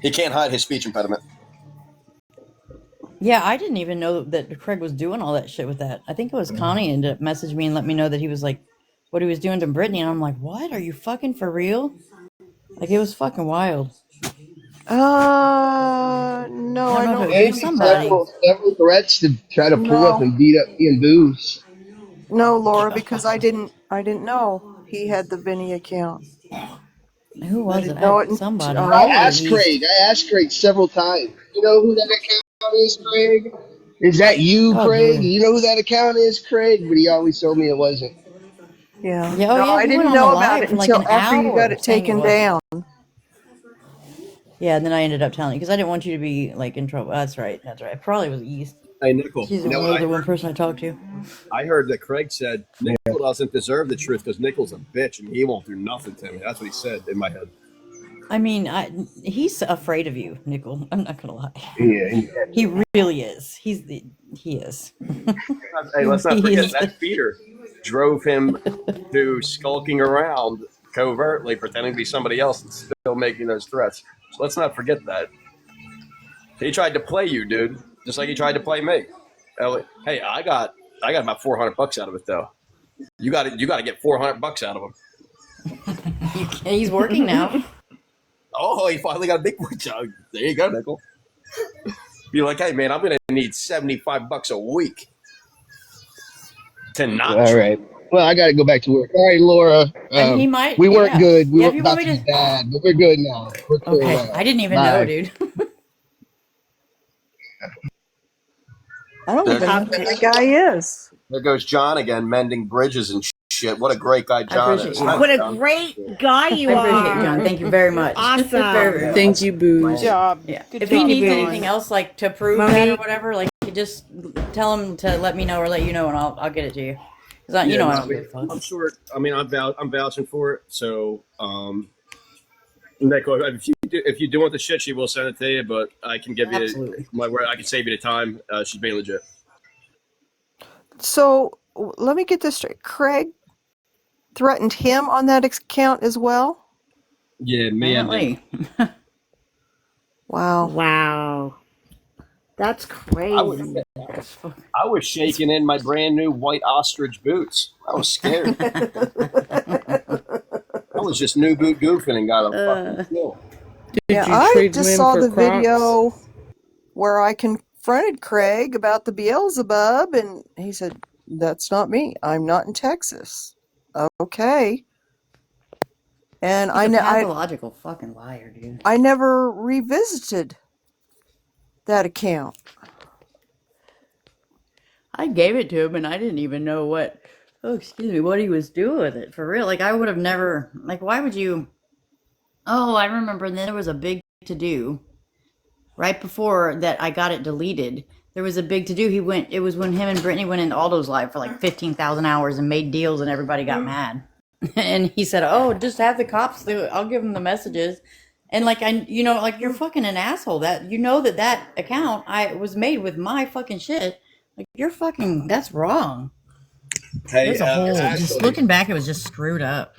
he can't hide his speech impediment. Yeah, I didn't even know that Craig was doing all that shit with that. I think it was Connie ended up messaging me and let me know that he was what he was doing to Brittany, and I'm like, what? Are you fucking for real? It was fucking wild. No, I don't. Maybe several threats to try to pull up and beat up me and Booze. No, Laura, because I didn't know he had the Vinny account. Who was it? Somebody. I asked Craig several times. You know who that account is, Craig? Is that you, Craig? You know who that account is, Craig? But he always told me it wasn't. Yeah. Yeah, no, I didn't know about it until after you got it taken down. Yeah, and then I ended up telling you because I didn't want you to be in trouble. That's right. It probably was East. Hey, Nickel. She's the one person I talked to. I heard that Craig said Nickel doesn't deserve the truth because Nickel's a bitch and he won't do nothing to me. That's what he said in my head. I mean, he's afraid of you, Nickel. I'm not gonna lie. Yeah, he really is. He is. Hey, let's not forget that feeder drove him to skulking around covertly, pretending to be somebody else and still making those threats. So let's not forget that. He tried to play you, dude, just like he tried to play me. Hey, I got about $400 out of it though. You got to get $400 out of him. He's working now. Oh, he finally got a big one. There you go, Nickel. Be like, hey man, I'm gonna need $75 a week to not. All right. Well, I got to go back to work. All right, Laura. And he might, We weren't yeah. good. We Yeah, were if you want about me to be to. bad, but we're good now. We're cool Okay, now. I didn't even know, Bye. dude. I don't There, even know who that guy is. there goes John again, mending bridges and shit. What a great guy I John appreciate is. you. Thanks, What a John. great guy I you appreciate you, John. are. Thank you very You're much. awesome. Very, very Thank much. you, Good Booze. job. Yeah. Good If he job, needs John. anything else, like to prove that or whatever, like you just tell him to let me know or let you know, and I'll get it to you. Cause you Yeah, know no, I I don't mean, give a fuck. I'm sure. I mean, I'm vouching for it. So, Nick, if you do want the shit, she will send it to you. But I can give you Absolutely. my word. I can save you the time. She's being legit. So let me get this straight. Craig threatened him on that account as well? Yeah, me and him. Apparently. Wow. Wow. That's I was crazy. I was shaking in my brand new white ostrich boots. I was scared. I was just new boot goofing and got a fucking chill. Did Yeah, you I trade just him saw for the Crocs? video where I confronted Craig about the Beelzebub, and he said, "That's not me. I'm not in Texas." Okay. And He's a pathological fucking liar, dude. I never revisited that account. I gave it to him and I didn't even know what what he was doing with it. For real. Like I would have never why would you Oh, I remember then there was a big to do. Right before that I got it deleted. There was a big to do. It was when him and Brittany went into Aldo's live for like 15,000 hours and made deals and everybody got mad. And he said, "Oh, just have the cops do it. I'll give them the messages." And you're fucking an asshole. That that account I was made with my fucking shit. Like you're fucking. That's wrong. Hey, There's a whole. Just Ashley. looking back, it was just screwed up.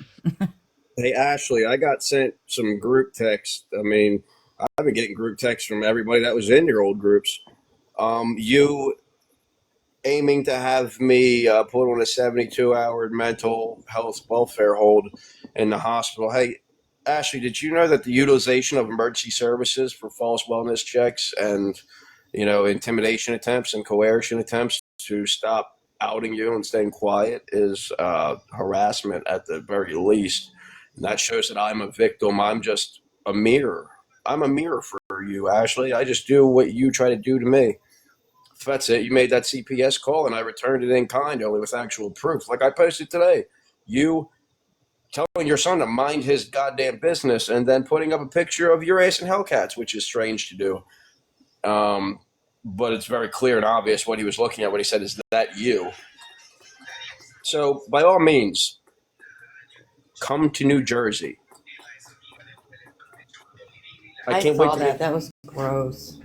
Hey, Ashley. I got sent some group text. I mean, I've been getting group texts from everybody that was in your old groups. You aiming to have me put on a 72-hour mental health welfare hold in the hospital. Hey, Ashley, did you know that the utilization of emergency services for false wellness checks and intimidation attempts and coercion attempts to stop outing you and staying quiet is harassment at the very least? And that shows that I'm a victim. I'm just a mirror. I'm a mirror for you, Ashley. I just do what you try to do to me. That's it. You made that CPS call, and I returned it in kind, only with actual proof. Like I posted today, you telling your son to mind his goddamn business, and then putting up a picture of your ass in Hellcats, which is strange to do. But it's very clear and obvious what he was looking at when he said, "Is that you?" So, by all means, come to New Jersey. I can't wait saw to that. meet That was gross.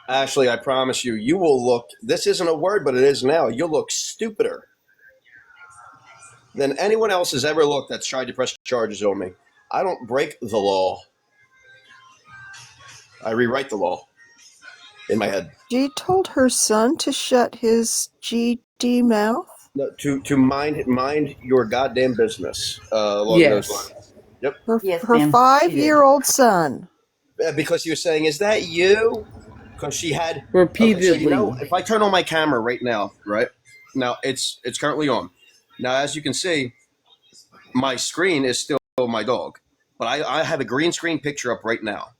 Ashley. I promise you, you will look. This isn't a word, but it is now. You'll look stupider than anyone else has ever looked that's tried to press charges on me. I don't break the law. I rewrite the law in my head. She told her son to shut his GD mouth. No, to mind your goddamn business along those Yes. lines. Yep. Her Yes, her ma'am. She did. 5-year-old son. Because he was saying, "Is that you?" Because she had. Okay, Repeatedly. so if I turn on my camera right now, right now it's currently on. Now, as you can see, my screen is still my dog, but I have a green screen picture up right now.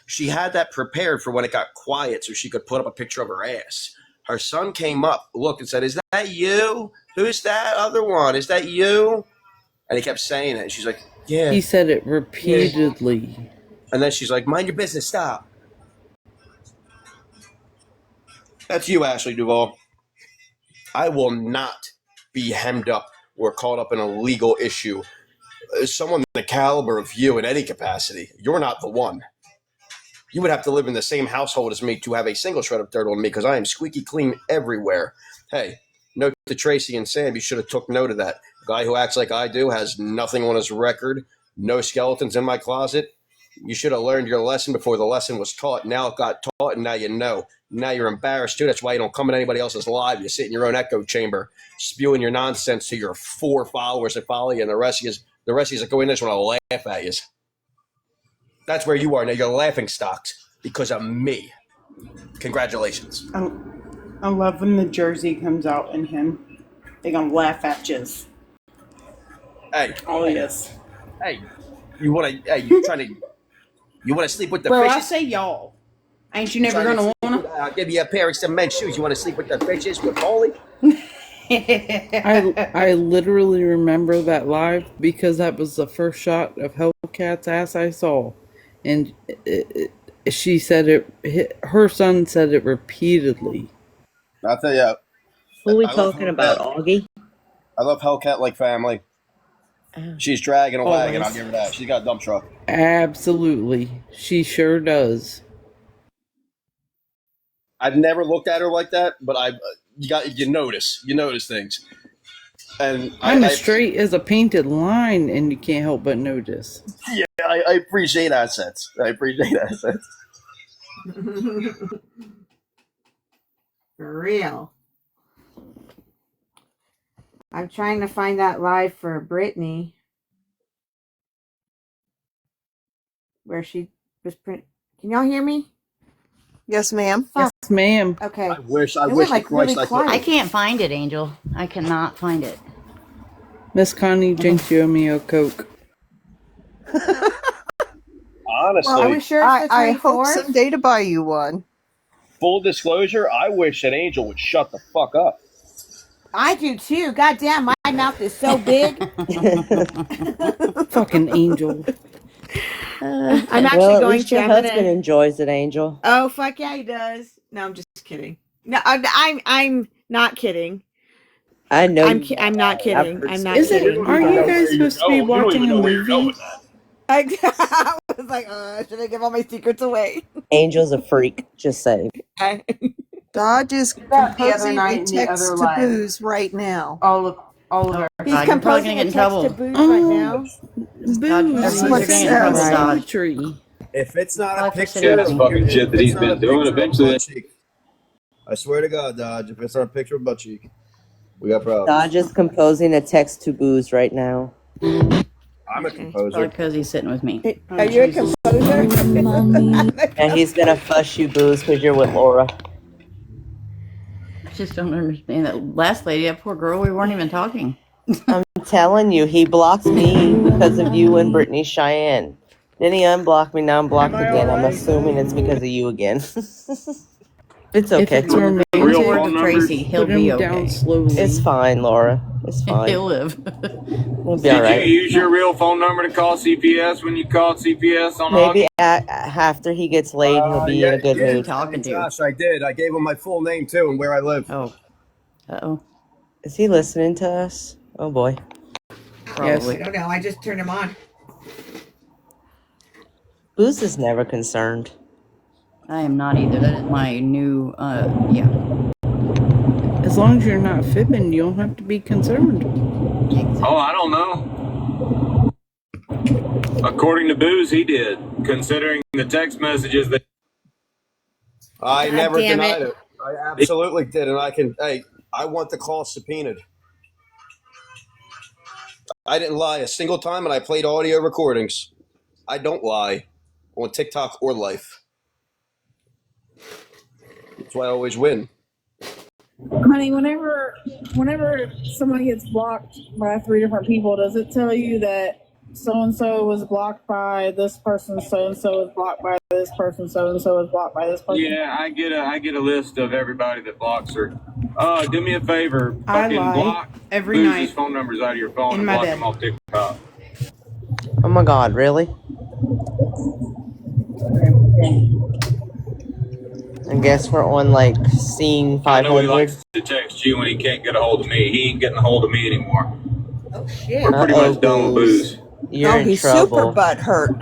She had that prepared for when it got quiet so she could put up a picture of her ass. Her son came up, looked, and said, "Is that you? Who's that other one? Is that you?" And he kept saying it. And she's like, "Yeah." He said it repeatedly. And then she's like, "Mind your business. Stop." That's you, Ashley Duvall. I will not be hemmed up or caught up in a legal issue. Someone the caliber of you in any capacity, you're not the one. You would have to live in the same household as me to have a single shred of dirt on me because I am squeaky clean everywhere. Hey, note to Tracy and Sam, you should have took note of that. A guy who acts like I do has nothing on his record, no skeletons in my closet. You should have learned your lesson before the lesson was taught. Now it got taught, and now you know. Now you're embarrassed too. That's why you don't come in anybody else's live. You sit in your own echo chamber, spewing your nonsense to your 4 followers that follow you, and the rest of you that go in this one will laugh at you. That's where you are now. You're laughing stocks because of me. Congratulations. I love when the Jersey comes out in him. They're gonna laugh at you. Hey, Oh yes. hey, you want to? Hey, you trying to? You want to sleep with the Bro, I fishes? say y'all. Ain't you You never trying to gonna sleep wanna? with? I'll give you a pair of cement shoes. You want to sleep with the fishes with Polly? I literally remember that live because that was the first shot of Hellcat's ass I saw, and she said it. Her son said it repeatedly. I'll tell you. Who are we I love talking about? Hellcat. Augie? I love Hellcat like family. Oh. She's dragging a wagon. I'll Always. give her that. She's got a dump truck. Absolutely, she sure does. I've never looked at her like that, but you notice things, and I'm as straight as a painted line, and you can't help but notice. Yeah, I appreciate assets. I appreciate assets. For real. I'm trying to find that live for Brittany where she was print. Can y'all hear me? Yes, ma'am. Fuck. Yes, ma'am. Okay. I wish It went to like Christ really I could. quiet. I can't find it, Angel. I cannot find it. Miss Connie Jinx, you owe me a Coke. Honestly, Well, are we sure it's the I hope 24th? someday to buy you one. full disclosure, I wish that Angel would shut the fuck up. I do too. Goddamn, my mouth is so big. Fucking Angel. I'm actually Well, at going least to. your I'm husband gonna. enjoys it, Angel. Oh fuck yeah, he does. No, I'm just kidding. No, I'm not kidding. I know. I'm not kidding. I'm not kidding. Are you guys supposed to be watching a movie? I was like, should I give all my secrets away? Angel's a freak. Just saying. Dodge is About the other composing night a and the text other to live. Booze right now. All of our. He's God, you're probably composing gonna a get in text to trouble. Booze right now. Booze. That's Everyone's what it gonna get in trouble, says. Dodge. Poetry. If it's not a Probably for picture, sitting This with me. fucking shit that he's been doing, eventually. I swear to God, Dodge, if it's not a picture of butt cheek, we got problems. Dodge is composing a text to Booze right now. I'm a Probably composer. because he's sitting with me. Are you a composer? And he's gonna fuss you, Booze, because you're with Laura. I just don't understand that last lady, that poor girl, we weren't even talking. I'm telling you, he blocks me because of you and Brittany Cheyenne. Then he unblocked me, now I'm blocked again. I'm assuming it's because of you again. It's okay. If it's romantic, Real phone numbers. Tracy, he'll put him be down okay. slowly. It's fine, Laura. It's fine. He'll live. We'll be all Did right. you use your real phone number to call CPS when you called CPS on Maybe Augie? after he gets laid, he'll be in a good Who's he mood. talking to? Gosh, I did. I gave him my full name too and where I live. Oh. Uh-oh. Is he listening to us? Oh boy. Probably. I don't know. I just turned him on. Booze is never concerned. I am not either. That is my new, yeah. As long as you're not fibbing, you don't have to be concerned. Oh, I don't know. According to Booze, he did, considering the text messages that. I God never damn denied it. it. I absolutely did, and I want the call subpoenaed. I didn't lie a single time, and I played audio recordings. I don't lie on TikTok or life. That's why I always win. Honey, whenever somebody gets blocked by 3 different people, does it tell you that so-and-so was blocked by this person, so-and-so was blocked by this person, so-and-so was blocked by this person? Yeah, I get a list of everybody that blocks her. Do me a favor, I fucking lie block every Booze's night phone numbers out of your phone in and my block bed. him off TikTok. Oh my God, really? I guess we're on like scene I know he 500. likes to text you when he can't get a hold of me. He ain't getting a hold of me anymore. Oh shit. We're pretty much done with Booze. You're in he's trouble. super butt hurt.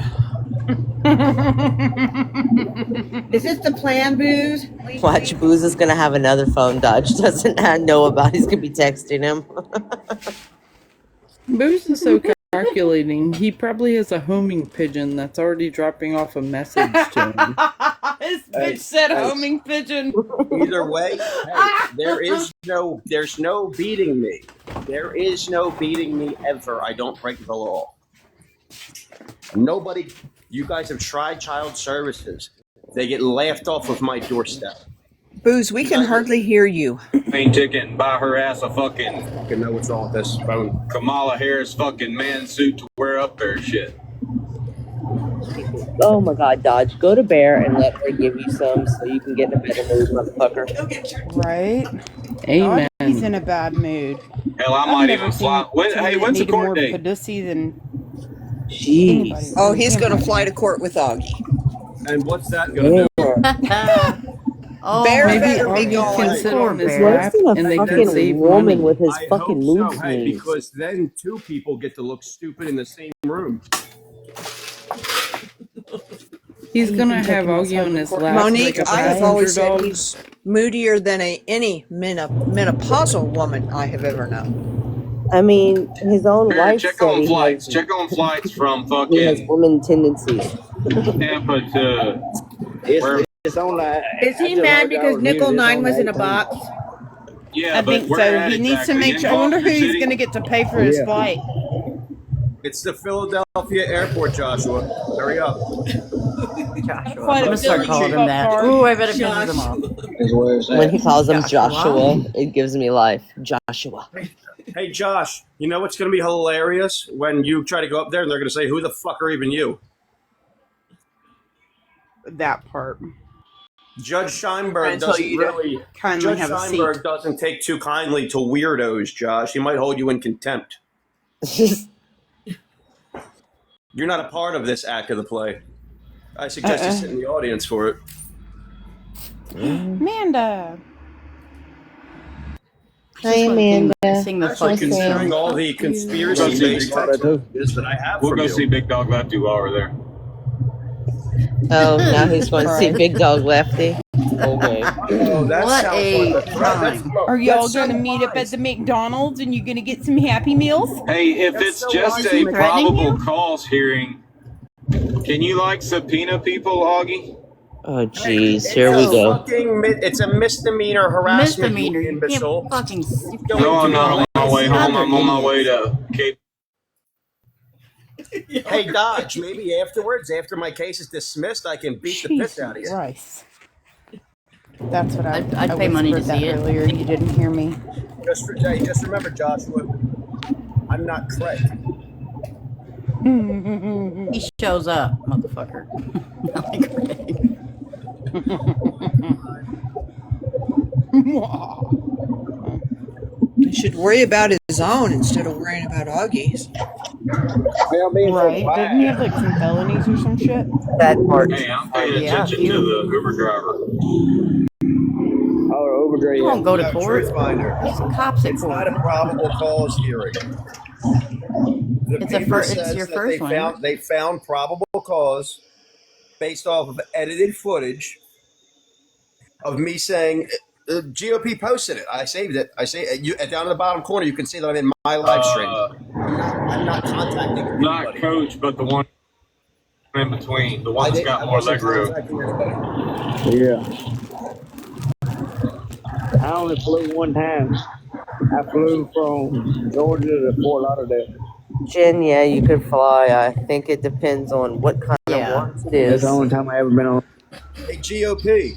Is this the plan, Booze? Watch, Booze is gonna have another phone Dodge doesn't know about. He's gonna be texting him. Booze is so calculating. He probably has a homing pigeon that's already dropping off a message to him. This bitch said homing pigeon. Either way, there's no beating me. There is no beating me ever. I don't break the law. Nobody. You guys have tried child services. They get laughed off of my doorstep. Booze, we can hardly hear you. Plane ticket and buy her ass a fucking Fucking know what's wrong with this phone. Kamala Harris fucking man suit to wear up there shit. Oh my god, Dodge. Go to Bear and let her give you some so you can get in a better mood, motherfucker. Right? Amen. He's in a bad mood. Hell, I might even fly. When's the court date? Pussy than Jeez. Oh, he's going to fly to court with Augie. And what's that going to do? Oh, Bear Maybe better be Augie can going. sit on his Worse lap than a and they can fucking save woman money. with his I fucking hope mood so, hey, swings. because then two people get to look stupid in the same room. He's gonna have Augie on his lap Monique, like a I have passenger always said dog. he's moodier than any menopausal woman I have ever known. I mean, his own Here, wife check said on he flights. has, Check on flights from he has fucking woman tendencies. Tampa to where? It's on the. Is he mad because Nickel 9 was in a box? Yeah, I but think where so. at He needs to exactly? make In sure. I wonder who Gloucester he's City? going to get to pay for his flight. It's the Philadelphia airport, Joshua. Hurry up. Joshua. Flight I'm gonna of start Philly calling him that. Car. Ooh, I bet it pisses him off. When he calls him Joshua, it gives me life. Joshua. Hey, Josh, you know what's going to be hilarious? When you try to go up there and they're going to say, who the fuck are even you? That part. Judge Scheinberg Until doesn't you really. kindly Judge have a seat. Scheinberg doesn't take too kindly to weirdos, Josh. He might hold you in contempt. You're not a part of this act of the play. I suggest you sit in the audience for it. Amanda. Hi, Amanda. Sing the Actually, fucking considering song. all the conspiracy-based text messages that I have We'll from go you. see Big Dog Lefty while we're there. Oh, now he's going to see Big Dog Lefty. Okay. Oh, that What sounds a like a threat. That's, Are y'all that's going to so meet up at wise. the McDonald's and you going to get some Happy Meals? Hey, if That's it's so just wise a to make- probable cause hearing, can you like subpoena people, Augie? Oh, jeez. Here we go. It's a misdemeanor harassment, Misdemeanor. you You can't imbecile. fucking. No, I'm not on my way home. I'm on my way to Cape. Hey, Dodge, maybe afterwards, after my case is dismissed, I can beat the piss out of you. Christ. That's what I'd pay money to see it. earlier. You didn't hear me. Just remember, Joshua, I'm not Craig. He shows up, motherfucker. Not like Craig. He should worry about his own instead of worrying about Augie's. Right? Doesn't he have like some felonies or some shit? That part. Hey, I'm paying attention to the Uber driver. Oh, Uber driver. You won't go to No, court. Truth Finder. There's cops at It's court. not a probable cause hearing. It's your first one. They found probable cause based off of edited footage of me saying GOP posted it. I saved it. I say you down in the bottom corner. You can see that I'm in my live stream. I'm not contacting anybody. Not Coach, but the one in between. The one that's got more leg room. Yeah. I only flew one time. I flew from Georgia to Fort Lauderdale. Jen, yeah, you could fly. I think it depends on what kind of warrant it is. That's the only time I ever been on. Hey, GOP.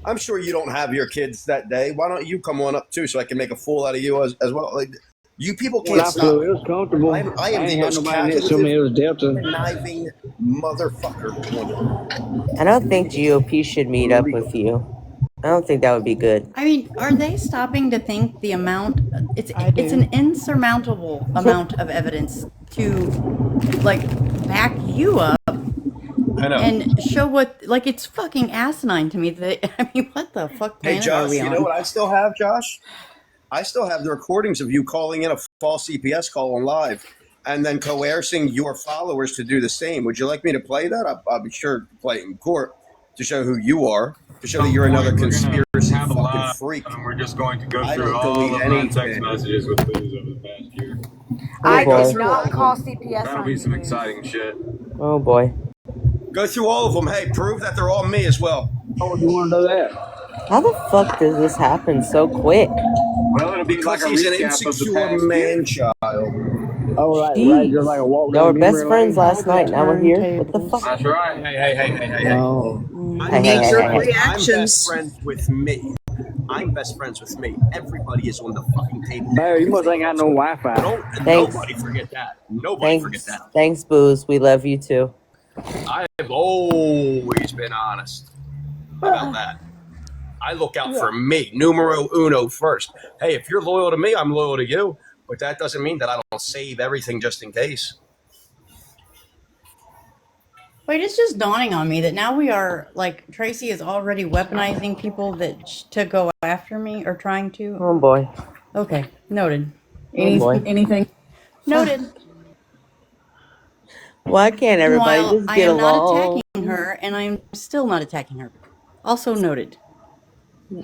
I'm sure you don't have your kids that day. Why don't you come on up too, so I can make a fool out of you as well? Like, you people can't When I stop. flew, it was comfortable. I am I the ain't had most nobody next to me. It was Delta. conniving motherfucker. I don't think GOP should meet up with you. I don't think that would be good. I mean, are they stopping to think the amount? It's an insurmountable amount of evidence to like back you up I know. and show what. Like, it's fucking asinine to me. That I mean, what the fuck Hey, planet are Josh, we you on? know what I still have, Josh? I still have the recordings of you calling in a false CPS call on live and then coercing your followers to do the same. Would you like me to play that? I'll be sure to play it in court to show who you are, to show that you're another conspiracy Have a fucking live, freak. and we're just going to go I through don't all delete of my anything. text messages with Booze over the past year. Oh, boy. did not call CPS That'll on be you. some exciting shit. Oh, boy. Go through all of them. Hey, prove that they're all me as well. Oh, you want to know that? How the fuck does this happen so quick? Well, it'll be Because like a he's an recap of the insecure past year. man-child. Oh, right, just like a walk Y'all were down best memory friends lane. last night. Now we're here. What the fuck? That's right. Hey. Oh, Hey, hey, hey, hey, hey. I'm best friends with me. I'm best friends with me. Everybody is on the fucking table. Barry, you must ain't got no Wi-Fi. Thanks. Nobody forget that. Nobody forget that. Thanks, Booze. We love you too. I have always been honest. How about that? I look out for me, numero uno first. Hey, if you're loyal to me, I'm loyal to you. But that doesn't mean that I don't save everything just in case. Wait, it's just dawning on me that now we are, like, Tracy is already weaponizing people to go after me, or trying to. Oh boy. Okay, noted. Oh boy. Anything? Noted. Why can't everybody Meanwhile, just I get am not along? attacking her, and I'm still not attacking her. Also noted.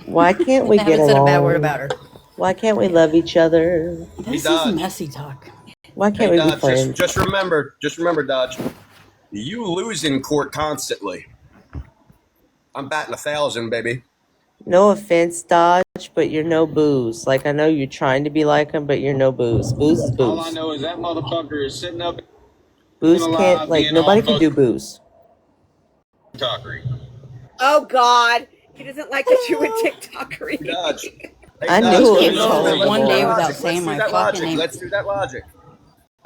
Why can't we I get haven't said a bad word along? about her. Why can't we love each other? This is messy talk. Why can't Hey, we be Dodge, friends? just remember, Dodge, you lose in court constantly. I'm batting 1,000, baby. No offense, Dodge, but you're no Booze. Like, I know you're trying to be like him, but you're no Booze. Booze is All I Booze. know is that motherfucker is sitting up Booze and can't, alive like, being all nobody can do Booze. TikTokery. Oh God, he doesn't like that you would TikTokery. Dodge. Hey, I Dodge, knew it Can't was go over one day horrible. without saying my fucking name. Let's do that logic.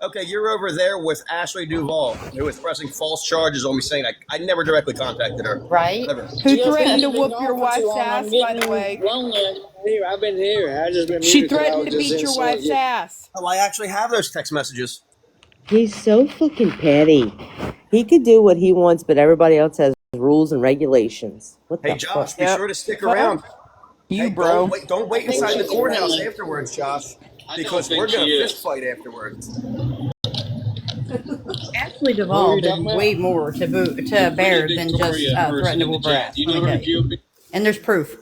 Okay, you're over there with Ashley Duvall, who is pressing false charges on me saying I never directly contacted her. Right? Never. Who threatened to whoop your wife's ass, by the way? I've been here. I just been She muted 'cause I threatened was to just beat in your some. wife's ass. Oh, I actually have those text messages. He's so fucking petty. He could do what he wants, but everybody else has rules and regulations. What Hey, the Josh, fuck? be sure to stick around. You, Hey, bro. don't wait inside the courthouse afterwards, Josh, because we're gonna fist fight afterwards. Ashley Duvall did way more to Bear than just threaten to whoop her ass. Let me tell you. And there's proof.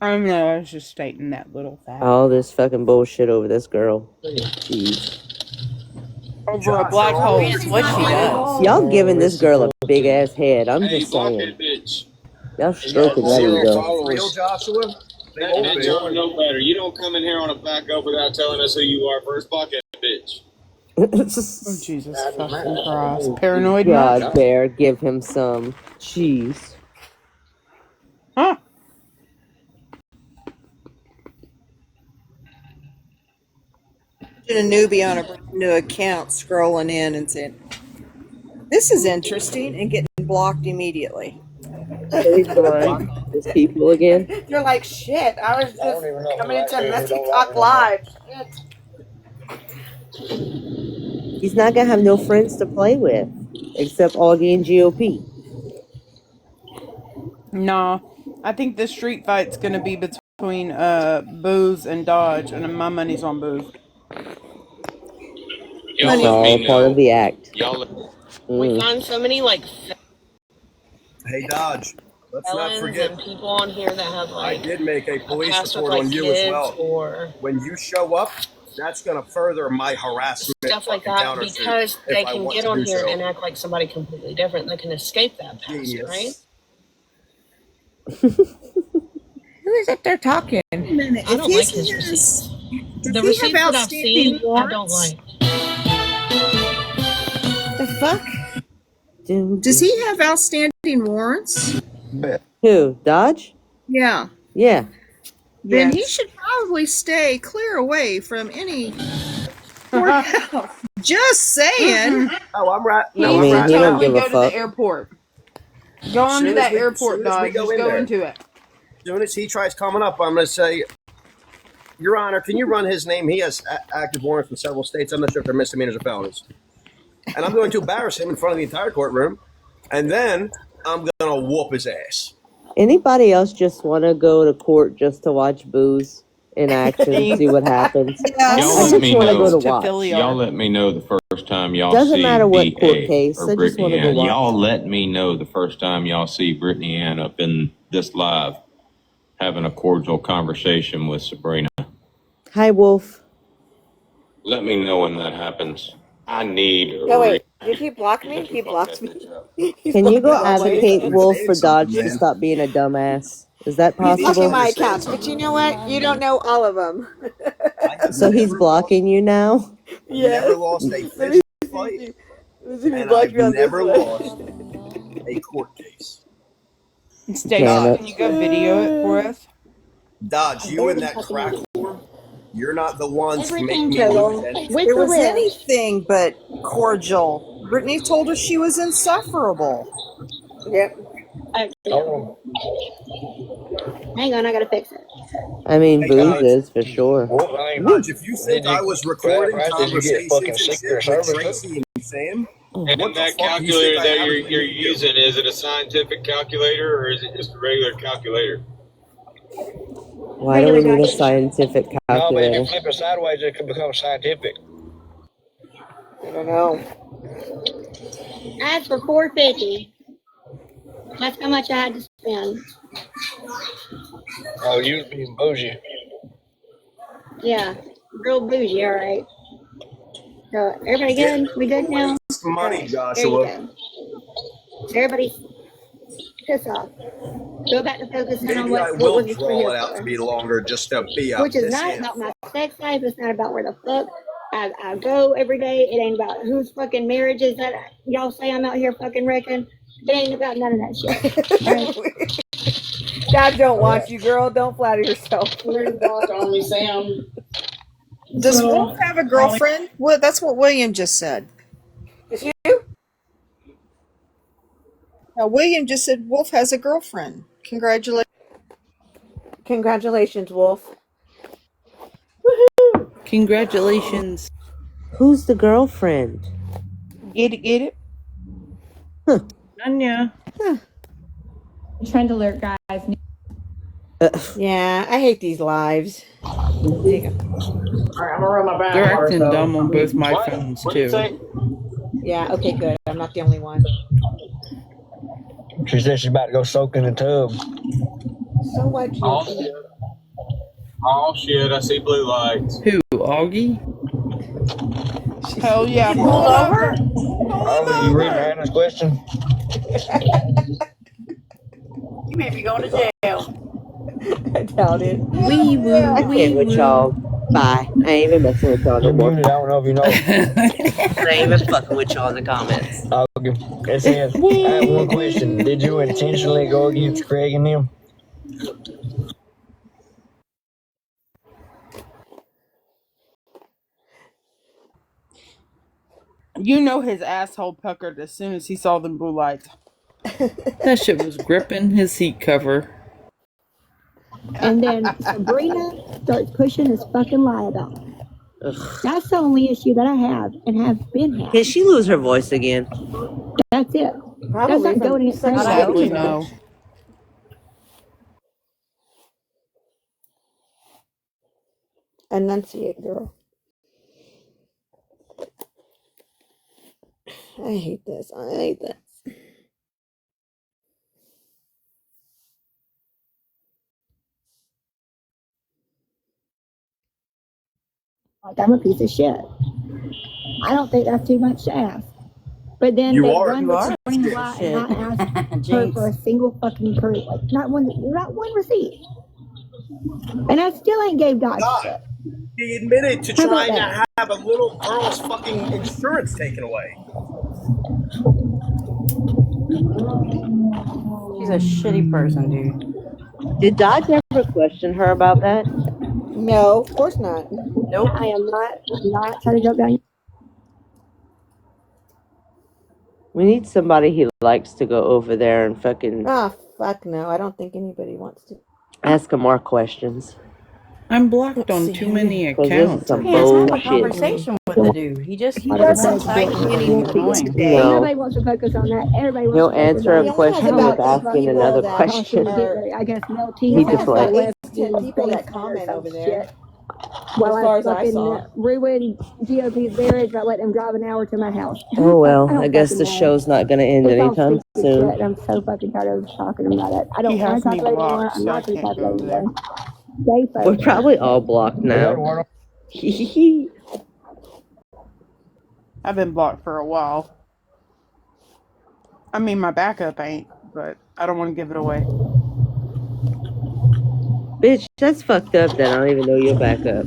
I know, I was just stating that little fact. All this fucking bullshit over this girl. Jeez. Over a black hole. It's what she does. Y'all giving this girl a big ass head. I'm just saying. Y'all stroking that ego. Real Joshua? They And won't that be. Joe know better. You don't come in here on a back up without telling us who you are first. Block that bitch. Oh, Jesus fucking Christ. Paranoid God, much? Bear, give him some cheese. Huh? A newbie on a brand new account scrolling in and saying, "This is interesting," and getting blocked immediately. There's people again. You're like, shit, I was just coming into Messy Talk Live. Shit. He's not gonna have no friends to play with, except Augie and GOP. Nah. I think the street fight's gonna be between Booze and Dodge, and my money's on Booze. It's all part of the act. We find so many like Hey, Dodge, let's not felons forget. and people on here that have I like did make a police past with report like on you as kids well. or When you show up, that's going to further my harassment stuff like fucking that countersuit because they if I can want get to on do here so. and act like somebody completely different. They can escape that past, right? Who is it they're talking? I don't like his receipts. The receipts that I've seen, I don't like. The fuck? Does he have outstanding warrants? Who? Dodge? Yeah. Yeah. Then he should probably stay clear away from any courthouse. Just saying. Oh, I'm right. He's No, I'm right. he don't totally give a go to fuck. the airport. Go on to that airport, Dodge. Just go into it. As soon as he tries coming up, I'm going to say, Your Honor, can you run his name? He has active warrants in several states. I'm not sure if they're misdemeanors or felonies. And I'm going to embarrass him in front of the entire courtroom, and then I'm going to whoop his ass. Anybody else just want to go to court just to watch Booze in action and see what happens? I just want to go to watch. Y'all let me know the first time y'all Doesn't see matter what court DA case. or I just want Brittany to go Ann. watch. Y'all let me know the first time y'all see Brittany Ann up in this live having a cordial conversation with Sabrina. Hi, Wolf. Let me know when that happens. I need a No, wait, did he block me? He blocked me. Can you go advocate, Wolf, for Dodge to stop being a dumbass? Is that Maybe He's blocking possible? my misunderstand accounts, but you something. know what? You don't know all of them. I have So he's never lost. blocking you now? Never Yes. lost a Let fist me fight, see. Let's see if he and blocked I've me on this never one. lost a court case. Stacy, Damn Dodge, it. can you go video it for us? Dodge, I'm you and barely that fucking crack eating. whore, you're not the ones to make Everything me lose total. anything. With It the was list. anything but cordial. Brittany told us she was insufferable. Yep. Oh. Hang on, I gotta fix it. I mean, Hey, booze Dodge, is for sure. Well, I mean, Woo. Dodge, if you did think you, I was for that recording price, did you get fucking conversations and shit Secret with Service too? Tracy and Sam, what And the that fuck do you think calculator I that have you're with me to do? using, is it a scientific calculator or is it just a regular calculator? Why do we need a scientific No, but if you calculator? flip it sideways, it could become scientific. I don't know. As for $4.50, that's how much I had to spend. Oh, you was being bougie. Yeah, real bougie, all right. So everybody Get good? We good now? waste All money, right, there you Joshua. go. Everybody, piss off. Go back to focusing on Maybe I what will was we're draw here it out to for, be longer just to be a which is not pissant about my fuck. sex life. It's not about where the fuck I go every day. It ain't about whose fucking marriages that y'all say I'm out here fucking wrecking. It ain't about none of that shit. All right. Dad don't want you, girl. Don't flatter yourself. Only Sam. Does So, Wolf have a girlfriend? Well, that's what William just said. Is you? William just said Wolf has a girlfriend. Congratulations. Congratulations, Wolf. Congratulations. Who's the girlfriend? Get it, get it? Anya. Trend alert, guys. Yeah, I hate these lives. There you go. All right, I'm gonna run my bath They're water. acting So dumb on both my What? phones, What did you too. say? Yeah, okay, good. I'm not the only one. She said she's about to go soak in the tub. So what, Oh GOP? shit. Oh shit, I see blue lights. Who, Augie? Hell yeah, She's pull pulling him over? over. Pull him Augie, you reading over. Hannah's question? You may be going to jail. I doubt it. Wee woo, I wee can't with woo. y'all. Bye. I ain't even messing with y'all no You're more. muted. I don't know if you know. I ain't even fucking with y'all in the comments. Augie, it says, I have one question. Did you intentionally go against Craig and them? You know his asshole puckered as soon as he saw them blue lights. That shit was gripping his seat cover. And then Sabrina starts pushing this fucking lie about me. That's the only issue that I have and have been Did having. she lose her voice again? That's it. That's Probably not from going against such Craig. Sadly, shouting. no. Enunciate, girl. I hate this. I hate this. Like I'm a piece of shit. I don't think that's too much to ask. But then You they are. run You with are a Sabrina's piece of lie and shit. not ask her Jinx. for a single fucking proof. Like not one receipt. And I still ain't gave Dodge God, shit. he admitted to How about trying to that? have a little girl's fucking insurance taken away. She's a shitty person, dude. Did Dodge ever question her about that? No, of course not. Nope. I am not trying to joke down. We need somebody he likes to go over there and fucking Ah, fuck no. I don't think anybody wants to. ask him more questions. I'm blocked Let's on see. too many Because this is accounts. some Can't have a bullshit. conversation with the dude. He just He gets doesn't inside like and getting he's bullied annoying. today. No. Everybody wants to focus on that. Everybody wants He'll to focus answer a He on only has question with about how 8 asking people another that how shit question. Hitler. I guess Mel he T's He only just has house got about went, 8 left to 10 in people that basement or comment some over there. shit. While As I far as I fucking saw. ruined GOP's marriage by letting him drive an hour to my house. oh well, I I don't guess fucking the know. show's not going to end It's all anytime stupid shit, soon. and I'm so fucking tired of talking about it. I He don't want has to talk me about it anymore. blocked, I'm so I not going to can't talk go about it over there. anymore. Stay We're focused. probably all blocked now. I've been blocked for a while. I mean, my backup ain't, but I don't want to give it away. Bitch, that's fucked up that I don't even know you'll back up.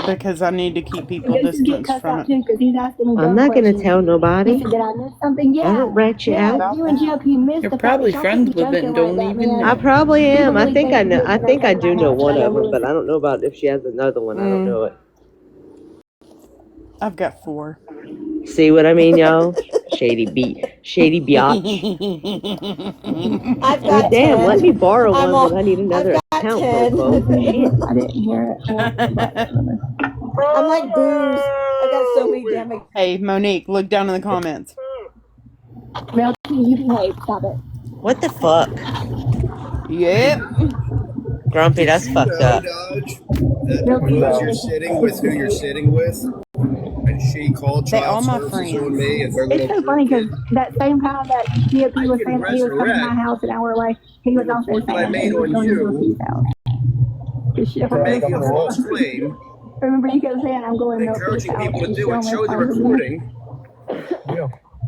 Because I need to keep people This is getting distance cussed from out it. too because he's asking me I'm dumb not gonna questions. tell He nobody. said, "Did I miss something?" I Yeah, don't rat you yeah. out. You and Jeff, you missed You're the fact probably that y'all can't be friends with it joking and like don't that, even man. I know. probably am. People I be think I saying know. shit I when they think I come to do my know house and one I know of them, who but I don't know about if she has another one. I don't know it. I've got 4. See what I mean, y'all? Shady biatch. I've God got damn, let 10. me borrow I'm one when all, I need I've another got account for a 10. phone. Shit. I didn't hear it. I'm like booze. I've got so many damn. Hey, Monique, look down in the comments. Mel, you behave. Stop it. What the fuck? Yep. Grumpy, Did that's you fucked know, up. Dodge, that Mel, because you're sitting with who you're sitting with, and she called They child all my services on friends. me and her it's little so jerk funny because kid, that same time that GOP I was can saying that he was coming to my resurrect house an hour away, he the was also report that I saying that made he was on going to you GOP's house. Just show for her making a the false phone. claim Remember, you kept saying I'm going and to Milky's encouraging house. people to Just do show it, him his show the phone from there. recording,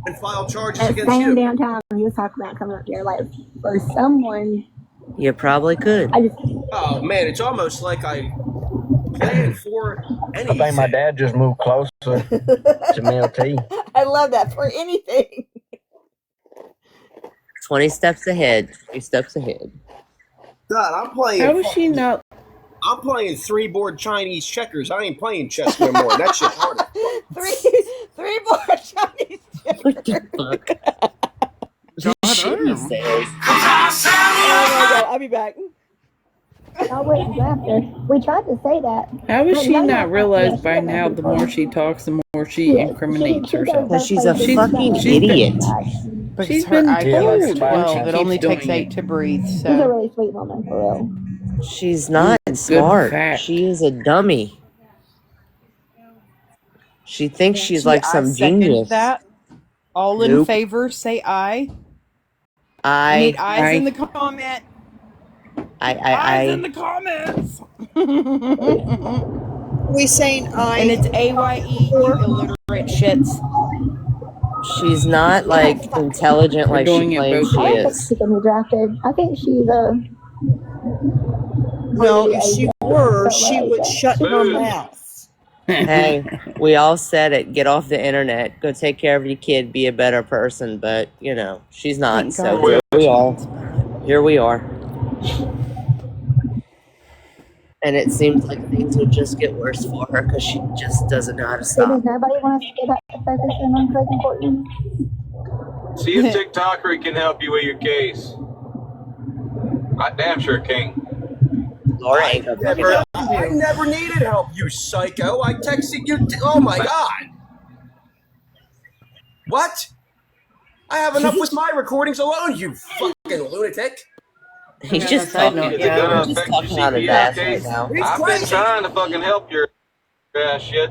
and file charges That against same you. damn time he was talking about coming up there, like for someone. You probably could. I just Oh man, it's almost like I planned for I think my anything. dad just moved closer to Mel T. I love that for anything. 20 steps ahead. 20 steps ahead. God, How is she not? I'm playing 3-board Chinese checkers. I ain't playing chess no more. That shit's hard as fuck. three more Chinese What the fuck? Shit, he says. Oh my god, I'll be back. y'all wouldn't draft her. We tried to say that. How is But she y'all not know, yeah, realized she by doesn't now? speak The for more me. she talks, the more she Yeah, incriminates she does herself. Because both she's a places. She's fucking she's been idiot. Because she's her been IQ is told while 12. she It keeps only takes doing 8 it. to breathe, She's a so. really sweet woman, for real. She's not Good smart. fact. She is a dummy. She thinks she's Angie, like I some second genius. that. All in Nope. favor, say aye. I need eyes in the comment. Eyes in the comments. We saying And I. it's AYE, you illiterate shits. She's not like intelligent We're like she doing it claims both I she don't think ways. is. she can be drafted. I think she's a No, really if she Asia. were, Bella she would Asia. shut her Boo. mouth. Hey, we all said it. Get off the internet. Go take care of your kid. Be a better person. But, you know, she's not. Thank So God here we are. it's Here we are. And it seems like things will just get worse for her because she just doesn't know how to So stop. does nobody want us to get back to focusing on Craig and Courtney? See if TikToker can help you with your case. I damn sure can. Laura ain't gonna pick it up. I never needed help, you psycho. I texted you. Oh my god. What? I have enough with my recordings alone, you fucking lunatic. He's On a just side talking. note, Is it yeah. gonna He's just affect your talking out his CPS ass right case? now. It's I've been crazy. trying to fucking help your ass shit.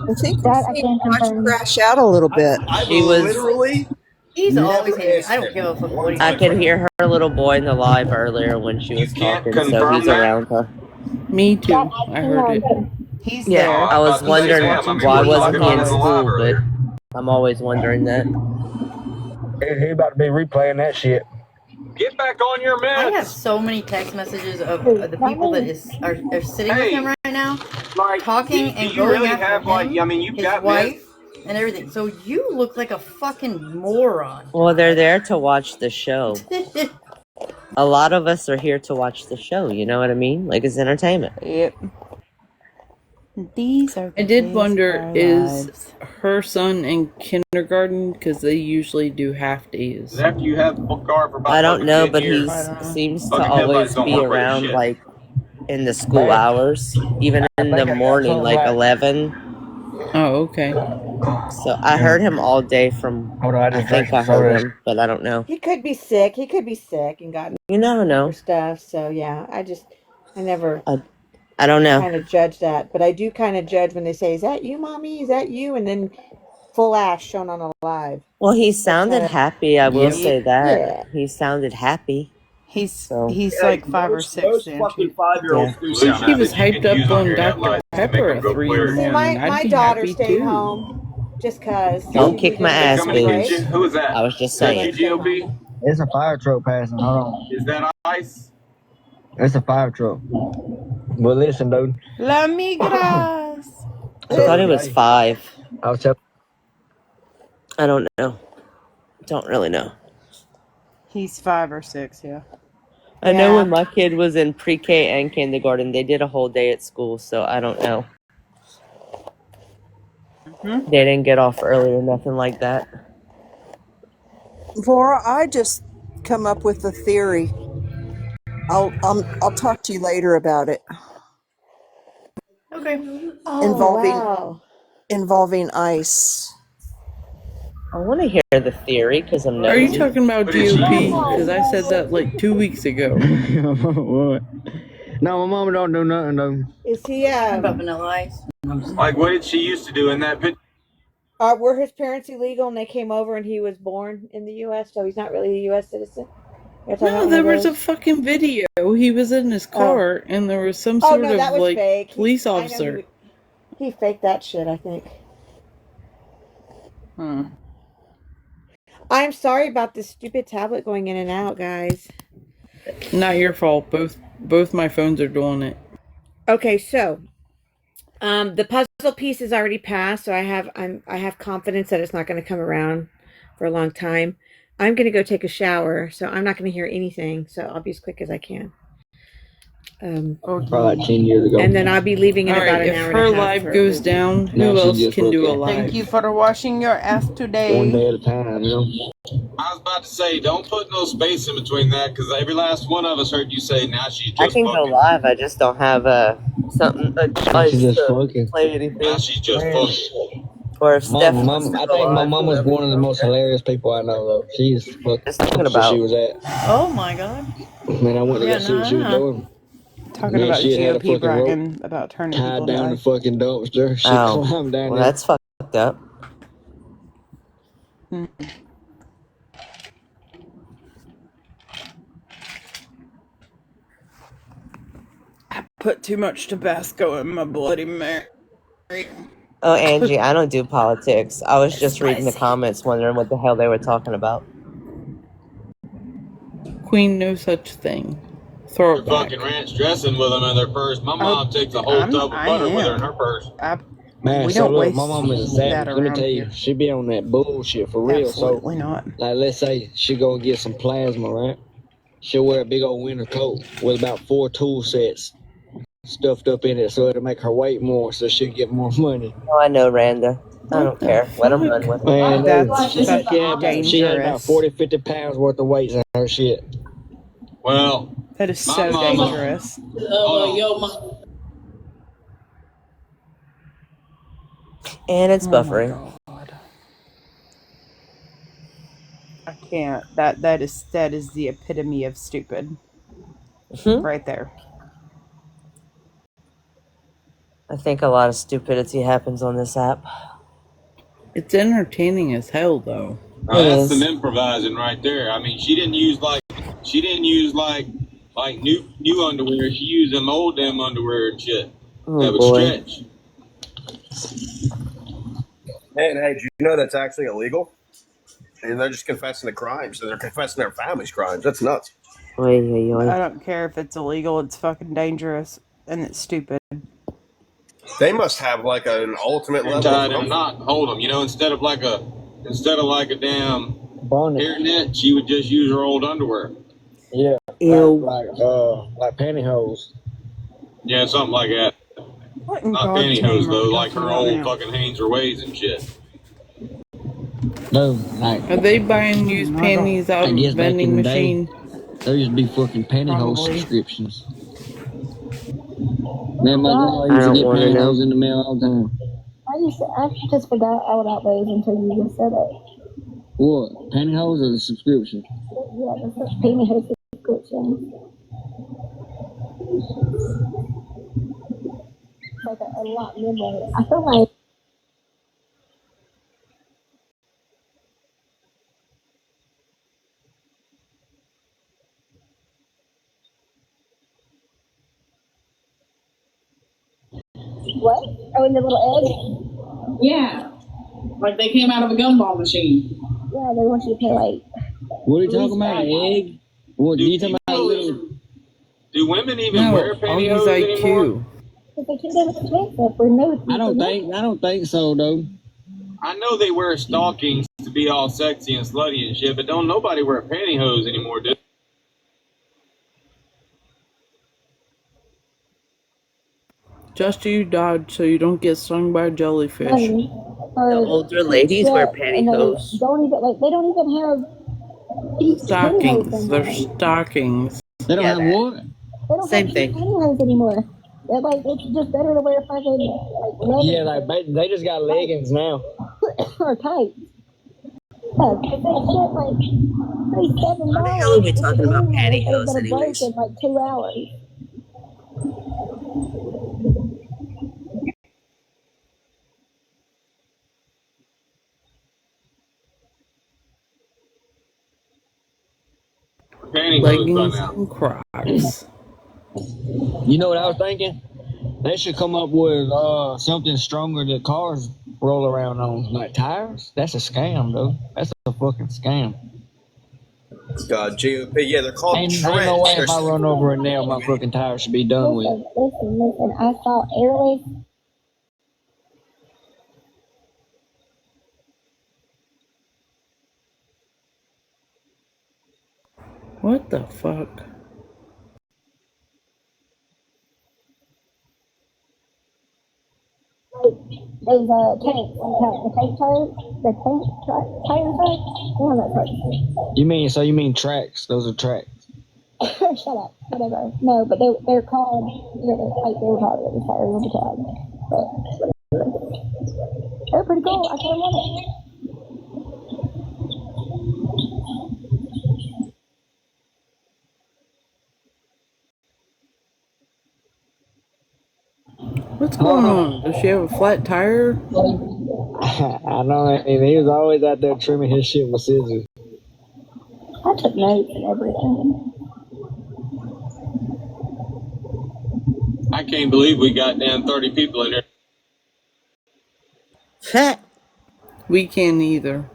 I think we're That I seeing can Watch confirm. crash out a little bit. I've She was. literally He's always never hating me. asked I don't him give a fuck what one he I time says. could hear her little boy in the live earlier when she was Can't talking, so confirm he's that? around her. Me That too. I I heard it. can. He's Yeah, Oh, there. I I was was about to say, He's wondering damn, I watching mean, why we were TV wasn't talking he on in it in the replays. live school, but earlier. I'm always wondering that. He about to be replaying that shit. Get back on your I have meds. so many text messages of Who? the Not people that me. are sitting with him Hey, right now, like, talking do and you going really after have, like, him, I mean, you've his got meds? wife, and everything. So you look like a fucking moron. Well, they're there to watch the show. A lot of us are here to watch the show. You know what I mean? Like it's entertainment. Yep. These are the I did days wonder, of our is lives. her son in kindergarten? Because they usually do half days. After you have Bulgar for I about don't fucking know, 10 but years, he seems to fucking headlights always don't be work worth a around shit. like in the school hours, even I in think the I got morning, something like like. 11. Oh, okay. So I heard him all day from. Hold on, I I just drank think some I heard soda. him, but I don't know. He could be sick. He could be sick and gotten You never know. other stuff. So yeah, I never I don't know. kind of judge that, but I do kind of judge when they say, "Is that you, mommy? Is that you?" And then full ass shown on a live. Well, he That's sounded how. happy. I will say that Yeah. he sounded happy. He's So Hey, like 5 or 6, most fucking Angie. 5-year-olds yeah. do sound He was happy. hyped up on Dr. Pepper at 3 in the See, morning. I'd my be daughter happy stayed too. home. Just cause. Don't kick my They ass, coming to get Booze. you? Who is that? I was just Is that saying. GGOP? It's a fire truck passing. Hold on. Is that ICE? It's a fire truck. Well, listen, dude. La migras. I thought it was 5. I was telling. I don't know. Don't really know. He's 5 or 6, yeah. I know when my kid was in pre-K and kindergarten, they did a whole day at school, so I don't know. Mm-hmm. They didn't get off early or nothing like that. Laura, I just come up with a theory. I'll talk to you later about it. Okay. Involving ice. I want to hear the theory because I'm Are you nosy. talking about GOP? Because I said that like 2 weeks ago. What? No, my mama don't do nothing though. Is he About Vanilla Ice. Like, what did she used to do in that picture? were his parents illegal and they came over and he was born in the US, so he's not really a US citizen? No, there was a fucking video. He was in his car and there was some sort of that was like fake. police I know officer. he faked that shit, I think. I'm sorry about this stupid tablet going in and out, guys. Not your fault. Both my phones are doing it. Okay, so the puzzle piece is already passed, so I have confidence that it's not going to come around for a long time. I'm going to go take a shower, so I'm not going to hear anything. So I'll be as quick as I can. Probably like 10 years ago. And then I'll be leaving in about an if hour her and a half. live goes down, who else can do a live? Thank you for washing your ass today. One day at a time, you know. I was about to say, don't put no space in between that, because every last one of us heard you say, now she's just I can fucking. go live. I just don't have something a device to play anything. Now she's just fucking. Or if Steph Mom, wants to I go think my live. mama's one of the most hilarious people I know, though. She's fucking talking where she was at. Oh my god. Man, I went to go see what she was doing. Talking Man, about she had a GOP fucking bragging rope about turning tied people down gay. the fucking dumpster. She climbed down well, there. that's fucked up. Put too much Tabasco in my Bloody Mary. Oh, Angie, I don't do politics. I was just reading the comments wondering what the hell they were talking about. Queen, no such thing. Throw it back. Fucking ranch dressing with them in their purse. My mom takes a whole tub of butter with her in her purse. Man, We so don't look, waste my mom is a that savage. Let me around tell you, here. she be on that bullshit for real. Absolutely So, not. like, let's say she go and get some plasma, right? She'll wear a big old winter coat with about 4 tool sets stuffed up in it, so it'll make her weight more, so she'll get more money. Oh, I know, Randa. I don't care. Let them run with it. Man, That's she had about dangerous. 40, 50 pounds worth of weights in her shit. Well, that is my so mama- dangerous. And it's buffering. I can't. That is the epitome of stupid. Right there. I think a lot of stupidity happens on this app. It's entertaining as hell, though. That's some improvising right there. I mean, she didn't use like new underwear. She used them old damn underwear and shit that would stretch. And hey, do you know that's actually illegal? And they're just confessing the crimes. So they're confessing their family's crimes. That's nuts. I don't care if it's illegal. It's fucking dangerous and it's stupid. They must have like an ultimate level Tied of in a knot, hold them. You know, instead of like a damn hairnet, she would just use her old underwear. Yeah, like pantyhose. Yeah, something like that. Not pantyhose though, like her old fucking Hanes or Ways and shit. No, like Are they buying used panties out of a vending machine? There used to be fucking pantyhose subscriptions. Man, my grandma used to get pantyhose in the mail all the time. I just forgot all about those until you just said it. What? Pantyhose or the subscription? Yeah, the pantyhose subscription. It's like a lot memory. I feel like what? Oh, in the little egg? Yeah. Like they came out of a gumball machine. Yeah, they want you to pay like. What are you talking about? An egg? What you talking about? Do women even wear pantyhose anymore? But they can't have expensive for no. I don't think so though. I know they wear stockings to be all sexy and slutty and shit, but don't nobody wear pantyhose anymore, dude. Just you dodge so you don't get stung by a jellyfish. The older ladies wear pantyhose. They don't even have Stockings. They're stockings. They don't have what? They don't Same have thing. pantyhose anymore. They're like, it's just better to wear fucking like leggings. Yeah, like they just got leggings now. Or tights. Yeah, because that shit like $37. How the hell are we talking about pantyhose Break anyways? in like 2 hours. Leggings and Crocs. You know what I was thinking? They should come up with something stronger that cars roll around on, like tires. That's a scam, though. That's a fucking scam. GOP, yeah, they're called Ain't Trent. no way if I run over a nail, my fucking tire should be done with. Listen, I saw airless. What the fuck? There's a tank, the tank tires, damn, that's right. You mean tracks? Those are tracks. Shut up, whatever. No, but they're called, like they were called the tires of the tag. But whatever. They're pretty cool. I kind of want it. What's going on? Does she have a flat tire? I know. I mean, he was always out there trimming his shit with scissors. I took notes and everything. I can't believe we got down 30 people in there. We can't either.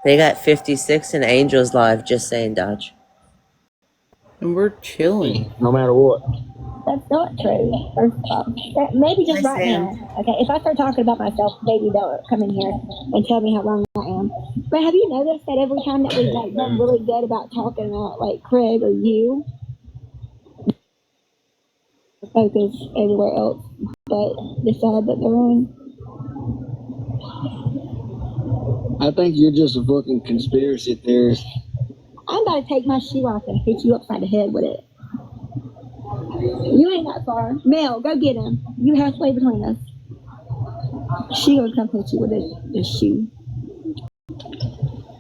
They got 56 in Angels Live, just saying, Dodge. And we're chilling. No matter what. That's not true. First of all, maybe just right now. Okay, if I start talking about myself, maybe don't come in here and tell me how wrong I am. But have you noticed that every time that we've like done really good about talking about like Craig or you, focus everywhere else but the side that they're on? I think you're just a fucking conspiracy theorist. I'm about to take my shoe off and hit you upside the head with it. You ain't that far. Mel, go get him. You halfway between us. She gonna come hit you with a shoe.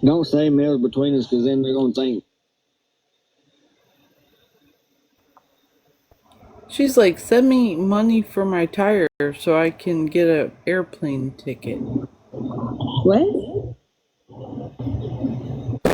Don't say Mel's between us, because then they're gonna think. She's like, send me money for my tire so I can get an airplane ticket. What?